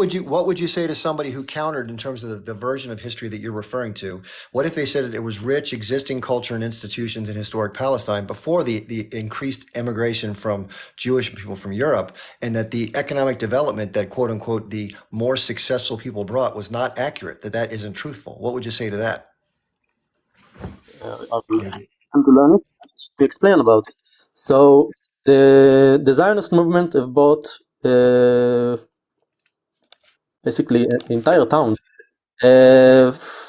would you say to somebody who countered in terms of the version of history that you're referring to? What if they said that it was rich existing culture and institutions in historic Palestine before the increased immigration from Jewish people from Europe, and that the economic development that quote unquote the more successful people brought was not accurate, that isn't truthful? What would you say to that? To learn it, to explain about it. So the Zionist movement have bought basically an entire town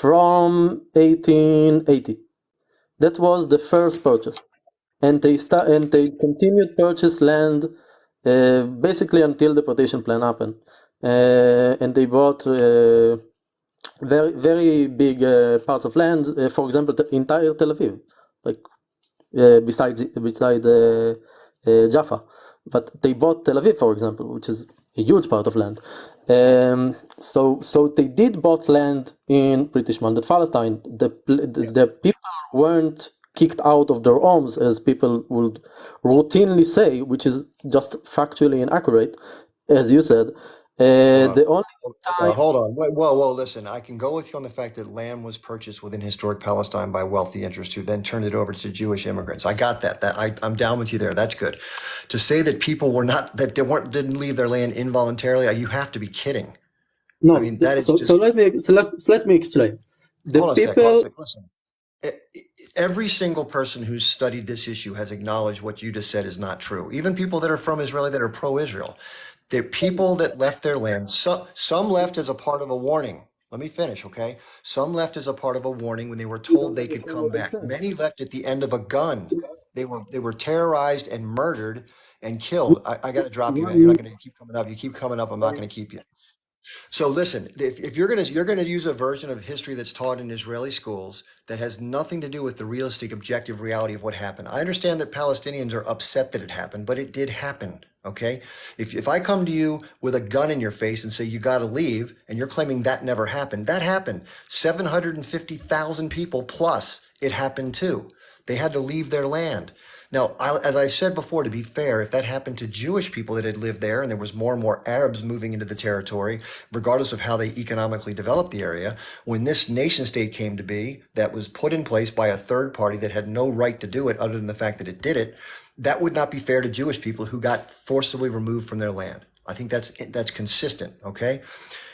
from 1880. That was the first purchase, and they continued purchase land basically until the partition plan happened, and they bought very very big parts of land. For example, the entire Tel Aviv, like besides Jaffa, but they bought Tel Aviv, for example, which is a huge part of land. So they did bought land in British mandate Palestine. The people weren't kicked out of their homes, as people would routinely say, which is just factually inaccurate, as you said. The only time. Hold on. Whoa, listen. I can go with you on the fact that land was purchased within historic Palestine by wealthy interests who then turned it over to Jewish immigrants. I got that. I'm down with you there. That's good. To say that people didn't leave their land involuntarily, you have to be kidding. No, I mean, that is so let me explain. Hold on a second. Listen. Every single person who's studied this issue has acknowledged what you just said is not true. Even people that are from Israel that are pro-Israel. They're people that left their land. Some left as a part of a warning. Let me finish, okay? Some left as a part of a warning when they were told they could come back. Many left at the end of a gun. They were terrorized and murdered and killed. I got to drop you, man. You're not going to keep coming up. You keep coming up. I'm not going to keep you. So listen, if you're going to use a version of history that's taught in Israeli schools that has nothing to do with the realistic, objective reality of what happened. I understand that Palestinians are upset that it happened, but it did happen. Okay. If I come to you with a gun in your face and say, you got to leave, and you're claiming that never happened, that happened. 750,000 people plus it happened too. They had to leave their land. Now, as I've said before, to be fair, if that happened to Jewish people that had lived there and there was more and more Arabs moving into the territory, regardless of how they economically developed the area, when this nation state came to be, that was put in place by a third party that had no right to do it other than the fact that it did it, that would not be fair to Jewish people who got forcibly removed from their land. I think that's consistent, okay?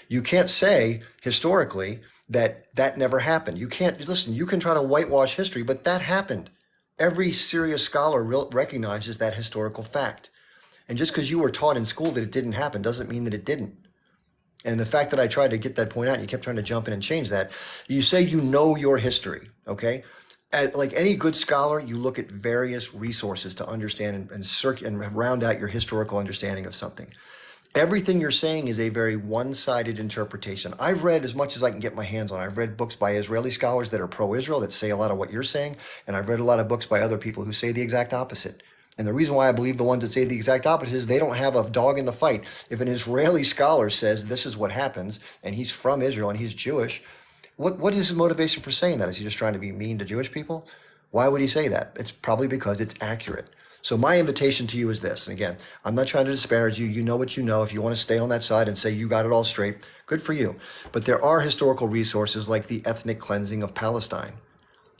You can't say historically that never happened. You can't, listen, you can try to whitewash history, but that happened. Every serious scholar recognizes that historical fact. And just because you were taught in school that it didn't happen doesn't mean that it didn't. And the fact that I tried to get that point out, and you kept trying to jump in and change that, you say you know your history, okay? Like any good scholar, you look at various resources to understand and round out your historical understanding of something. Everything you're saying is a very one-sided interpretation. I've read as much as I can get my hands on. I've read books by Israeli scholars that are pro-Israel that say a lot of what you're saying, and I've read a lot of books by other people who say the exact opposite. And the reason why I believe the ones that say the exact opposite is they don't have a dog in the fight. If an Israeli scholar says this is what happens, and he's from Israel and he's Jewish, what is his motivation for saying that? Is he just trying to be mean to Jewish people? Why would he say that? It's probably because it's accurate. So my invitation to you is this, and again, I'm not trying to disparage you. You know what you know. If you want to stay on that side and say you got it all straight, good for you. But there are historical resources like the ethnic cleansing of Palestine.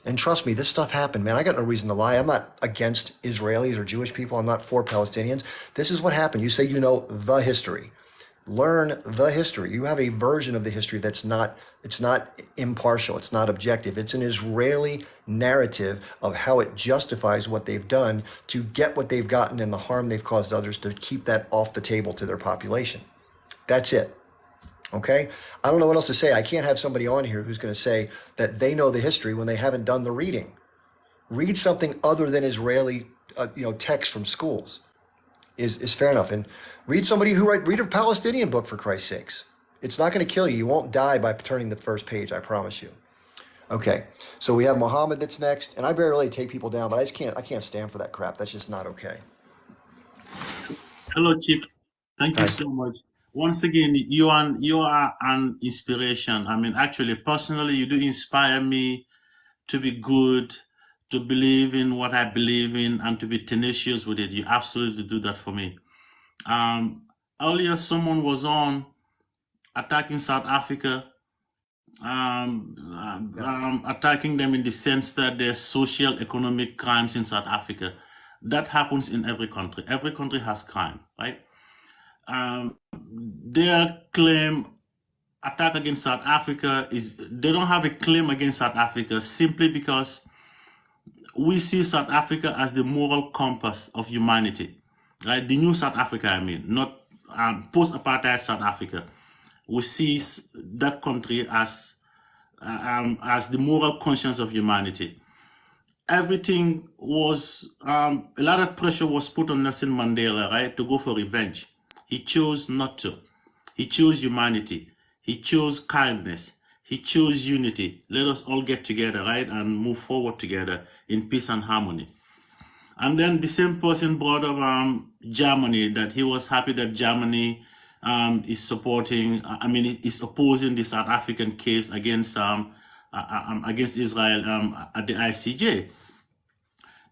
And trust me, this stuff happened, man. I got no reason to lie. I'm not against Israelis or Jewish people. I'm not for Palestinians. This is what happened. You say you know the history. Learn the history. You have a version of the history that's not, it's not impartial. It's not objective. It's an Israeli narrative of how it justifies what they've done to get what they've gotten and the harm they've caused others, to keep that off the table to their population. That's it. Okay? I don't know what else to say. I can't have somebody on here who's going to say that they know the history when they haven't done the reading. Read something other than Israeli, text from schools is fair enough. And read read a Palestinian book, for Christ's sakes. It's not going to kill you. You won't die by turning the first page, I promise you. Okay, so we have Muhammad that's next, and I barely take people down, but I can't stand for that crap. That's just not okay. Hello, Chip. Thank you Hi. so much. Once again, you are an inspiration. I mean, actually, personally, you do inspire me to be good, to believe in what I believe in, and to be tenacious with it. You absolutely do that for me. Earlier, someone was on attacking South Africa, attacking them in the sense that there's social, economic crimes in South Africa. That happens in every country. Every country has crime, right? Their claim attack against South Africa is, they don't have a claim against South Africa simply because we see South Africa as the moral compass of humanity, right? The new South Africa, I mean, not post-apartheid South Africa. We see that country as the moral conscience of humanity. Everything was, a lot of pressure was put on Nelson Mandela, right, to go for revenge. He chose not to. He chose humanity. He chose kindness. He chose unity. Let us all get together, right, and move forward together in peace and harmony. And then the same person brought up Germany, that he was happy that Germany is supporting, is opposing the South African case against Israel at the ICJ.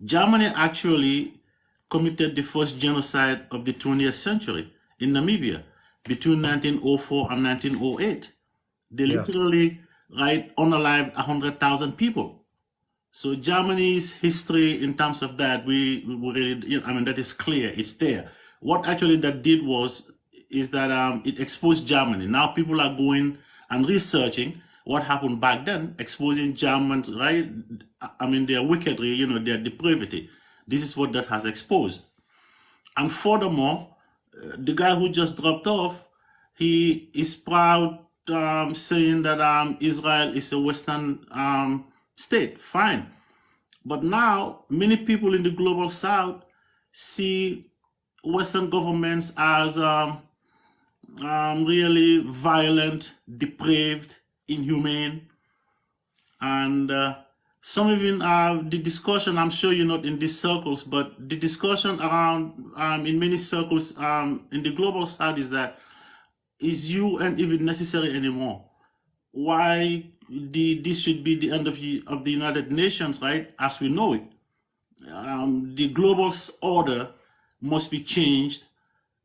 Germany actually committed the first genocide of the 20th century in Namibia between 1904 and 1908. They literally unalived 100,000 people. So Germany's history in terms of that, we really, that is clear, it's there. What actually that did is that it exposed Germany. Now people are going and researching what happened back then, exposing Germans, right? Their wickedry, their depravity. This is what that has exposed. And furthermore, the guy who just dropped off, he is proud saying that Israel is a Western state. Fine. But now many people in the global South see Western governments as really violent, depraved, inhumane. And some even the discussion, I'm sure you're not in these circles, but the discussion around in many circles in the global South is that, is UN even necessary anymore? Why this should be the end of the United Nations, right? As we know it. The global order must be changed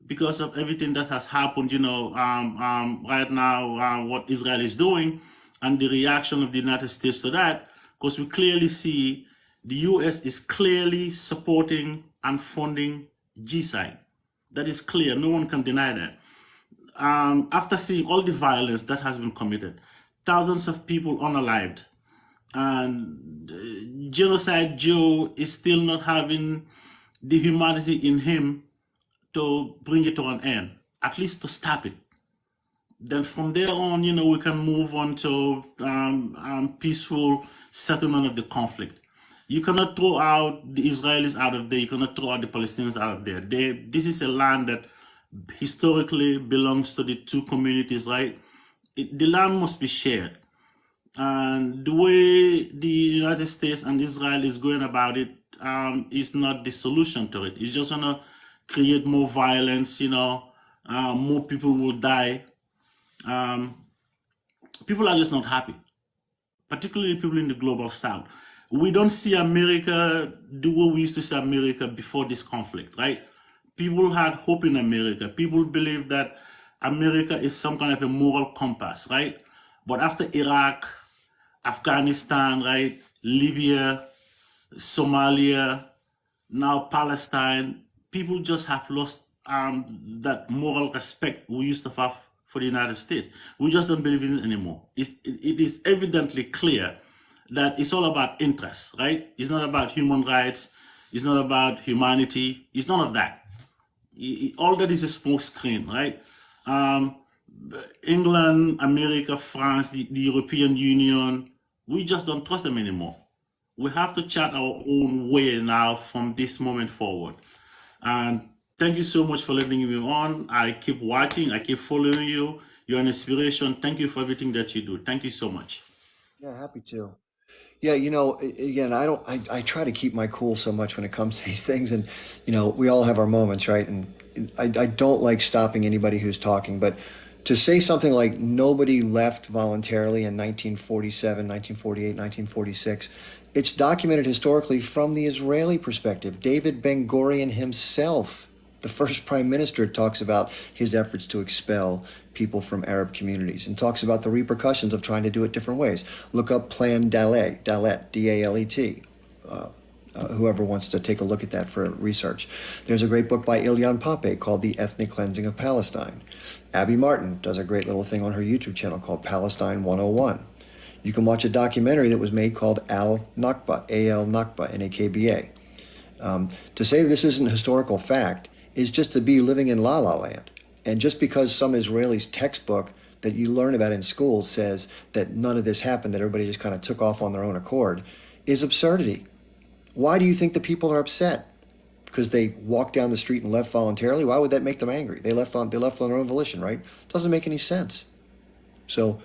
because of everything that has happened, right now, what Israel is doing and the reaction of the United States to that, because we clearly see the US is clearly supporting and funding genocide. That is clear. No one can deny that. After seeing all the violence that has been committed, thousands of people unalived, and Genocide Joe is still not having the humanity in him to bring it to an end, at least to stop it. Then from there on, we can move on to peaceful settlement of the conflict. You cannot throw out the Israelis out of there. You cannot throw out the Palestinians out of there. This is a land that historically belongs to the two communities, right? The land must be shared. And the way the United States and Israel is going about it is not the solution to it. It's just going to create more violence, more people will die. People are just not happy, particularly people in the global South. We don't see America the way we used to see America before this conflict, right? People had hope in America. People believe that America is some kind of a moral compass, right? But after Iraq, Afghanistan, right? Libya, Somalia, now Palestine. People just have lost that moral respect we used to have for the United States. We just don't believe in it anymore. It is evidently clear that it's all about interest, right? It's not about human rights. It's not about humanity. It's none of that. All that is a smoke screen, right? England, America, France, the European Union, we just don't trust them anymore. We have to chart our own way now from this moment forward. And thank you so much for letting me on. I keep watching, I keep following you. You're an inspiration. Thank you for everything that you do. Thank you so much. Yeah, happy to. Yeah, you know, again, I try to keep my cool so much when it comes to these things. And, you know, we all have our moments, right? And I don't like stopping anybody who's talking. But to say something like nobody left voluntarily in 1947, 1948, 1946, it's documented historically from the Israeli perspective. David Ben-Gurion himself, the first prime minister, talks about his efforts to expel people from Arab communities and talks about the repercussions of trying to do it different ways. Look up Plan Dalet, D-A-L-E-T. Whoever wants to take a look at that for research. There's a great book by Ilyan Pape called The Ethnic Cleansing of Palestine. Abby Martin does a great little thing on her YouTube channel called Palestine 101. You can watch a documentary that was made called Al-Nakba, A-L-Nakba, N-A-K-B-A. To say this isn't historical fact is just to be living in la la land. And just because some Israeli's textbook that you learn about in school says that none of this happened, that everybody just kind of took off on their own accord, is absurdity. Why do you think the people are upset? Because they walked down the street and left voluntarily? Why would that make them angry? They left on their own volition, right? Doesn't make any sense. So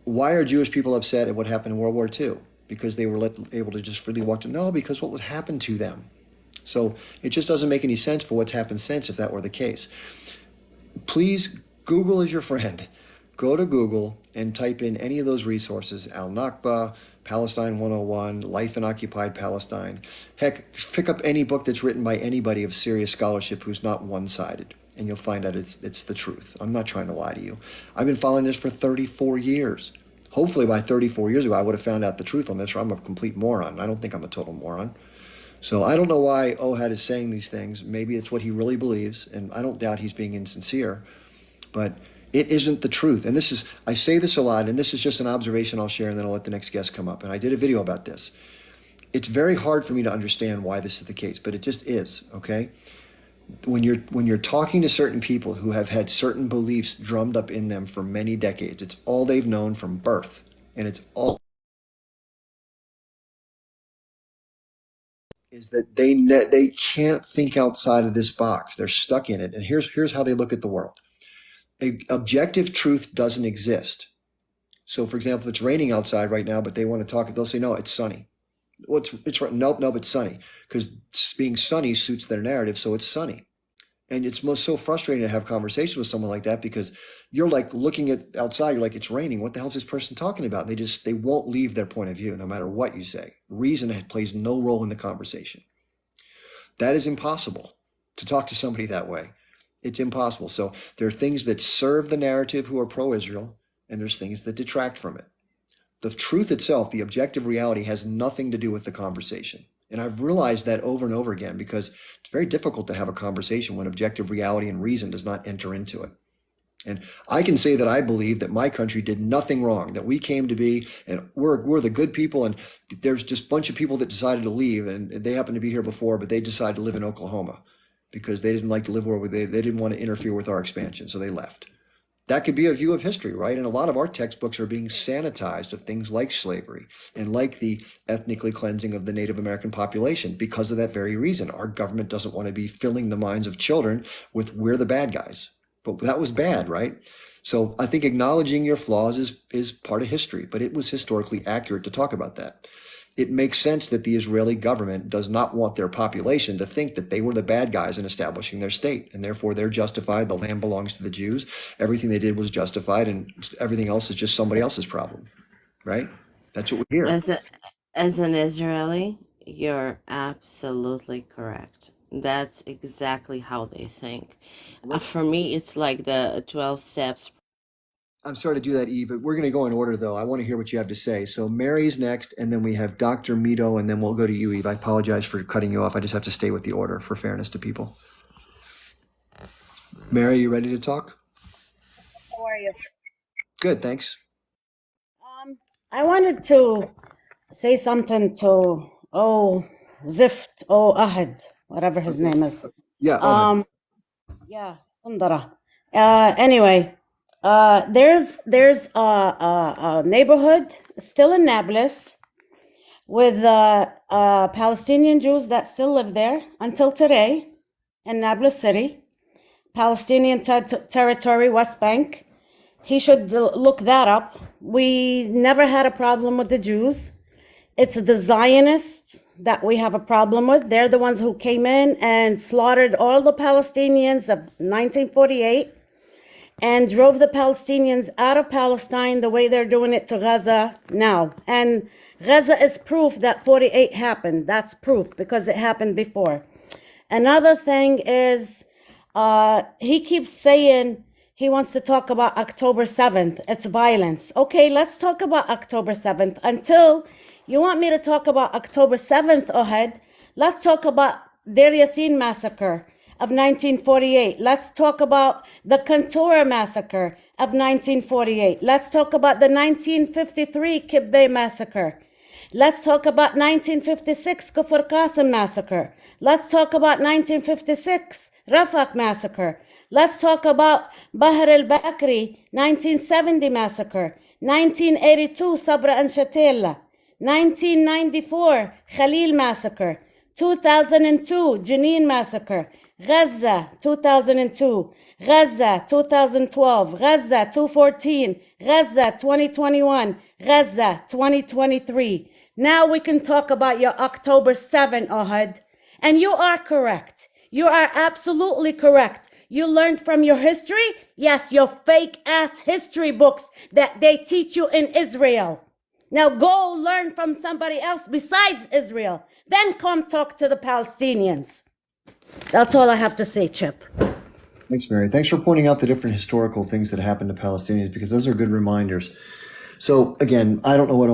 why are Jewish people upset at what happened in World War II? Because they were able to just freely walk to, no, because what was happened to them. So it just doesn't make any sense for what's happened since if that were the case. Please, Google is your friend. Go to Google and type in any of those resources, Al-Nakba, Palestine 101, Life in Occupied Palestine. Heck, pick up any book that's written by anybody of serious scholarship who's not one-sided, and you'll find out it's the truth. I'm not trying to lie to you. I've been following this for 34 years. Hopefully by 34 years ago, I would have found out the truth on this, or I'm a complete moron. I don't think I'm a total moron. So I don't know why Ohad is saying these things. Maybe it's what he really believes, and I don't doubt he's being insincere, but it isn't the truth. And I say this a lot, and this is just an observation I'll share, and then I'll let the next guest come up. And I did a video about this. It's very hard for me to understand why this is the case, but it just is, okay? When you're talking to certain people who have had certain beliefs drummed up in them for many decades, it's all they've known from birth, and it's all is that they can't think outside of this box. They're stuck in it. And here's how they look at the world. Objective truth doesn't exist. So, for example, if it's raining outside right now, but they want to talk, they'll say, no, it's sunny. Well, it's nope, it's sunny, because being sunny suits their narrative, so it's sunny. And it's so frustrating to have conversations with someone like that, because you're like looking at outside, you're like, it's raining. What the hell is this person talking about? They won't leave their point of view, no matter what you say. Reason plays no role in the conversation. That is impossible to talk to somebody that way. It's impossible. So there are things that serve the narrative who are pro-Israel, and there's things that detract from it. The truth itself, the objective reality, has nothing to do with the conversation. And I've realized that over and over again, because it's very difficult to have a conversation when objective reality and reason does not enter into it. And I can say that I believe that my country did nothing wrong, that we came to be, and we're the good people, and there's just a bunch of people that decided to leave, and they happened to be here before, but they decided to live in Oklahoma because they didn't like to live where they didn't want to interfere with our expansion, so they left. That could be a view of history, right? And a lot of our textbooks are being sanitized of things like slavery and like the ethnically cleansing of the Native American population because of that very reason. Our government doesn't want to be filling the minds of children with we're the bad guys. But that was bad, right? So I think acknowledging your flaws is part of history, but it was historically accurate to talk about that. It makes sense that the Israeli government does not want their population to think that they were the bad guys in establishing their state, and therefore they're justified. The land belongs to the Jews. Everything they did was justified, and everything else is just somebody else's problem, right? That's what we hear. As an Israeli, you're absolutely correct. That's exactly how they think. For me, it's like the 12 steps. I'm sorry to do that, Eve. We're going to go in order, though. I want to hear what you have to say. So Mary's next, and then we have Dr. Mito, and then we'll go to you, Eve. I apologize for cutting you off. I just have to stay with the order for fairness to people. Mary, you ready to talk? How are you? Good, thanks. I wanted to say something to Zift, Ahad, whatever his name is. Yeah. Ohad. Yeah, Kundara. Anyway, there's a neighborhood still in Nablus with Palestinian Jews that still live there until today in Nablus City, Palestinian territory, West Bank. He should look that up. We never had a problem with the Jews. It's the Zionists that we have a problem with. They're the ones who came in and slaughtered all the Palestinians of 1948 and drove the Palestinians out of Palestine the way they're doing it to Gaza now. And Gaza is proof that 48 happened. That's proof because it happened before. Another thing is he keeps saying he wants to talk about October 7th. It's violence. Okay, let's talk about October 7th. Until you want me to talk about October 7th, Ohad, let's talk about Deir Yassin massacre of 1948. Let's talk about the Kantura massacre of 1948. Let's talk about the 1953 Kibbeh massacre. Let's talk about 1956 Kufr Qasim massacre. Let's talk about 1956 Rafah massacre. Let's talk about Bahr al-Bakri 1970 massacre. 1982 Sabra and Shatila. 1994 Khalil massacre. 2002 Jenin massacre. Gaza 2002. Gaza 2012. Gaza 2014. Gaza 2021. Gaza 2023. Now we can talk about your October 7, Ohad. And you are correct. You are absolutely correct. You learned from your history? Yes, your fake ass history books that they teach you in Israel. Now go learn from somebody else besides Israel. Then come talk to the Palestinians. That's all I have to say, Chip. Thanks, Mary. Thanks for pointing out the different historical things that happened to Palestinians, because those are good reminders. So again, I don't know what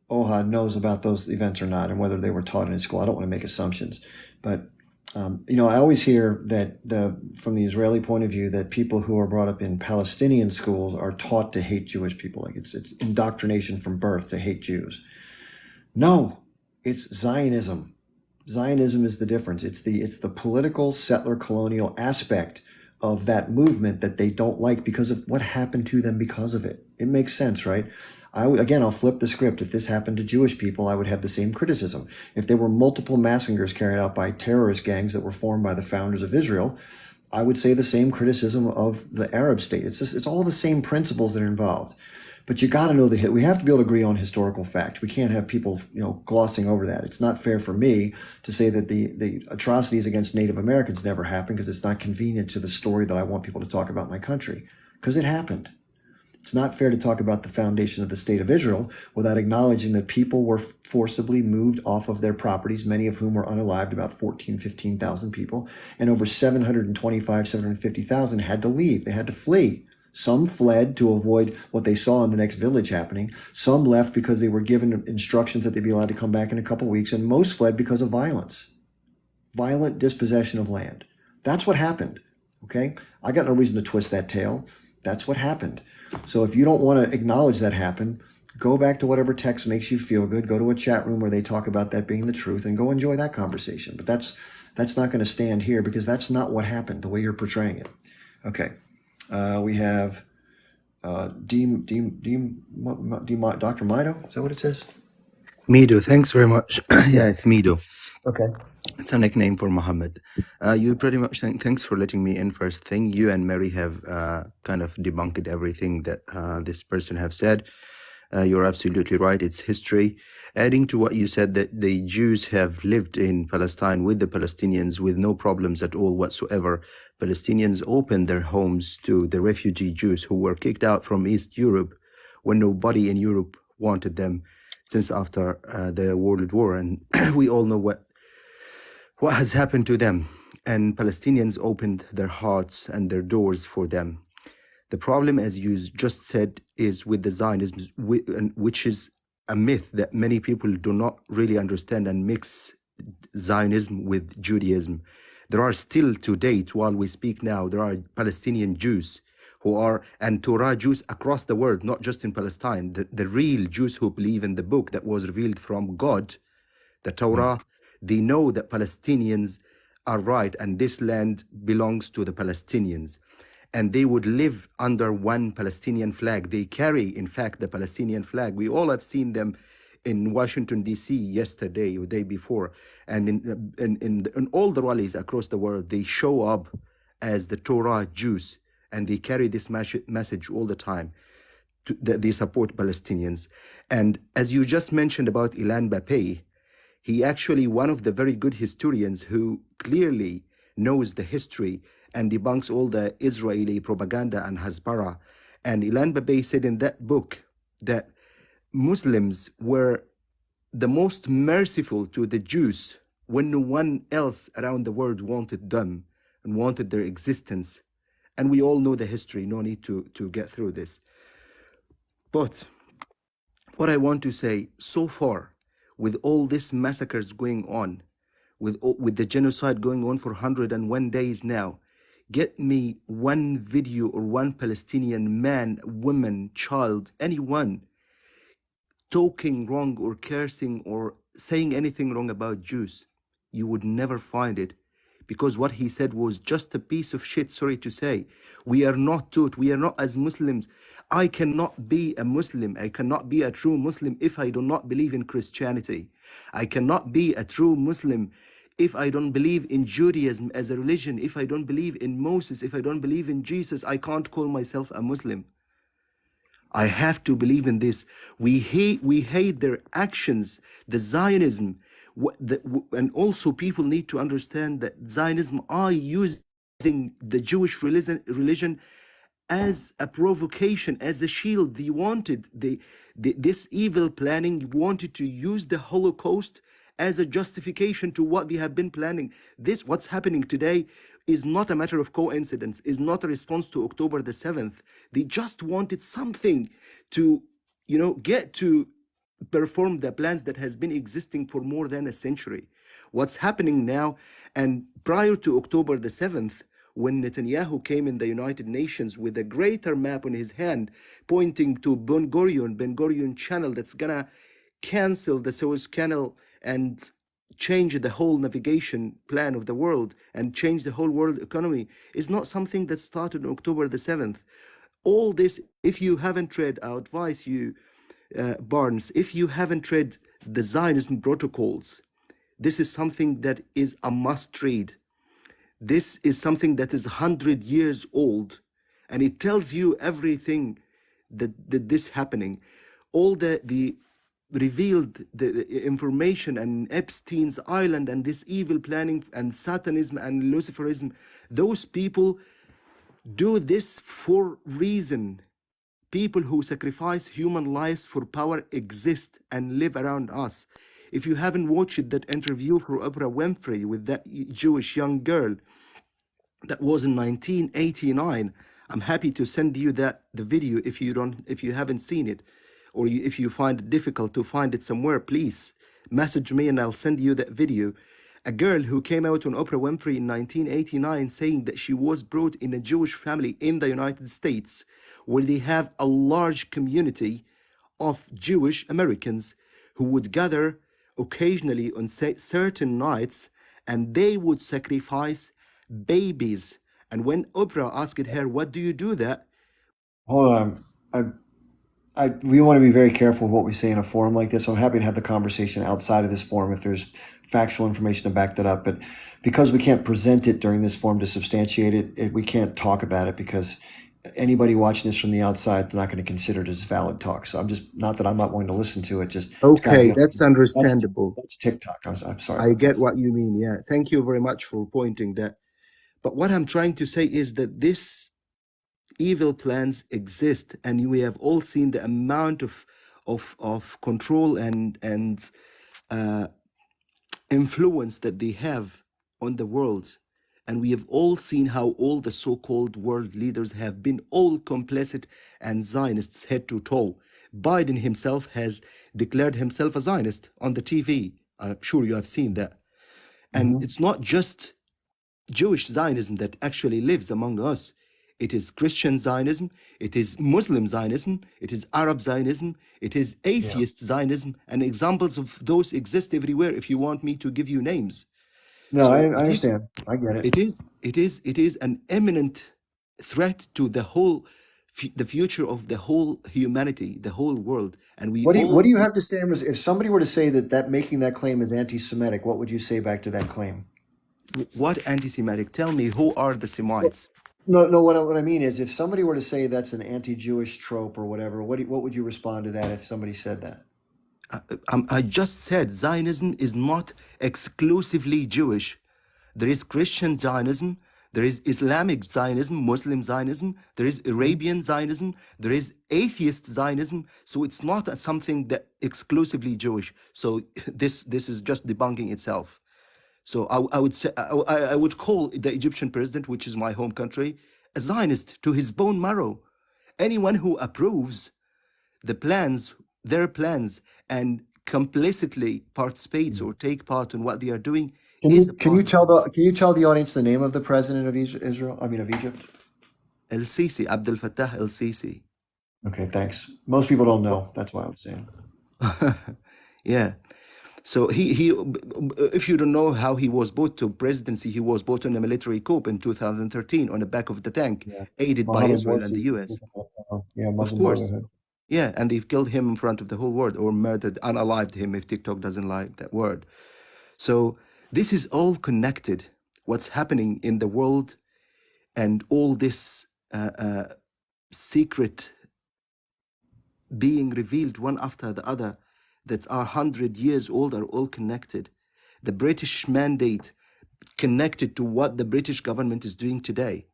Ohad knows about those events or not, and whether they were taught in his school. I don't want to make assumptions, but I always hear that from the Israeli point of view, that people who are brought up in Palestinian schools are taught to hate Jewish people. Like it's indoctrination from birth to hate Jews. No, it's Zionism. Zionism is the difference. It's the political settler colonial aspect of that movement that they don't like because of what happened to them because of it. It makes sense, right? I'll flip the script. If this happened to Jewish people, I would have the same criticism. If there were multiple massacres carried out by terrorist gangs that were formed by the founders of Israel, I would say the same criticism of the Arab state. It's all the same principles that are involved. But you got to know we have to be able to agree on historical fact. We can't have people, glossing over that. It's not fair for me to say that the atrocities against Native Americans never happened because it's not convenient to the story that I want people to talk about my country, because it happened. It's not fair to talk about the foundation of the state of Israel without acknowledging that people were forcibly moved off of their properties, many of whom were unalived, about 15,000 people, and over 750,000 had to leave. They had to flee. Some fled to avoid what they saw in the next village happening. Some left because they were given instructions that they'd be allowed to come back in a couple of weeks, and most fled because of violence. Violent dispossession of land. That's what happened, okay? I got no reason to twist that tale. That's what happened. So if you don't want to acknowledge that happened, go back to whatever text makes you feel good. Go to a chat room where they talk about that being the truth and go enjoy that conversation. But that's not going to stand here because that's not what happened, the way you're portraying it. Okay. We have Dr. Mido. Is that what it says? Mido, thanks very much. Yeah, it's Mido. Okay. It's a nickname for Muhammad. You pretty much thanks for letting me in first thing. You and Mary have kind of debunked everything that this person have said. You're absolutely right. It's history. Adding to what you said, that the Jews have lived in Palestine with the Palestinians with no problems at all whatsoever. Palestinians opened their homes to the refugee Jews who were kicked out from East Europe when nobody in Europe wanted them since after the World War. And we all know what has happened to them. And Palestinians opened their hearts and their doors for them. The problem, as you just said, is with the Zionism, which is a myth that many people do not really understand and mix Zionism with Judaism. There are still to date, while we speak now, there are Palestinian Jews who are, and Torah Jews across the world, not just in Palestine, the real Jews who believe in the book that was revealed from God, the Torah. They know that Palestinians are right and this land belongs to the Palestinians. And they would live under one Palestinian flag. They carry, in fact, the Palestinian flag. We all have seen them in Washington, D.C. yesterday or day before. And in all the rallies across the world, they show up as the Torah Jews. And they carry this message all the time, that they support Palestinians. And as you just mentioned about Ilan Pappé, he actually one of the very good historians who clearly knows the history and debunks all the Israeli propaganda and Hasbara. And Ilan Pappé said in that book that Muslims were the most merciful to the Jews when no one else around the world wanted them and wanted their existence. And we all know the history, no need to get through this. But what I want to say, so far, with all these massacres going on, with the genocide going on for 101 days now, get me one video or one Palestinian man, woman, child, anyone talking wrong or cursing or saying anything wrong about Jews. You would never find it, because what he said was just a piece of shit, sorry to say. We are not taught, we are not as Muslims. I cannot be a Muslim, I cannot be a true Muslim if I do not believe in Christianity. I cannot be a true Muslim if I don't believe in Judaism as a religion, if I don't believe in Moses, if I don't believe in Jesus, I can't call myself a Muslim. I have to believe in this. We hate their actions, the Zionism, and also people need to understand that Zionism are using the Jewish religion as a provocation, as a shield. They wanted, this evil planning wanted to use the Holocaust as a justification to what they have been planning. This, what's happening today, is not a matter of coincidence, is not a response to October the 7th. They just wanted something to, get to perform the plans that has been existing for more than a century. What's happening now, and prior to October the 7th, when Netanyahu came in the United Nations with a greater map on his hand, pointing to Ben Gurion Channel that's gonna cancel the Suez Canal and change the whole navigation plan of the world and change the whole world economy, is not something that started on October the 7th. All this, if you haven't read, I advise you, Barnes, if you haven't read the Zionism protocols, this is something that is a must read. This is something that is 100 years old, and it tells you everything that this happening. All the revealed the information and Epstein's Island and this evil planning and Satanism and Luciferism, those people do this for reason. People who sacrifice human lives for power exist and live around us. If you haven't watched that interview for Oprah Winfrey with that Jewish young girl that was in 1989, I'm happy to send you the video if you haven't seen it, or if you find it difficult to find it somewhere, please message me and I'll send you that video. A girl who came out on Oprah Winfrey in 1989 saying that she was brought in a Jewish family in the United States, where they have a large community of Jewish Americans who would gather occasionally on certain nights, and they would sacrifice babies. And when Oprah asked her, "What do you do that?" Hold on. We want to be very careful of what we say in a forum like this. I'm happy to have the conversation outside of this forum if there's factual information to back that up. But because we can't present it during this forum to substantiate it, we can't talk about it, because anybody watching this from the outside is not going to consider it as valid talk. So I'm just, not that I'm not willing to listen to it, just Okay, that's understandable. That's TikTok. I'm sorry. I get what you mean. Yeah, thank you very much for pointing that. But what I'm trying to say is that this evil plans exist, and we have all seen the amount of control and influence that they have on the world. And we have all seen how all the so-called world leaders have been all complicit and Zionists head to toe. Biden himself has declared himself a Zionist on the TV. I'm sure you have seen that. And it's not just Jewish Zionism that actually lives among us. It is Christian Zionism, it is Muslim Zionism, it is Arab Zionism, it is atheist Zionism, and examples of those exist everywhere if you want me to give you names. No, So I it is, understand. I get it. it is an imminent threat to the whole, the future of the whole humanity, the whole world. And we What all, do you have to say, Amos? If somebody were to say that making that claim is anti-Semitic, what would you say back to that claim? what anti-Semitic? Tell me, who are the Semites? No. What I mean is, if somebody were to say that's an anti-Jewish trope or whatever, what would you respond to that if somebody said that? I just said Zionism is not exclusively Jewish. There is Christian Zionism, there is Islamic Zionism, Muslim Zionism, there is Arabian Zionism, there is atheist Zionism. So it's not something that exclusively Jewish. So this is just debunking itself. So I would say I would call the Egyptian president, which is my home country, a Zionist to his bone marrow. Anyone who approves the plans, their plans, and complicitly participates or take part in what they are doing is a Can you part. tell the audience the name of the president of Israel? I mean of Egypt. El Sisi, Abdel Fattah El Sisi. Okay, thanks. Most people don't know. That's why I was saying. Yeah. So he if you don't know how he was brought to presidency, he was brought on a military coup in 2013 on the back of the tank, Yeah, aided by Mohammed Israel and the Morsi. US. Yeah, Of Muslim course. Brotherhood. Yeah, and they've killed him in front of the whole world, or murdered, unalived him if TikTok doesn't like that word. So this is all connected. What's happening in the world and all this secret being revealed one after the other that are 100 years old are all connected. The British mandate connected to what the British government is doing today.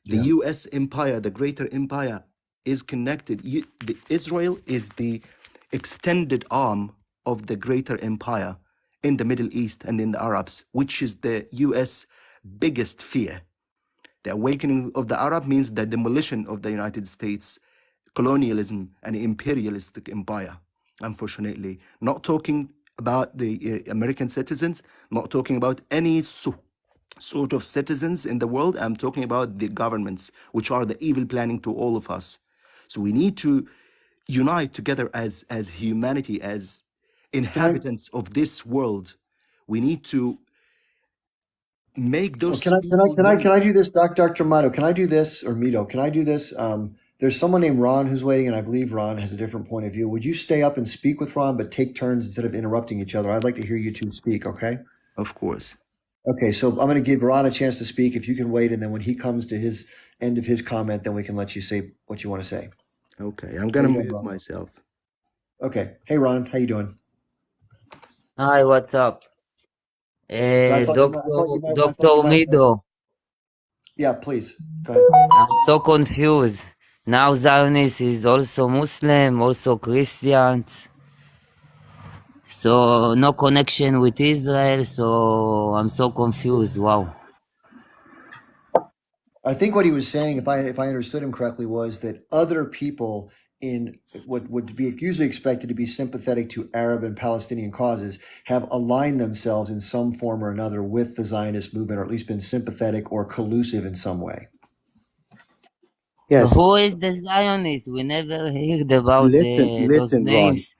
The US empire, the greater empire, is connected. Israel is the extended arm of the greater empire in the Middle East and in the Arabs, which is the US biggest fear. The awakening of the Arab means the demolition of the United States colonialism and imperialistic empire, unfortunately. Not talking about the American citizens, not talking about any sort of citizens in the world. I'm talking about the governments, which are the evil planning to all of us. So we need to unite together as humanity, as inhabitants of this world. We need to make those Can people know. I do this, Dr. Mato? Can I do this, or Mito? Can I do this? There's someone named Ron who's waiting, and I believe Ron has a different point of view. Would you stay up and speak with Ron, but take turns instead of interrupting each other? I'd like to hear you two speak, okay? Of course. Okay, so I'm going to give Ron a chance to speak. If you can wait, and then when he comes to his end of his comment, then we can let you say what you want to say. Okay, I'm There gonna you go, mute Ron. myself. Okay. Hey, Ron, how you doing? Hi, what's up? So I thought you might, I Dr. thought you might. Mido, Yeah, please go ahead. I'm so confused. Now Zionist is also Muslim, also Christians. So no connection with Israel, so I'm so confused. Wow. I think what he was saying, if I understood him correctly, was that other people in what would be usually expected to be sympathetic to Arab and Palestinian causes have aligned themselves in some form or another with the Zionist movement, or at least been sympathetic or collusive in some way. So Yes. who is the Zionist? We never heard about those Listen, Ron. names.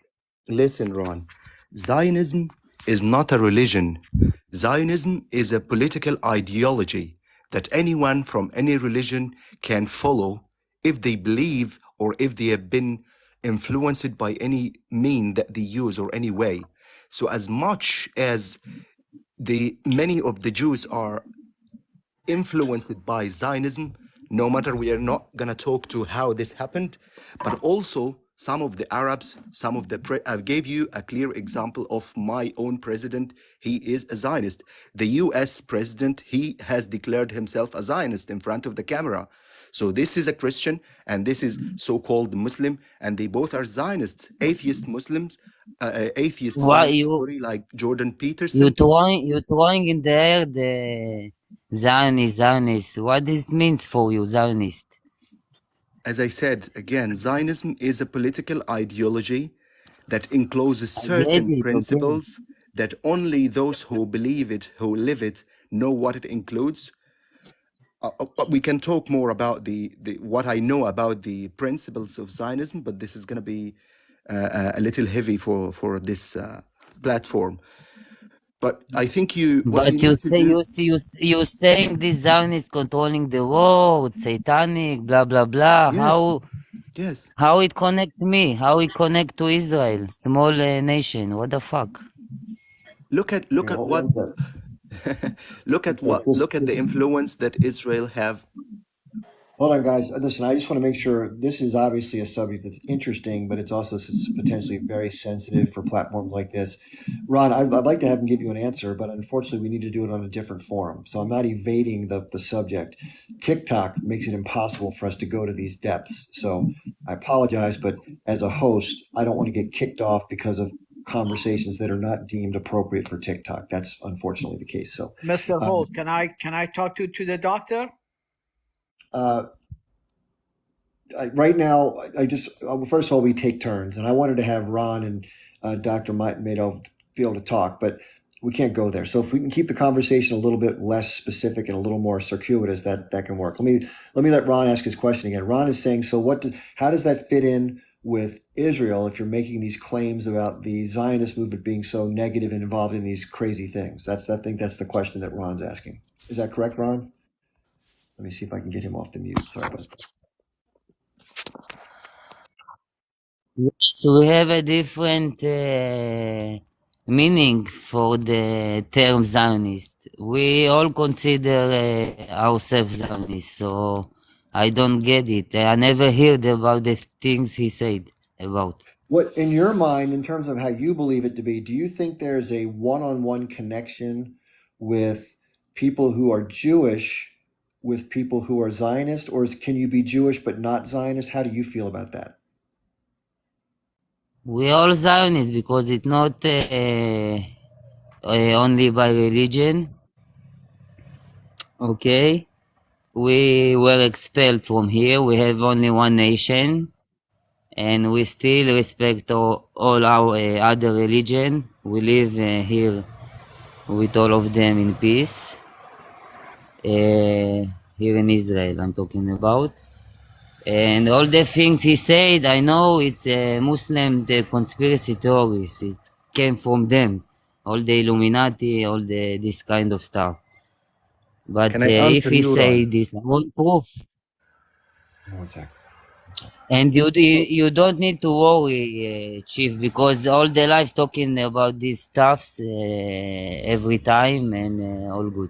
Listen, Ron. Zionism is not a religion. Zionism is a political ideology that anyone from any religion can follow if they believe or if they have been influenced by any mean that they use or any way. So as much as many of the Jews are influenced by Zionism, no matter, we are not going to talk to how this happened, but also some of the Arabs, I gave you a clear example of my own president. He is a Zionist. The US president, he has declared himself a Zionist in front of the camera. So this is a Christian and this is so-called Muslim, and they both are Zionists, atheist Muslims, atheist Why Zionists, you sorry, like Jordan you Peterson. throwing in the air the Zionist? What this means for you, Zionist? As I said, again, Zionism is a political ideology that encloses I get certain it, okay. principles that only those who believe it, who live it, know what it includes. We can talk more about the what I know about the principles of Zionism, but this is going to be a little heavy for this platform. But I think what But you you need to say do. you saying this Zionist controlling the world, satanic, blah blah blah. Yes, yes. How it connect me? How it connect to Israel, small nation? What the fuck? Look at Here, what one sec. look at One sec. look at the influence that Israel have. Hold on, guys. Listen, I just want to make sure this is obviously a subject that's interesting, but it's also potentially very sensitive for platforms like this. Ron, I'd like to have him give you an answer, but unfortunately, we need to do it on a different forum. So I'm not evading the subject. TikTok makes it impossible for us to go to these depths. So I apologize, but as a host, I don't want to get kicked off because of conversations that are not deemed appropriate for TikTok. That's unfortunately the case. So, Mr. Host, can I talk to the doctor? Right now, first of all, we take turns, and I wanted to have Ron and Dr. Madoff be able to talk, but we can't go there. So if we can keep the conversation a little bit less specific and a little more circuitous, that can work. Let me let Ron ask his question again. Ron is saying, so how does that fit in with Israel if you're making these claims about the Zionist movement being so negative and involved in these crazy things? I think that's the question that Ron's asking. Is that correct, Ron? Let me see if I can get him off the mute. Sorry about that. So we have a different meaning for the term Zionist. We all consider ourselves Zionists, so I don't get it. I never heard about the things he said about. What, in your mind, in terms of how you believe it to be, do you think there's a one-on-one connection with people who are Jewish with people who are Zionist, or can you be Jewish but not Zionist? How do you feel about that? We all Zionists because it's not only by religion. Okay, we were expelled from here. We have only one nation, and we still respect all our other religion. We live here with all of them in peace. Here in Israel, I'm talking about. And all the things he said, I know it's Muslim, the conspiracy theories. It came from them. All the Illuminati, all this kind of stuff. But Can I if answer he you, say Ron? this, I want proof. One sec. And you don't need to worry, Chief, because all the lives talking about these stuffs every time and all good.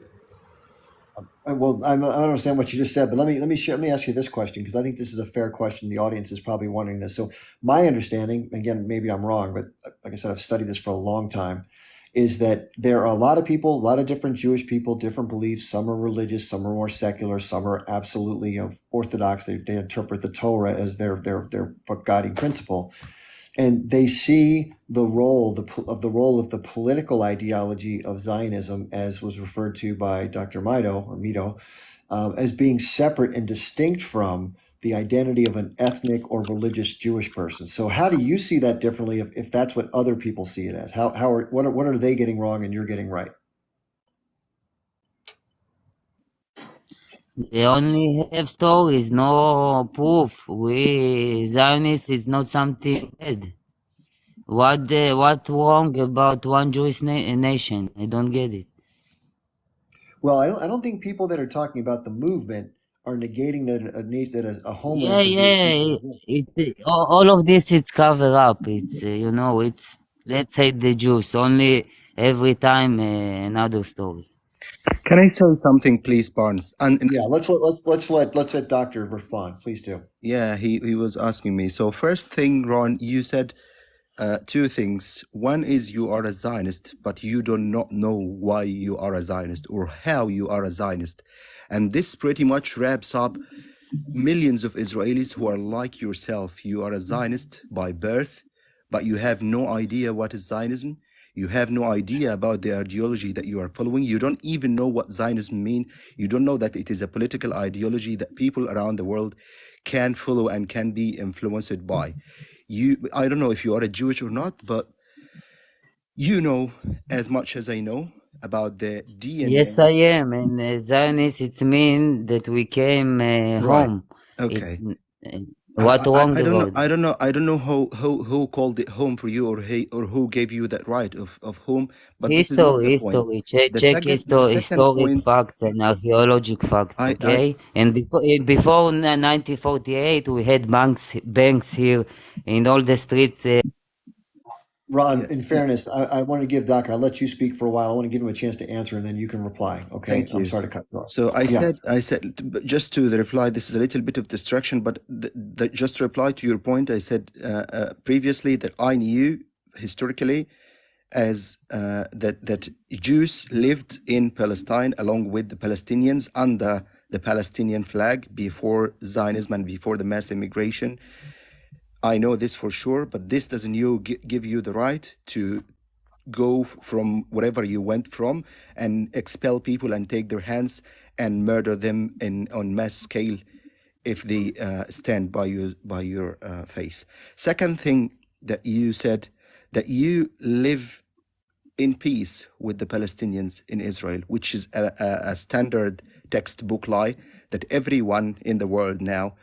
Well, I don't understand what you just said, but let me ask you this question, because I think this is a fair question. The audience is probably wondering this. So my understanding, again, maybe I'm wrong, but like I said, I've studied this for a long time, is that there are a lot of people, a lot of different Jewish people, different beliefs. Some are religious, some are more secular, some are absolutely orthodox. They interpret the Torah as their guiding principle. And they see the role of the political ideology of Zionism, as was referred to by Dr. Mito, as being separate and distinct from the identity of an ethnic or religious Jewish person. So how do you see that differently if that's what other people see it as? What are they getting wrong and you're getting right? They only have stories, no proof. We Zionists is not something bad. What wrong about one Jewish nation? I don't get it. Well, I don't think people that are talking about the movement are negating that a homeland. All of this is cover up. It's it's let's hate the Jews. Only every time another story. Can I say something, please, Barnes? Yeah, let's let Doctor respond. Please do. Yeah, he was asking me. So first thing, Ron, you said two things. One is you are a Zionist, but you do not know why you are a Zionist or how you are a Zionist. And this pretty much wraps up millions of Israelis who are like yourself. You are a Zionist by birth, but you have no idea what is Zionism. You have no idea about the ideology that you are following. You don't even know what Zionism means. You don't know that it is a political ideology that people around the world can follow and can be influenced by. I don't know if you are a Jewish or not, but you know as much as I know about the DNA. Yes, I am. And Zionist, it means that we came Right. home. Okay. It's what wrong I don't know. about it? I don't know who called it home for you, or who gave you that right of home. But this is not History, the point. history. Check, The check second historic point. facts and archaeologic facts, I okay? And before 1948, we had banks here in all the streets. Ron, in fairness, I want to give Doc, I'll let you speak for a while. I want to give him a chance to answer and then you can reply. Okay. Thank you. I'm sorry to cut you off. So I Yeah. said, just to the reply, this is a little bit of distraction, but just to reply to your point, I said previously that I knew historically as that Jews lived in Palestine along with the Palestinians under the Palestinian flag before Zionism and before the mass immigration. I know this for sure, but this doesn't give you the right to go from wherever you went from and expel people and take their hands and murder them on mass scale if they stand by your face. Second thing that you said, that you live in peace with the Palestinians in Israel, which is a standard textbook lie that everyone in the world now,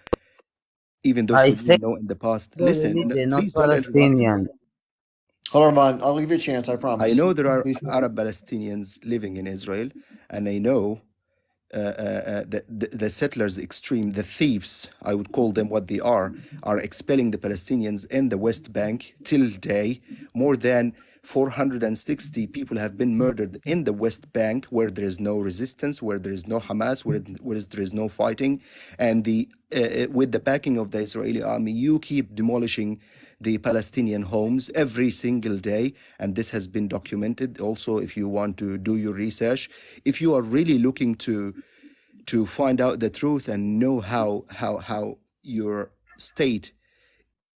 even those I who said didn't know in the past, the listen, religion, not please don't interrupt me. Palestinian. Hold on, Ron. I'll give you a chance. I promise. I know there are Please. Arab Palestinians living in Israel, and I know the settlers extreme, the thieves, I would call them what they are expelling the Palestinians in the West Bank till day. More than 460 people have been murdered in the West Bank, where there is no resistance, where there is no Hamas, where there is no fighting. And with the backing of the Israeli army, you keep demolishing the Palestinian homes every single day. And this has been documented. Also, if you want to do your research, if you are really looking to find out the truth and know how your state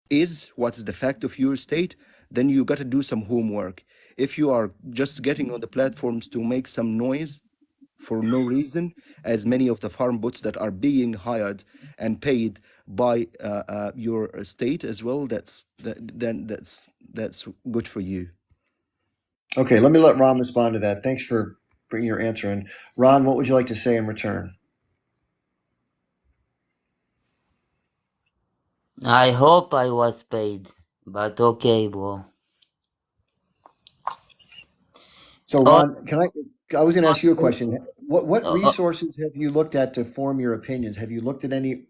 is, what is the fact of your state, then you got to do some homework. If you are just getting on the platforms to make some noise for no reason, as many of the farm bots that are being hired and paid by your state as well, that's good for you. Okay. Let me let Ron respond to that. Thanks for bringing your answer in. Ron, what would you like to say in return? I hope I was paid, but okay, bro. So Ron, I was going to ask you a question. What Uh, resources have you looked at to form your opinions? Have you looked at any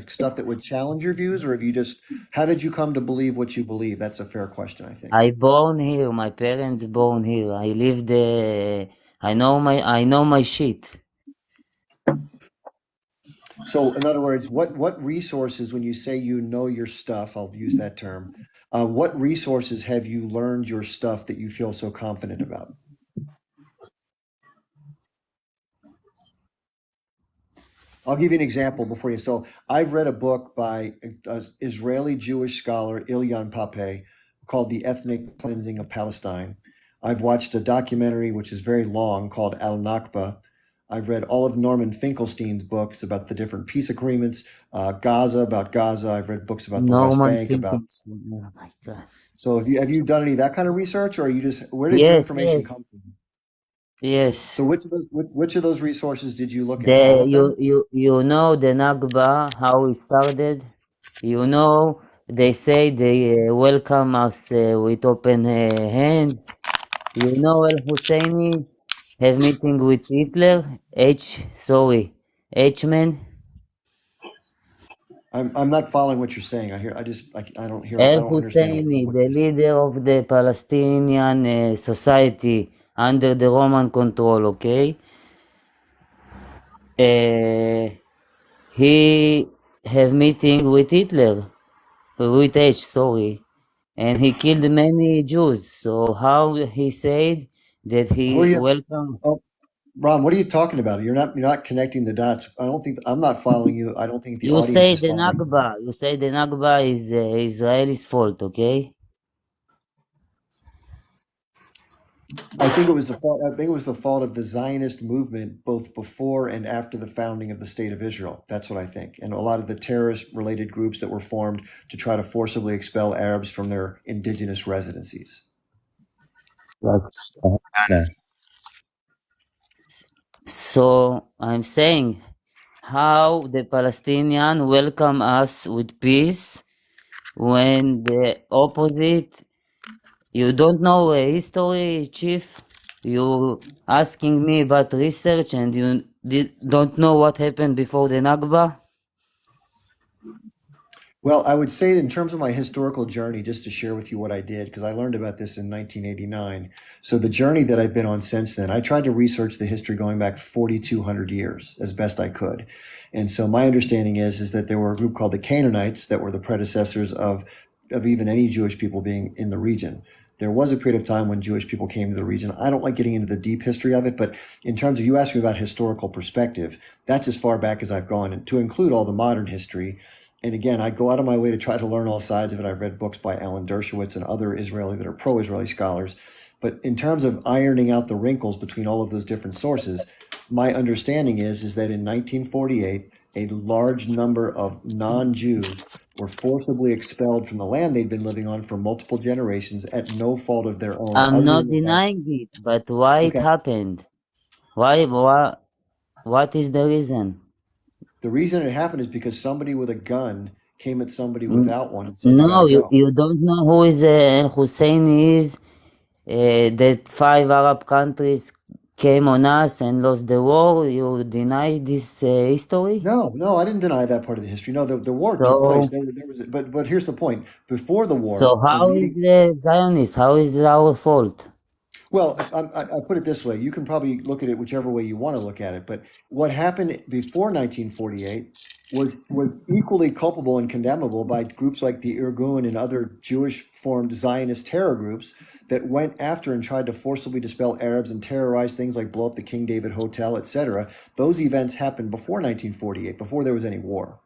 stuff that would challenge your views, or how did you come to believe what you believe? That's a fair question, I think. I born here. My parents born here. I live there. I know my shit. So, in other words, what resources, when you say you know your stuff, I'll use that term, what resources have you learned your stuff that you feel so confident about? I'll give you an example before you. So, I've read a book by an Israeli Jewish scholar, Ilyan Pape, called The Ethnic Cleansing of Palestine. I've watched a documentary, which is very long, called Al Nakba. I've read all of Norman Finkelstein's books about the different peace agreements, Gaza, about Gaza. I've read books about the West Norman Bank, about. Finkelstein. Oh my God. So have you done any of that kind of research, or are you where does your Yes, information come yes, from? yes. So which of those resources did you look at? All of them? You know the Nakba, how it started. You know they say they welcome us with open hands. You know El Husseini have meeting with Hitler. H-man. I'm not following what you're saying. I don't hear. I El don't understand. Husseini, the leader of the Palestinian society under the Roman control, okay? He have meeting with Hitler, with H, sorry, and he killed many Jews. So how he said that Who are he you? welcome? Oh, Ron, what are you talking about? You're not connecting the dots. I don't think I'm not following you. I don't think the You audience say is the following. Nakba. You say the Nakba is Israel's fault, okay? I think it was the fault. I think it was the fault of the Zionist movement, both before and after the founding of the state of Israel. That's what I think, and a lot of the terrorist-related groups that were formed to try to forcibly expel Arabs from their indigenous residencies. Anna. So I'm saying how the Palestinian welcome us with peace when the opposite, you don't know history, chief. You asking me about research and you don't know what happened before the Nakba? Well, I would say in terms of my historical journey, just to share with you what I did, because I learned about this in 1989. So the journey that I've been on since then, I tried to research the history going back 4,200 years as best I could. And so my understanding is that there were a group called the Canaanites that were the predecessors of even any Jewish people being in the region. There was a period of time when Jewish people came to the region. I don't like getting into the deep history of it, but in terms of you asked me about historical perspective, that's as far back as I've gone, and to include all the modern history. And again, I go out of my way to try to learn all sides of it. I've read books by Alan Dershowitz and other Israeli that are pro-Israeli scholars. But in terms of ironing out the wrinkles between all of those different sources, my understanding is that in 1948, a large number of non-Jews were forcibly expelled from the land they'd been living on for multiple generations at no fault of their own. I'm Other not than the fact, denying it, but why it okay, happened? What is the reason? the reason it happened is because somebody with a gun came at somebody N- without one and said, "You got No, to go." you don't know who is Al Hussein is. That 5 Arab countries came on us and lost the war. You deny this history? No, I didn't deny that part of the history. No, the war took place. So, There was, but here's the point. Before the so war, how is the Zionist? How is it our fault? well, I put it this way. You can probably look at it whichever way you want to look at it. But what happened before 1948 was equally culpable and condemnable by groups like the Irgun and other Jewish-formed Zionist terror groups that went after and tried to forcibly dispel Arabs and terrorize things like blow up the King David Hotel, etc. Those events happened before 1948, before there was any war.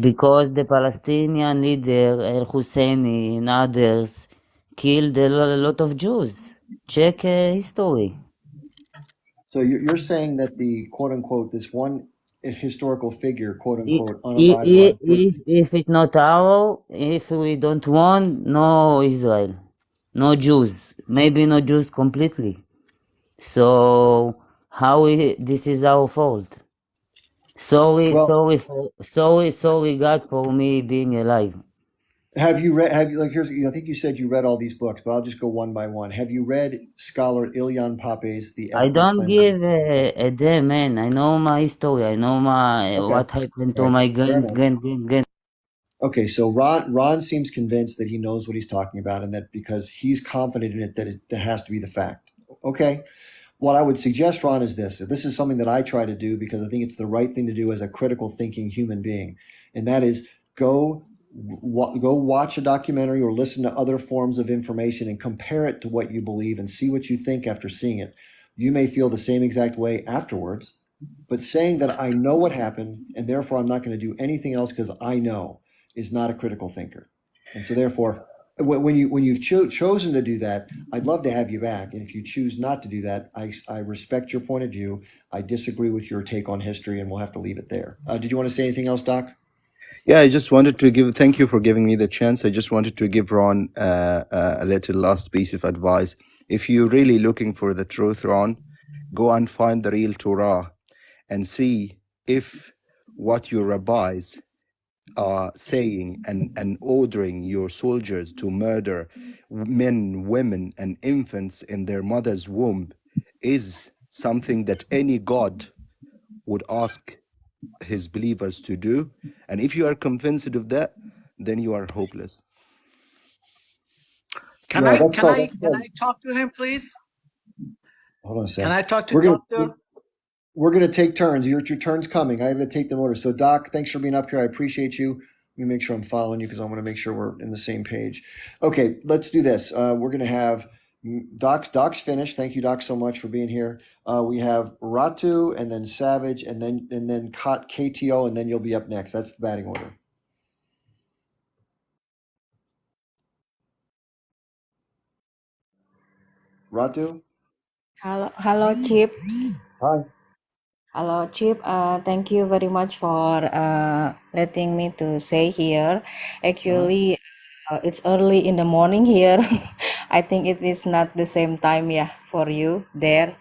Because the Palestinian leader Al Husseini and others killed a lot of Jews. Check history. So you're saying that the quote unquote this one historical figure, quote I- unquote, i- unabided by If it's not our, if we don't want, no Israel, no Jews, maybe no Jews completely. So this is our fault? Sorry, well, sorry, God, for me being alive. have you like here's I think you said you read all these books, but I'll just go one by one. Have you read scholar Ilyan Pape's The I Ethnic don't Cleansing? give a damn, man. I know my history. I know my Okay, what happened all to right, my fair enough. grand. Okay, so Ron seems convinced that he knows what he's talking about, and that because he's confident in it, that has to be the fact. Okay, what I would suggest, Ron, is this. This is something that I try to do because I think it's the right thing to do as a critical thinking human being, and that is go watch a documentary or listen to other forms of information and compare it to what you believe and see what you think after seeing it. You may feel the same exact way afterwards, but saying that I know what happened and therefore I'm not going to do anything else because I know is not a critical thinker. And so therefore, when you've chosen to do that, I'd love to have you back. And if you choose not to do that, I respect your point of view. I disagree with your take on history, and we'll have to leave it there. Did you want to say anything else, Doc? Yeah, I just wanted to thank you for giving me the chance. I just wanted to give Ron a little last piece of advice. If you're really looking for the truth, Ron, go and find the real Torah and see if what your rabbis are saying and ordering your soldiers to murder men, women, and infants in their mother's womb is something that any God would ask his believers to do. And if you are convinced of that, then you are hopeless. Can Yeah, I that's can called. I can I talk to him, please? Hold on a Can second. I talk to We're gonna doctor? we're gonna take turns. Your turn's coming. I have to take them order. So, Doc, thanks for being up here. I appreciate you. Let me make sure I'm following you because I want to make sure we're in the same page. Okay, let's do this. We're gonna have Doc's finished. Thank you, Doc, so much for being here. We have Ratu, and then Savage, and then KTO, and then you'll be up next. That's the batting order. Ratu. Hello, Chip. Hi. Hello, Chip. Thank you very much for letting me to say here. Actually, it's early in the morning here. I think it is not the same time, yeah, for you there.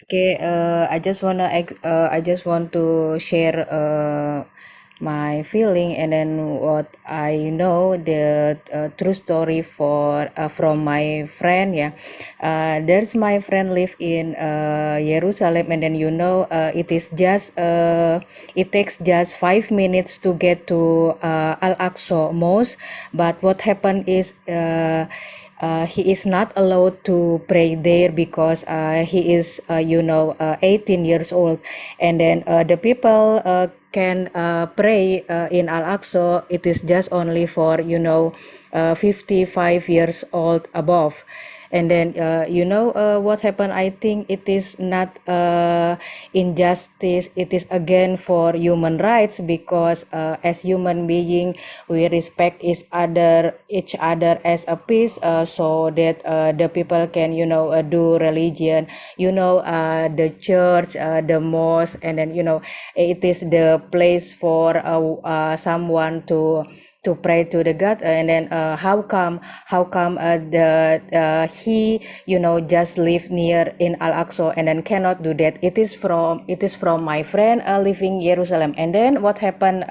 Okay. I just want to share my feeling and then what I know the true story for from my friend. Yeah, there's my friend live in Jerusalem, and then it is just it takes just 5 minutes to get to Al-Aqsa Mosque. But what happened is he is not allowed to pray there because he is 18 years old, and then the people can pray in Al-Aqsa. It is just only for 55 years old above. And then what happened, I think it is not injustice, it is again for human rights, because as human being we respect each other as a peace, so that the people can do religion, the church, the mosque, and then it is the place for someone to pray to the God. And then how come he just live near in Al-Aqsa and then cannot do that? It is from my friend living Jerusalem. And then what happened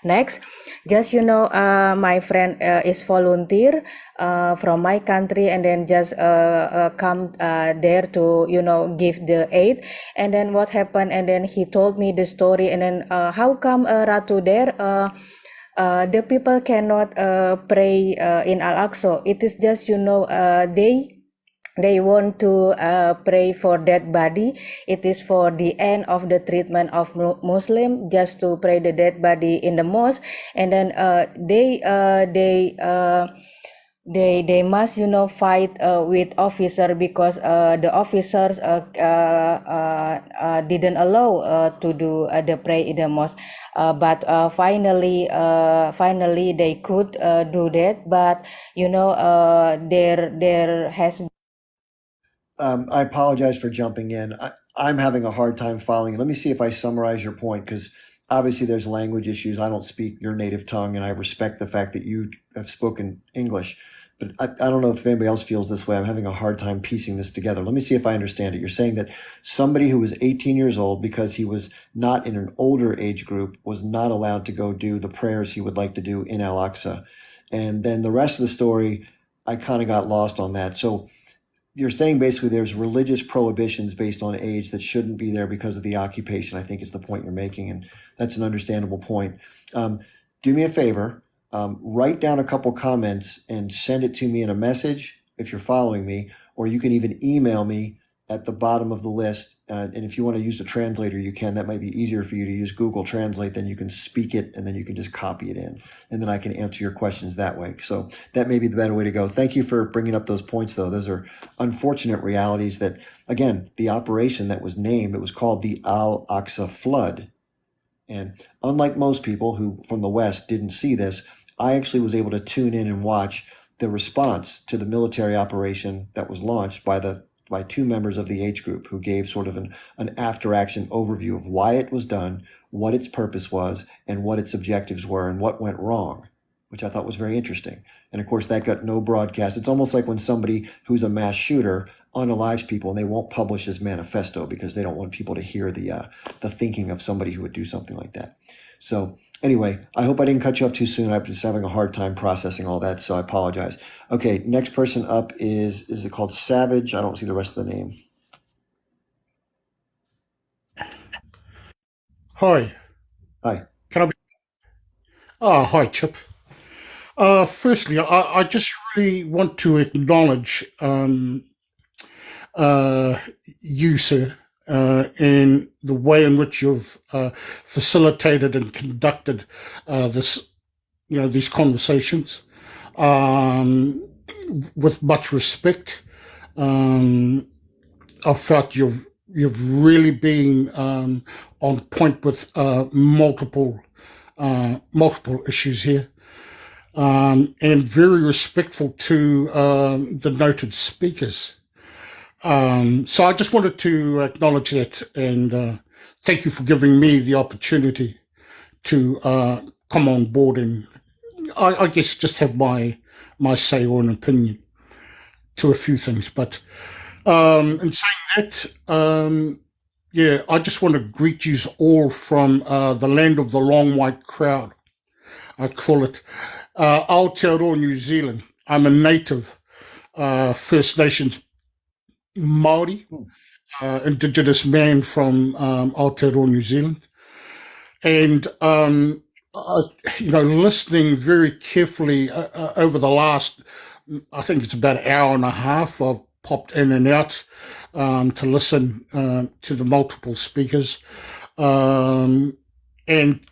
next, just my friend is volunteer from my country, and then just come there to give the aid. And then what happened, and then he told me the story. And then how come Ratu there the people cannot pray in Al-Aqsa? It is just they want to pray for dead body. It is for the end of the treatment of Muslim, just to pray the dead body in the mosque. And then they must fight with officer, because the officers didn't allow to do the pray in the mosque. But finally they could do that. But there has. I apologize for jumping in. I'm having a hard time following. Let me see if I summarize your point, because obviously there's language issues. I don't speak your native tongue, and I respect the fact that you have spoken English. But I don't know if anybody else feels this way. I'm having a hard time piecing this together. Let me see if I understand it. You're saying that somebody who was 18 years old, because he was not in an older age group, was not allowed to go do the prayers he would like to do in Al-Aqsa. And then the rest of the story, I kind of got lost on that. So you're saying basically there's religious prohibitions based on age that shouldn't be there because of the occupation, I think is the point you're making. And that's an understandable point. Do me a favor. Write down a couple comments and send it to me in a message if you're following me, or you can even email me at the bottom of the list. And if you want to use a translator, you can. That might be easier for you to use Google Translate. Then you can speak it, and then you can just copy it in, and then I can answer your questions that way. So that may be the better way to go. Thank you for bringing up those points, though. Those are unfortunate realities that, again, the operation that was named, it was called the Al-Aqsa Flood. And unlike most people who from the West didn't see this, I actually was able to tune in and watch the response to the military operation that was launched by two members of the H group, who gave sort of an after action overview of why it was done, what its purpose was, and what its objectives were, and what went wrong, which I thought was very interesting. And of course, that got no broadcast. It's almost like when somebody who's a mass shooter unalives people and they won't publish his manifesto because they don't want people to hear the thinking of somebody who would do something like that. So anyway, I hope I didn't cut you off too soon. I'm just having a hard time processing all that, so I apologize. Okay, next person up is it called Savage? I don't see the rest of the name. Hi. Hi. Can I be? Hi, Chip. Firstly, I just really want to acknowledge you, sir, in the way in which you've facilitated and conducted these conversations with much respect. I felt you've really been on point with multiple issues here, and very respectful to the noted speakers. So I just wanted to acknowledge that and thank you for giving me the opportunity to come on board and I guess just have my say or an opinion to a few things. But in saying that, yeah, I just want to greet you all from the land of the long white crowd. I call it Aotearoa, New Zealand. I'm a native First Nations Māori, Indigenous man from Aotearoa, New Zealand. And, listening very carefully over the last, I think it's about an hour and a half, I've popped in and out to listen to the multiple speakers. And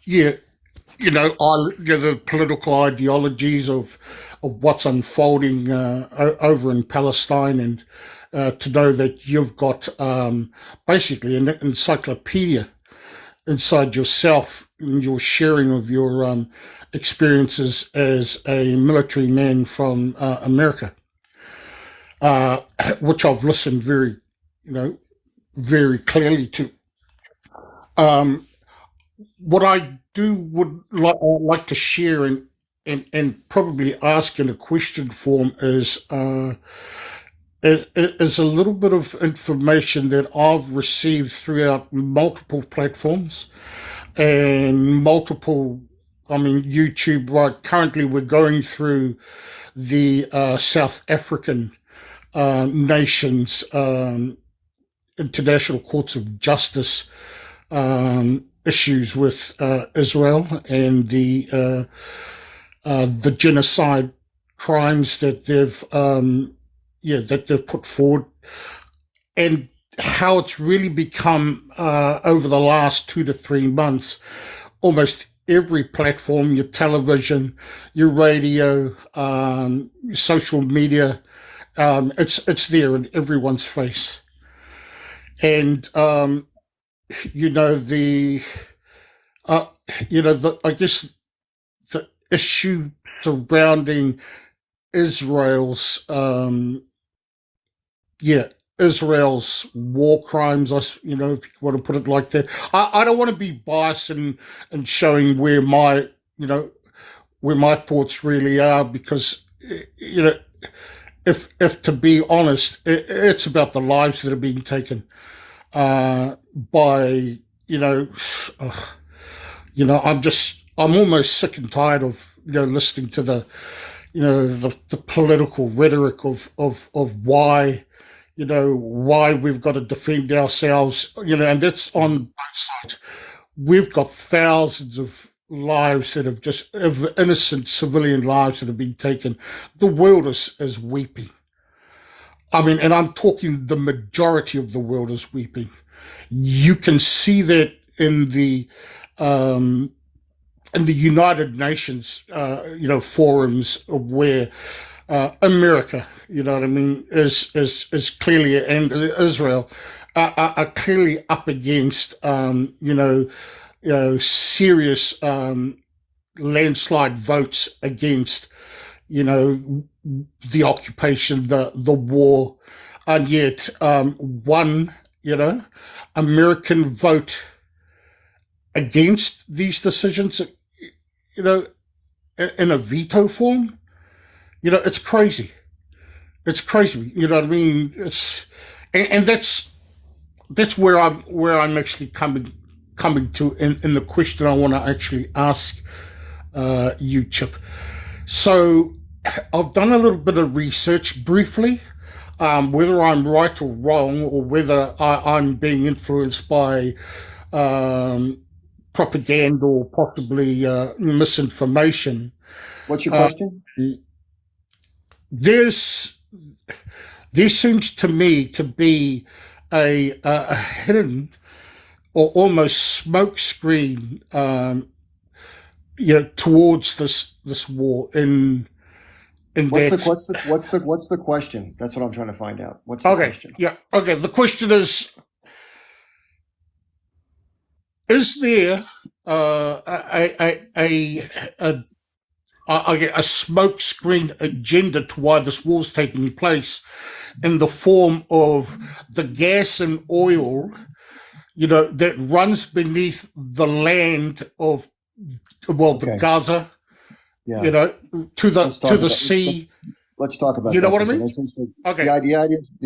yeah, the political ideologies of what's unfolding over in Palestine, and to know that you've got basically an encyclopedia inside yourself in your sharing of your experiences as a military man from America, which I've listened very clearly to. What I would like to share and probably ask in a question form is a little bit of information that I've received throughout multiple platforms and YouTube. Right, currently we're going through the South African nations international courts of justice issues with Israel and the genocide crimes that they've put forward, and how it's really become over the last 2 to 3 months, almost every platform, your television, your radio, your social media, it's there in everyone's face. And I guess the issue surrounding Israel's war crimes, if you want to put it like that. I don't want to be biased and showing where my thoughts really are, because if to be honest, it's about the lives that are being taken by I'm almost sick and tired of listening to the political rhetoric of why we've got to defend ourselves, and that's on both sides. We've got thousands of lives that have of innocent civilian lives that have been taken. The world is weeping. And I'm talking the majority of the world is weeping. You can see that in the United Nations, forums where America, is clearly, and Israel are clearly up against, serious landslide votes against, the occupation, the war, and yet one, American vote against these decisions, in a veto form, it's crazy. It's crazy. It's and that's where I'm actually coming to in the question I want to actually ask you, Chip. So I've done a little bit of research briefly, whether I'm right or wrong, or whether I'm being influenced by propaganda or possibly misinformation. What's your question? There seems to me to be a hidden or almost smokescreen, towards this war And What's the that what's the question? That's what I'm trying to find out. What's the okay, question? yeah, okay. The question is there a smokescreen agenda to why this war's taking place in the form of the gas and oil, that runs beneath the land of, the Gaza, Yeah. to Let's talk the about sea. let's talk about You know that what for I a mean? second. Okay. The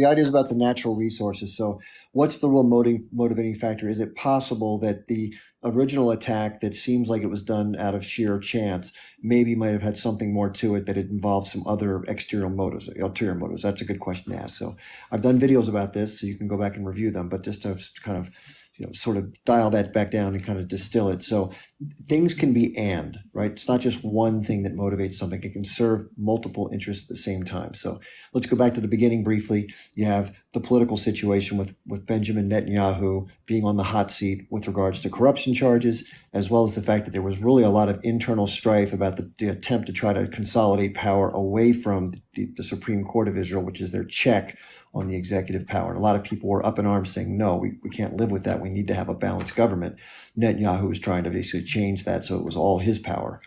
idea is about the natural resources. So what's the real motivating factor? Is it possible that the original attack that seems like it was done out of sheer chance maybe might have had something more to it, that it involved some other exterior motives, ulterior motives? That's a good question to ask. So I've done videos about this, so you can go back and review them, but just to kind of sort of dial that back down and kind of distill it. So things can be right? It's not just one thing that motivates something. It can serve multiple interests at the same time. So let's go back to the beginning briefly. You have the political situation with Benjamin Netanyahu being on the hot seat with regards to corruption charges, as well as the fact that there was really a lot of internal strife about the attempt to try to consolidate power away from the Supreme Court of Israel, which is their check on the executive power. And a lot of people were up in arms saying, no, we can't live with that. We need to have a balanced government. Netanyahu was trying to basically change that so it was all his power.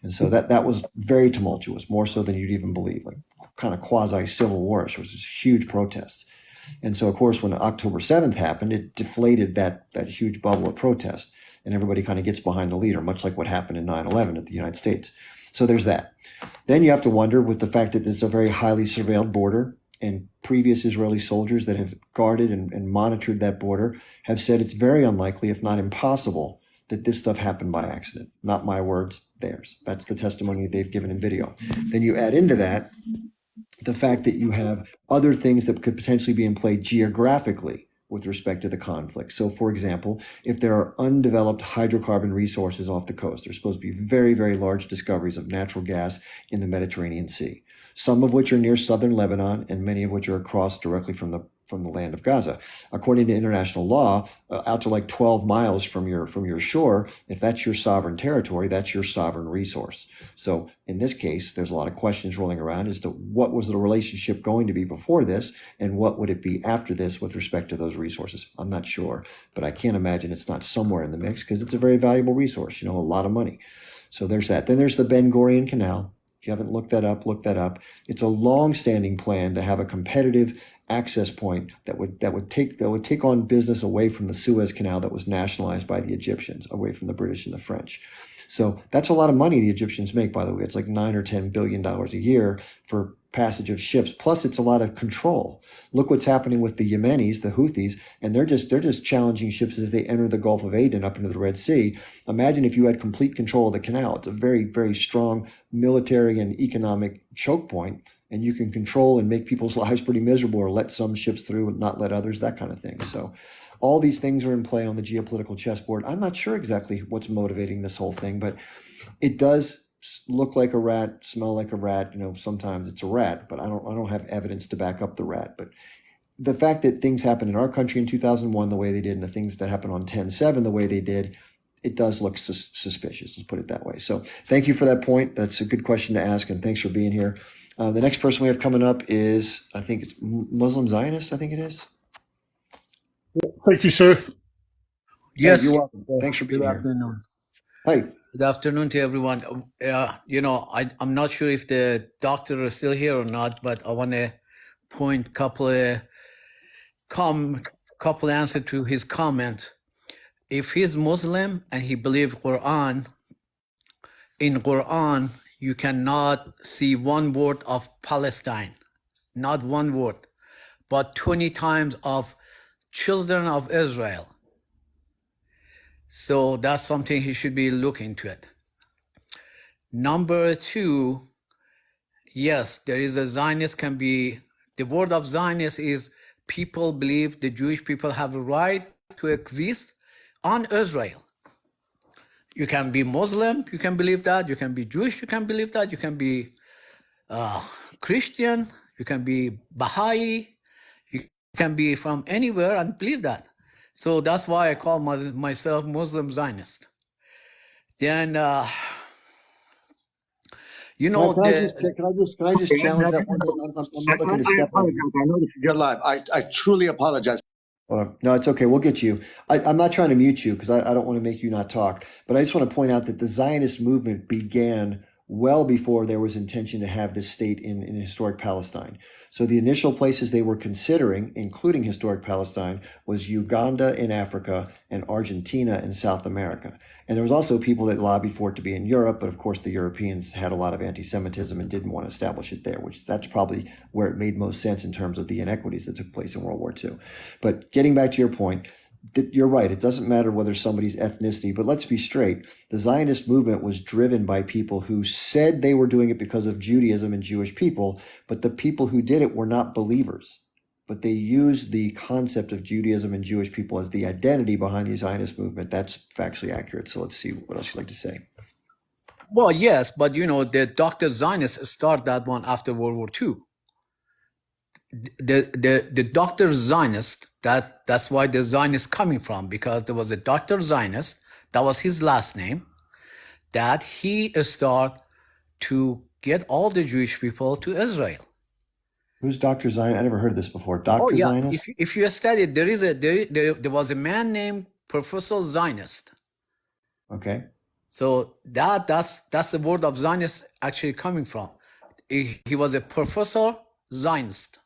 And so that was very tumultuous, more so than you'd even believe, like kind of quasi-civil war. There was this huge protests. And so, of course, when October 7th happened, it deflated that huge bubble of protest. And everybody kind of gets behind the leader, much like what happened in 9/11 at the United States. So there's that. Then you have to wonder, with the fact that there's a very highly surveilled border, and previous Israeli soldiers that have guarded and monitored that border have said it's very unlikely, if not impossible, that this stuff happened by accident. Not my words, theirs. That's the testimony they've given in video. Then you add into that the fact that you have other things that could potentially be in play geographically with respect to the conflict. So, for example, if there are undeveloped hydrocarbon resources off the coast, there's supposed to be very, very large discoveries of natural gas in the Mediterranean Sea, some of which are near southern Lebanon and many of which are across directly from the land of Gaza. According to international law, out to like 12 miles from your shore, if that's your sovereign territory, that's your sovereign resource. So in this case, there's a lot of questions rolling around as to what was the relationship going to be before this and what would it be after this with respect to those resources. I'm not sure, but I can't imagine it's not somewhere in the mix because it's a very valuable resource, a lot of money. So there's that. Then there's the Ben Gurion Canal. If you haven't looked that up, look that up. It's a long-standing plan to have a competitive access point that would take on business away from the Suez Canal that was nationalized by the Egyptians, away from the British and the French. So that's a lot of money the Egyptians make, by the way. It's like $9 or $10 billion a year for passage of ships. Plus, it's a lot of control. Look what's happening with the Yemenis, the Houthis, and they're just challenging ships as they enter the Gulf of Aden up into the Red Sea. Imagine if you had complete control of the canal. It's a very, very strong military and economic choke point, and you can control and make people's lives pretty miserable, or let some ships through and not let others, that kind of thing. So all these things are in play on the geopolitical chessboard. I'm not sure exactly what's motivating this whole thing, but it does look like a rat, smell like a rat. Sometimes it's a rat, but I don't have evidence to back up the rat. But the fact that things happened in our country in 2001 the way they did, and the things that happened on 10/7 the way they did, it does look suspicious. Let's put it that way. So thank you for that point. That's a good question to ask, and thanks for being here. The next person we have coming up is, I think it's Muslim Zionist, I think it is. Thank you, sir. Yes. You're welcome. Thanks for being Good here. afternoon. Hi. Good afternoon to everyone. I'm not sure if the doctor is still here or not, but I want to point couple answer to his comment. If he's Muslim and he believes Quran, in Quran you cannot see one word of Palestine, not one word, but 20 times of children of Israel. So that's something he should be looking to it. Number two, yes, there is a Zionist the word of Zionist is people believe the Jewish people have a right to exist on Israel. You can be Muslim, you can believe that. You can be Jewish, you can believe that. You can be Christian, you can be Baha'i, you can be from anywhere and believe that. So that's why I call myself Muslim Zionist. Then, You know, Can I just challenge that one? I'm not looking to step on you. I know this is your live. I truly apologize. No, it's okay. We'll get you. I'm not trying to mute you because I don't want to make you not talk. But I just want to point out that the Zionist movement began well before there was intention to have this state in historic Palestine. So the initial places they were considering, including historic Palestine, was Uganda in Africa and Argentina in South America. And there was also people that lobbied for it to be in Europe, but of course the Europeans had a lot of anti-Semitism and didn't want to establish it there, which that's probably where it made most sense in terms of the inequities that took place in World War II. But getting back to your point, you're right. It doesn't matter whether somebody's ethnicity, but let's be straight. The Zionist movement was driven by people who said they were doing it because of Judaism and Jewish people, but the people who did it were not believers. But they used the concept of Judaism and Jewish people as the identity behind the Zionist movement. That's factually accurate. So let's see what else you'd like to say. well, yes, but you know, the Dr. Zionists started that one after World War II. The Dr. Zionist, that's why the Zionist coming from, because there was a Dr. Zionist, that was his last name, that he started to get all the Jewish people to Israel. Who's Dr. Zion? I never heard this before. Dr. Oh yeah, Zionist? if you study, there was a man named Professor Zionist. Okay. So that's the word of Zionist actually coming from. He was a professor Zionist.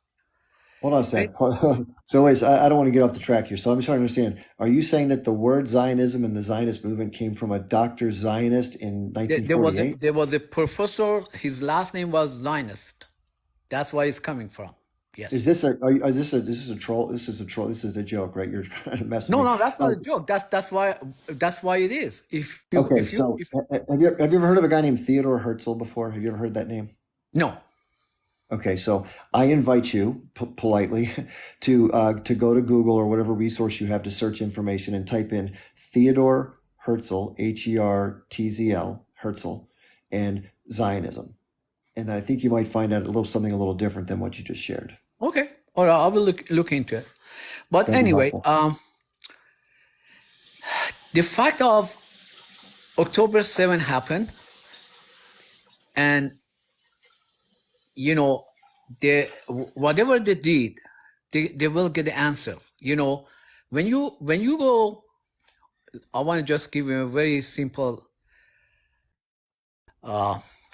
Hold on a second. So wait, I don't want to get off the track here. So I'm just trying to understand. Are you saying that the word Zionism and the Zionist movement came from a Dr. Zionist in There was 1948? a professor. His last name was Zionist. That's where it's coming from. Yes. Is this a troll? This is a troll. This is a joke, right? You're trying to mess with No, me. no, that's not a joke. That's why it is. Okay, so have you ever heard of a guy named Theodore Herzl before? Have you ever heard that name? No. Okay, so I invite you politely to go to Google or whatever resource you have to search information and type in Theodore Herzl, Hertzl, Herzl, and Zionism, and then I think you might find out something a little different than what you just shared. Okay. All right. I will look into it. But That'd be anyway, helpful. the fact of October 7 happened, and you know, whatever they did, they will get the answer. You know, when you go, I want to just give you a very simple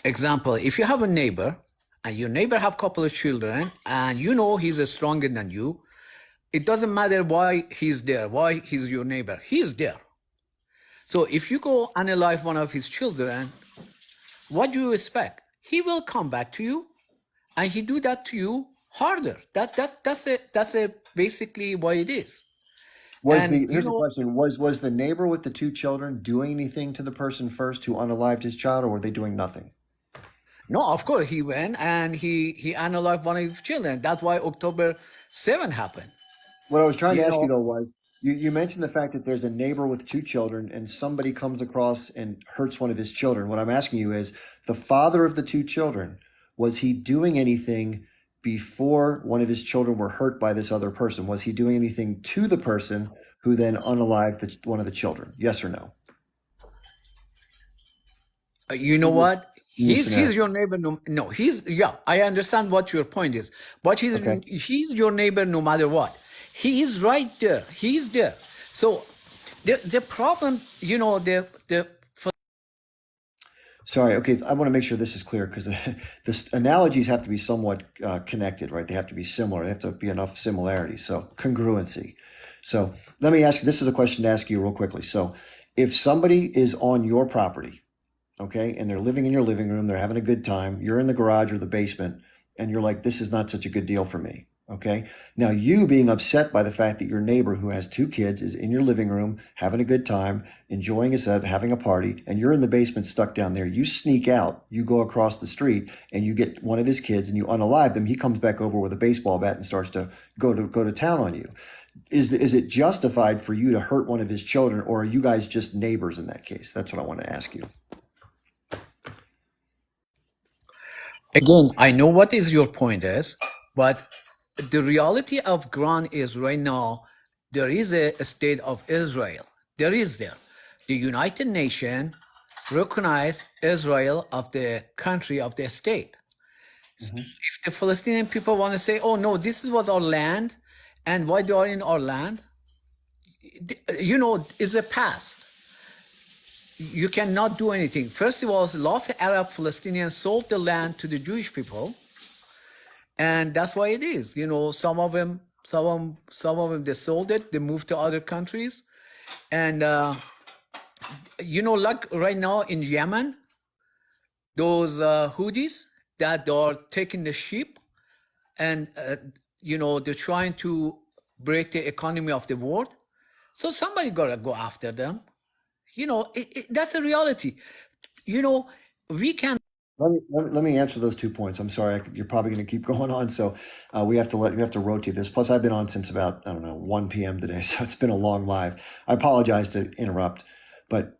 example. If you have a neighbor and your neighbor have a couple of children and you know he's stronger than you, it doesn't matter why he's there, why he's your neighbor, he's there. So if you go analyze one of his children, what do you expect? He will come back to you and he do that to you harder. That's basically what it is. Here's the question: Was the neighbor with the two children doing anything to the person first who unalived his child, or were they doing nothing? No, of course he went and he analyzed one of his children. That's why October 7 happened. What I was trying to ask you though was, you mentioned the fact that there's a neighbor with two children and somebody comes across and hurts one of his children. What I'm asking you is, the father of the two children, was he doing anything before one of his children were hurt by this other person? Was he doing anything to the person who then unalived one of the children? Yes or no? You know what? He's your neighbor. No, I understand what your point is, but he's your neighbor no matter what. He is right there. He's there. So the problem, you know, Sorry, okay, I want to make sure this is clear because the analogies have to be somewhat connected, right? They have to be similar. They have to be enough similarity. So congruency. So let me ask you, this is a question to ask you real quickly. So if somebody is on your property, okay, and they're living in your living room, they're having a good time, you're in the garage or the basement, and you're like, this is not such a good deal for me. Okay. Now you being upset by the fact that your neighbor who has two kids is in your living room, having a good time, enjoying having a party, and you're in the basement stuck down there. You sneak out, you go across the street and you get one of his kids and you unalive them. He comes back over with a baseball bat and starts to go to town on you. Is it justified for you to hurt one of his children, or are you guys just neighbors in that case? That's what I want to ask you. again, I know what is your point is, but the reality of ground is right now, there is a state of Israel. There is there. The United Nations recognize Israel of the country, of the state. So if the Palestinian people want to say, oh no, this was our land, and why they are in our land, you know, is a past. You cannot do anything. First of all, lots of Arab Palestinians sold the land to the Jewish people, and that's why it is. You know, some of them they sold it, they moved to other countries, and you know, like right now in Yemen, those Houthis that are taking the sheep, and you know, they're trying to break the economy of the world. So somebody gotta go after them. You know, that's a reality. You know, we can. Let me answer those 2 points. I'm sorry, you're probably going to keep going on, so we have to rotate this. Plus, I've been on since about 1 p.m. today, so it's been a long live. I apologize to interrupt, but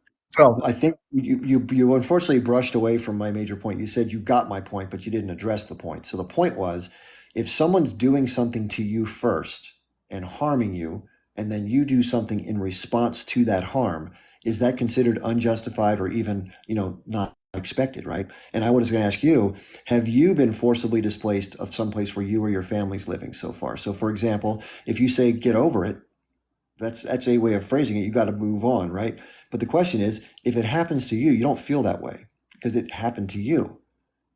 I think you unfortunately brushed away from my major point. You said you got my point, but you didn't address the point. So the point was, if someone's doing something to you first and harming you, and then you do something in response to that harm, is that considered unjustified or even, not expected, right? And I was going to ask you, have you been forcibly displaced of someplace where you or your family's living so far? So for example, if you say, get over it, that's a way of phrasing it. You got to move on, right? But the question is, if it happens to you, you don't feel that way because it happened to you.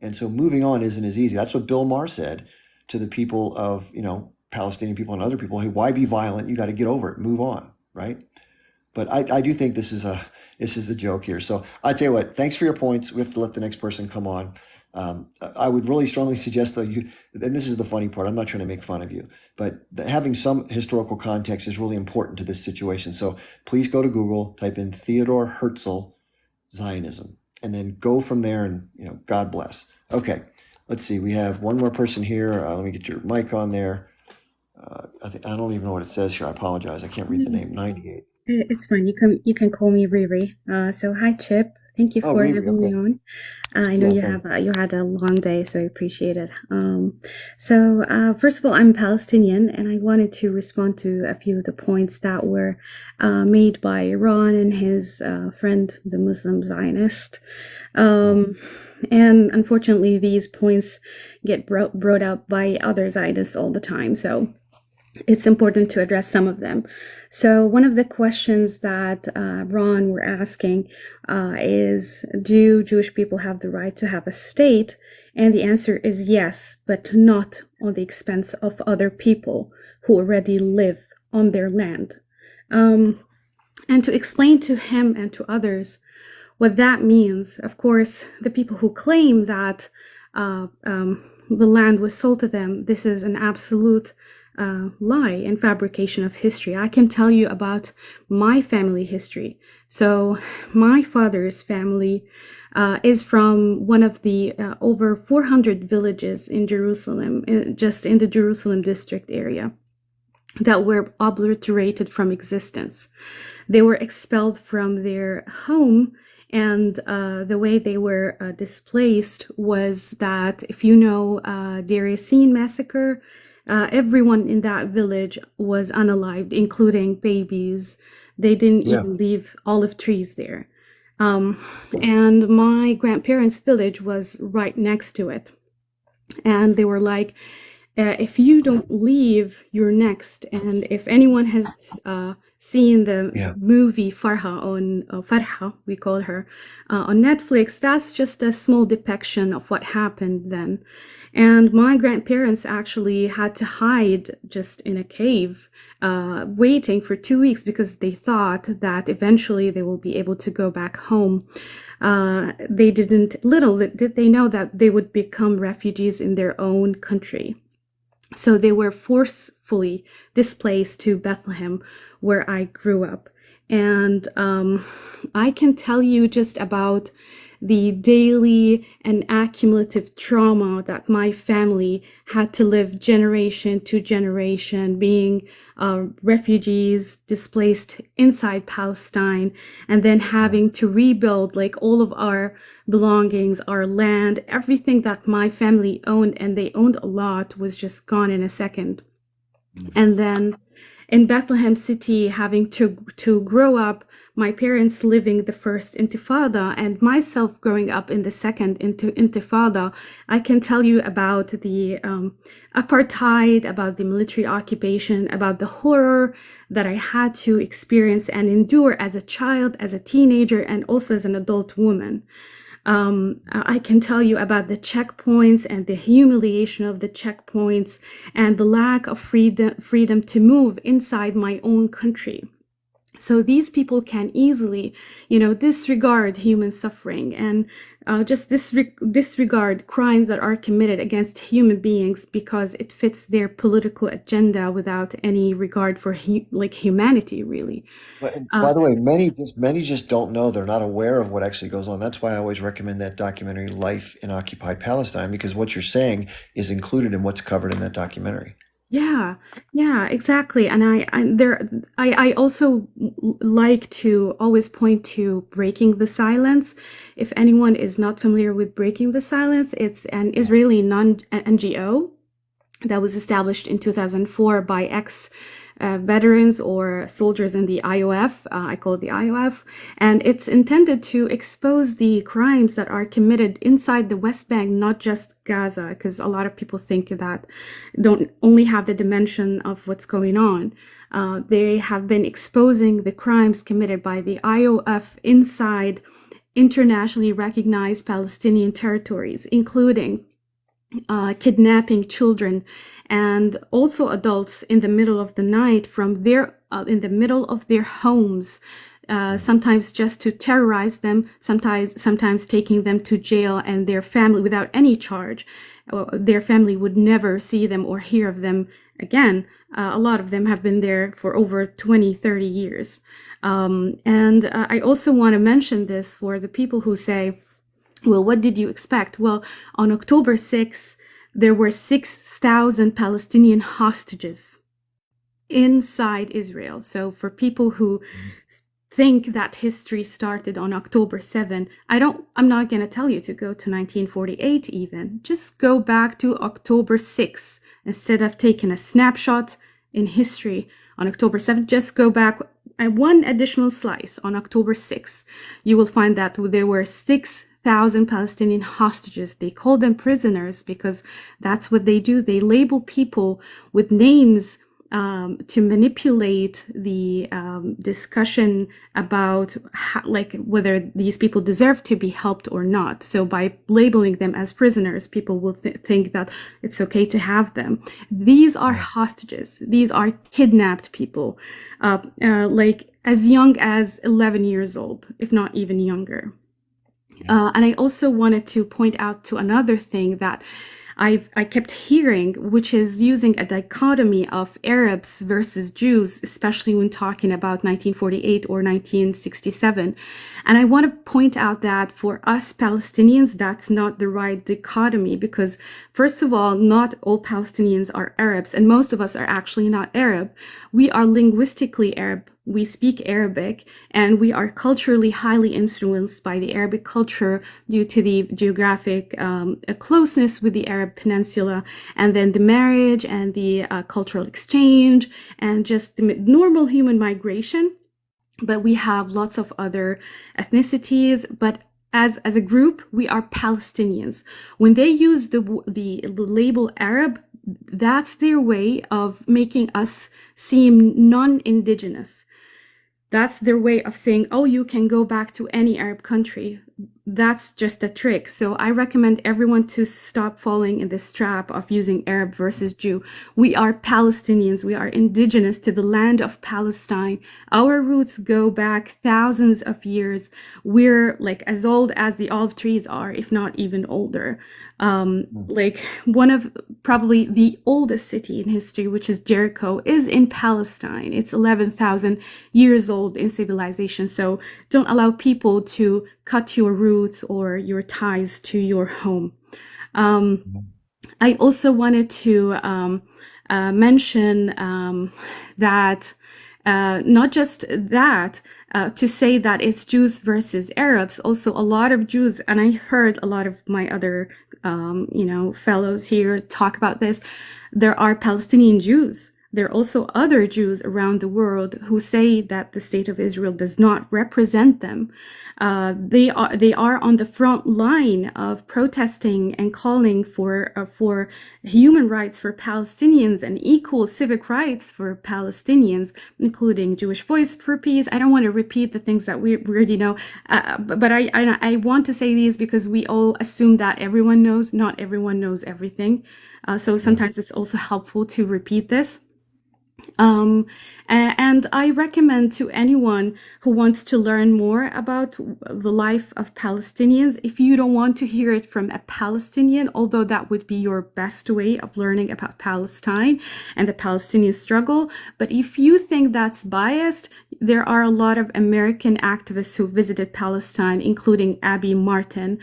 And so moving on isn't as easy. That's what Bill Maher said to the people of, Palestinian people and other people. Hey, why be violent? You got to get over it, move on, right? But I do think this is a joke here. So I tell you what, thanks for your points. We have to let the next person come on. I would really strongly suggest, though, and this is the funny part, I'm not trying to make fun of you, but having some historical context is really important to this situation. So please go to Google, type in Theodore Herzl Zionism, and then go from there, and God bless. Okay, let's see. We have one more person here. Let me get your mic on there. I don't even know what it says here. I apologize. I can't read the name. 98. It's fine. You can call me Riri. So hi Chip. Thank you for Riri, having me okay. on. I know Yeah, you had a long day, so I appreciate it. So first of all, I'm Palestinian, and I wanted to respond to a few of the points that were made by Iran and his friend, the Muslim Zionist. And unfortunately, these points get brought up by other Zionists all the time. So it's important to address some of them. So one of the questions that Ron were asking is, do Jewish people have the right to have a state? And the answer is yes, but not on the expense of other people who already live on their land. And to explain to him and to others what that means, of course, the people who claim that the land was sold to them, this is an absolute lie and fabrication of history. I can tell you about my family history. So my father's family is from one of the over 400 villages in Jerusalem, just in the Jerusalem district area, that were obliterated from existence. They were expelled from their home, and the way they were displaced was that, if you know Deir Yassin massacre, everyone in that village was unalived, including babies. They didn't even leave olive trees there. And my grandparents' village was right next to it. And they were like, if you don't leave, you're next. And if anyone has seen the movie Farha on Farha, we call her, on Netflix, that's just a small depiction of what happened then. And my grandparents actually had to hide just in a cave, waiting for 2 weeks because they thought that eventually they will be able to go back home. Little did they know that they would become refugees in their own country. So they were forcefully displaced to Bethlehem, where I grew up. And I can tell you just about the daily and accumulative trauma that my family had to live generation to generation, being refugees displaced inside Palestine, and then having to rebuild like all of our belongings, our land, everything that my family owned, and they owned a lot, was just gone in a second. And then in Bethlehem City, having to grow up, my parents living the first Intifada and myself growing up in the second Intifada, I can tell you about the apartheid, about the military occupation, about the horror that I had to experience and endure as a child, as a teenager, and also as an adult woman. I can tell you about the checkpoints and the humiliation of the checkpoints and the lack of freedom to move inside my own country. So these people can easily, disregard human suffering and just disregard crimes that are committed against human beings because it fits their political agenda without any regard for humanity, really. But by the way, many just don't know. They're not aware of what actually goes on. That's why I always recommend that documentary, Life in Occupied Palestine, because what you're saying is included in what's covered in that documentary. Yeah, exactly. And I also like to always point to Breaking the Silence. If anyone is not familiar with Breaking the Silence, it's an Israeli NGO that was established in 2004 by veterans or soldiers in the IOF. I call it the IOF. And it's intended to expose the crimes that are committed inside the West Bank, not just Gaza, because a lot of people think that don't only have the dimension of what's going on. They have been exposing the crimes committed by the IOF inside internationally recognized Palestinian territories, including kidnapping children and also adults in the middle of the night from in the middle of their homes, sometimes just to terrorize them, sometimes taking them to jail and their family without any charge. Their family would never see them or hear of them again. A lot of them have been there for over 20, 30 years. And I also want to mention this for the people who say, well, what did you expect? Well, on October 6th, there were 6,000 Palestinian hostages inside Israel. So for people who think that history started on October 7, I'm not going to tell you to go to 1948 even. Just go back to October 6. Instead of taking a snapshot in history on October 7, just go back and one additional slice on October 6. You will find that there were 6,000 Palestinian hostages. They call them prisoners because that's what they do. They label people with names to manipulate the discussion about whether these people deserve to be helped or not. So by labeling them as prisoners, people will think that it's okay to have them. These are hostages. These are kidnapped people, as young as 11 years old, if not even younger. And I also wanted to point out to another thing that I kept hearing, which is using a dichotomy of Arabs versus Jews, especially when talking about 1948 or 1967. And I want to point out that for us Palestinians, that's not the right dichotomy because, first of all, not all Palestinians are Arabs, and most of us are actually not Arab. We are linguistically Arab. We speak Arabic, and we are culturally highly influenced by the Arabic culture due to the geographic closeness with the Arab Peninsula, and then the marriage and the cultural exchange and just the normal human migration. But we have lots of other ethnicities, but as a group, we are Palestinians. When they use the label Arab, that's their way of making us seem non-indigenous. That's their way of saying, oh, you can go back to any Arab country. That's just a trick. So I recommend everyone to stop falling in this trap of using Arab versus Jew. We are Palestinians. We are indigenous to the land of Palestine. Our roots go back thousands of years. We're as old as the olive trees are, if not even older. One of probably the oldest city in history, which is Jericho, is in Palestine. It's 11,000 years old in civilization. So don't allow people to cut your roots or your ties to your home. I also wanted to mention that not just that, to say that it's Jews versus Arabs, also a lot of Jews, and I heard a lot of my other, fellows here talk about this. There are Palestinian Jews. there are also other Jews around the world who say that the state of Israel does not represent them. They are on the front line of protesting and calling for human rights for Palestinians and equal civic rights for Palestinians, including Jewish Voice for Peace. I don't want to repeat the things that we already know, but I want to say these because we all assume that everyone knows. Not everyone knows everything. So sometimes it's also helpful to repeat this. And I recommend to anyone who wants to learn more about the life of Palestinians, if you don't want to hear it from a Palestinian, although that would be your best way of learning about Palestine and the Palestinian struggle, but if you think that's biased, there are a lot of American activists who visited Palestine, including Abby Martin.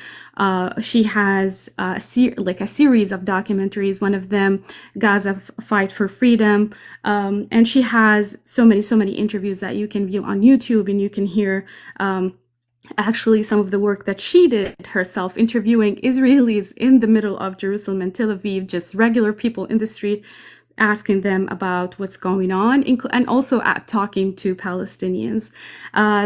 She has a series of documentaries, one of them, Gaza Fight for Freedom, and she has so many interviews that you can view on YouTube, and you can hear actually some of the work that she did herself, interviewing Israelis in the middle of Jerusalem and Tel Aviv, just regular people in the street, asking them about what's going on, and also talking to Palestinians.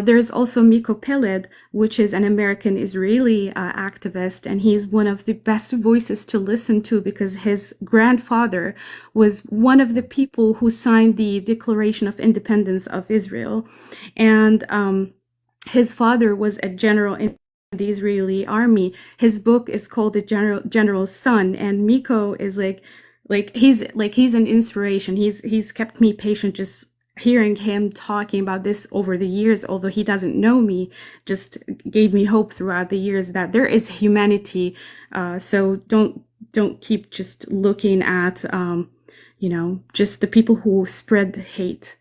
There's also Miko Peled, which is an American Israeli activist, and he's one of the best voices to listen to because his grandfather was one of the people who signed the Declaration of Independence of Israel. And his father was a general in the Israeli army. His book is called The General's Son, and Miko is he's an inspiration. He's kept me patient just hearing him talking about this over the years, although he doesn't know me, just gave me hope throughout the years that there is humanity. So don't keep just looking at just the people who spread hate.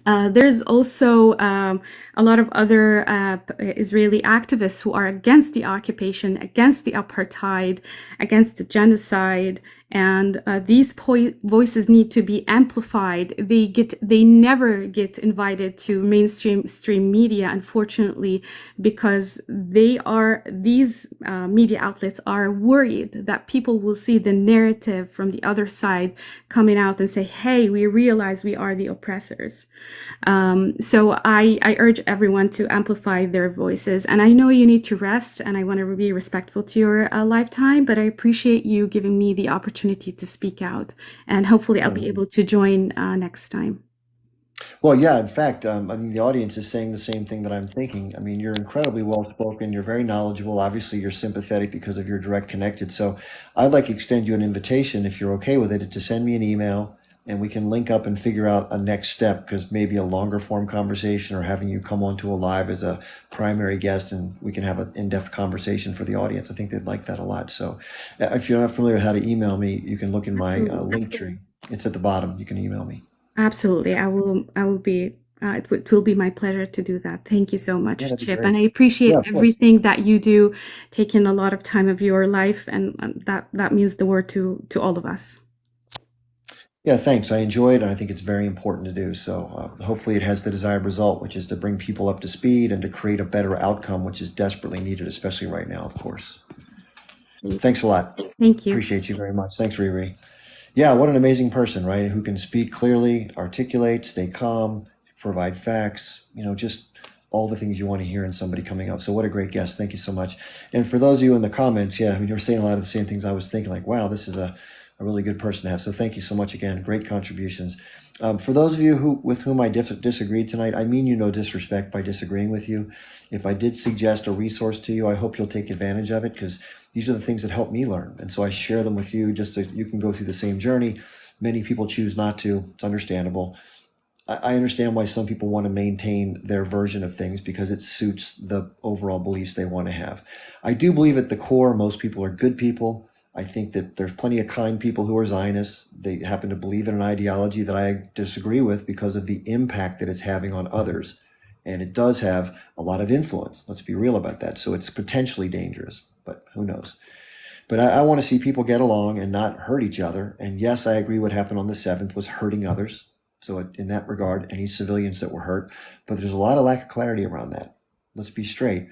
There's also a lot of other Israeli activists who are against the occupation, against the apartheid, against the genocide, and these voices need to be amplified. They never get invited to mainstream media, unfortunately, because these media outlets are worried that people will see the narrative from the other side coming out and say, "Hey, we realize we are the oppressors." So I urge everyone to amplify their voices. And I know you need to rest, and I want to be respectful to your lifetime, but I appreciate you giving me the opportunity to speak out. And hopefully I'll be able to join next time. Well, yeah, in fact, the audience is saying the same thing that I'm thinking. I mean, you're incredibly well spoken. You're very knowledgeable. Obviously, you're sympathetic because of your direct connected. So I'd like to extend you an invitation, if you're okay with it, to send me an email, and we can link up and figure out a next step, because maybe a longer form conversation, or having you come onto a live as a primary guest, and we can have an in-depth conversation for the audience. I think they'd like that a lot. So if you're not familiar with how to email me, you can look in my link tree. It's at the bottom. You can email me. Absolutely. I will be, it will be my pleasure to do that. Thank you so much, Yeah, that'd be Chip. great. And I appreciate Yeah, of course. everything that you do, taking a lot of time of your life, and that means the word to all of us. Yeah, thanks. I enjoy it, and I think it's very important to do. So hopefully it has the desired result, which is to bring people up to speed and to create a better outcome, which is desperately needed, especially right now, of course. Thanks a lot. Thank you. Appreciate you very much. Thanks, Riri. Yeah, what an amazing person, right? Who can speak clearly, articulate, stay calm, provide facts, just all the things you want to hear in somebody coming up. So what a great guest. Thank you so much. And for those of you in the comments, yeah, you were saying a lot of the same things I was thinking, like, wow, this is a really good person to have. So thank you so much again. Great contributions. For those of you with whom I disagreed tonight, I mean you no disrespect by disagreeing with you. If I did suggest a resource to you, I hope you'll take advantage of it, because these are the things that help me learn. And so I share them with you just so you can go through the same journey. Many people choose not to. It's understandable. I understand why some people want to maintain their version of things, because it suits the overall beliefs they want to have. I do believe at the core, most people are good people. I think that there's plenty of kind people who are Zionists. They happen to believe in an ideology that I disagree with because of the impact that it's having on others. And it does have a lot of influence. Let's be real about that. So it's potentially dangerous, but who knows? But I want to see people get along and not hurt each other. And yes, I agree what happened on the 7th was hurting others. So in that regard, any civilians that were hurt. But there's a lot of lack of clarity around that. Let's be straight.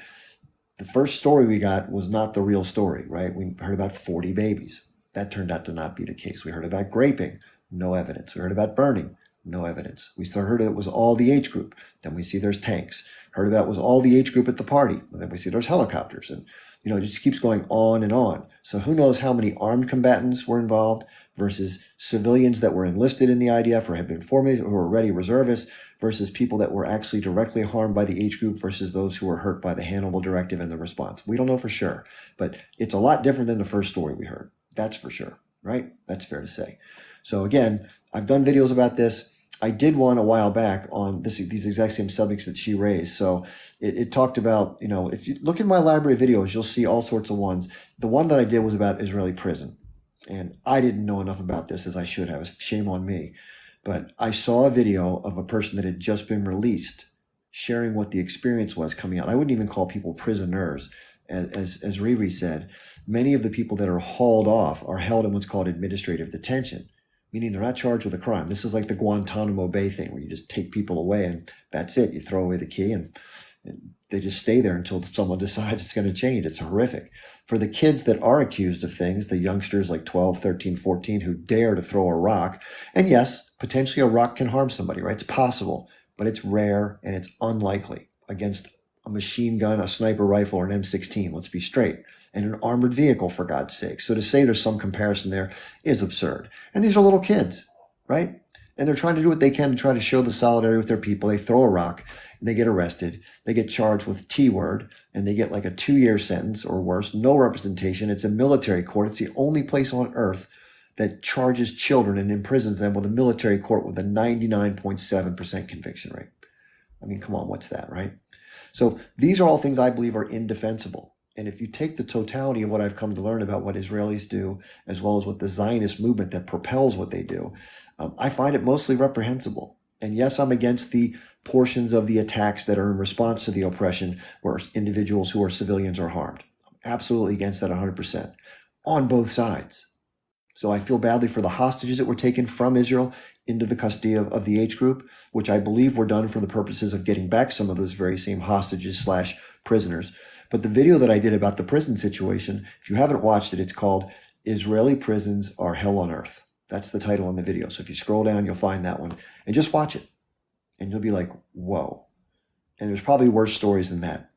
The first story we got was not the real story, right? We heard about 40 babies. That turned out to not be the case. We heard about graping. no evidence. We heard about burning, no evidence. We still heard it was all the age group. Then we see there's tanks. Heard about it was all the age group at the party. And then we see there's helicopters. And, it just keeps going on and on. So who knows how many armed combatants were involved versus civilians that were enlisted in the IDF or had been formed or were ready reservists versus people that were actually directly harmed by the age group versus those who were hurt by the Hannibal Directive and the response. We don't know for sure, but it's a lot different than the first story we heard. That's for sure, right? That's fair to say. So again, I've done videos about this. I did one a while back on these exact same subjects that she raised. So it talked about, if you look at my library videos, you'll see all sorts of ones. The one that I did was about Israeli prison. And I didn't know enough about this as I should have. Shame on me. But I saw a video of a person that had just been released sharing what the experience was coming out. I wouldn't even call people prisoners. As Riri said, many of the people that are hauled off are held in what's called administrative detention, meaning they're not charged with a crime. This is like the Guantanamo Bay thing where you just take people away and that's it. You throw away the key and they just stay there until someone decides it's going to change. It's horrific. For the kids that are accused of things, the youngsters like 12, 13, 14 who dare to throw a rock, and yes, potentially a rock can harm somebody, right? It's possible, but it's rare and it's unlikely against a machine gun, a sniper rifle, or an M16, let's be straight, and an armored vehicle, for God's sake. So to say there's some comparison there is absurd. And these are little kids, right? And they're trying to do what they can to try to show the solidarity with their people. They throw a rock and they get arrested. They get charged with T-word and they get like a 2-year sentence or worse, no representation. It's a military court. It's the only place on earth that charges children and imprisons them with a military court with a 99.7% conviction rate. I mean, come on, what's that, right? So these are all things I believe are indefensible. And if you take the totality of what I've come to learn about what Israelis do, as well as what the Zionist movement that propels what they do, I find it mostly reprehensible. And yes, I'm against the portions of the attacks that are in response to the oppression where individuals who are civilians are harmed. I'm absolutely against that 100% on both sides. So I feel badly for the hostages that were taken from Israel into the custody of the H group, which I believe were done for the purposes of getting back some of those very same hostages / prisoners. But the video that I did about the prison situation, if you haven't watched it, it's called Israeli Prisons Are Hell on Earth. That's the title on the video. So if you scroll down, you'll find that one and just watch it and you'll be like, whoa. And there's probably worse stories than that.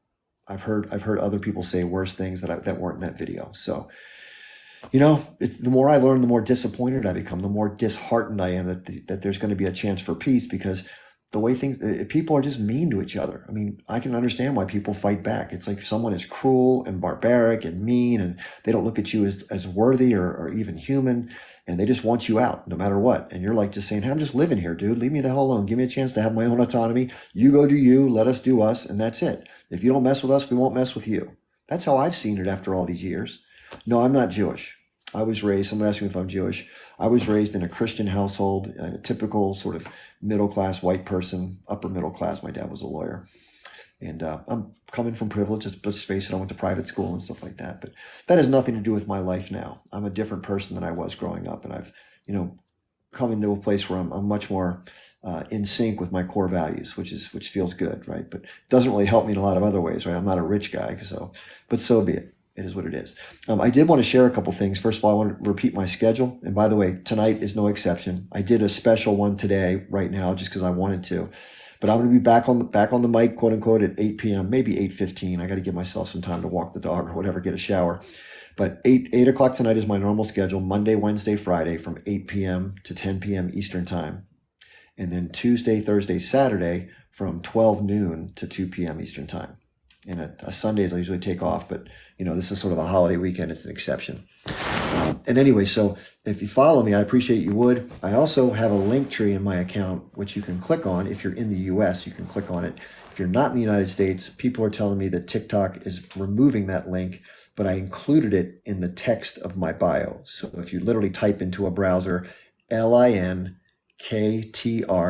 I've heard other people say worse things that weren't in that video. So, the more I learn, the more disappointed I become, the more disheartened I am that there's going to be a chance for peace because the way people are just mean to each other. I mean, I can understand why people fight back. It's like someone is cruel and barbaric and mean and they don't look at you as worthy or even human and they just want you out no matter what. And you're like just saying, hey, I'm just living here, dude. Leave me the hell alone. Give me a chance to have my own autonomy. You go do you, let us do us, and that's it. If you don't mess with us, we won't mess with you. That's how I've seen it after all these years. No, I'm not Jewish. I was raised, someone asked me if I'm Jewish. I was raised in a Christian household, a typical sort of middle-class white person, upper middle class. My dad was a lawyer. And I'm coming from privilege. Let's face it, I went to private school and stuff like that. But that has nothing to do with my life now. I'm a different person than I was growing up. And I've, come into a place where I'm much more in sync with my core values, which feels good, right? But it doesn't really help me in a lot of other ways, right? I'm not a rich guy, but so be it. It is what it is. I did want to share a couple things. First of all, I want to repeat my schedule. And by the way, tonight is no exception. I did a special one today, right now, just because I wanted to. But I'm going to be back on the mic, quote unquote, at 8 p.m., maybe 8:15. I got to give myself some time to walk the dog or whatever, get a shower. But 8 o'clock tonight is my normal schedule. Monday, Wednesday, Friday from 8 p.m. to 10 p.m. Eastern time. And then Tuesday, Thursday, Saturday from 12 noon to 2 p.m. Eastern time. And Sundays I usually take off, but this is sort of a holiday weekend. It's an exception. And anyway, so if you follow me, I appreciate you would. I also have a link tree in my account, which you can click on. If you're in the US, you can click on it. If you're not in the United States, people are telling me that TikTok is removing that link, but I included it in the text of my bio. So if you literally type into a browser, LINKTR,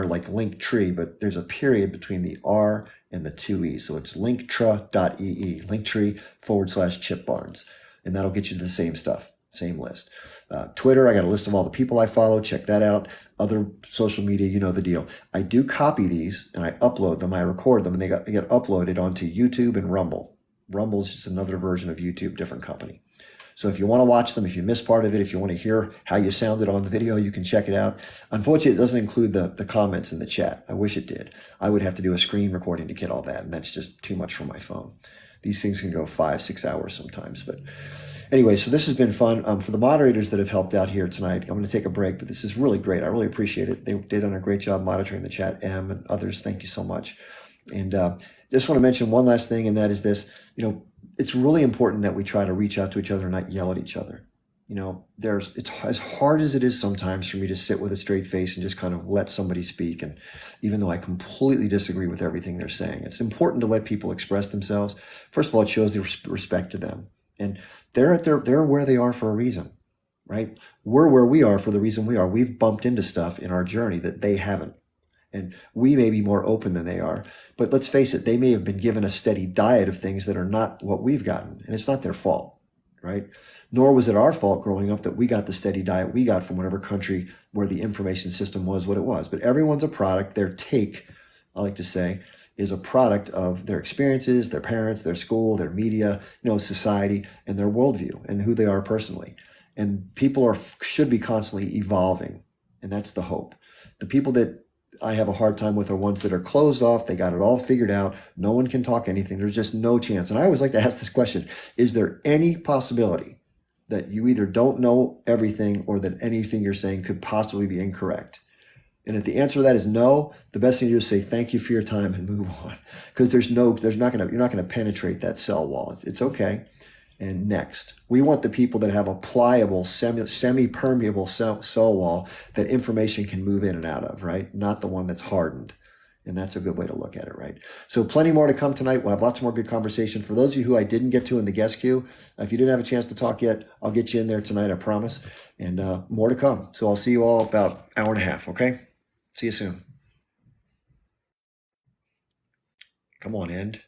like Linktree, but there's a period between the R and the 2 E. So it's linktra.ee, Linktree/Chip Barnes. And that'll get you to the same stuff, same list. Twitter, I got a list of all the people I follow. Check that out. Other social media, you know the deal. I do copy these and I upload them. I record them and they get uploaded onto YouTube and Rumble. Rumble's just another version of YouTube, different company. So if you want to watch them, if you missed part of it, if you want to hear how you sounded on the video, you can check it out. Unfortunately, it doesn't include the comments in the chat. I wish it did. I would have to do a screen recording to get all that, and that's just too much for my phone. These things can go 5-6 hours sometimes. But anyway, so this has been fun. For the moderators that have helped out here tonight, I'm going to take a break, but this is really great. I really appreciate it. They've done a great job monitoring the chat. Em and others, thank you so much. And just want to mention one last thing, and that is this. It's really important that we try to reach out to each other and not yell at each other. It's as hard as it is sometimes for me to sit with a straight face and just kind of let somebody speak. And even though I completely disagree with everything they're saying, it's important to let people express themselves. First of all, it shows the respect to them. And they're where they are for a reason, right? We're where we are for the reason we are. We've bumped into stuff in our journey that they haven't. And we may be more open than they are. But let's face it, they may have been given a steady diet of things that are not what we've gotten. And it's not their fault, right? Nor was it our fault growing up that we got the steady diet we got from whatever country where the information system was what it was. But everyone's a product. Their take, I like to say, is a product of their experiences, their parents, their school, their media, society, and their worldview and who they are personally. And people should be constantly evolving. And that's the hope. The people that I have a hard time with are ones that are closed off. They got it all figured out. No one can talk anything. There's just no chance. And I always like to ask this question. Is there any possibility that you either don't know everything or that anything you're saying could possibly be incorrect? And if the answer to that is no, the best thing to do is say thank you for your time and move on. Because you're not going to penetrate that cell wall. It's okay. And next, we want the people that have a pliable, semi-permeable cell wall that information can move in and out of, right? Not the one that's hardened. And that's a good way to look at it, right? So plenty more to come tonight. We'll have lots more good conversation. For those of you who I didn't get to in the guest queue, if you didn't have a chance to talk yet, I'll get you in there tonight, I promise. And more to come. So I'll see you all about an hour and a half, okay? See you soon. Come on, end.